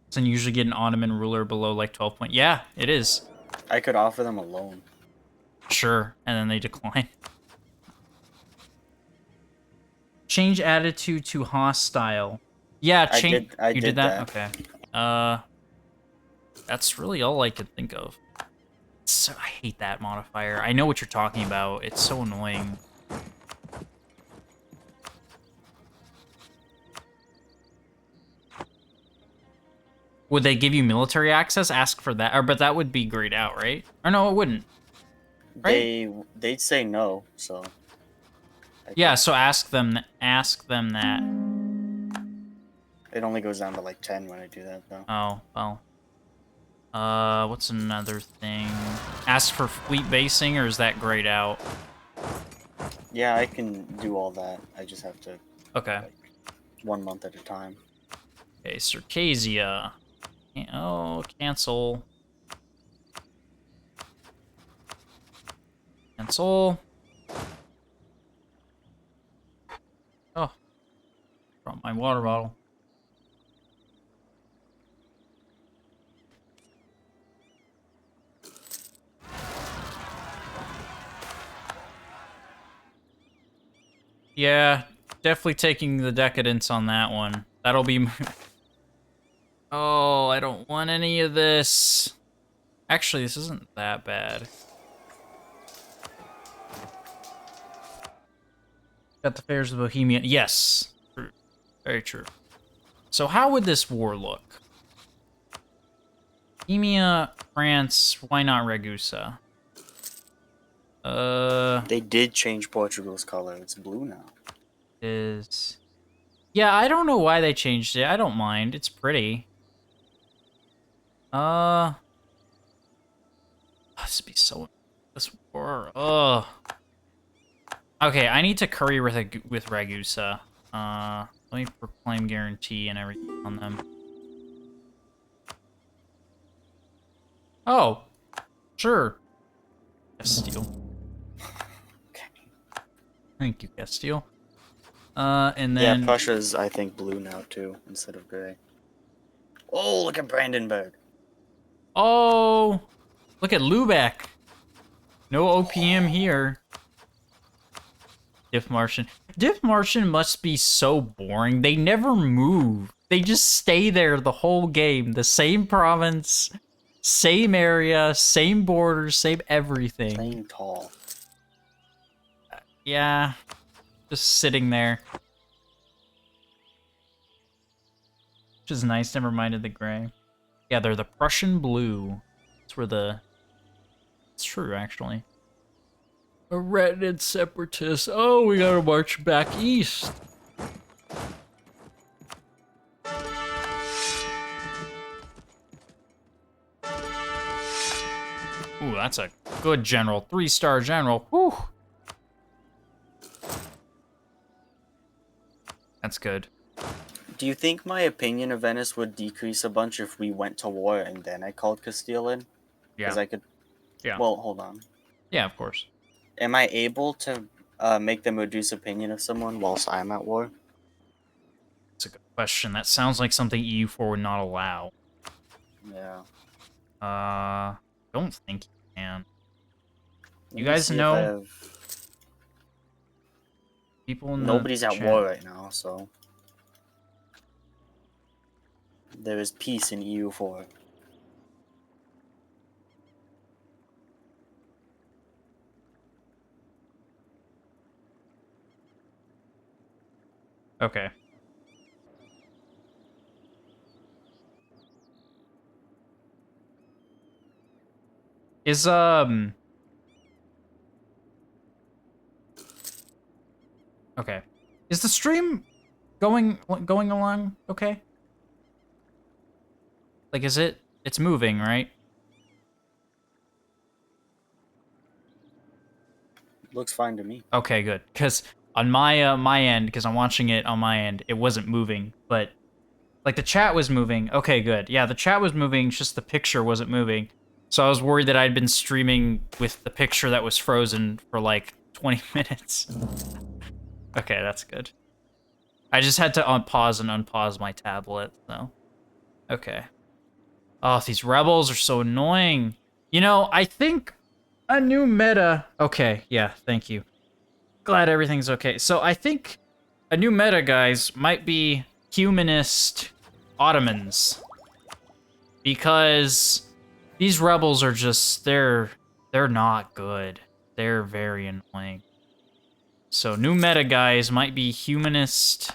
Speaker 1: So you usually get an Ottoman ruler below like 12 point. Yeah, it is.
Speaker 2: I could offer them a loan.
Speaker 1: Sure, and then they decline. Change attitude to hostile. Yeah, change.
Speaker 2: I
Speaker 1: You did
Speaker 2: did
Speaker 1: that?
Speaker 2: that.
Speaker 1: Okay. That's really all I could think of. So, I hate that modifier. I know what you're talking about. It's so annoying. Would they give you military access? Ask for that, but that would be grayed out, right? Or no, it wouldn't. Right?
Speaker 2: They'd say no, so.
Speaker 1: Yeah, so ask them. Ask them that.
Speaker 2: It only goes down to like 10 when I do that, though.
Speaker 1: Oh well. What's another thing? Ask for fleet basing, or is that grayed out?
Speaker 2: Yeah, I can do all that. I just have to.
Speaker 1: Okay.
Speaker 2: Like, 1 month at a time.
Speaker 1: Okay, Circassia. Oh, cancel. Cancel. Oh, dropped my water bottle. Yeah, definitely taking the decadence on that one. That'll be... Oh, I don't want any of this. Actually, this isn't that bad. Got the Fairs of Bohemia. Yes, true. Very true. So how would this war look? Bohemia, France, why not Ragusa?
Speaker 2: They did change Portugal's color. It's blue now.
Speaker 1: Is... Yeah, I don't know why they changed it. I don't mind. It's pretty. This would be so... This war... Ugh. Okay, I need to curry with Ragusa. Let me proclaim guarantee and everything on them. Oh, sure. Castile.
Speaker 2: Okay.
Speaker 1: Thank you, Castile. And then...
Speaker 2: Yeah, Prussia's, I think, blue now, too, instead of gray. Oh, look at Brandenburg.
Speaker 1: Oh, look at Lubeck. No OPM here. Diff Martian. Diff Martian must be so boring. They never move. They just stay there the whole game. The same province, same area, same borders, same everything.
Speaker 2: Playing tall.
Speaker 1: Yeah, just sitting there. Which is nice, never minded the gray. Yeah, they're the Prussian blue. That's where the... It's true, actually. A red separatist. Oh, we gotta march back east. Ooh, that's a good general. 3-star general. Whew. That's good.
Speaker 2: Do you think my opinion of Venice would decrease a bunch if we went to war and then I called Castile in?
Speaker 1: Yeah.
Speaker 2: Because I could...
Speaker 1: Yeah.
Speaker 2: Well, hold on.
Speaker 1: Yeah, of course.
Speaker 2: Am I able to make them reduce opinion of someone whilst I'm at war?
Speaker 1: That's a good question. That sounds like something EU4 would not allow.
Speaker 2: Yeah.
Speaker 1: Don't think you can. You
Speaker 2: Let me
Speaker 1: guys
Speaker 2: see if
Speaker 1: know
Speaker 2: I have...
Speaker 1: people in
Speaker 2: Nobody's
Speaker 1: the
Speaker 2: at
Speaker 1: chat.
Speaker 2: war right now, so... There is peace in EU4.
Speaker 1: Okay. Is okay. Is the stream going along okay? Like, is it? It's moving, right?
Speaker 2: Looks fine to me.
Speaker 1: Okay, good. Because on my end, because I'm watching it on my end, it wasn't moving, but like the chat was moving. Okay, good. Yeah, the chat was moving. It's just the picture wasn't moving. So I was worried that I'd been streaming with the picture that was frozen for like 20 minutes. Okay, that's good. I just had to pause and unpause my tablet, so. Okay. Oh, these rebels are so annoying. You know, I think a new meta... Okay, yeah, thank you. Glad everything's okay. So I think a new meta, guys, might be humanist Ottomans. Because these rebels are just... They're not good. They're very annoying. So new meta, guys, might be humanist...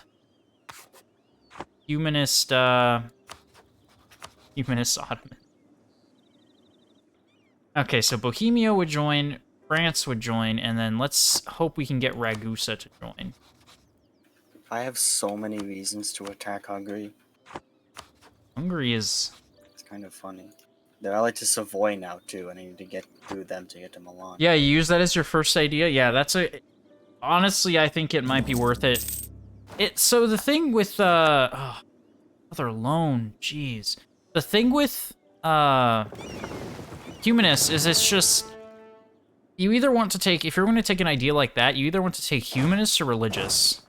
Speaker 1: Humanist Ottoman. Okay, so Bohemia would join, France would join, and then let's hope we can get Ragusa to join.
Speaker 2: I have so many reasons to attack Hungary.
Speaker 1: Hungary is...
Speaker 2: It's kind of funny. They're allied to Savoy now, too, and I need to get through them to get to Milan.
Speaker 1: Yeah, you use that as your first idea? Yeah, that's a... Honestly, I think it might be worth it. So the thing with, oh, another loan, jeez. The thing with, humanists is it's just... You either want to take... If you're going to take an idea like that, you either want to take humanists or religious.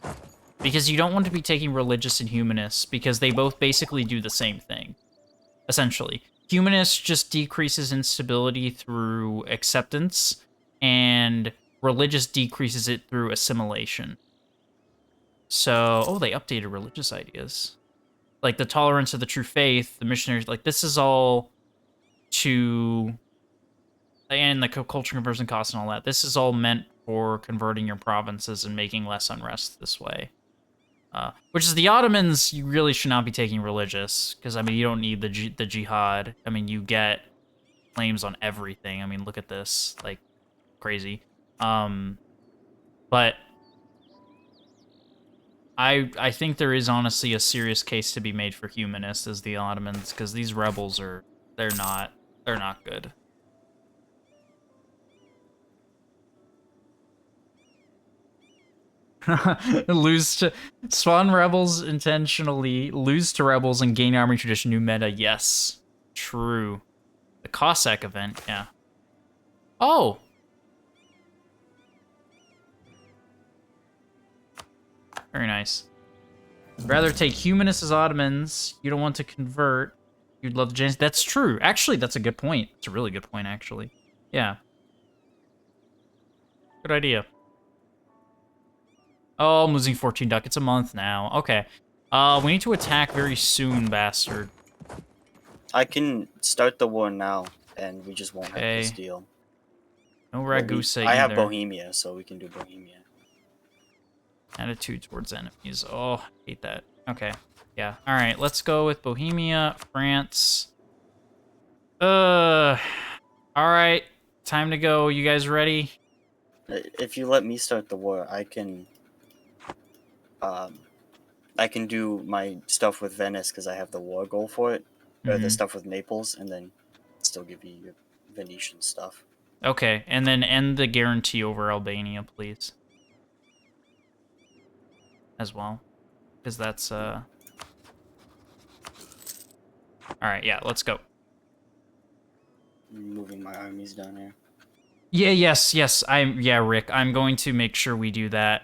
Speaker 1: Because you don't want to be taking religious and humanists, because they both basically do the same thing, essentially. Humanists just decreases instability through acceptance, and religious decreases it through assimilation. So, oh, they updated religious ideas. Like the tolerance of the true faith, the missionaries, like this is all to... And the culture conversion costs and all that. This is all meant for converting your provinces and making less unrest this way. Which is the Ottomans, you really should not be taking religious, because, I mean, you don't need the jihad. I mean, you get claims on everything. I mean, look at this. Like, crazy. But I think there is honestly a serious case to be made for humanists as the Ottomans, because these rebels are... They're not good. Lose to spawn rebels intentionally, lose to rebels, and gain army tradition. New meta, yes, true. The Cossack event, yeah. Oh, very nice. Rather take humanists as Ottomans. You don't want to convert. You'd love to. That's true. Actually, that's a good point. It's a really good point, actually. Yeah. Good idea. Oh, I'm losing 14 ducats a month now. Okay. We need to attack very soon, bastard.
Speaker 2: I can start the war now, and we just won't have this deal.
Speaker 1: No Ragusa either.
Speaker 2: I have Bohemia, so we can do Bohemia.
Speaker 1: Attitude towards enemies. Oh, I hate that. Okay. Yeah. All right, let's go with Bohemia, France. All right. Time to go. You guys ready?
Speaker 2: If you let me start the war, I can do my stuff with Venice because I have the war goal for it, or the stuff with Naples, and then still give you your Venetian stuff.
Speaker 1: Okay, and then end the guarantee over Albania, please. As well, because that's All right, yeah, let's go.
Speaker 2: I'm moving my armies down here.
Speaker 1: Yeah, yes, Rick, I'm going to make sure we do that.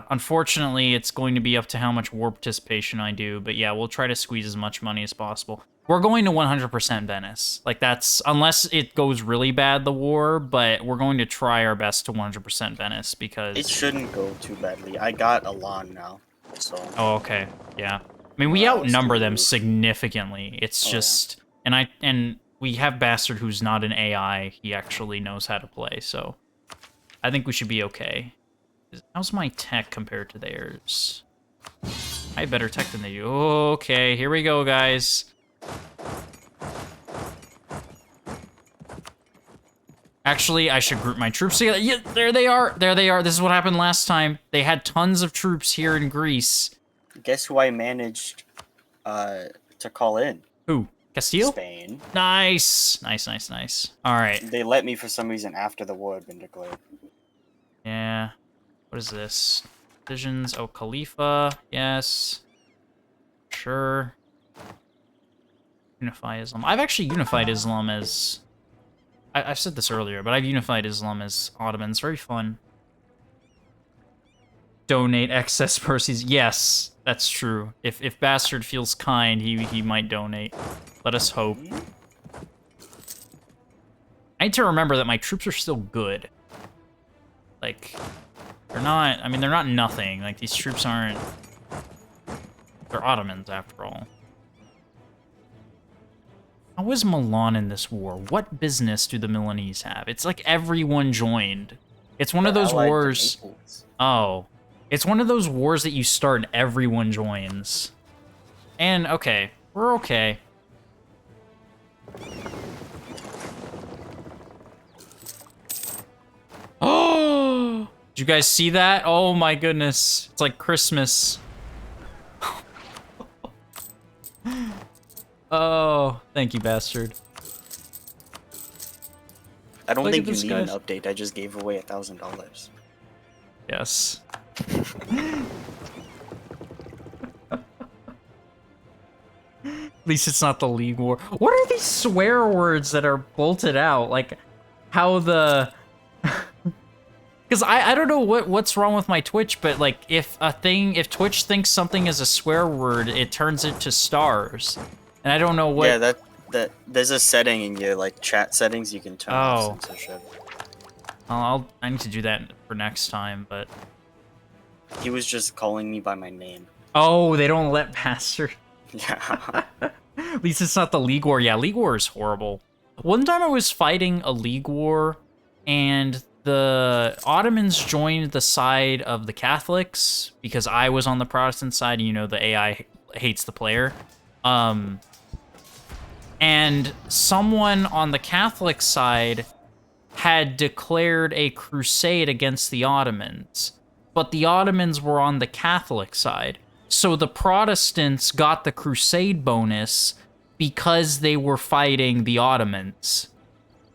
Speaker 1: Unfortunately, it's going to be up to how much war participation I do, but yeah, we'll try to squeeze as much money as possible. We're going to 100% Venice. Like, that's... Unless it goes really bad, the war, but we're going to try our best to 100% Venice, because...
Speaker 2: It shouldn't go too badly. I got Elan now, so...
Speaker 1: Oh, okay. Yeah. I mean, we outnumber them significantly. It's just... Yeah. And we have Bastard, who's not an AI. He actually knows how to play, so... I think we should be okay. How's my tech compared to theirs? I have better tech than they do. Okay, here we go, guys. Actually, I should group my troops together. Yeah, there they are. There they are. This is what happened last time. They had tons of troops here in Greece.
Speaker 2: Guess who I managed to call in?
Speaker 1: Who? Castile?
Speaker 2: Spain.
Speaker 1: Nice. Nice. All right.
Speaker 2: They let me for some reason after the war had been declared.
Speaker 1: Yeah. What is this? Decisions. Oh, Khalifa. Yes. Sure. Unify Islam. I've actually unified Islam as... I've said this earlier, but I've unified Islam as Ottoman. It's very fun. Donate excess proceeds. Yes, that's true. If Bastard feels kind, he might donate. Let us hope. I need to remember that my troops are still good. Like, they're not, I mean, they're not nothing. Like, these troops aren't, they're Ottomans after all. How was Milan in this war? What business do the Milanese have? It's like everyone joined. It's one of those wars. Oh. It's one of those wars that you start and everyone joins. And, okay. We're okay. Oh! Did you guys see that? Oh my goodness. It's like Christmas. Oh, thank you, bastard.
Speaker 2: I don't think you need an update. I just gave away $1,000.
Speaker 1: Yes. At least it's not the League War. What are these swear words that are bolted out? Like, how the... Because I don't know what's wrong with my Twitch, but like, if Twitch thinks something is a swear word, it turns it to stars. And I don't know what...
Speaker 2: Yeah, that there's a setting in your like chat settings you can turn off censorship.
Speaker 1: I need to do that for next time, but...
Speaker 2: He was just calling me by my name.
Speaker 1: Oh, they don't let bastard.
Speaker 2: Yeah.
Speaker 1: At least it's not the League War. Yeah, League War is horrible. One time I was fighting a League War, and the Ottomans joined the side of the Catholics, because I was on the Protestant side, and you know the AI hates the player. And someone on the Catholic side had declared a crusade against the Ottomans, but the Ottomans were on the Catholic side. So the Protestants got the crusade bonus because they were fighting the Ottomans,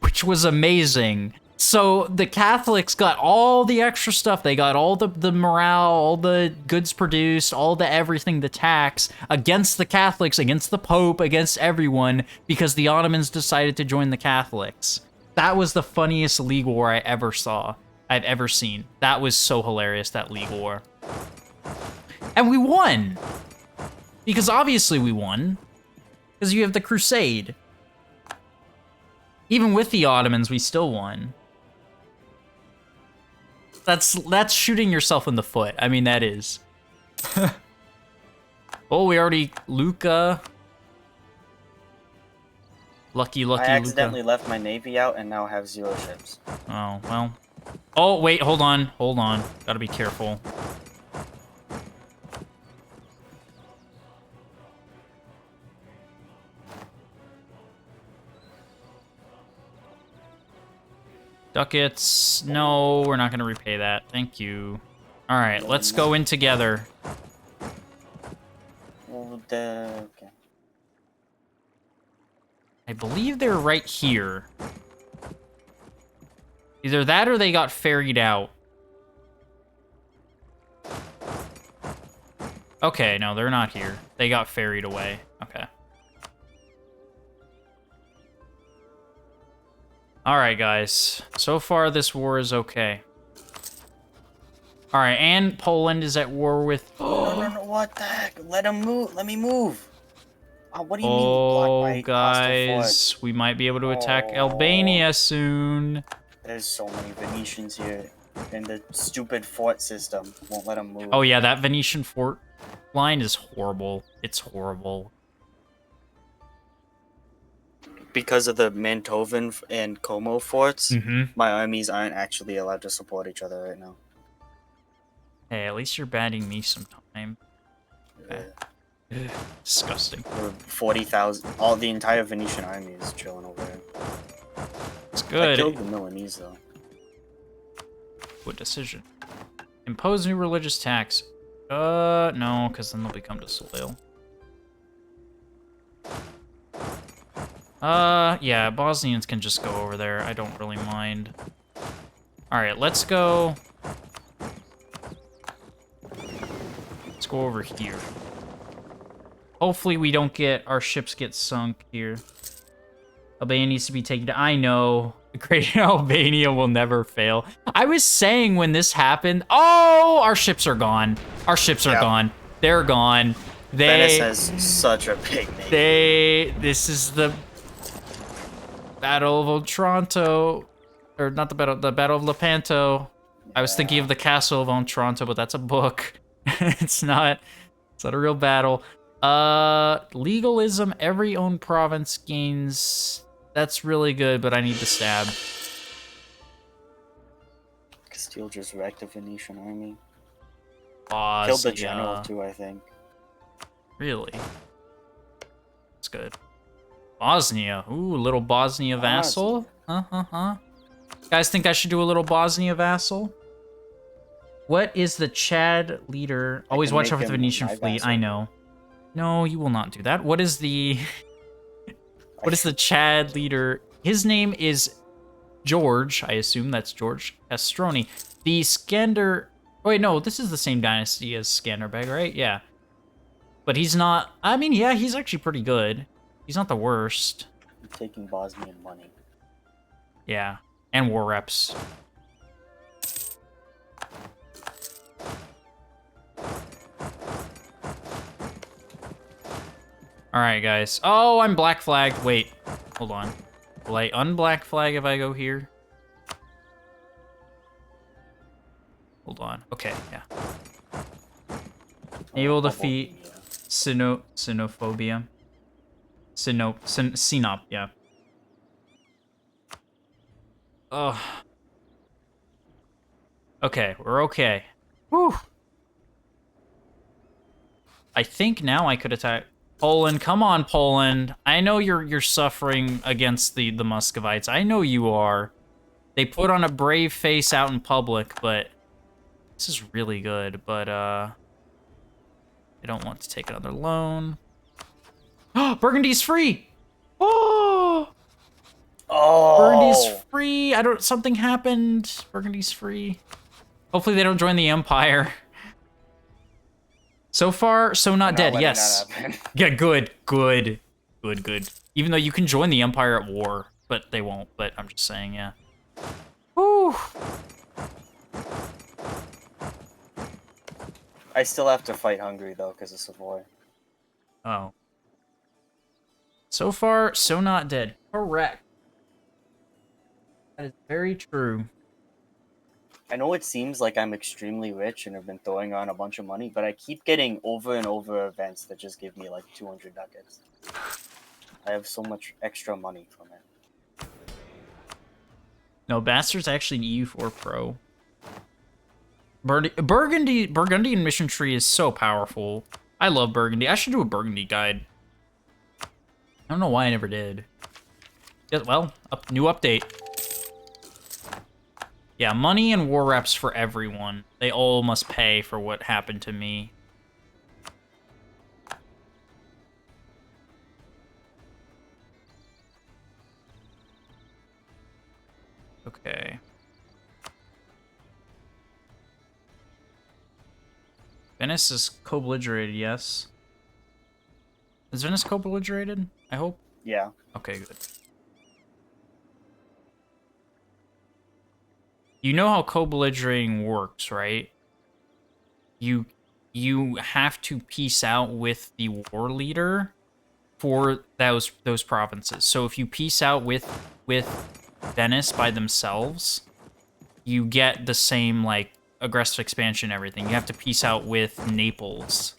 Speaker 1: which was amazing. So the Catholics got all the extra stuff. They got all the morale, all the goods produced, all the everything, the tax, against the Catholics, against the Pope, against everyone, because the Ottomans decided to join the Catholics. That was the funniest League War I've ever seen. That was so hilarious, that League War. And we won! Because obviously we won. Because you have the Crusade. Even with the Ottomans, we still won. That's shooting yourself in the foot. I mean, that is. Oh, we already... Luca. Lucky Luca.
Speaker 2: I accidentally left my navy out and now have 0 ships.
Speaker 1: Oh, well. Oh, wait, hold on. Hold on. Gotta be careful. Ducats. No, we're not going to repay that. Thank you. All right, let's go in together.
Speaker 2: Okay.
Speaker 1: I believe they're right here. Either that or they got ferried out. Okay, no, they're not here. They got ferried away. Okay. Alright, guys. So far, this war is okay. Alright, and Poland is at war with...
Speaker 2: No, what the heck? Let him move. Let me move. What do you mean?
Speaker 1: Oh, guys. We might be able to attack Albania soon.
Speaker 2: There's so many Venetians here. And the stupid fort system won't let them move.
Speaker 1: Oh, yeah, that Venetian fort line is horrible. It's horrible.
Speaker 2: Because of the Mantovan and Como forts, my armies aren't actually allowed to support each other right now.
Speaker 1: Hey, at least you're batting me some time. Okay.
Speaker 2: Yeah.
Speaker 1: Disgusting.
Speaker 2: 40,000. The entire Venetian army is chilling over there.
Speaker 1: It's good.
Speaker 2: I killed the Milanese, though.
Speaker 1: What decision? Impose new religious tax. No, because then they'll become disloyal. Yeah, Bosnians can just go over there. I don't really mind. Alright, let's go. Let's go over here. Hopefully we don't get, our ships get sunk here. Albania needs to be taken down. I know. Great Albania will never fail. I was saying when this happened, oh, our ships are gone. Our ships are gone. They're gone.
Speaker 2: Venice has such a big name.
Speaker 1: This is the... Battle of Otranto, or not the Battle of Lepanto. I was thinking of the Castle of Otranto, but that's a book. It's not a real battle. Legalism, every own province gains. That's really good, but I need the stab.
Speaker 2: Castile just wrecked the Venetian army.
Speaker 1: Bosnia.
Speaker 2: Killed the general too, I think.
Speaker 1: Really? That's good. Bosnia. Ooh, little Bosnia vassal. Guys think I should do a little Bosnia vassal? What is the Chad leader? Always watch out for the Venetian fleet. Vassal. I know. No, you will not do that. What is the... what is the Chad leader? His name is George. I assume that's George Castroni. The Skander... Oh, wait, no. This is the same dynasty as Skanderbeg, right? Yeah. But he's not... I mean, yeah, he's actually pretty good. He's not the worst.
Speaker 2: I'm taking Bosnian money.
Speaker 1: Yeah. And war reps. Alright, guys. Oh, I'm black flagged. Wait. Hold on. Will I unblack flag if I go here? Hold on. Okay, yeah. Able defeat Sinophobia. Sinop, yeah. Ugh. Okay, we're okay. Whew. I think now I could attack Poland. Come on, Poland. I know you're suffering against the Muscovites. I know you are. They put on a brave face out in public, but this is really good. But I don't want to take another loan. Oh, Burgundy's free. Oh.
Speaker 2: Oh.
Speaker 1: Burgundy's free. Something happened. Burgundy's free. Hopefully they don't join the Empire. So far, so not dead. Yes. Yeah, good. Even though you can join the Empire at war, but they won't. But I'm just saying, yeah. Whew.
Speaker 2: I still have to fight Hungary though, because of Savoy.
Speaker 1: Oh. So far, so not dead. Correct. That is very true.
Speaker 2: I know it seems like I'm extremely rich and have been throwing around a bunch of money, but I keep getting over and over events that just give me like 200 ducats. I have so much extra money from it.
Speaker 1: No, Bastard's actually an EU4 Pro. Burgundian mission tree is so powerful. I love Burgundy. I should do a Burgundy guide. I don't know why I never did. Yeah, well, new update. Yeah, money and war reps for everyone. They all must pay for what happened to me. Okay. Venice is co-belligerated, yes. Is Venice co-belligerated? I hope?
Speaker 2: Yeah.
Speaker 1: Okay, good. You know how co-belligerating works, right? You have to peace out with the war leader for those provinces. So if you peace out with Venice by themselves, you get the same like aggressive expansion and everything. You have to peace out with Naples.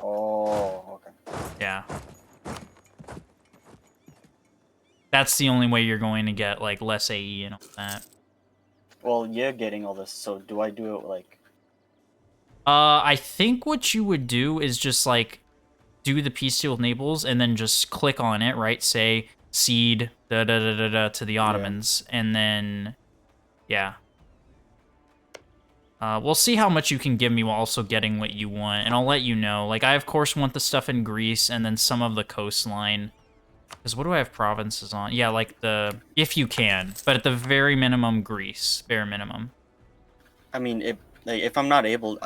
Speaker 2: Oh, okay.
Speaker 1: Yeah. That's the only way you're going to get like less AE and all that.
Speaker 2: Well, you're getting all this, so do I do it like...
Speaker 1: I think what you would do is just like do the peace deal with Naples and then just click on it, right? Say cede to the Ottomans, and then yeah. We'll see how much you can give me while also getting what you want, and I'll let you know. Like, I, of course, want the stuff in Greece and then some of the coastline. Because what do I have provinces on? Yeah, like the... If you can. But at the very minimum, Greece. Bare minimum.
Speaker 2: I mean, if I'm not able...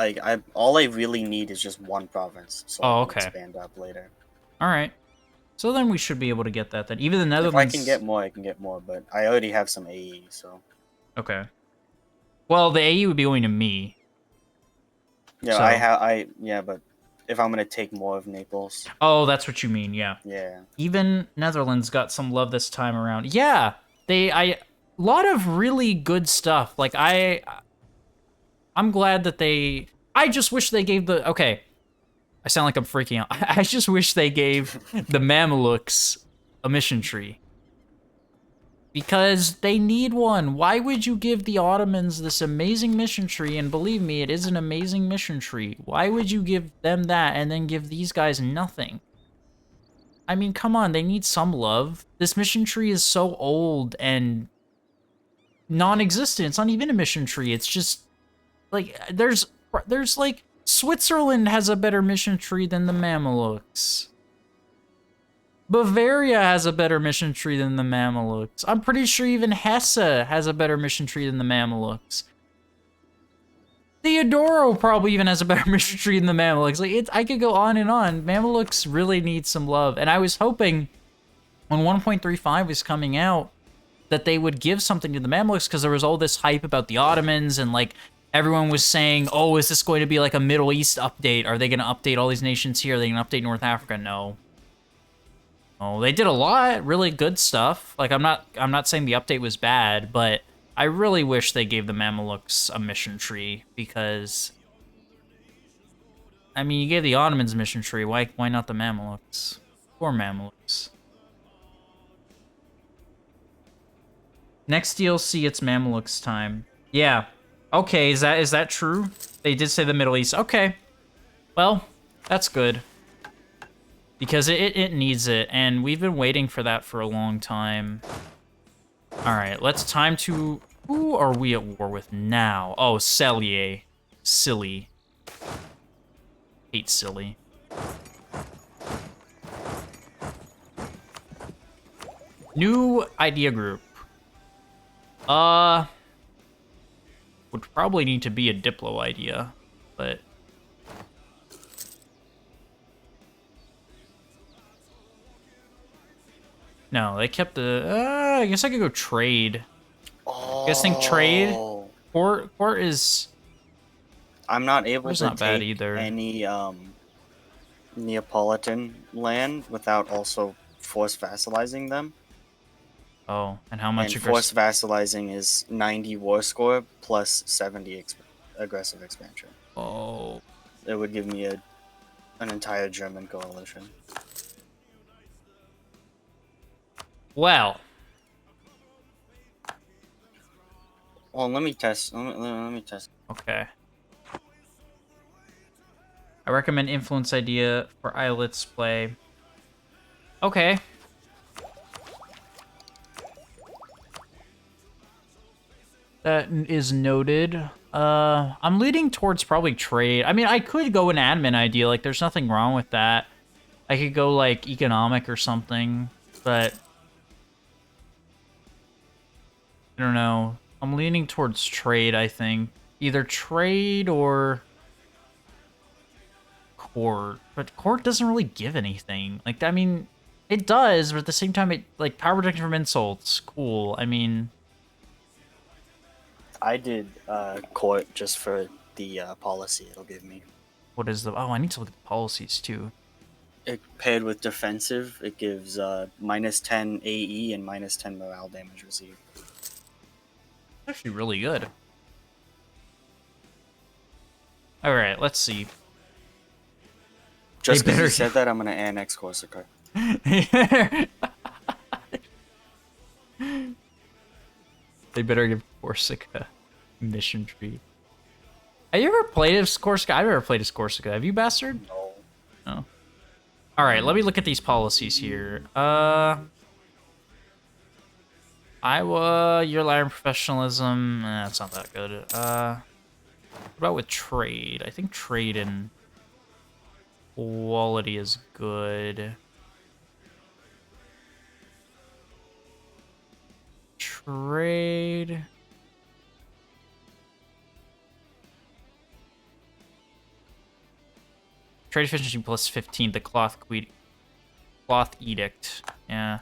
Speaker 2: all I really need is just one province. So I can expand up later.
Speaker 1: Alright. So then we should be able to get that then. Even the Netherlands...
Speaker 2: If I can get more, but I already have some AE, so...
Speaker 1: Okay. Well, the AE would be going to me.
Speaker 2: Yeah, so. Yeah, but if I'm gonna take more of Naples.
Speaker 1: Oh, that's what you mean, yeah.
Speaker 2: Yeah.
Speaker 1: Even Netherlands got some love this time around. Yeah, a lot of really good stuff. Like I'm glad that I just wish they gave the okay. I sound like I'm freaking out. I just wish they gave the Mamelukes a mission tree. Because they need one. Why would you give the Ottomans this amazing mission tree? And believe me, it is an amazing mission tree. Why would you give them that and then give these guys nothing? I mean, come on, they need some love. This mission tree is so old and non-existent. It's not even a mission tree. It's just like there's like Switzerland has a better mission tree than the Mamelukes. Bavaria has a better mission tree than the Mamelukes. I'm pretty sure even Hesse has a better mission tree than the Mamelukes. Theodoro probably even has a better mission tree than the Mamelukes. Like I could go on and on. Mamelukes really need some love, and I was hoping when 1.35 was coming out that they would give something to the Mamelukes because there was all this hype about the Ottomans and like everyone was saying, "Oh, is this going to be like a Middle East update? Are they going to update all these nations here? Are they going to update North Africa?" No. Oh, they did a lot, really good stuff. Like I'm not saying the update was bad, but I really wish they gave the Mamelukes a mission tree because I mean, you gave the Ottomans a mission tree. Why not the Mamelukes? Poor Mamelukes. Next DLC, it's Mamelukes time. Yeah. Okay, is that true? They did say the Middle East. Okay. Well, that's good. Because it needs it, and we've been waiting for that for a long time. Alright, time to... Who are we at war with now? Oh, Cellier. Silly. Hate silly. New idea group. Would probably need to be a Diplo idea, but... No, they kept the... I guess I could go trade.
Speaker 2: Oh.
Speaker 1: You guys think trade? Court is...
Speaker 2: I'm not able to
Speaker 1: not bad
Speaker 2: take
Speaker 1: either.
Speaker 2: any Neapolitan land without also force vassalizing them.
Speaker 1: Oh, and how much?
Speaker 2: And force vassalizing is 90 war score plus 70 aggressive expansion.
Speaker 1: Oh.
Speaker 2: It would give me an entire German coalition.
Speaker 1: Well.
Speaker 2: Well, let me test. Let me test.
Speaker 1: Okay. I recommend influence idea for Let's play. Okay. That is noted. I'm leaning towards probably trade. I mean, I could go an admin idea. Like, there's nothing wrong with that. I could go, like, economic or something. But... I don't know. I'm leaning towards trade, I think. Either trade or... court. But court doesn't really give anything. Like, I mean, it does, but at the same time, it, like, power protection from insults. Cool. I mean...
Speaker 2: I did court just for the policy it'll give me.
Speaker 1: What is the... Oh, I need to look at the policies, too.
Speaker 2: It paired with defensive, it gives minus 10 AE and minus 10 morale damage received.
Speaker 1: Actually really good. Alright, let's see.
Speaker 2: Just because you said that, I'm going to annex Corsica.
Speaker 1: They better give Corsica a mission tree. Have you ever played as Corsica? I've never played as Corsica. Have you, bastard?
Speaker 2: No.
Speaker 1: No. Alright, let me look at these policies here. Iowa, year liar professionalism. That's not that good. What about with trade? I think trade and quality is good. Trade. Trade efficiency plus 15. The cloth edict. Yeah,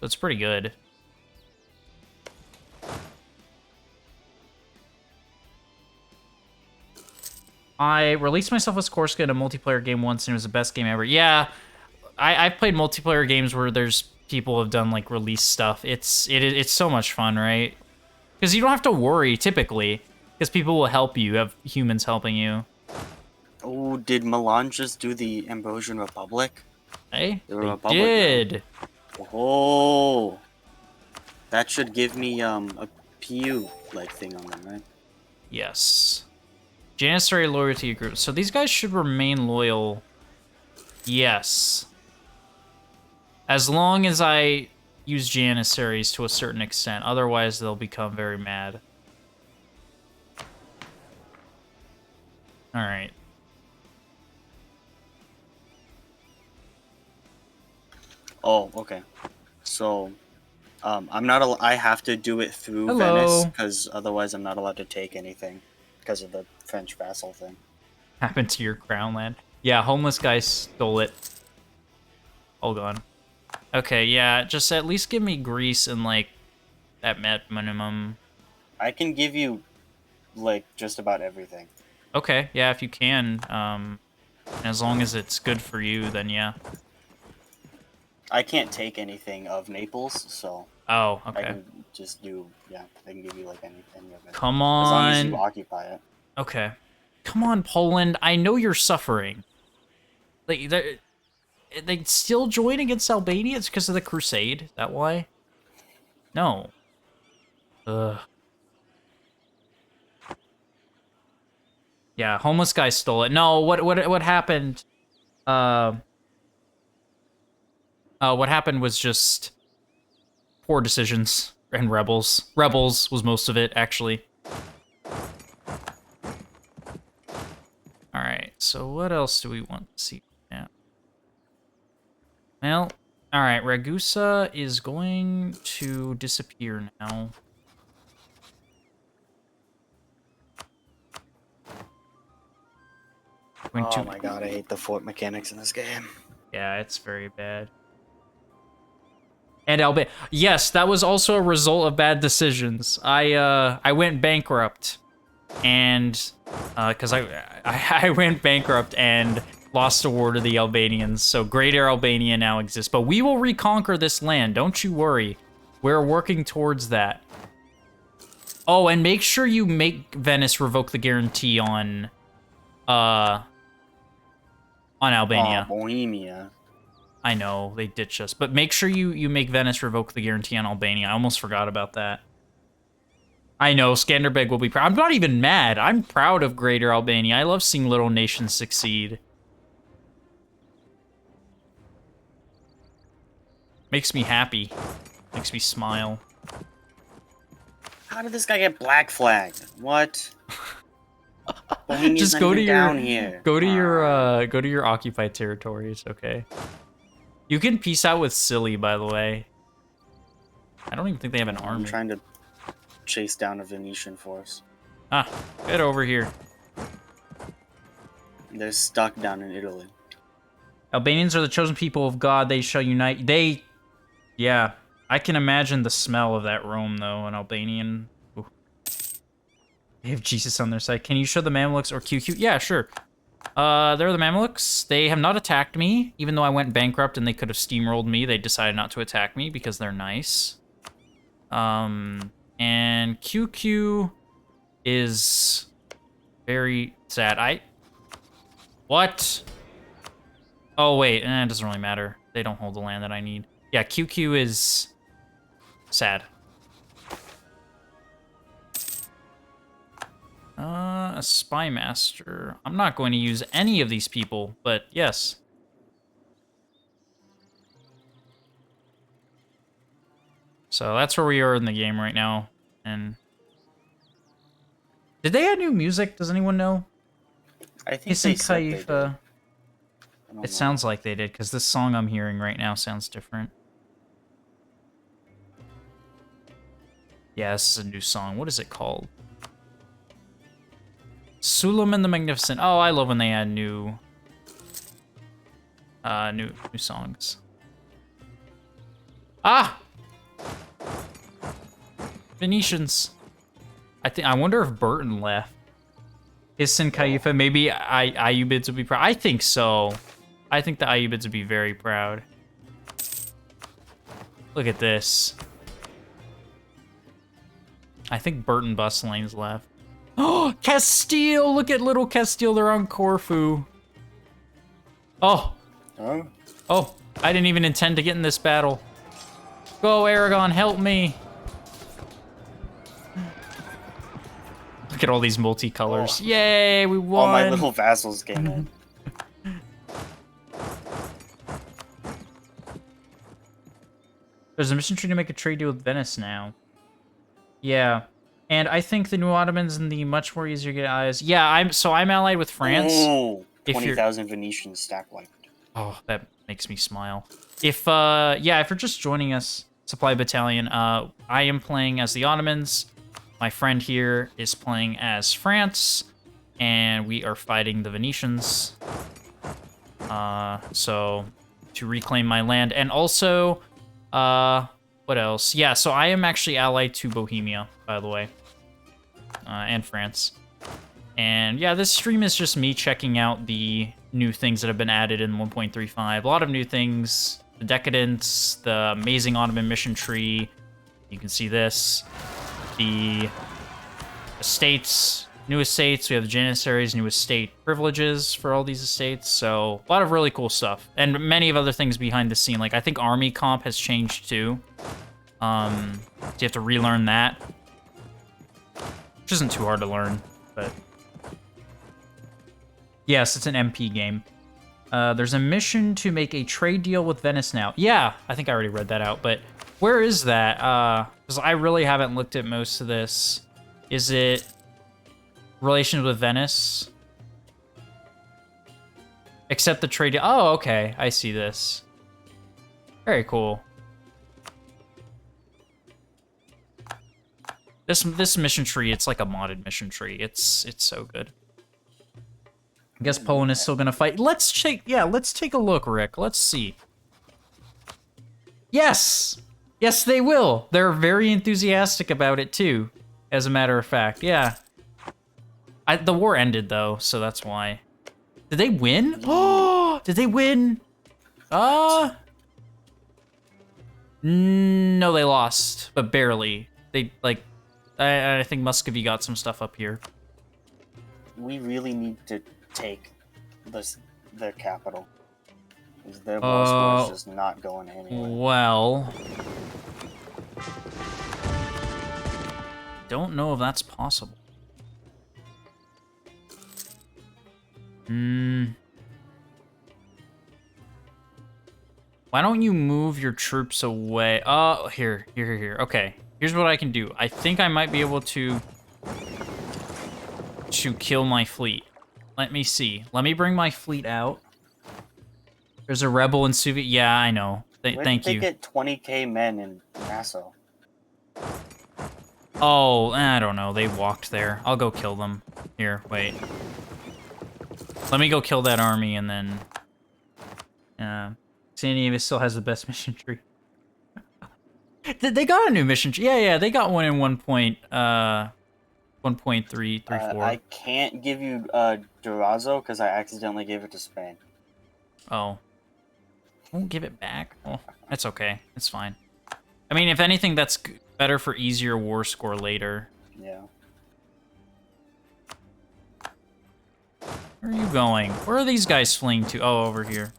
Speaker 1: that's pretty good. I released myself as Corsica in a multiplayer game once, and it was the best game ever. Yeah, I've played multiplayer games where there's people have done like release stuff. It's so much fun, right? Because you don't have to worry typically, because people will help you. You have humans helping you.
Speaker 2: Oh, did Milan just do the Ambrosian Republic?
Speaker 1: Hey,
Speaker 2: The
Speaker 1: they
Speaker 2: Republic now.
Speaker 1: did.
Speaker 2: Oh, that should give me a PU like thing on them, right?
Speaker 1: Yes. Janissary loyalty group. So these guys should remain loyal. Yes. As long as I use janissaries to a certain extent. Otherwise, they'll become very mad. All right.
Speaker 2: Oh, okay. So, I'm not. I have to do it through
Speaker 1: Hello.
Speaker 2: Venice because otherwise I'm not allowed to take anything because of the French vassal thing.
Speaker 1: Happened to your crown land. Yeah, homeless guy stole it. All gone. Okay, yeah, just at least give me Greece and like that minimum.
Speaker 2: I can give you like just about everything.
Speaker 1: Okay, yeah, if you can. As long as it's good for you, then yeah.
Speaker 2: I can't take anything of Naples, so
Speaker 1: Oh,
Speaker 2: I
Speaker 1: okay.
Speaker 2: can just do, yeah, I can give you like any of it.
Speaker 1: Come
Speaker 2: As long as
Speaker 1: on.
Speaker 2: you occupy it.
Speaker 1: Okay. Come on, Poland. I know you're suffering. Like, they still join against Albania? It's because of the Crusade? Is that why? No. Ugh. Yeah, homeless guy stole it. No, what happened? What happened was just poor decisions and rebels. Rebels was most of it, actually. All right, so what else do we want to see now? Well, all right, Ragusa is going to disappear now.
Speaker 2: Oh my god, I hate the fort mechanics in this game.
Speaker 1: Yeah, it's very bad. And Albania. Yes, that was also a result of bad decisions. I went bankrupt, and because I went bankrupt and lost a war to the Albanians. So Greater Albania now exists, but we will reconquer this land. Don't you worry. We're working towards that. Oh, and make sure you make Venice revoke the guarantee on Albania.
Speaker 2: Bohemia.
Speaker 1: I know, they ditched us. But make sure you make Venice revoke the guarantee on Albania. I almost forgot about that. I know, Skanderbeg will be proud. I'm not even mad. I'm proud of Greater Albania. I love seeing little nations succeed. Makes me happy. Makes me smile.
Speaker 2: How did this guy get black flagged? What? Bohemia's
Speaker 1: Just go to
Speaker 2: down here.
Speaker 1: Go to your occupied territories, okay? You can peace out with Silly, by the way. I don't even think they have an army.
Speaker 2: I'm trying to chase down a Venetian force.
Speaker 1: Ah, get over here.
Speaker 2: They're stuck down in Italy.
Speaker 1: Albanians are the chosen people of God. They shall unite. Yeah. I can imagine the smell of that Rome, though, an Albanian. Ooh. They have Jesus on their side. Can you show the Mamluks or QQ? Yeah, sure. They're the Mamluks. They have not attacked me, even though I went bankrupt and they could have steamrolled me. They decided not to attack me because they're nice. And QQ is very sad. What? Oh, wait. It doesn't really matter. They don't hold the land that I need. Yeah, QQ is sad. A spy master. I'm not going to use any of these people, but yes. So that's where we are in the game right now. And did they add new music? Does anyone know?
Speaker 2: I think they said they did.
Speaker 1: It sounds like they did, because this song I'm hearing right now sounds different. Yeah, this is a new song. What is it called? Suleiman the Magnificent. Oh, I love when they add new songs. Ah! Venetians. I wonder if Burton left. Hissin Khalifa, maybe Ayyubids would be proud. I think so. I think the Ayyubids would be very proud. Look at this. I think Burton Bustlane's left. Oh, Castile! Look at little Castile, they're on Corfu. Oh.
Speaker 2: Oh.
Speaker 1: Oh, I didn't even intend to get in this battle. Go, Aragon, help me. Look at all these multicolors. Oh. Yay, we won.
Speaker 2: All my little vassals came in.
Speaker 1: There's a mission tree to make a trade deal with Venice now. Yeah. And I think the new Ottomans and the much more easier to get eyes. Yeah, I'm allied with France.
Speaker 2: Oh, 20,000 Venetians stack wiped.
Speaker 1: Oh, that makes me smile. If you're just joining us, Supply Battalion, I am playing as the Ottomans. My friend here is playing as France, and we are fighting the Venetians. So to reclaim my land, and also, what else? Yeah, so I am actually allied to Bohemia, by the way, and France. And yeah, this stream is just me checking out the new things that have been added in 1.35. A lot of new things. The Decadence, the amazing Ottoman mission tree. You can see this. The estates, new estates. We have the janissaries, new estate privileges for all these estates. So a lot of really cool stuff. And many of other things behind the scene. Like I think army comp has changed too. So you have to relearn that. Which isn't too hard to learn, but... Yes, it's an MP game. There's a mission to make a trade deal with Venice now. Yeah, I think I already read that out, but where is that? Because I really haven't looked at most of this. Is it relations with Venice? Accept the trade deal. Oh, okay, I see this. Very cool. This mission tree, it's like a modded mission tree. It's so good. I guess Poland is still gonna fight. Let's take a look, Rick. Let's see. Yes! Yes, they will. They're very enthusiastic about it too, as a matter of fact. Yeah. The war ended though, so that's why. Did they win? Oh, did they win? No, they lost, but barely. They like, I think Muscovy got some stuff up here.
Speaker 2: We really need to take the capital. Because their war score is just not going anywhere.
Speaker 1: Well, don't know if that's possible. Why don't you move your troops away? Oh, here. Okay, here's what I can do. I think I might be able to kill my fleet. Let me see. Let me bring my fleet out. There's a rebel in Soviet. Yeah, I know. Thank you.
Speaker 2: They get 20k men in Nassau.
Speaker 1: Oh, I don't know. They walked there. I'll go kill them. Here, wait. Let me go kill that army and then... San Diego still has the best mission tree. They got a new mission tree. Yeah, they got one in 1.334.
Speaker 2: I can't give you Durazo because I accidentally gave it to Spain.
Speaker 1: Oh. Won't give it back? Oh, that's okay. It's fine. I mean, if anything, that's better for easier war score later.
Speaker 2: Yeah.
Speaker 1: Where are you going? Where are these guys fleeing to? Oh, over here.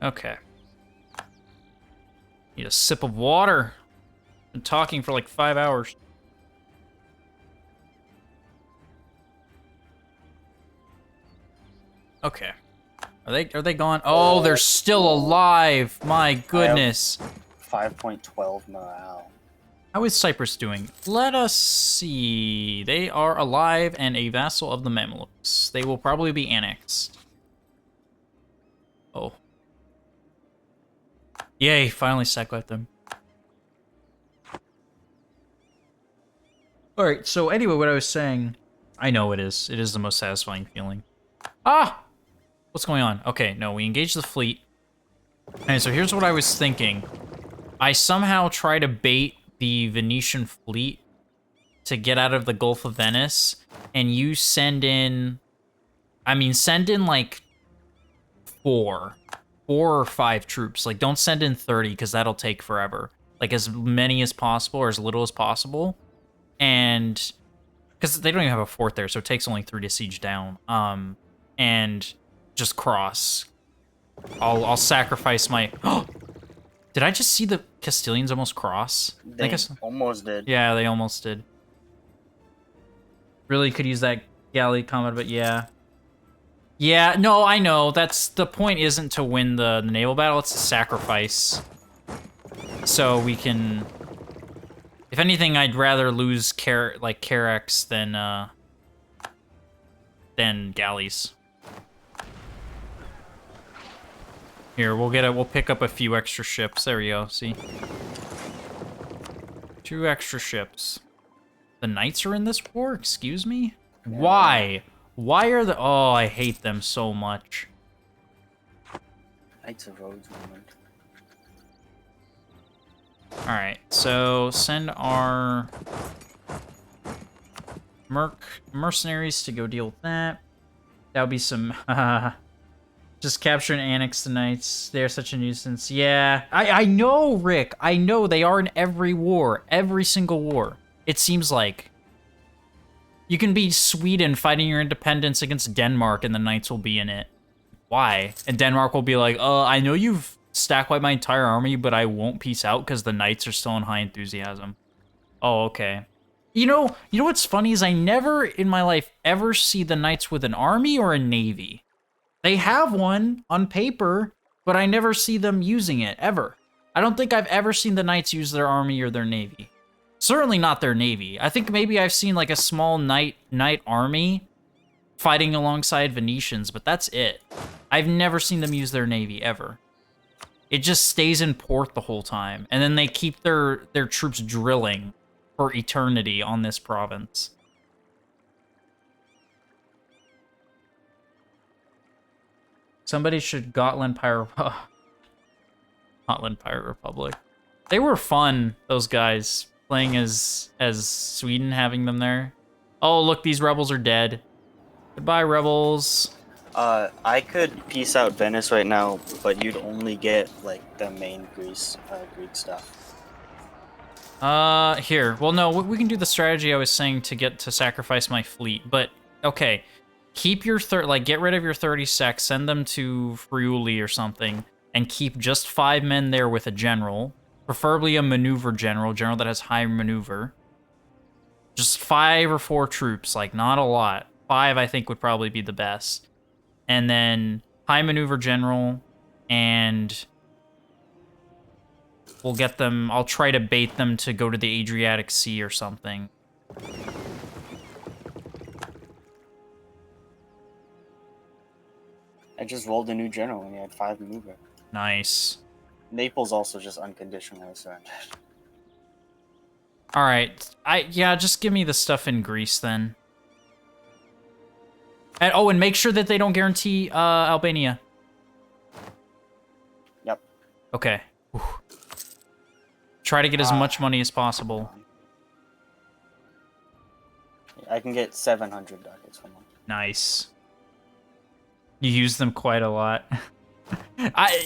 Speaker 1: Okay. Need a sip of water. Been talking for like 5 hours. Okay. Are they gone? Oh, they're still alive. My goodness.
Speaker 2: 5.12 morale.
Speaker 1: How is Cyprus doing? Let us see. They are alive and a vassal of the Mamluks. They will probably be annexed. Oh. Yay, finally sacked them. Alright, so anyway, what I was saying... I know it is. It is the most satisfying feeling. Ah! What's going on? Okay, no, we engage the fleet. And so here's what I was thinking. I somehow try to bait the Venetian fleet to get out of the Gulf of Venice, and you send in... I mean, send in, like, 4 or 5 troops. Like, don't send in 30, because that'll take forever. Like, as many as possible, or as little as possible. And... because they don't even have a fort there, so it takes only 3 to siege down. And just cross. I'll sacrifice my... Did I just see the Castilians almost cross?
Speaker 2: They almost did.
Speaker 1: Yeah, they almost did. Really could use that galley combat, but yeah. Yeah, no, I know. That's the point. Isn't to win the naval battle; it's to sacrifice. So we can. If anything, I'd rather lose Carex than galleys. Here, we'll pick up a few extra ships. There we go. See, 2 extra ships. The knights are in this war. Excuse me. Yeah. Why? Why are the? Oh, I hate them so much.
Speaker 2: Knights of Rhodes moment.
Speaker 1: All right, so send our mercenaries to go deal with that. That would be some. Just capture and annex the knights. They're such a nuisance. Yeah, I know, Rick. I know they are in every war, every single war. It seems like. You can be Sweden fighting your independence against Denmark, and the knights will be in it. Why? And Denmark will be like, I know you've stack wiped my entire army, but I won't peace out because the knights are still in high enthusiasm. Oh, okay. You know what's funny is I never in my life ever see the knights with an army or a navy. They have one on paper, but I never see them using it, ever. I don't think I've ever seen the knights use their army or their navy. Certainly not their navy. I think maybe I've seen like a small knight army fighting alongside Venetians, but that's it. I've never seen them use their navy, ever. It just stays in port the whole time, and then they keep their troops drilling for eternity on this province. Somebody should Gotland Pirate Republic. They were fun, those guys, playing as Sweden, having them there. Oh, look, these rebels are dead. Goodbye, rebels.
Speaker 2: I could peace out Venice right now, but you'd only get, like, the main Greek stuff.
Speaker 1: Here. Well, no, we can do the strategy I was saying to sacrifice my fleet, but, okay. Keep your, get rid of your 30 sec, send them to Friuli or something, and keep just 5 men there with a general, preferably a maneuver general that has high maneuver. Just 5 or 4 troops, like, not a lot. 5, I think, would probably be the best. And then high maneuver general, and we'll get them. I'll try to bait them to go to the Adriatic Sea or something.
Speaker 2: I just rolled a new general and he had 5 maneuver.
Speaker 1: Nice.
Speaker 2: Naples also just unconditionally surrendered.
Speaker 1: All right. Yeah, just give me the stuff in Greece then. And, oh, and make sure that they don't guarantee Albania.
Speaker 2: Yep.
Speaker 1: Okay. Whew. Try to get as much money as possible.
Speaker 2: I can get 700 ducats from them.
Speaker 1: Nice. You use them quite a lot.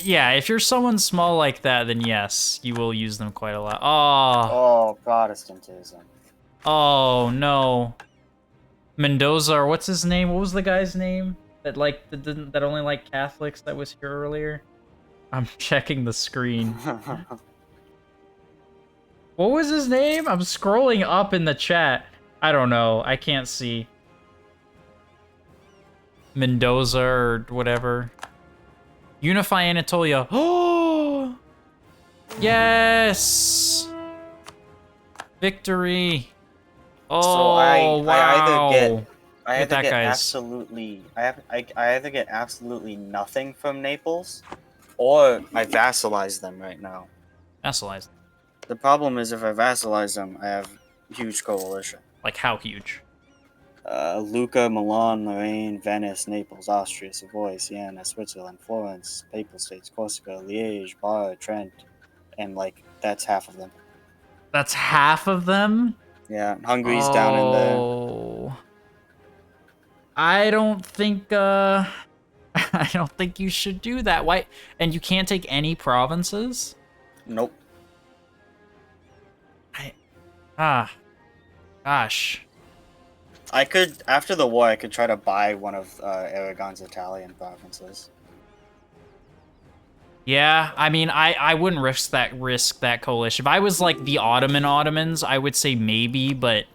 Speaker 1: Yeah, if you're someone small like that, then yes, you will use them quite a lot.
Speaker 2: Oh, Protestantism.
Speaker 1: Oh, no. Mendoza, or what's his name? What was the guy's name that that only liked Catholics that was here earlier? I'm checking the screen. What was his name? I'm scrolling up in the chat. I don't know. I can't see. Mendoza or whatever. Unify Anatolia. Oh! Yes! Victory! Oh,
Speaker 2: so
Speaker 1: wow!
Speaker 2: I either get absolutely nothing from Naples, or I vassalize them right now.
Speaker 1: Vassalize them.
Speaker 2: The problem is if I vassalize them, I have huge coalition.
Speaker 1: Like how huge?
Speaker 2: Lucca, Milan, Lorraine, Venice, Naples, Austria, Savoy, Siena, Switzerland, Florence, Papal States, Corsica, Liège, Bar, Trent, and like that's half of them.
Speaker 1: That's half of them?
Speaker 2: Yeah, Hungary's down in there.
Speaker 1: Oh. I don't think I don't think you should do that. Why? And you can't take any provinces?
Speaker 2: Nope.
Speaker 1: Gosh.
Speaker 2: I could, after the war, I could try to buy one of Aragon's Italian provinces.
Speaker 1: Yeah, I mean, I wouldn't risk that coalition. If I was like the Ottomans, I would say maybe, but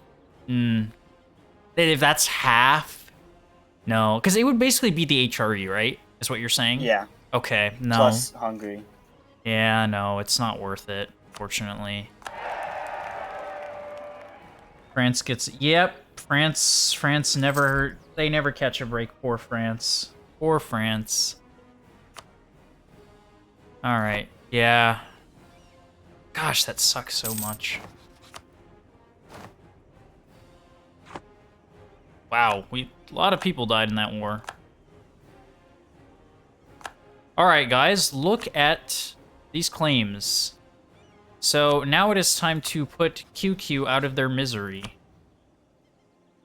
Speaker 1: if that's half, no, because it would basically be the HRE, right? Is what you're saying?
Speaker 2: Yeah.
Speaker 1: Okay, no.
Speaker 2: Plus Hungary.
Speaker 1: Yeah, no, it's not worth it, fortunately. France gets, yep, France never, they never catch a break. Poor France. Poor France. All right, yeah. Gosh, that sucks so much. Wow, a lot of people died in that war. All right, guys, look at these claims. So now it is time to put QQ out of their misery.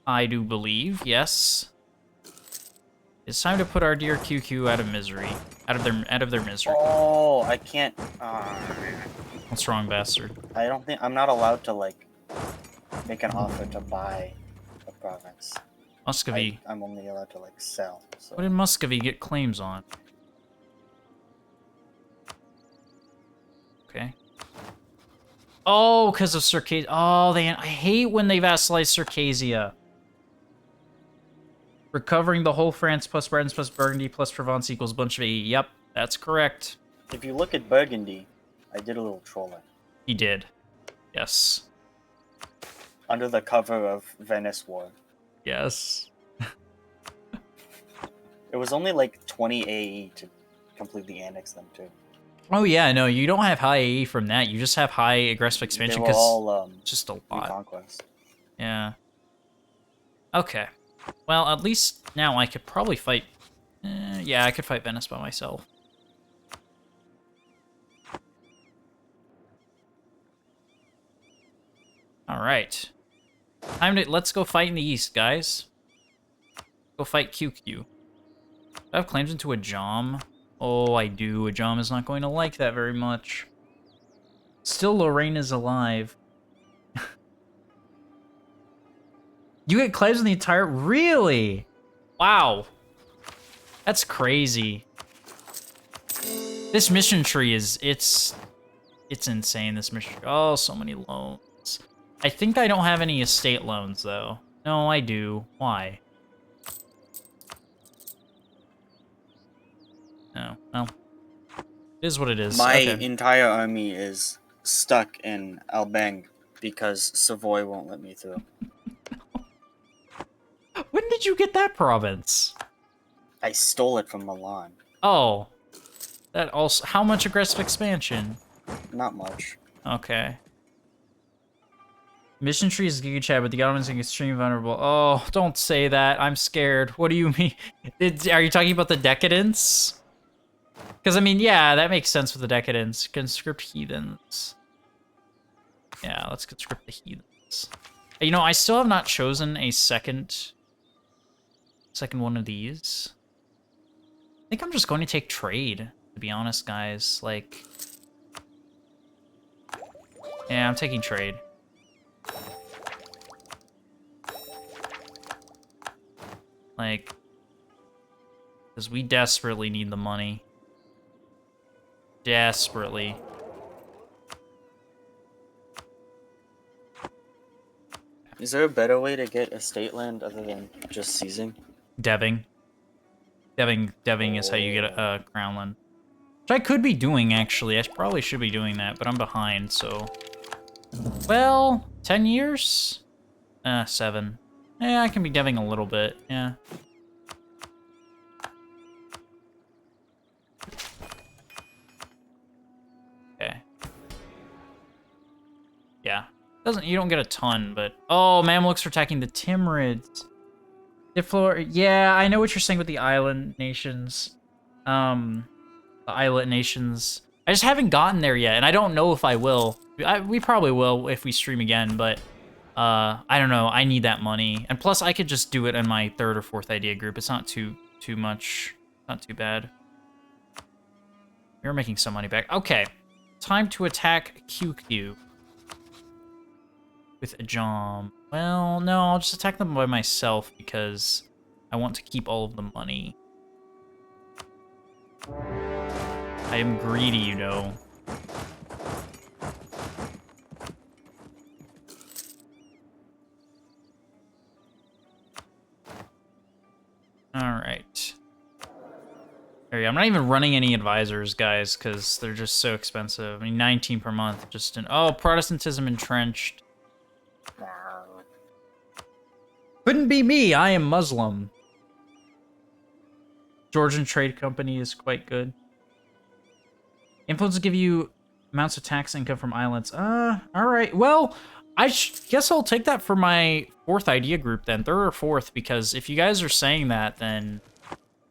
Speaker 1: I do believe, yes. It's time to put our dear QQ out of misery, out of their misery.
Speaker 2: Oh, I can't.
Speaker 1: What's wrong, bastard?
Speaker 2: I don't think I'm not allowed to like make an offer to buy a province.
Speaker 1: Muscovy.
Speaker 2: I'm only allowed to like sell. So.
Speaker 1: What did Muscovy get claims on? Okay. Oh, because of Circasia. Oh, I hate when they vassalize Circasia. Recovering the whole France plus Bretons plus Burgundy plus Provence equals a bunch of 80. Yep, that's correct.
Speaker 2: If you look at Burgundy, I did a little trolling.
Speaker 1: He did. Yes.
Speaker 2: Under the cover of Venice War.
Speaker 1: Yes.
Speaker 2: It was only like 20 AE to completely annex them too.
Speaker 1: Oh yeah, no, you don't have high AE from that. You just have high aggressive expansion
Speaker 2: because all
Speaker 1: just a lot.
Speaker 2: Conquest.
Speaker 1: Yeah. Okay. Well, at least now I could probably fight. Yeah, I could fight Venice by myself. All right. Let's go fight in the east, guys. Go fight QQ. Do I have claims into a Jom? Oh, I do. A Jom is not going to like that very much. Still, Lorraine is alive. You get claims in the entire... Really? Wow. That's crazy. This mission tree is... It's insane, this mission tree. Oh, so many loans. I think I don't have any estate loans, though. No, I do. Why? No, well, it is what it is.
Speaker 2: My
Speaker 1: okay.
Speaker 2: entire army is stuck in Albang because Savoy won't let me through.
Speaker 1: When did you get that province?
Speaker 2: I stole it from Milan.
Speaker 1: Oh, that also. How much aggressive expansion?
Speaker 2: Not much.
Speaker 1: Okay. Mission tree is Giga Chat, but the Ottomans are extremely vulnerable. Oh, don't say that. I'm scared. What do you mean? Are you talking about the decadence? Because, I mean, yeah, that makes sense with the decadence. Conscript heathens. Yeah, let's conscript the heathens. You know, I still have not chosen a second one of these. I think I'm just going to take trade, to be honest, guys. Like, yeah, I'm taking trade. Like, because we desperately need the money. Desperately.
Speaker 2: Is there a better way to get estate land other than just seizing?
Speaker 1: Deving. Deving is how you get a crown land. Which I could be doing, actually. I probably should be doing that, but I'm behind, so... Well, 10 years? 7. Yeah, I can be deving a little bit, yeah. Okay. Yeah. You don't get a ton, but... Oh, Mamluks are attacking the Timurids. Diflor, yeah, I know what you're saying with the island nations. The islet nations. I just haven't gotten there yet, and I don't know if I will. We probably will if we stream again, but I don't know. I need that money, and plus I could just do it in my third or fourth idea group. It's not too much. Not too bad. You're making some money back. Okay, time to attack QQ with a jom. Well, no, I'll just attack them by myself because I want to keep all of the money. I am greedy, you know. Alright. I'm not even running any advisors, guys, because they're just so expensive. I mean, 19 per month. Just in... Oh, Protestantism entrenched. Couldn't be me. I am Muslim. Georgian Trade Company is quite good. Influence will give you amounts of tax income from islands. Alright. Well, I guess I'll take that for my fourth idea group then. Third or fourth, because if you guys are saying that, then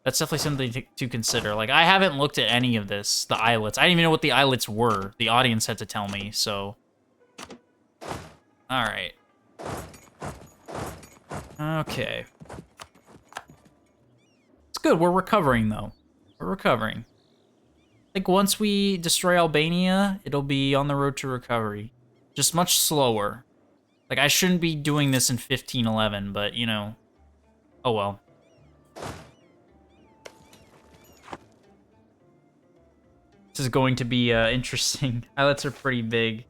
Speaker 1: that's definitely something to consider. Like, I haven't looked at any of this, the islets. I didn't even know what the islets were. The audience had to tell me, so. Alright. Okay. It's good. We're recovering, though. We're recovering. I think once we destroy Albania, it'll be on the road to recovery. Just much slower. Like, I shouldn't be doing this in 1511, but, you know. Oh, well. This is going to be interesting. Islets are pretty big.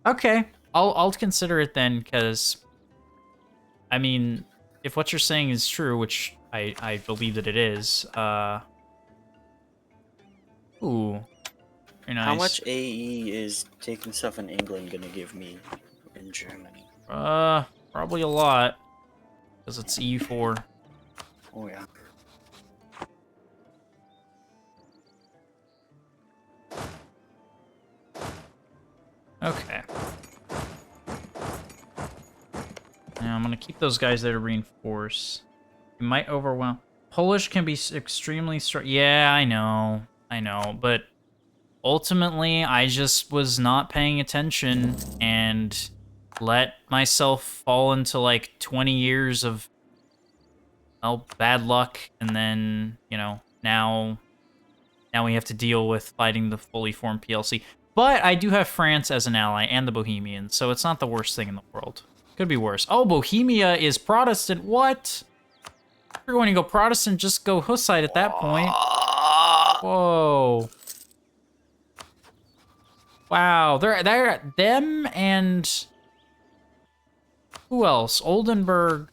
Speaker 1: Okay. I'll consider it then, because... I mean, if what you're saying is true, which I believe that it is, ooh. Very nice.
Speaker 2: How much AE is taking stuff in England gonna give me in Germany?
Speaker 1: Probably a lot. Because it's EU4.
Speaker 2: Oh, yeah.
Speaker 1: Okay. Now I'm gonna keep those guys there to reinforce. It might overwhelm. Polish can be extremely strong. Yeah, I know, but ultimately I just was not paying attention and let myself fall into like 20 years of bad luck, and then, you know, now we have to deal with fighting the fully formed PLC. But I do have France as an ally and the Bohemians, so it's not the worst thing in the world. Could be worse. Oh, Bohemia is Protestant. What? If you're going to go Protestant, just go Hussite at that point. Whoa. Wow. They're them and who else? Oldenburg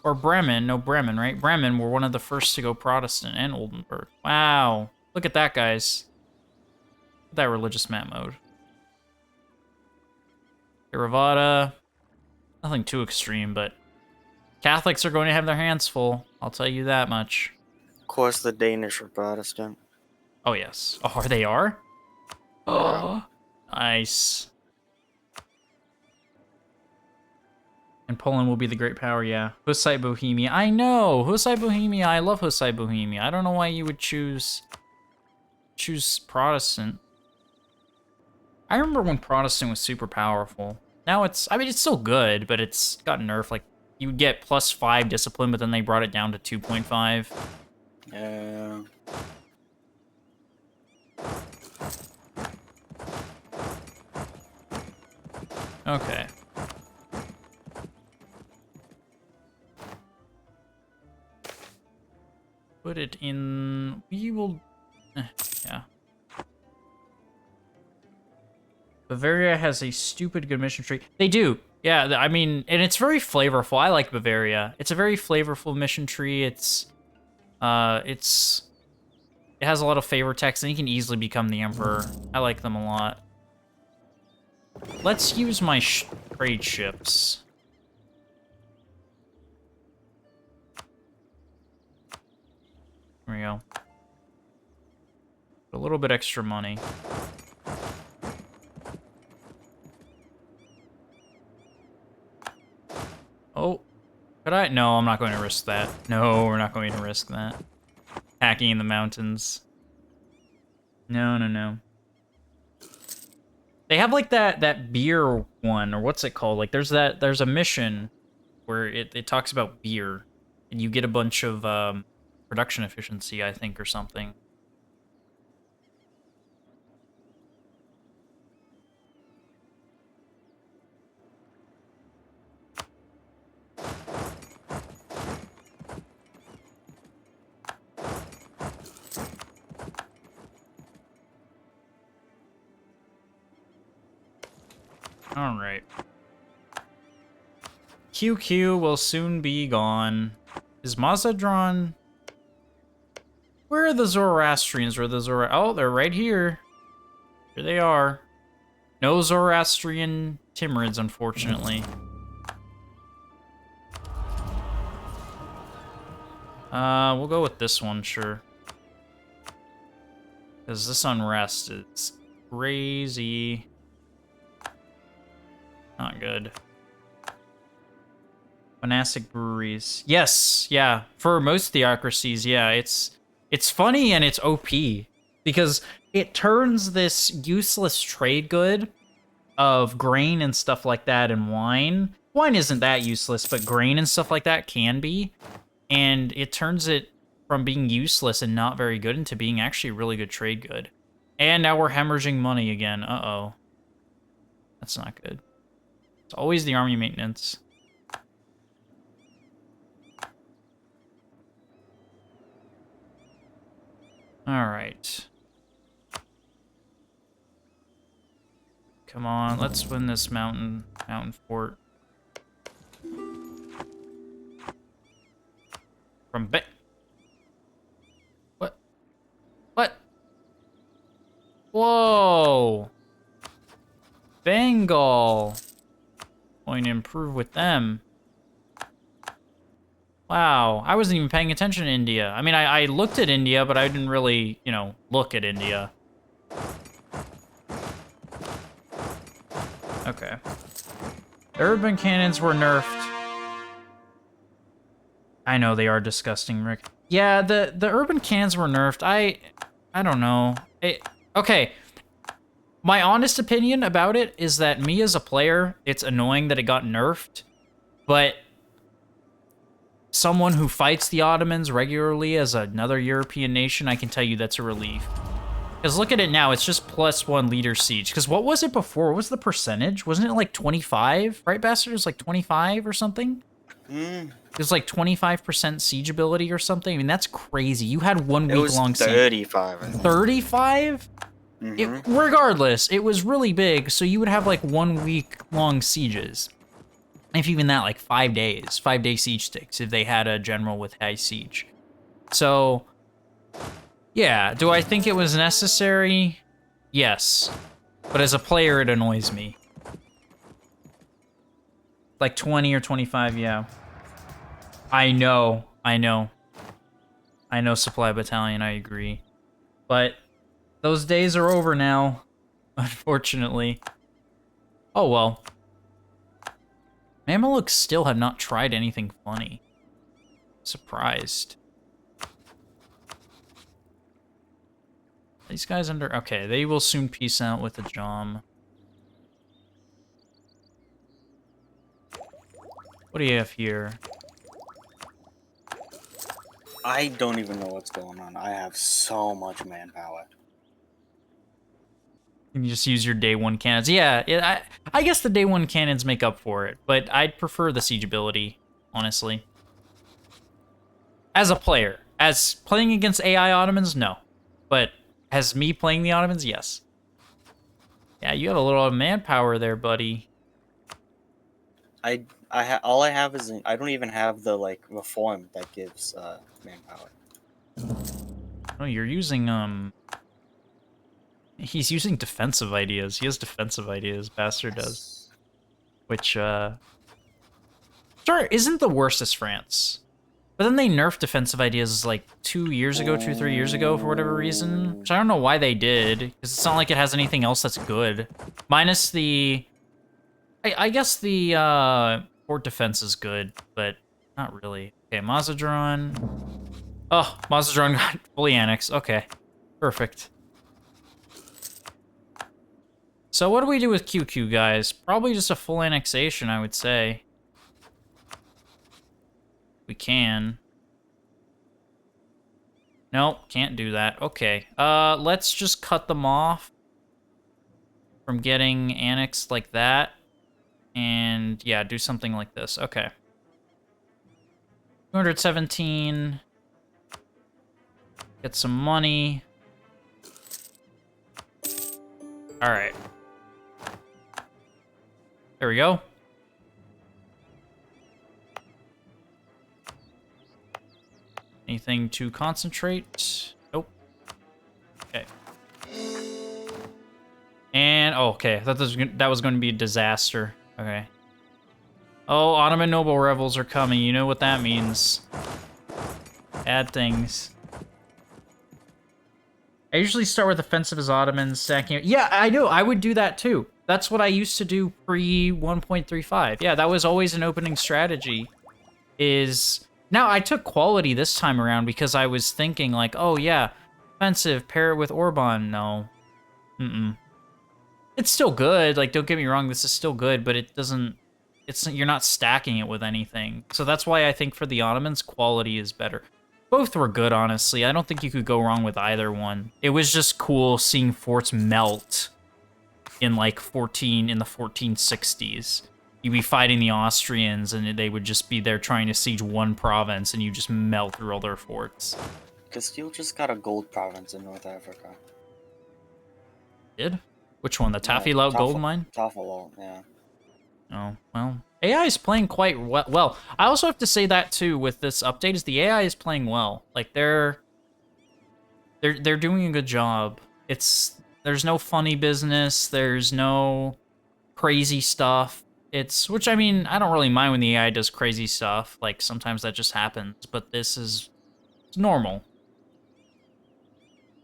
Speaker 1: or Bremen. No, Bremen, right? Bremen were one of the first to go Protestant, and Oldenburg. Wow. Look at that, guys. Look at that religious map mode. Theravada. Nothing too extreme, but Catholics are going to have their hands full. I'll tell you that much.
Speaker 2: Of course, the Danish are Protestant.
Speaker 1: Oh, yes. Oh, they are? Oh, nice. And Poland will be the great power, yeah. Hussite Bohemia. I know! Hussite Bohemia. I love Hussite Bohemia. I don't know why you would choose Protestant. I remember when Protestant was super powerful. Now it's, I mean, it's still good, but it's got nerfed. Like, you would get +5 discipline, but then they brought it down to 2.5.
Speaker 2: Yeah.
Speaker 1: Okay. Put it in, we will, yeah. Bavaria has a stupid good mission tree. They do. Yeah, I mean, and it's very flavorful. I like Bavaria. It's a very flavorful mission tree. It has a lot of favor text, and you can easily become the emperor. I like them a lot. Let's use my trade ships. There we go. A little bit extra money. Oh. Could I? No, I'm not going to risk that. No, we're not going to risk that. Hacking in the mountains. No, no, no. They have like that beer one, or what's it called? Like there's a mission where it talks about beer, and you get a bunch of production efficiency, I think, or something. All right. QQ will soon be gone. Is Mazadran? Where are the Zoroastrians? Oh, they're right here. Here they are. No Zoroastrian Timurids, unfortunately. We'll go with this one, sure. Because this unrest is crazy. Not good. Monastic breweries. Yes, yeah. For most theocracies, yeah. It's funny and it's OP. Because it turns this useless trade good of grain and stuff like that and wine. Wine isn't that useless, but grain and stuff like that can be. And it turns it from being useless and not very good into being actually really good trade good. And now we're hemorrhaging money again. Uh-oh. That's not good. It's always the army maintenance. All right. Come on, let's win this mountain fort. From What? What? Whoa! Bengal. Going to improve with them. Wow, I wasn't even paying attention to India. I mean, I looked at India, but I didn't really, you know, look at India. Okay. The urban cannons were nerfed. I know they are disgusting, Rick. Yeah, the urban cannons were nerfed. I don't know. Okay. My honest opinion about it is that me as a player, it's annoying that it got nerfed, but someone who fights the Ottomans regularly as another European nation, I can tell you that's a relief. Because look at it now, it's just +1 leader siege. Because what was it before? What was the percentage? Wasn't it like 25? Right, Bastard? It was like 25 or something? It was like 25% siege ability or something. I mean, that's crazy. You had 1 week long siege.
Speaker 2: 35.
Speaker 1: 35? Regardless, it was really big, so you would have like 1 week long sieges. If even that, like 5 days, 5-day siege sticks if they had a general with high siege. So, yeah, do I think it was necessary? Yes. But as a player, it annoys me. Like 20 or 25, yeah. I know. I know, Supply Battalion, I agree. But those days are over now, unfortunately. Oh well. Mamelukes still have not tried anything funny. Surprised. These guys under... Okay, they will soon peace out with the Jom. What do you have here?
Speaker 2: I don't even know what's going on. I have so much manpower.
Speaker 1: You just use your day 1 cannons. Yeah, I guess the day 1 cannons make up for it, but I'd prefer the siege ability, honestly. As a player. As playing against AI Ottomans, no. But as me playing the Ottomans, yes. Yeah, you have a little manpower there, buddy.
Speaker 2: All I have is I don't even have the like reform that gives manpower.
Speaker 1: Oh, you're using he's using defensive ideas. He has defensive ideas, Bastard does. Which sure isn't the worst as France. But then they nerfed defensive ideas like 2 years ago, 3 years ago for whatever reason. Which I don't know why they did, because it's not like it has anything else that's good. Minus the I guess the port defense is good, but Not really. Okay, Mazadran. Oh, Mazadran got fully annexed. Okay, perfect. So what do we do with QQ, guys? Probably just a full annexation, I would say. We can. Nope, can't do that. Okay, let's just cut them off from getting annexed like that. And yeah, do something like this. Okay. 217. Get some money. All right. There we go. Anything to concentrate? Nope. Okay. And, oh, okay. I thought that was going to be a disaster. Okay. Oh, Ottoman noble rebels are coming. You know what that means. Bad things. I usually start with offensive as Ottomans, stacking. Yeah, I know. I would do that too. That's what I used to do pre 1.35. Yeah, that was always an opening strategy. Now I took quality this time around because I was thinking like, oh yeah, offensive, pair it with Orban. No. It's still good. Like, don't get me wrong, this is still good, but it doesn't. You're not stacking it with anything. So that's why I think for the Ottomans, quality is better. Both were good, honestly. I don't think you could go wrong with either one. It was just cool seeing forts melt in like in the 1460s. You'd be fighting the Austrians, and they would just be there trying to siege one province, and you just melt through all their forts.
Speaker 2: Castile just got a gold province in North Africa.
Speaker 1: Did? Which one? The Tafilalt gold mine?
Speaker 2: Tafilalt, yeah.
Speaker 1: Oh, well, AI is playing quite well. I also have to say that too with this update is the AI is playing well. Like they're doing a good job. There's no funny business, there's no crazy stuff. Which I mean, I don't really mind when the AI does crazy stuff. Like sometimes that just happens, but it's normal.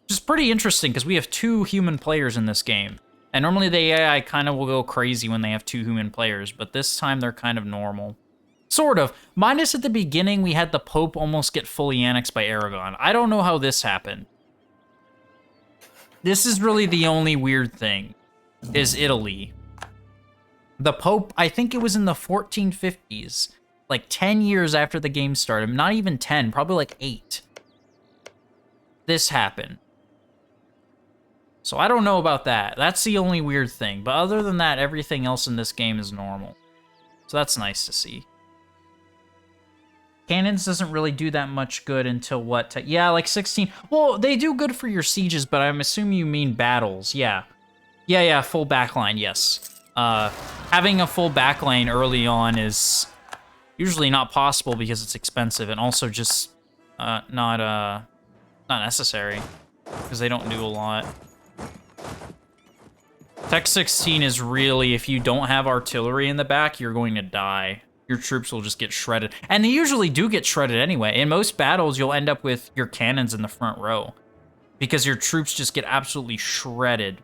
Speaker 1: Which is pretty interesting because we have 2 human players in this game. And normally the AI kind of will go crazy when they have 2 human players, but this time they're kind of normal. Sort of. Minus at the beginning, we had the Pope almost get fully annexed by Aragon. I don't know how this happened. This is really the only weird thing, is Italy. The Pope, I think it was in the 1450s, like 10 years after the game started. Not even 10, probably like 8. This happened. So I don't know about that. That's the only weird thing. But other than that, everything else in this game is normal. So that's nice to see. Cannons doesn't really do that much good until what? Yeah, like 16. Well, they do good for your sieges, but I'm assuming you mean battles. Yeah. Yeah, full backline, yes. Having a full backline early on is usually not possible because it's expensive and also just not necessary because they don't do a lot. Tech 16 is really, if you don't have artillery in the back, you're going to die. Your troops will just get shredded. And they usually do get shredded anyway. In most battles, you'll end up with your cannons in the front row because your troops just get absolutely shredded.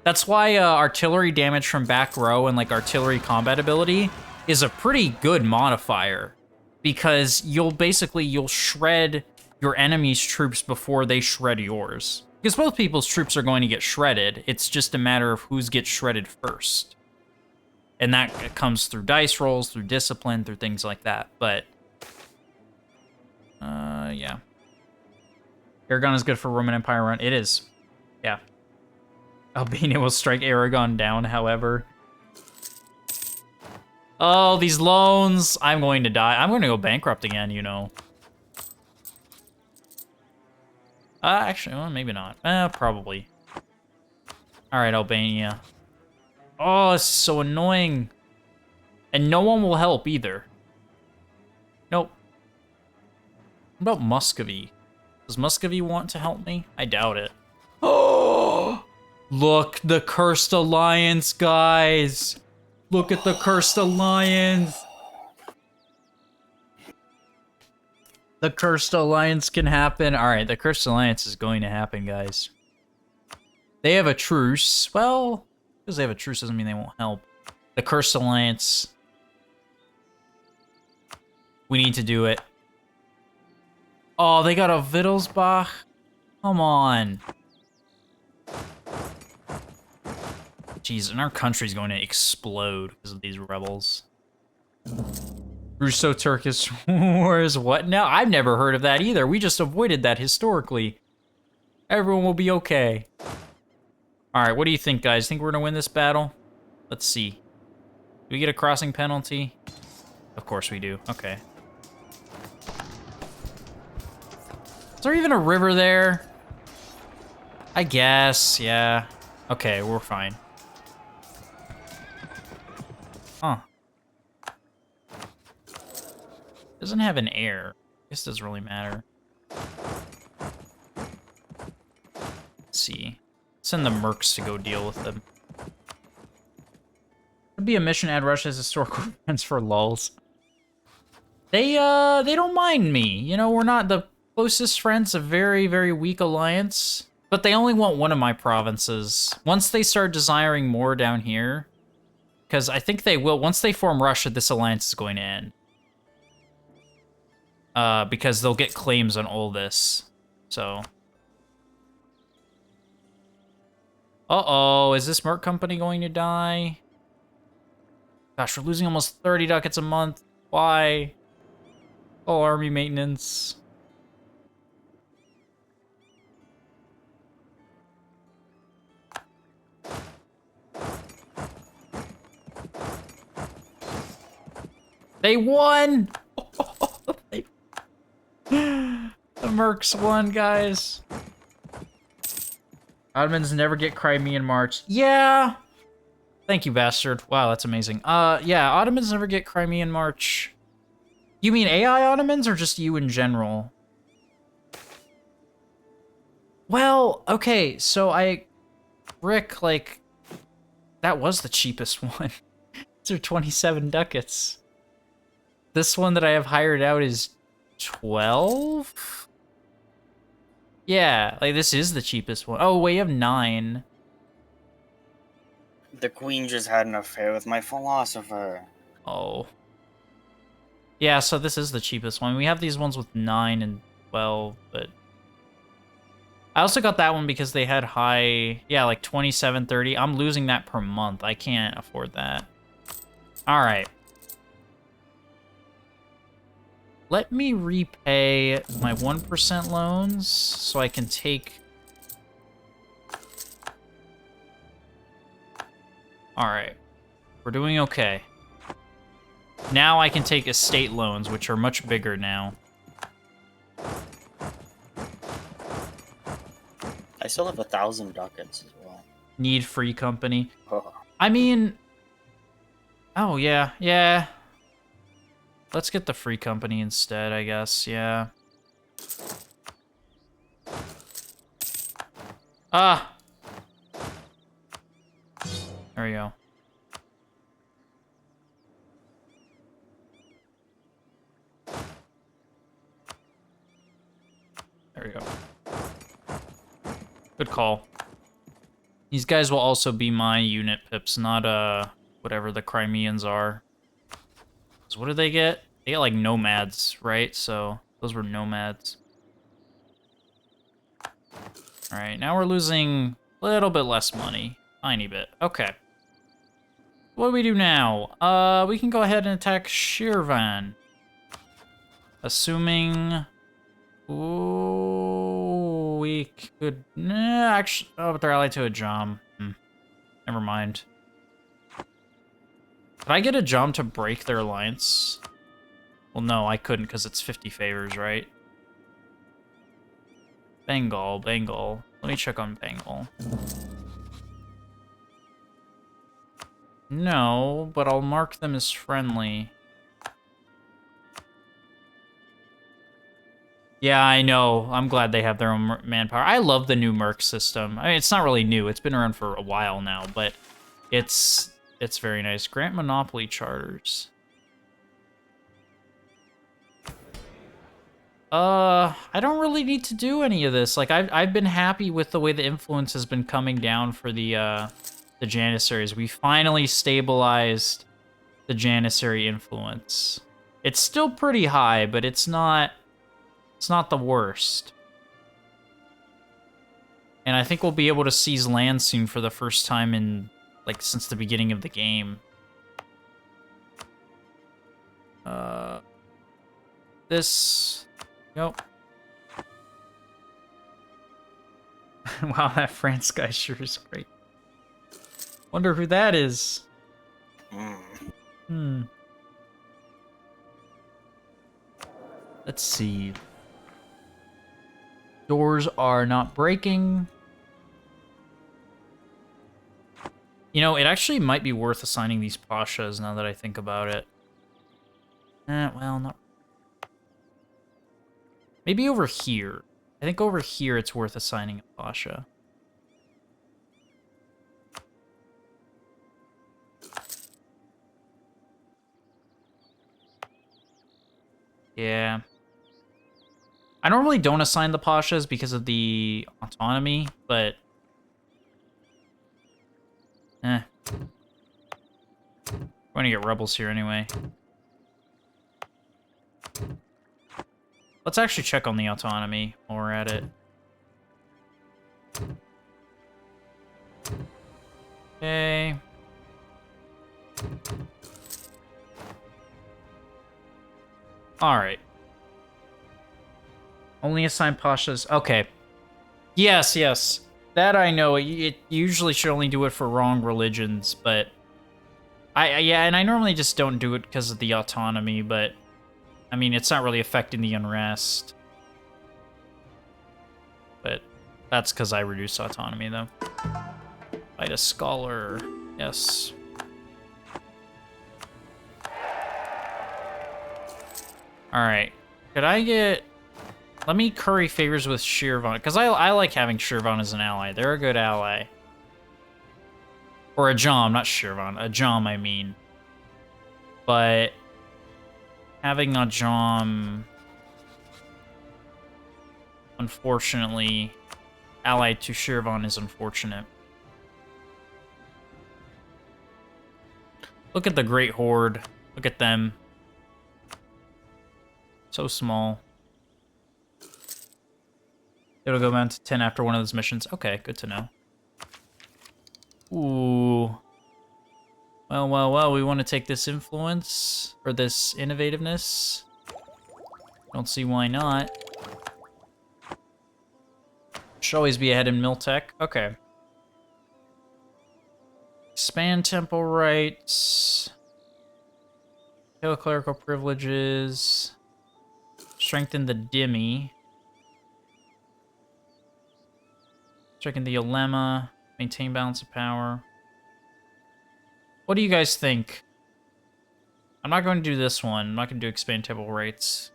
Speaker 1: That's why artillery damage from back row and like artillery combat ability is a pretty good modifier because you'll shred your enemy's troops before they shred yours. Because both people's troops are going to get shredded. It's just a matter of who's gets shredded first. And that comes through dice rolls, through discipline, through things like that. But, yeah. Aragon is good for Roman Empire run. It is. Yeah. Albania will strike Aragon down, however. Oh, these loans. I'm going to die. I'm going to go bankrupt again, you know. Actually, well, maybe not. Probably. All right, Albania. Oh, this is so annoying. And no one will help either. Nope. What about Muscovy? Does Muscovy want to help me? I doubt it. Oh! Look, the Cursed Alliance, guys. Look at the Cursed Alliance. The Cursed Alliance can happen. All right, the Cursed Alliance is going to happen, guys. They have a truce. Well, because they have a truce doesn't mean they won't help. The Cursed Alliance. We need to do it. Oh, they got a Wittelsbach? Come on. Jeez, and our country's going to explode because of these rebels. Russo-Turkish Wars, what now? I've never heard of that either. We just avoided that historically. Everyone will be okay. Alright, what do you think, guys? Think we're gonna win this battle? Let's see. Do we get a crossing penalty? Of course we do. Okay. Is there even a river there? I guess, yeah. Okay, we're fine. Huh. Doesn't have an air. I guess it doesn't really matter. Let's see. Send the mercs to go deal with them. Would be a mission to add Russia's historical friends for lulz. They don't mind me. You know, we're not the closest friends, a very, very weak alliance. But they only want one of my provinces. Once they start desiring more down here, because I think they will, once they form Russia, this alliance is going to end. Because they'll get claims on all this, so. Uh-oh, is this merc company going to die? Gosh, we're losing almost 30 ducats a month. Why? Oh, army maintenance. They won! The mercs won, guys. Ottomans never get Crimean March. Yeah! Thank you, bastard. Wow, that's amazing. Yeah, Ottomans never get Crimean March. You mean AI Ottomans or just you in general? Well, okay, so Rick, like, that was the cheapest one. These are 27 ducats. This one that I have hired out is 12? Yeah, like this is the cheapest one. Oh, wait, you have 9.
Speaker 2: The queen just had an affair with my philosopher.
Speaker 1: Oh. Yeah, so this is the cheapest one. We have these ones with 9 and 12, but... I also got that one because they had high... Yeah, like 27, 30. I'm losing that per month. I can't afford that. Alright. Let me repay my 1% loans so I can take... Alright. We're doing okay. Now I can take estate loans, which are much bigger now.
Speaker 2: I still have 1,000 ducats as well.
Speaker 1: Need free company.
Speaker 2: Oh.
Speaker 1: I mean... Oh, yeah, yeah. Let's get the free company instead, I guess, yeah. Ah! There we go. There we go. Good call. These guys will also be my unit pips, not, whatever the Crimeans are. So what do they get? They get, like, nomads, right? So, those were nomads. Alright, now we're losing a little bit less money. Tiny bit. Okay. What do we do now? We can go ahead and attack Shirvan. Assuming... Ooh, we could... Nah, actually... Oh, but they're allied to a Jom. Never mind. Could I get a Jom to break their alliance? Well, no, I couldn't because it's 50 favors, right? Bengal, Bengal. Let me check on Bengal. No, but I'll mark them as friendly. Yeah, I know. I'm glad they have their own manpower. I love the new Merc system. I mean, it's not really new. It's been around for a while now, but it's very nice. Grant monopoly charters. I don't really need to do any of this. Like, I've been happy with the way the influence has been coming down for the janissaries. We finally stabilized the janissary influence. It's still pretty high, but it's not the worst. And I think we'll be able to seize land soon for the first time in, like, since the beginning of the game. This... Nope. Wow, that France guy sure is great. Wonder who that is. Let's see. Doors are not breaking. You know, it actually might be worth assigning these pashas now that I think about it. Well, not... Maybe over here. I think over here it's worth assigning a pasha. Yeah. I normally don't assign the pashas because of the autonomy, but... We're gonna get rebels here anyway. Let's actually check on the autonomy while we're at it. Okay. Alright. Only assign pashas. Okay. Yes. That I know. It usually should only do it for wrong religions, but... Yeah, and I normally just don't do it because of the autonomy, but... I mean, it's not really affecting the unrest. But that's because I reduce autonomy, though. Fight a scholar. Yes. Alright. Could I get... Let me curry favors with Shirvan, because I like having Shirvan as an ally. They're a good ally. Or a Jom, not Shirvan. A Jom, I mean. But... having a Jom... unfortunately, allied to Shirvan is unfortunate. Look at the Great Horde. Look at them. So small. It'll go down to 10 after one of those missions. Okay, good to know. Ooh. Well, we want to take this influence, or this innovativeness. Don't see why not. Should always be ahead in Miltech. Okay. Expand temple rights. Kill clerical privileges. Strengthen the Dhimmi. Strengthen the Ulema. Maintain balance of power. What do you guys think? I'm not going to do this one. I'm not going to do expand temple rights.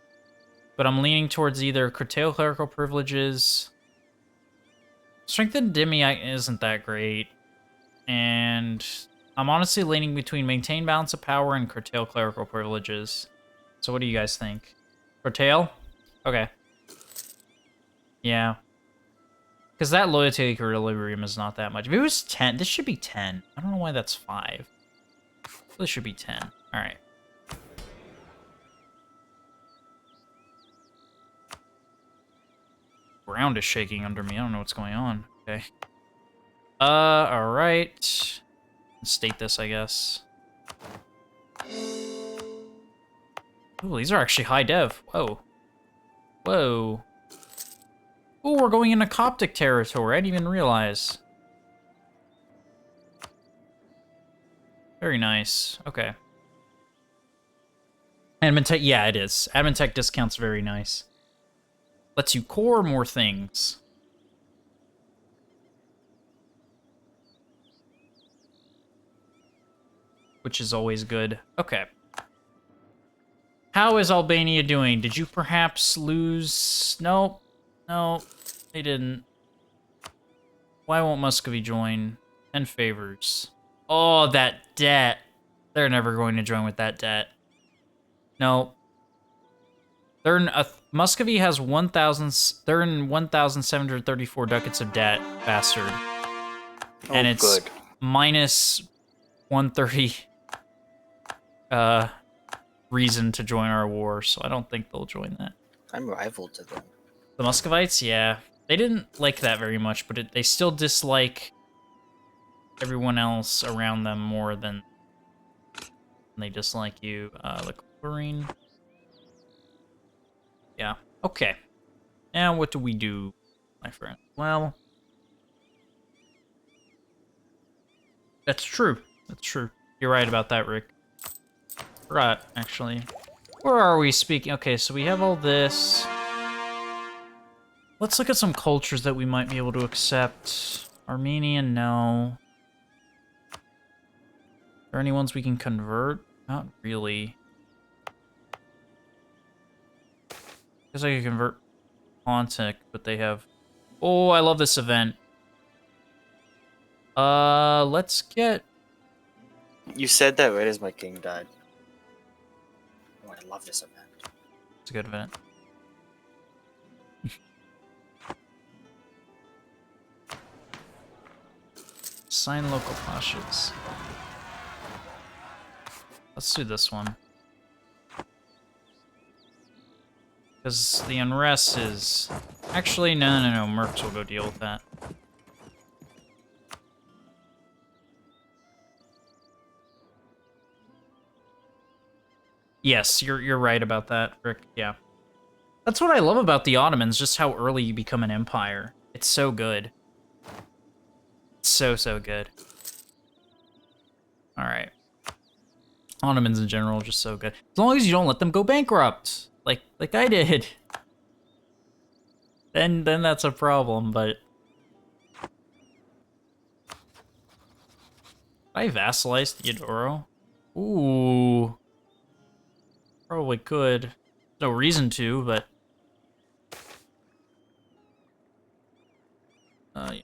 Speaker 1: But I'm leaning towards either curtail clerical privileges. Strengthen Dhimmi isn't that great. And I'm honestly leaning between maintain balance of power and curtail clerical privileges. So what do you guys think? Curtail? Okay. Yeah. Because that loyalty equilibrium is not that much. If it was 10, this should be 10. I don't know why that's 5. This should be 10. Alright. Ground is shaking under me. I don't know what's going on. Okay. Alright. State this, I guess. Ooh, these are actually high dev. Whoa. Whoa. Ooh, we're going into Coptic territory. I didn't even realize. Very nice. Okay. Admin tech, yeah, it is. Admin tech discount's very nice. Lets you core more things. Which is always good. Okay. How is Albania doing? Did you perhaps lose? No. No, they didn't. Why won't Muscovy join? 10 favors. Oh, that debt. They're never going to join with that debt. No. They're in Muscovy has 1,000. They're in 1,734 ducats of debt, bastard. And it's minus 130 reason to join our war, so I don't think they'll join that.
Speaker 2: I'm rival to them.
Speaker 1: The Muscovites, yeah. They didn't like that very much, but they still dislike everyone else around them more than they dislike you. Like chlorine. Yeah, okay. Now what do we do, my friend? Well, that's true. That's true. You're right about that, Rick. Right, actually. Where are we speaking? Okay, so we have all this. Let's look at some cultures that we might be able to accept. Armenian, no. Are there any ones we can convert? Not really. Guess I could convert Pontic, but they have... Oh, I love this event. Let's get...
Speaker 2: You said that right as my king died. Oh, I love this event.
Speaker 1: It's a good event. Sign local pashas. Let's do this one. Because the unrest is... Actually, no. Mercs will go deal with that. Yes, you're right about that, Rick. Yeah. That's what I love about the Ottomans, just how early you become an empire. It's so good. It's so good. Alright. Ottomans in general are just so good. As long as you don't let them go bankrupt. Like I did. Then that's a problem, but... I vassalized Theodoro? Ooh. Probably could. No reason to, but... Yeah.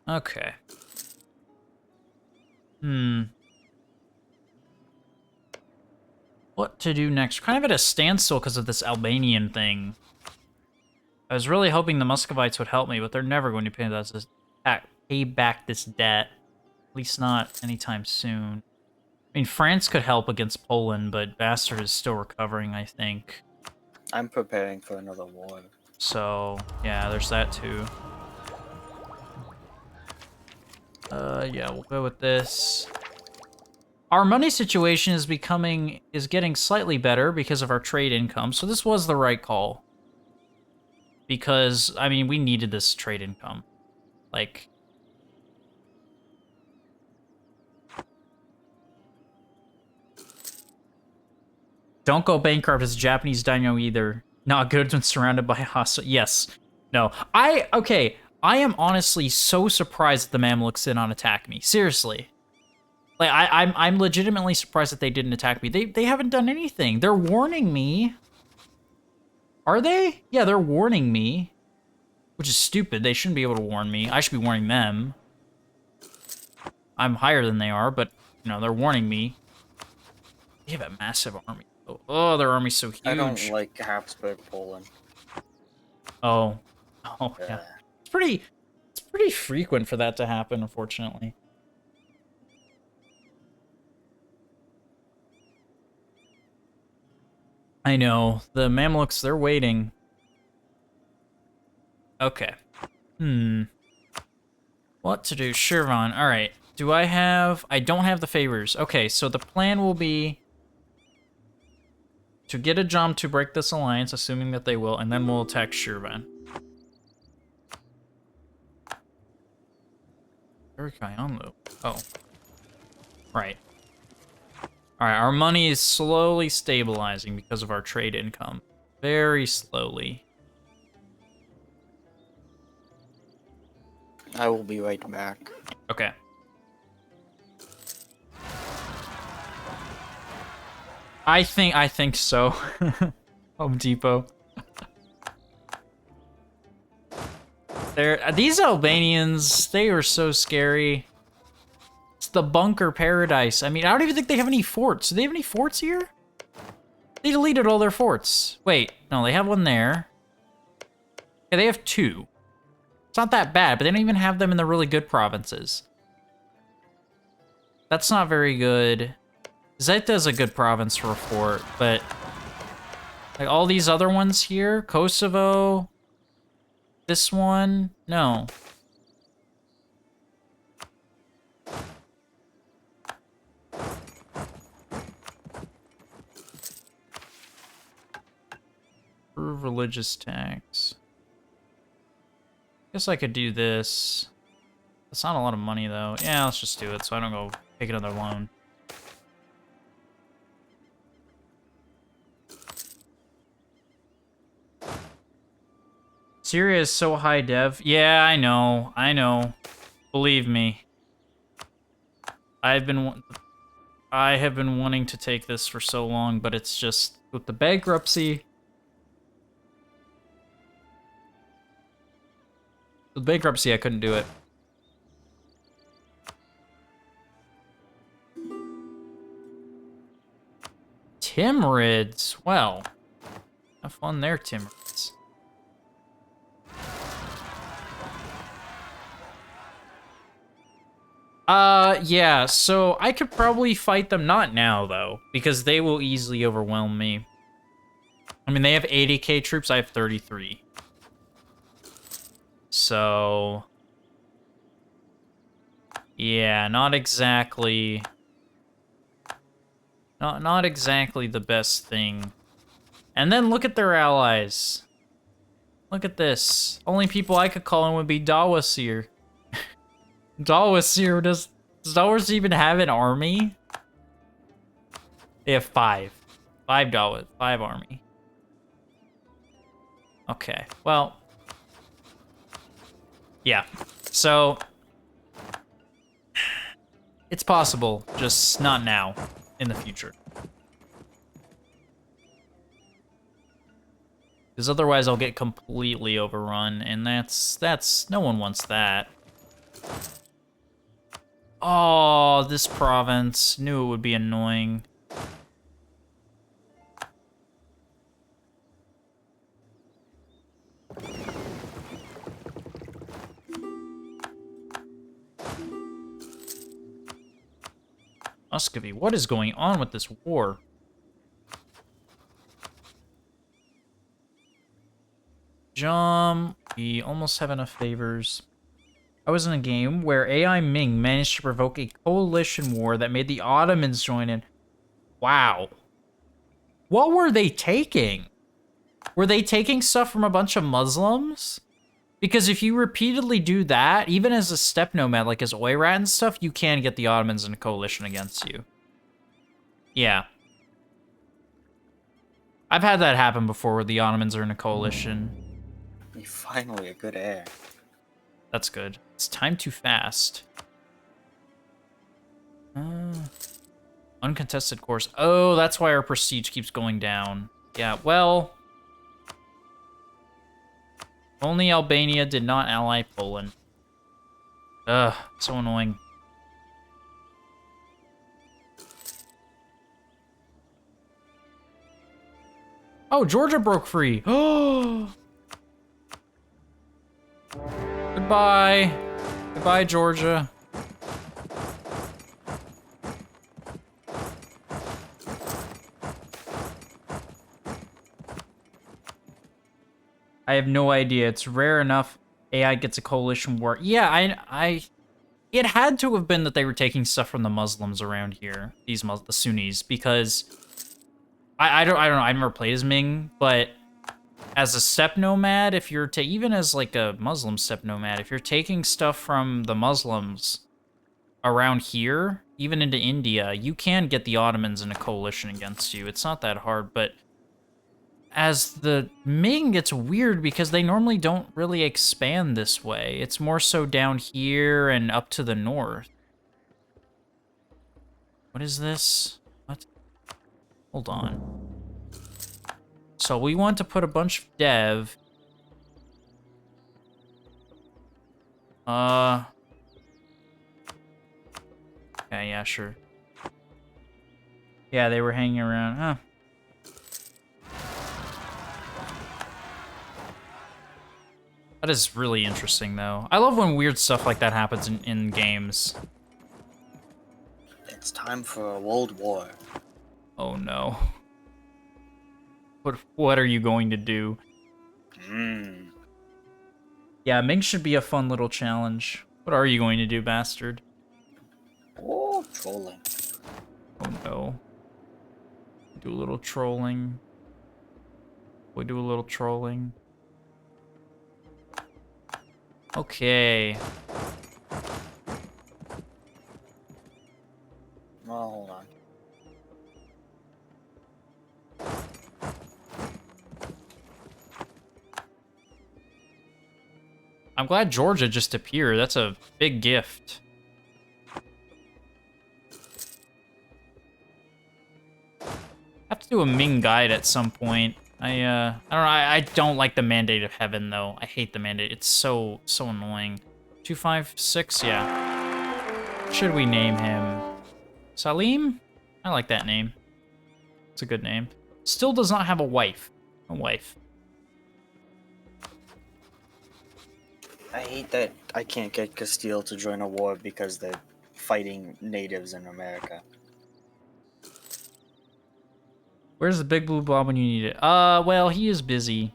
Speaker 1: Okay. What to do next? We're kind of at a standstill because of this Albanian thing. I was really hoping the Muscovites would help me, but they're never going to pay back this debt. At least not anytime soon. I mean, France could help against Poland, but Bastard is still recovering, I think.
Speaker 2: I'm preparing for another war.
Speaker 1: So, yeah, there's that too. Yeah, we'll go with this. Our money situation is getting slightly better because of our trade income, so this was the right call. Because, I mean, we needed this trade income. Like... Don't go bankrupt as a Japanese daimyo either. Not good when surrounded by hostile... Yes. No. Okay, I am honestly so surprised that the Mamluks did not attack me. Seriously. Like, I'm legitimately surprised that they didn't attack me. They haven't done anything. They're warning me. Are they? Yeah, they're warning me. Which is stupid. They shouldn't be able to warn me. I should be warning them. I'm higher than they are, but, you know, they're warning me. They have a massive army. Oh, their army's so huge.
Speaker 2: I don't like Habsburg Poland.
Speaker 1: Oh. Oh, yeah. It's pretty frequent for that to happen, unfortunately. I know. The Mamluks, they're waiting. Okay. What to do? Shirvan. Alright. Do I have... I don't have the favors. Okay, so the plan will be to get a jump to break this alliance, assuming that they will, and then we'll attack Shirvan. Erikayanlu. Oh. Right. Alright, our money is slowly stabilizing because of our trade income. Very slowly.
Speaker 2: I will be right back.
Speaker 1: Okay. I think so. Home Depot. These Albanians, they are so scary. It's the bunker paradise. I mean, I don't even think they have any forts. Do they have any forts here? They deleted all their forts. Wait, no, they have one there. Yeah, they have two. It's not that bad, but they don't even have them in the really good provinces. That's not very good. Zeta's a good province for a fort, but like all these other ones here, Kosovo, this one, no. Approve religious tax. Guess I could do this. That's not a lot of money though. Yeah, let's just do it so I don't go take another loan. Syria is so high dev. Yeah, I know. I know. Believe me. I have been wanting to take this for so long, but it's just with the bankruptcy. With bankruptcy, I couldn't do it. Timurids. Well, have fun there, Timurids. Yeah, so I could probably fight them, not now, though, because they will easily overwhelm me. I mean, they have 80k troops, I have 33. So... yeah, not exactly... Not exactly the best thing. And then look at their allies. Look at this. Only people I could call in would be Dawasir. Dawasir, does Dawasir even have an army? They have 5. 5 army. Okay, well. Yeah, so. It's possible, just not now, in the future. Because otherwise I'll get completely overrun, and that's no one wants that. Oh, this province. Knew it would be annoying. Muscovy, what is going on with this war? We almost have enough favors. I was in a game where AI Ming managed to provoke a coalition war that made the Ottomans join in. Wow. What were they taking? Were they taking stuff from a bunch of Muslims? Because if you repeatedly do that, even as a steppe nomad, like as Oirat and stuff, you can get the Ottomans in a coalition against you. Yeah. I've had that happen before where the Ottomans are in a coalition.
Speaker 2: Finally, a good heir.
Speaker 1: That's good. It's time too fast. Uncontested course. Oh, that's why our prestige keeps going down. Yeah, well... only Albania did not ally Poland. Ugh, so annoying. Oh, Georgia broke free. Oh! Goodbye. Goodbye, Georgia. I have no idea. It's rare enough AI gets a coalition war. Yeah, it had to have been that they were taking stuff from the Muslims around here, the Sunnis, because I don't know. I never played as Ming, but as a steppe nomad, if you're even as like a Muslim steppe nomad, if you're taking stuff from the Muslims around here, even into India, you can get the Ottomans in a coalition against you. It's not that hard, but as the Ming, it's weird because they normally don't really expand this way. It's more so down here and up to the north. What is this? What? Hold on. So we want to put a bunch of dev. Okay, yeah, sure. Yeah, they were hanging around, huh? That is really interesting, though. I love when weird stuff like that happens in games.
Speaker 2: It's time for a world war.
Speaker 1: Oh no. What are you going to do? Yeah, Ming should be a fun little challenge. What are you going to do, bastard?
Speaker 2: Oh, trolling.
Speaker 1: Oh no. Do a little trolling. We do a little trolling. Okay.
Speaker 2: Oh, hold on.
Speaker 1: I'm glad Georgia just appeared. That's a big gift. I have to do a Ming guide at some point. I don't know. I don't like the Mandate of Heaven though. I hate the Mandate. It's so annoying. 256, yeah. Should we name him Salim? I like that name. It's a good name. Still does not have a wife. A wife.
Speaker 2: I hate that I can't get Castile to join a war because they're fighting natives in America.
Speaker 1: Where's the big blue blob when you need it? Well, he is busy.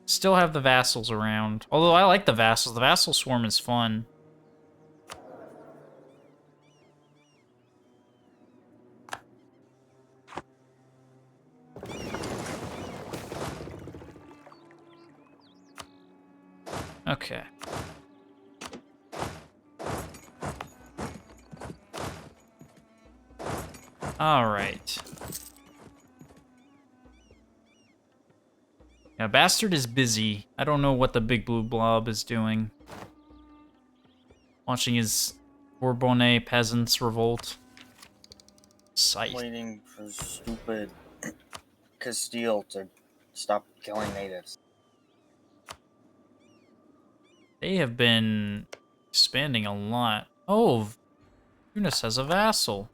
Speaker 1: Still have the vassals around. Although I like the vassals. The vassal swarm is fun. Okay. All right. Yeah, Bastard is busy. I don't know what the big blue blob is doing. Watching his Bourbonnais peasants revolt. Sight.
Speaker 2: Waiting for stupid Castile to stop killing natives.
Speaker 1: They have been expanding a lot. Oh, Tunis has a vassal.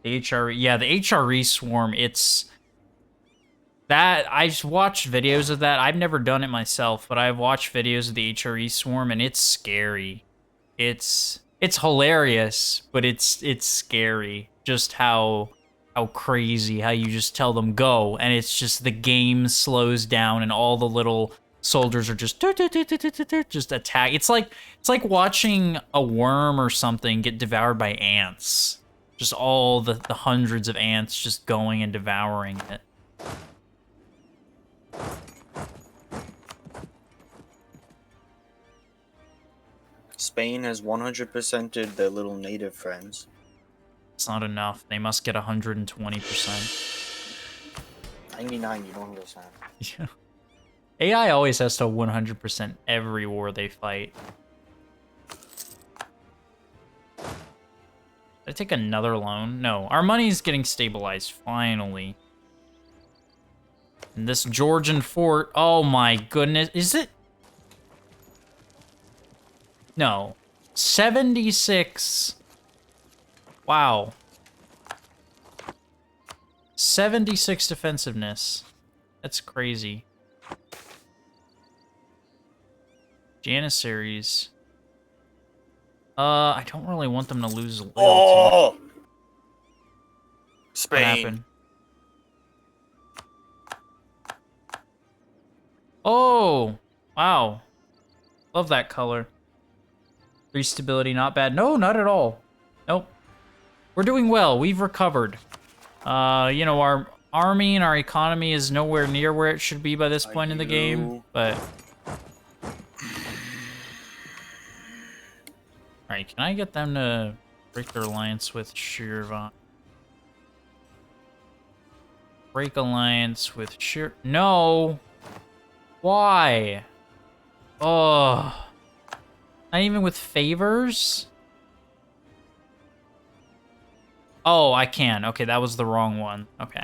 Speaker 1: The HRE, yeah, the HRE swarm, it's... That, I've watched videos of that. I've never done it myself, but I've watched videos of the HRE swarm, and it's scary. It's hilarious, but it's scary. Just how crazy, how you just tell them go, and it's just the game slows down, and all the little soldiers are just attack. It's like watching a worm or something get devoured by ants. Just all the hundreds of ants just going and devouring it.
Speaker 2: Spain has 100%ed their little native friends.
Speaker 1: It's not enough. They must get 120%.
Speaker 2: 99, you don't understand.
Speaker 1: Yeah. AI always has to 100% every war they fight. Did I take another loan? No. Our money's getting stabilized, finally. And this Georgian fort, oh my goodness. Is it? No. 76. Wow. 76 defensiveness. That's crazy. Janissaries. I don't really want them to lose loyalty.
Speaker 2: Oh! Spain.
Speaker 1: What happened? Oh! Wow. Love that color. 3 stability, not bad. No, not at all. Nope. We're doing well. We've recovered. You know, our army and our economy is nowhere near where it should be by this point in the game, but... Alright, can I get them to break their alliance with Shirvan? Break alliance with No! Why? Oh. Not even with favors? Oh, I can. Okay, that was the wrong one. Okay.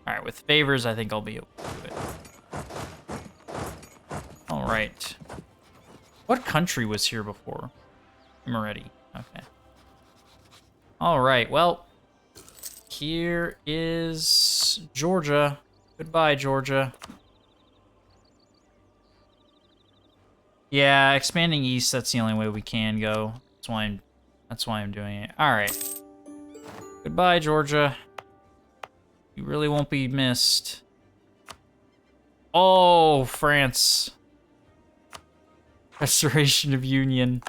Speaker 1: Alright, with favors, I think I'll be able to do it. Alright. What country was here before? Moretti. Okay. Alright, well. Here is is Georgia. Goodbye, Georgia. Yeah, expanding east, that's the only way we can go. That's why I'm doing it. Alright. Goodbye, Georgia. You really won't be missed. Oh, France. Restoration of Union.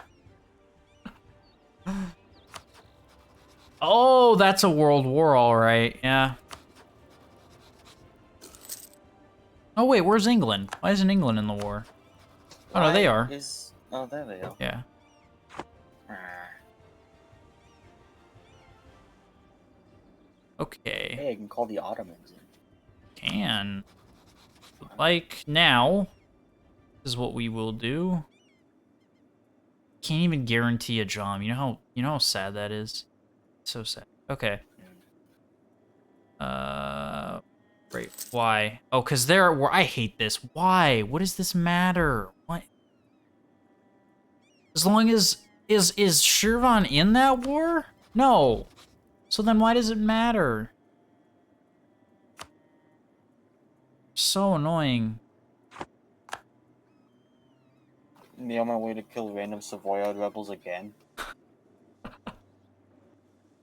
Speaker 1: Oh, that's a world war, alright, yeah. Oh wait, where's England? Why isn't England in the war? Oh no, they are.
Speaker 2: Oh, there they are.
Speaker 1: Yeah. Okay.
Speaker 2: Hey, I can call the Ottomans in.
Speaker 1: Can. Like now, is what we will do. Can't even guarantee a job. You know how sad that is? So sad. Okay. Right. Why? Oh, because I hate this. Why? What does this matter? What? As long as is Shirvan in that war? No. So then why does it matter? So annoying.
Speaker 2: Me on my way to kill random Savoyard rebels again.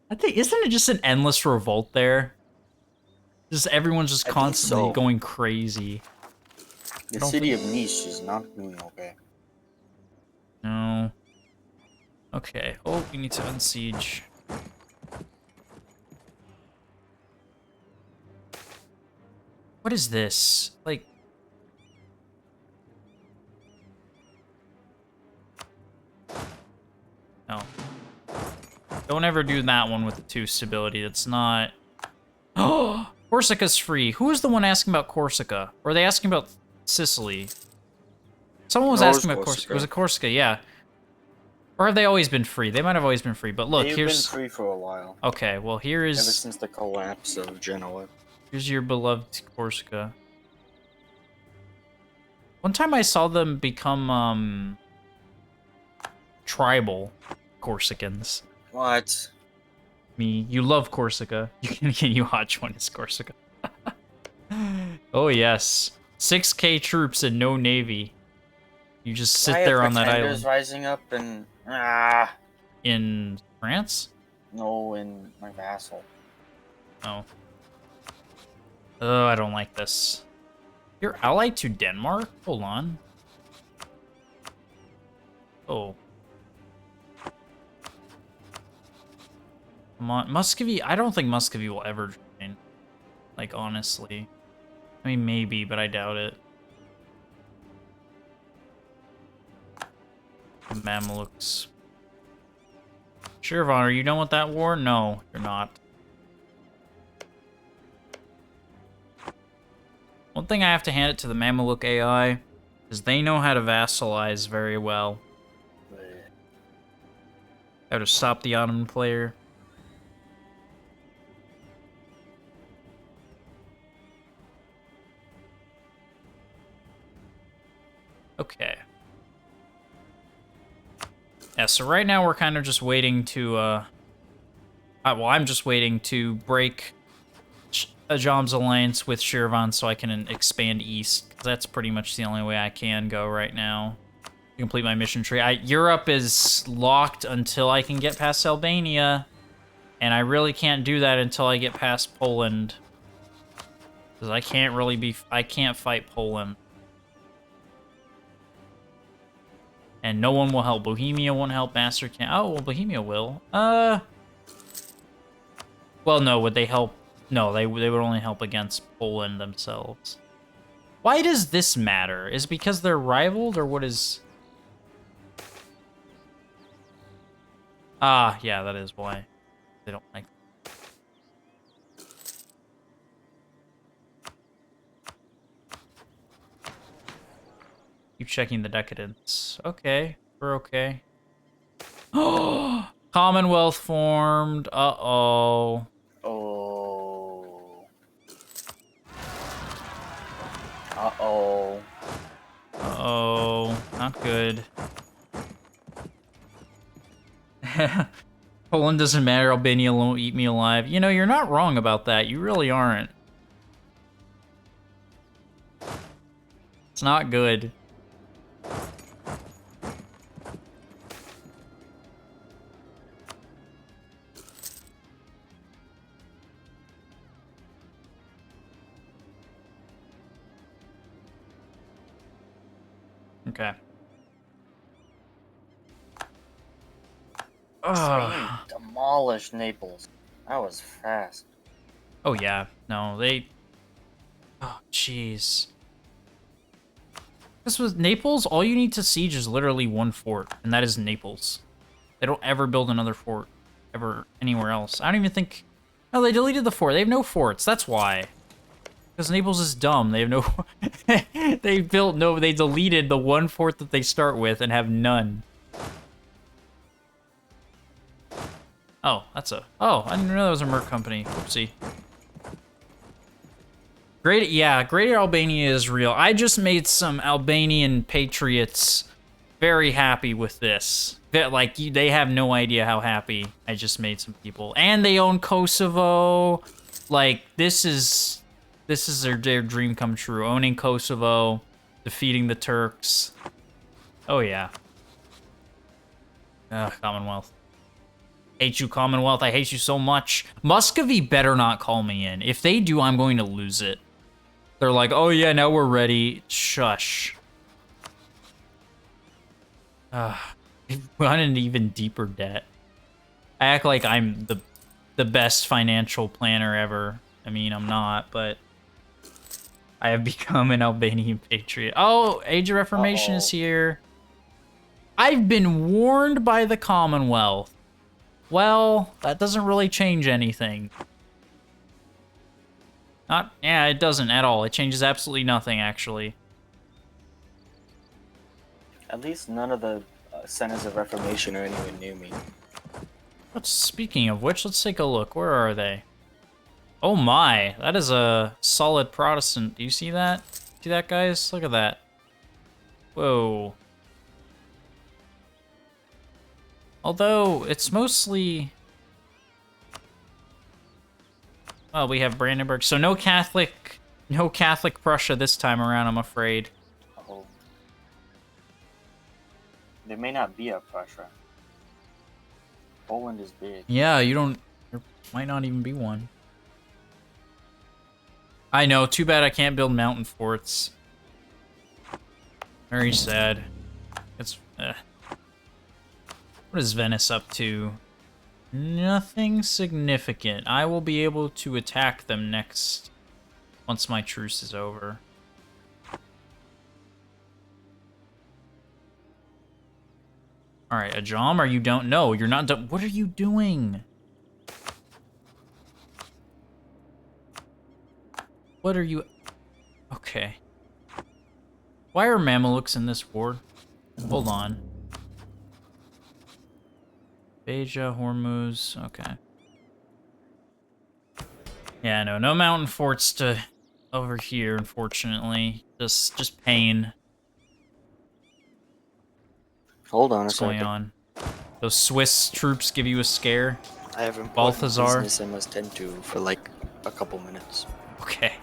Speaker 1: I think isn't it just an endless revolt there? Just everyone's just constantly going crazy.
Speaker 2: The city of Nice is not doing okay.
Speaker 1: No. Okay. Oh, we need to unsiege. What is this? Like... No. Don't ever do that one with the 2 stability. That's not... Oh! Corsica's free. Who was the one asking about Corsica? Or are they asking about Sicily? Someone was asking about Corsica. Was it Corsica? Yeah. Or have they always been free? They might have always been free, but look,
Speaker 2: They've been free for a while.
Speaker 1: Okay, well here is...
Speaker 2: Ever since the collapse of Genoa.
Speaker 1: Here's your beloved Corsica. One time I saw them become, tribal Corsicans.
Speaker 2: What?
Speaker 1: You love Corsica. Can you watch one is Corsica? Oh yes. 6K troops and no navy. You just sit there on that island.
Speaker 2: Rising up and
Speaker 1: in France?
Speaker 2: No, in my vassal.
Speaker 1: Oh. Oh, I don't like this. You're allied to Denmark? Hold on. Oh. Come on. Muscovy? I don't think Muscovy will ever join. Like, honestly. I mean, maybe, but I doubt it. Mamluks. Shirvan, are you done with that war? No, you're not. One thing I have to hand it to the Mamluk AI is they know how to vassalize very well. How to stop the Ottoman player. Okay. Yeah, so right now we're kind of just waiting to, well, I'm just waiting to break Ajam's alliance with Shirvan so I can expand east. 'Cause that's pretty much the only way I can go right now to complete my mission tree. Europe is locked until I can get past Albania, and I really can't do that until I get past Poland. Because I can't fight Poland. And no one will help. Bohemia won't help. Master can't. Oh, well, Bohemia will. Well, no, would they help? No, they would only help against Poland themselves. Why does this matter? Is it because they're rivaled, or what is... Ah, yeah, that is why. They don't like... Keep checking the decadence. Okay, we're okay. Oh, Commonwealth formed. Uh-oh.
Speaker 2: Oh. Uh-oh.
Speaker 1: Uh-oh. Not good. Poland doesn't matter. Albania won't eat me alive. You know, you're not wrong about that. You really aren't. It's not good. Okay.
Speaker 2: Spain demolished Naples. That was fast.
Speaker 1: Oh yeah, no, they. Oh jeez. This was Naples. All you need to siege is literally one fort, and that is Naples. They don't ever build another fort ever anywhere else. I don't even think. No, they deleted the fort. They have no forts. That's why. Because Naples is dumb. They have no. They built no. They deleted the one fort that they start with and have none. Oh, that's a. Oh, I didn't know that was a merc company. Oopsie. Greater Albania is real. I just made some Albanian patriots very happy with this. They have no idea how happy I just made some people. And they own Kosovo. Like, this is their dream come true. Owning Kosovo, defeating the Turks. Oh, yeah. Commonwealth. Hate you, Commonwealth. I hate you so much. Muscovy better not call me in. If they do, I'm going to lose it. They're like, oh yeah, now we're ready. Shush. We're on an even deeper debt. I act like I'm the best financial planner ever. I mean, I'm not, but I have become an Albanian patriot. Oh, Age of Reformation is here. I've been warned by the Commonwealth. Well, that doesn't really change anything. Yeah, it doesn't at all. It changes absolutely nothing, actually.
Speaker 2: At least none of the Centers of Reformation are anywhere near me.
Speaker 1: Speaking of which, let's take a look. Where are they? Oh my, that is a solid Protestant. Do you see that? See that, guys? Look at that. Whoa. Although, it's mostly... Well, we have Brandenburg, so no Catholic Prussia this time around, I'm afraid.
Speaker 2: Oh. There may not be a Prussia. Poland is big.
Speaker 1: Yeah, there might not even be one. I know, too bad I can't build mountain forts. Very sad. What is Venice up to? Nothing significant. I will be able to attack them next, once my truce is over. Alright, Ajam, you don't know. You're not done. What are you doing? What are you... Okay. Why are Mamelukes in this war? Hold on. Beja, Hormuz, okay. Yeah, no mountain forts to over here, unfortunately. Just pain.
Speaker 2: Hold on a
Speaker 1: What's
Speaker 2: second.
Speaker 1: going on? Those Swiss troops give you a scare?
Speaker 2: I have important
Speaker 1: Balthazar.
Speaker 2: business I must tend to for like a couple minutes.
Speaker 1: Okay.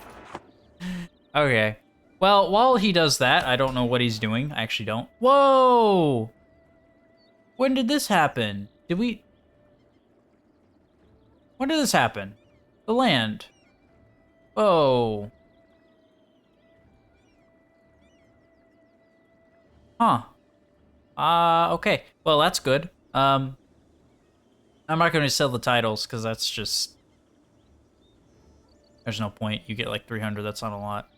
Speaker 1: Okay. Well, while he does that, I don't know what he's doing. I actually don't. Whoa! When did this happen? When did this happen? The land. Whoa. Huh. Okay. Well, that's good. I'm not going to sell the titles, because that's just... There's no point. You get like 300, that's not a lot.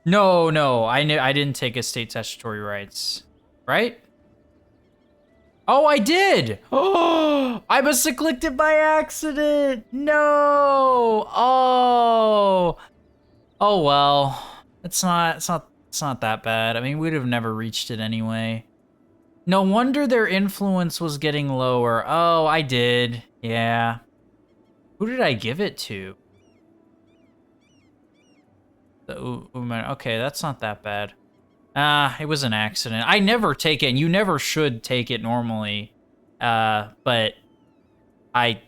Speaker 1: No, I didn't take estate statutory rights. Right? Oh, I did! Oh, I must have clicked it by accident! No! Oh! Oh, well. It's not that bad. I mean, we'd have never reached it anyway. No wonder their influence was getting lower. Oh, I did. Yeah. Who did I give it to? Okay, that's not that bad. It was an accident. I never take it, and you never should take it normally. But I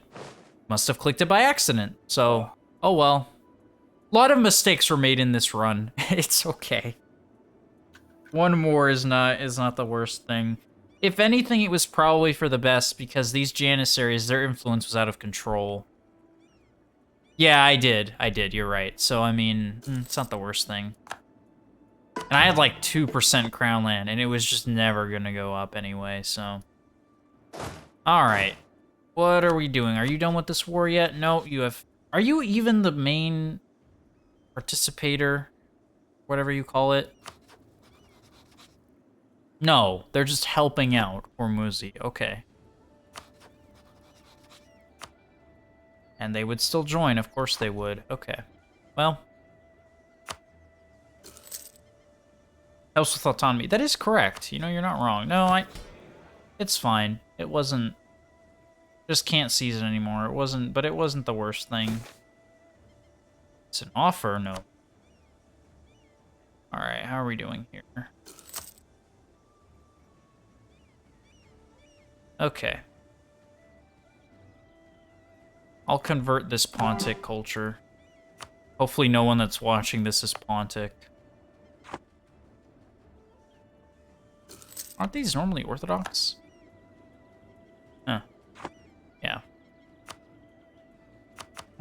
Speaker 1: must have clicked it by accident. So, Oh well. A lot of mistakes were made in this run. It's okay. One more is not the worst thing. If anything, it was probably for the best because these janissaries, their influence was out of control. Yeah, I did. You're right. So, I mean, it's not the worst thing. And I had like 2% crown land, and it was just never gonna go up anyway, so. Alright. What are we doing? Are you done with this war yet? No, you have... Are you even the main participator? Whatever you call it? No, they're just helping out Hormuzi. Okay. And they would still join. Of course they would. Okay. Well. Helps with autonomy. That is correct. You know, you're not wrong. No, it's fine. It wasn't... Just can't seize it anymore. It wasn't... But it wasn't the worst thing. It's an offer? No. Alright, how are we doing here? Okay. I'll convert this Pontic culture. Hopefully no one that's watching this is Pontic. Aren't these normally Orthodox? Huh. Yeah.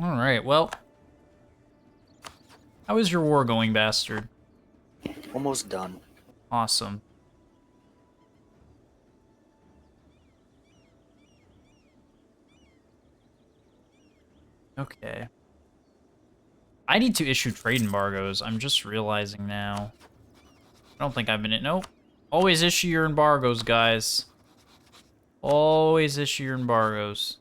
Speaker 1: Alright, well. How is your war going, bastard?
Speaker 2: Almost done.
Speaker 1: Awesome. Okay. I need to issue trade embargoes. I'm just realizing now. I don't think I've been in... Nope. Always issue your embargoes, guys. Always issue your embargoes.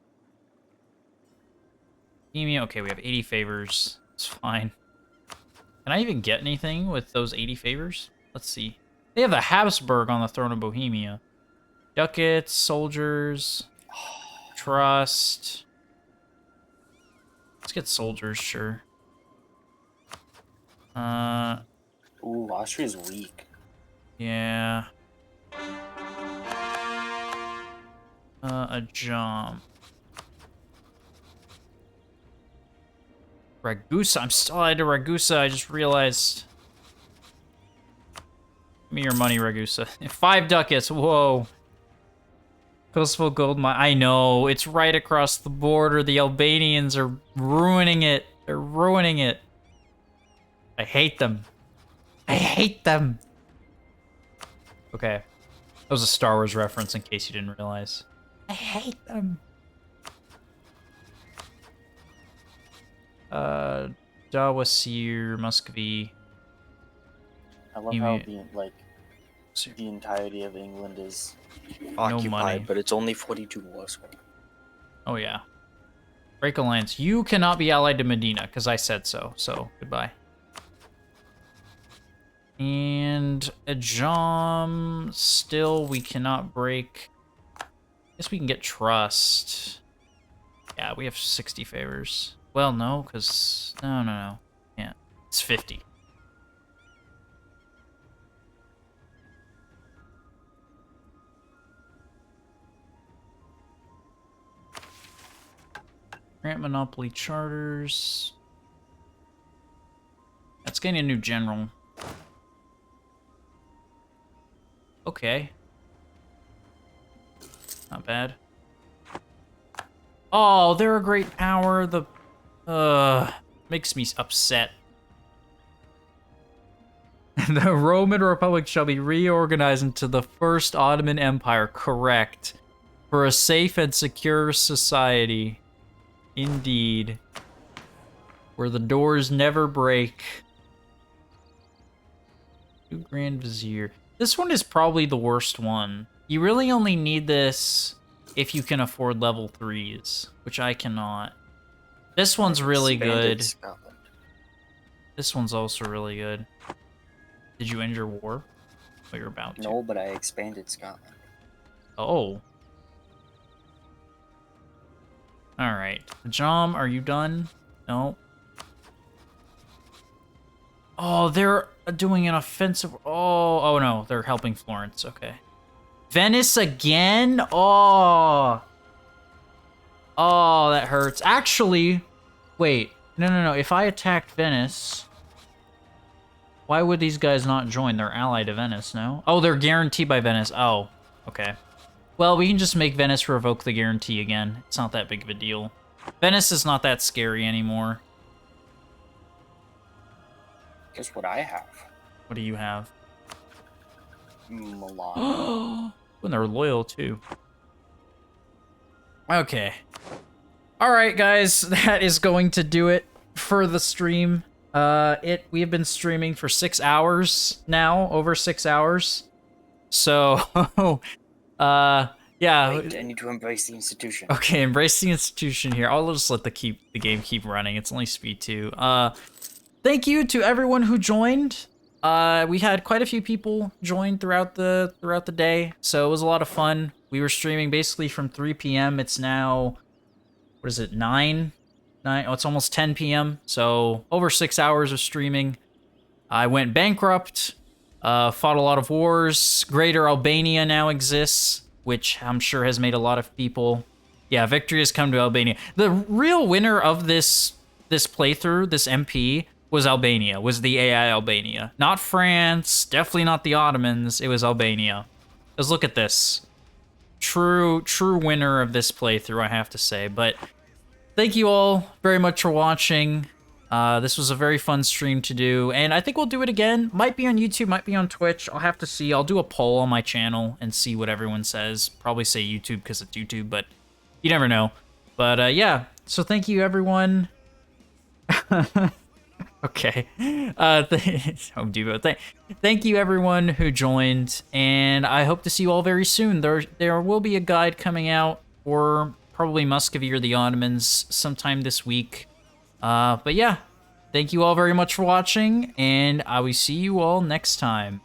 Speaker 1: Okay, we have 80 favors. It's fine. Can I even get anything with those 80 favors? Let's see. They have the Habsburg on the throne of Bohemia. Ducats, soldiers, trust. Let's get soldiers, sure.
Speaker 2: Ooh, Austria's weak.
Speaker 1: Yeah. A jump. Ragusa. I'm still allied to Ragusa. I just realized. Give me your money, Ragusa. 5 ducats. Whoa. Kosovo gold mine. I know. It's right across the border. The Albanians are ruining it. They're ruining it. I hate them. I hate them. Okay. That was a Star Wars reference in case you didn't realize. I hate them. Dawasir, Muscovy.
Speaker 2: I love how the entirety of England is occupied,
Speaker 1: money.
Speaker 2: But it's only 42 war score.
Speaker 1: Oh yeah. Break alliance. You cannot be allied to Medina because I said so. So goodbye. And Ajam, still we cannot break. I guess we can get trust. Yeah, we have 60 favors. Well, no, because... No. Yeah, it's 50. Grant monopoly charters. That's getting a new general. Okay. Not bad. Oh, they're a great power. The makes me upset. The Roman Republic shall be reorganized into the First Ottoman Empire. Correct. For a safe and secure society. Indeed. Where the doors never break. New Grand Vizier. This one is probably the worst one. You really only need this if you can afford level 3s, which I cannot. This one's really good.
Speaker 2: Scotland.
Speaker 1: This one's also really good. Did you end your war? Oh, you're about to.
Speaker 2: No, but I expanded Scotland.
Speaker 1: Oh. Alright. Jom, are you done? No. Oh, they're doing an offensive... Oh no, they're helping Florence. Okay. Venice again? Oh. Oh, that hurts. Actually, wait. No. If I attacked Venice, why would these guys not join? They're allied to Venice, no? Oh, they're guaranteed by Venice. Oh, okay. Well, we can just make Venice revoke the guarantee again. It's not that big of a deal. Venice is not that scary anymore.
Speaker 2: Guess what I have?
Speaker 1: What do you have?
Speaker 2: Milan.
Speaker 1: And they're loyal, too. Okay. Alright, guys. That is going to do it for the stream. We have been streaming for 6 hours now. Over 6 hours. So, yeah.
Speaker 2: Wait, I need to embrace the institution.
Speaker 1: Okay, embrace the institution here. I'll just let the game keep running. It's only speed 2. Thank you to everyone who joined. We had quite a few people join throughout the day, so it was a lot of fun. We were streaming basically from 3 p.m. It's now, what is it, 9? Oh, it's almost 10 p.m. So over 6 hours of streaming. I went bankrupt, fought a lot of wars. Greater Albania now exists, which I'm sure has made a lot of people. Yeah, victory has come to Albania. The real winner of this playthrough, this MP, was Albania, was the AI Albania. Not France, definitely not the Ottomans, it was Albania. Because look at this. True winner of this playthrough, I have to say. But thank you all very much for watching. This was a very fun stream to do, and I think we'll do it again. Might be on YouTube, might be on Twitch. I'll have to see. I'll do a poll on my channel and see what everyone says. Probably say YouTube because it's YouTube, but you never know. But yeah, so thank you, everyone. Okay. Home Depot. Thank you, everyone who joined, and I hope to see you all very soon. There will be a guide coming out for probably Muscovy or the Ottomans sometime this week. But yeah, thank you all very much for watching, and I will see you all next time.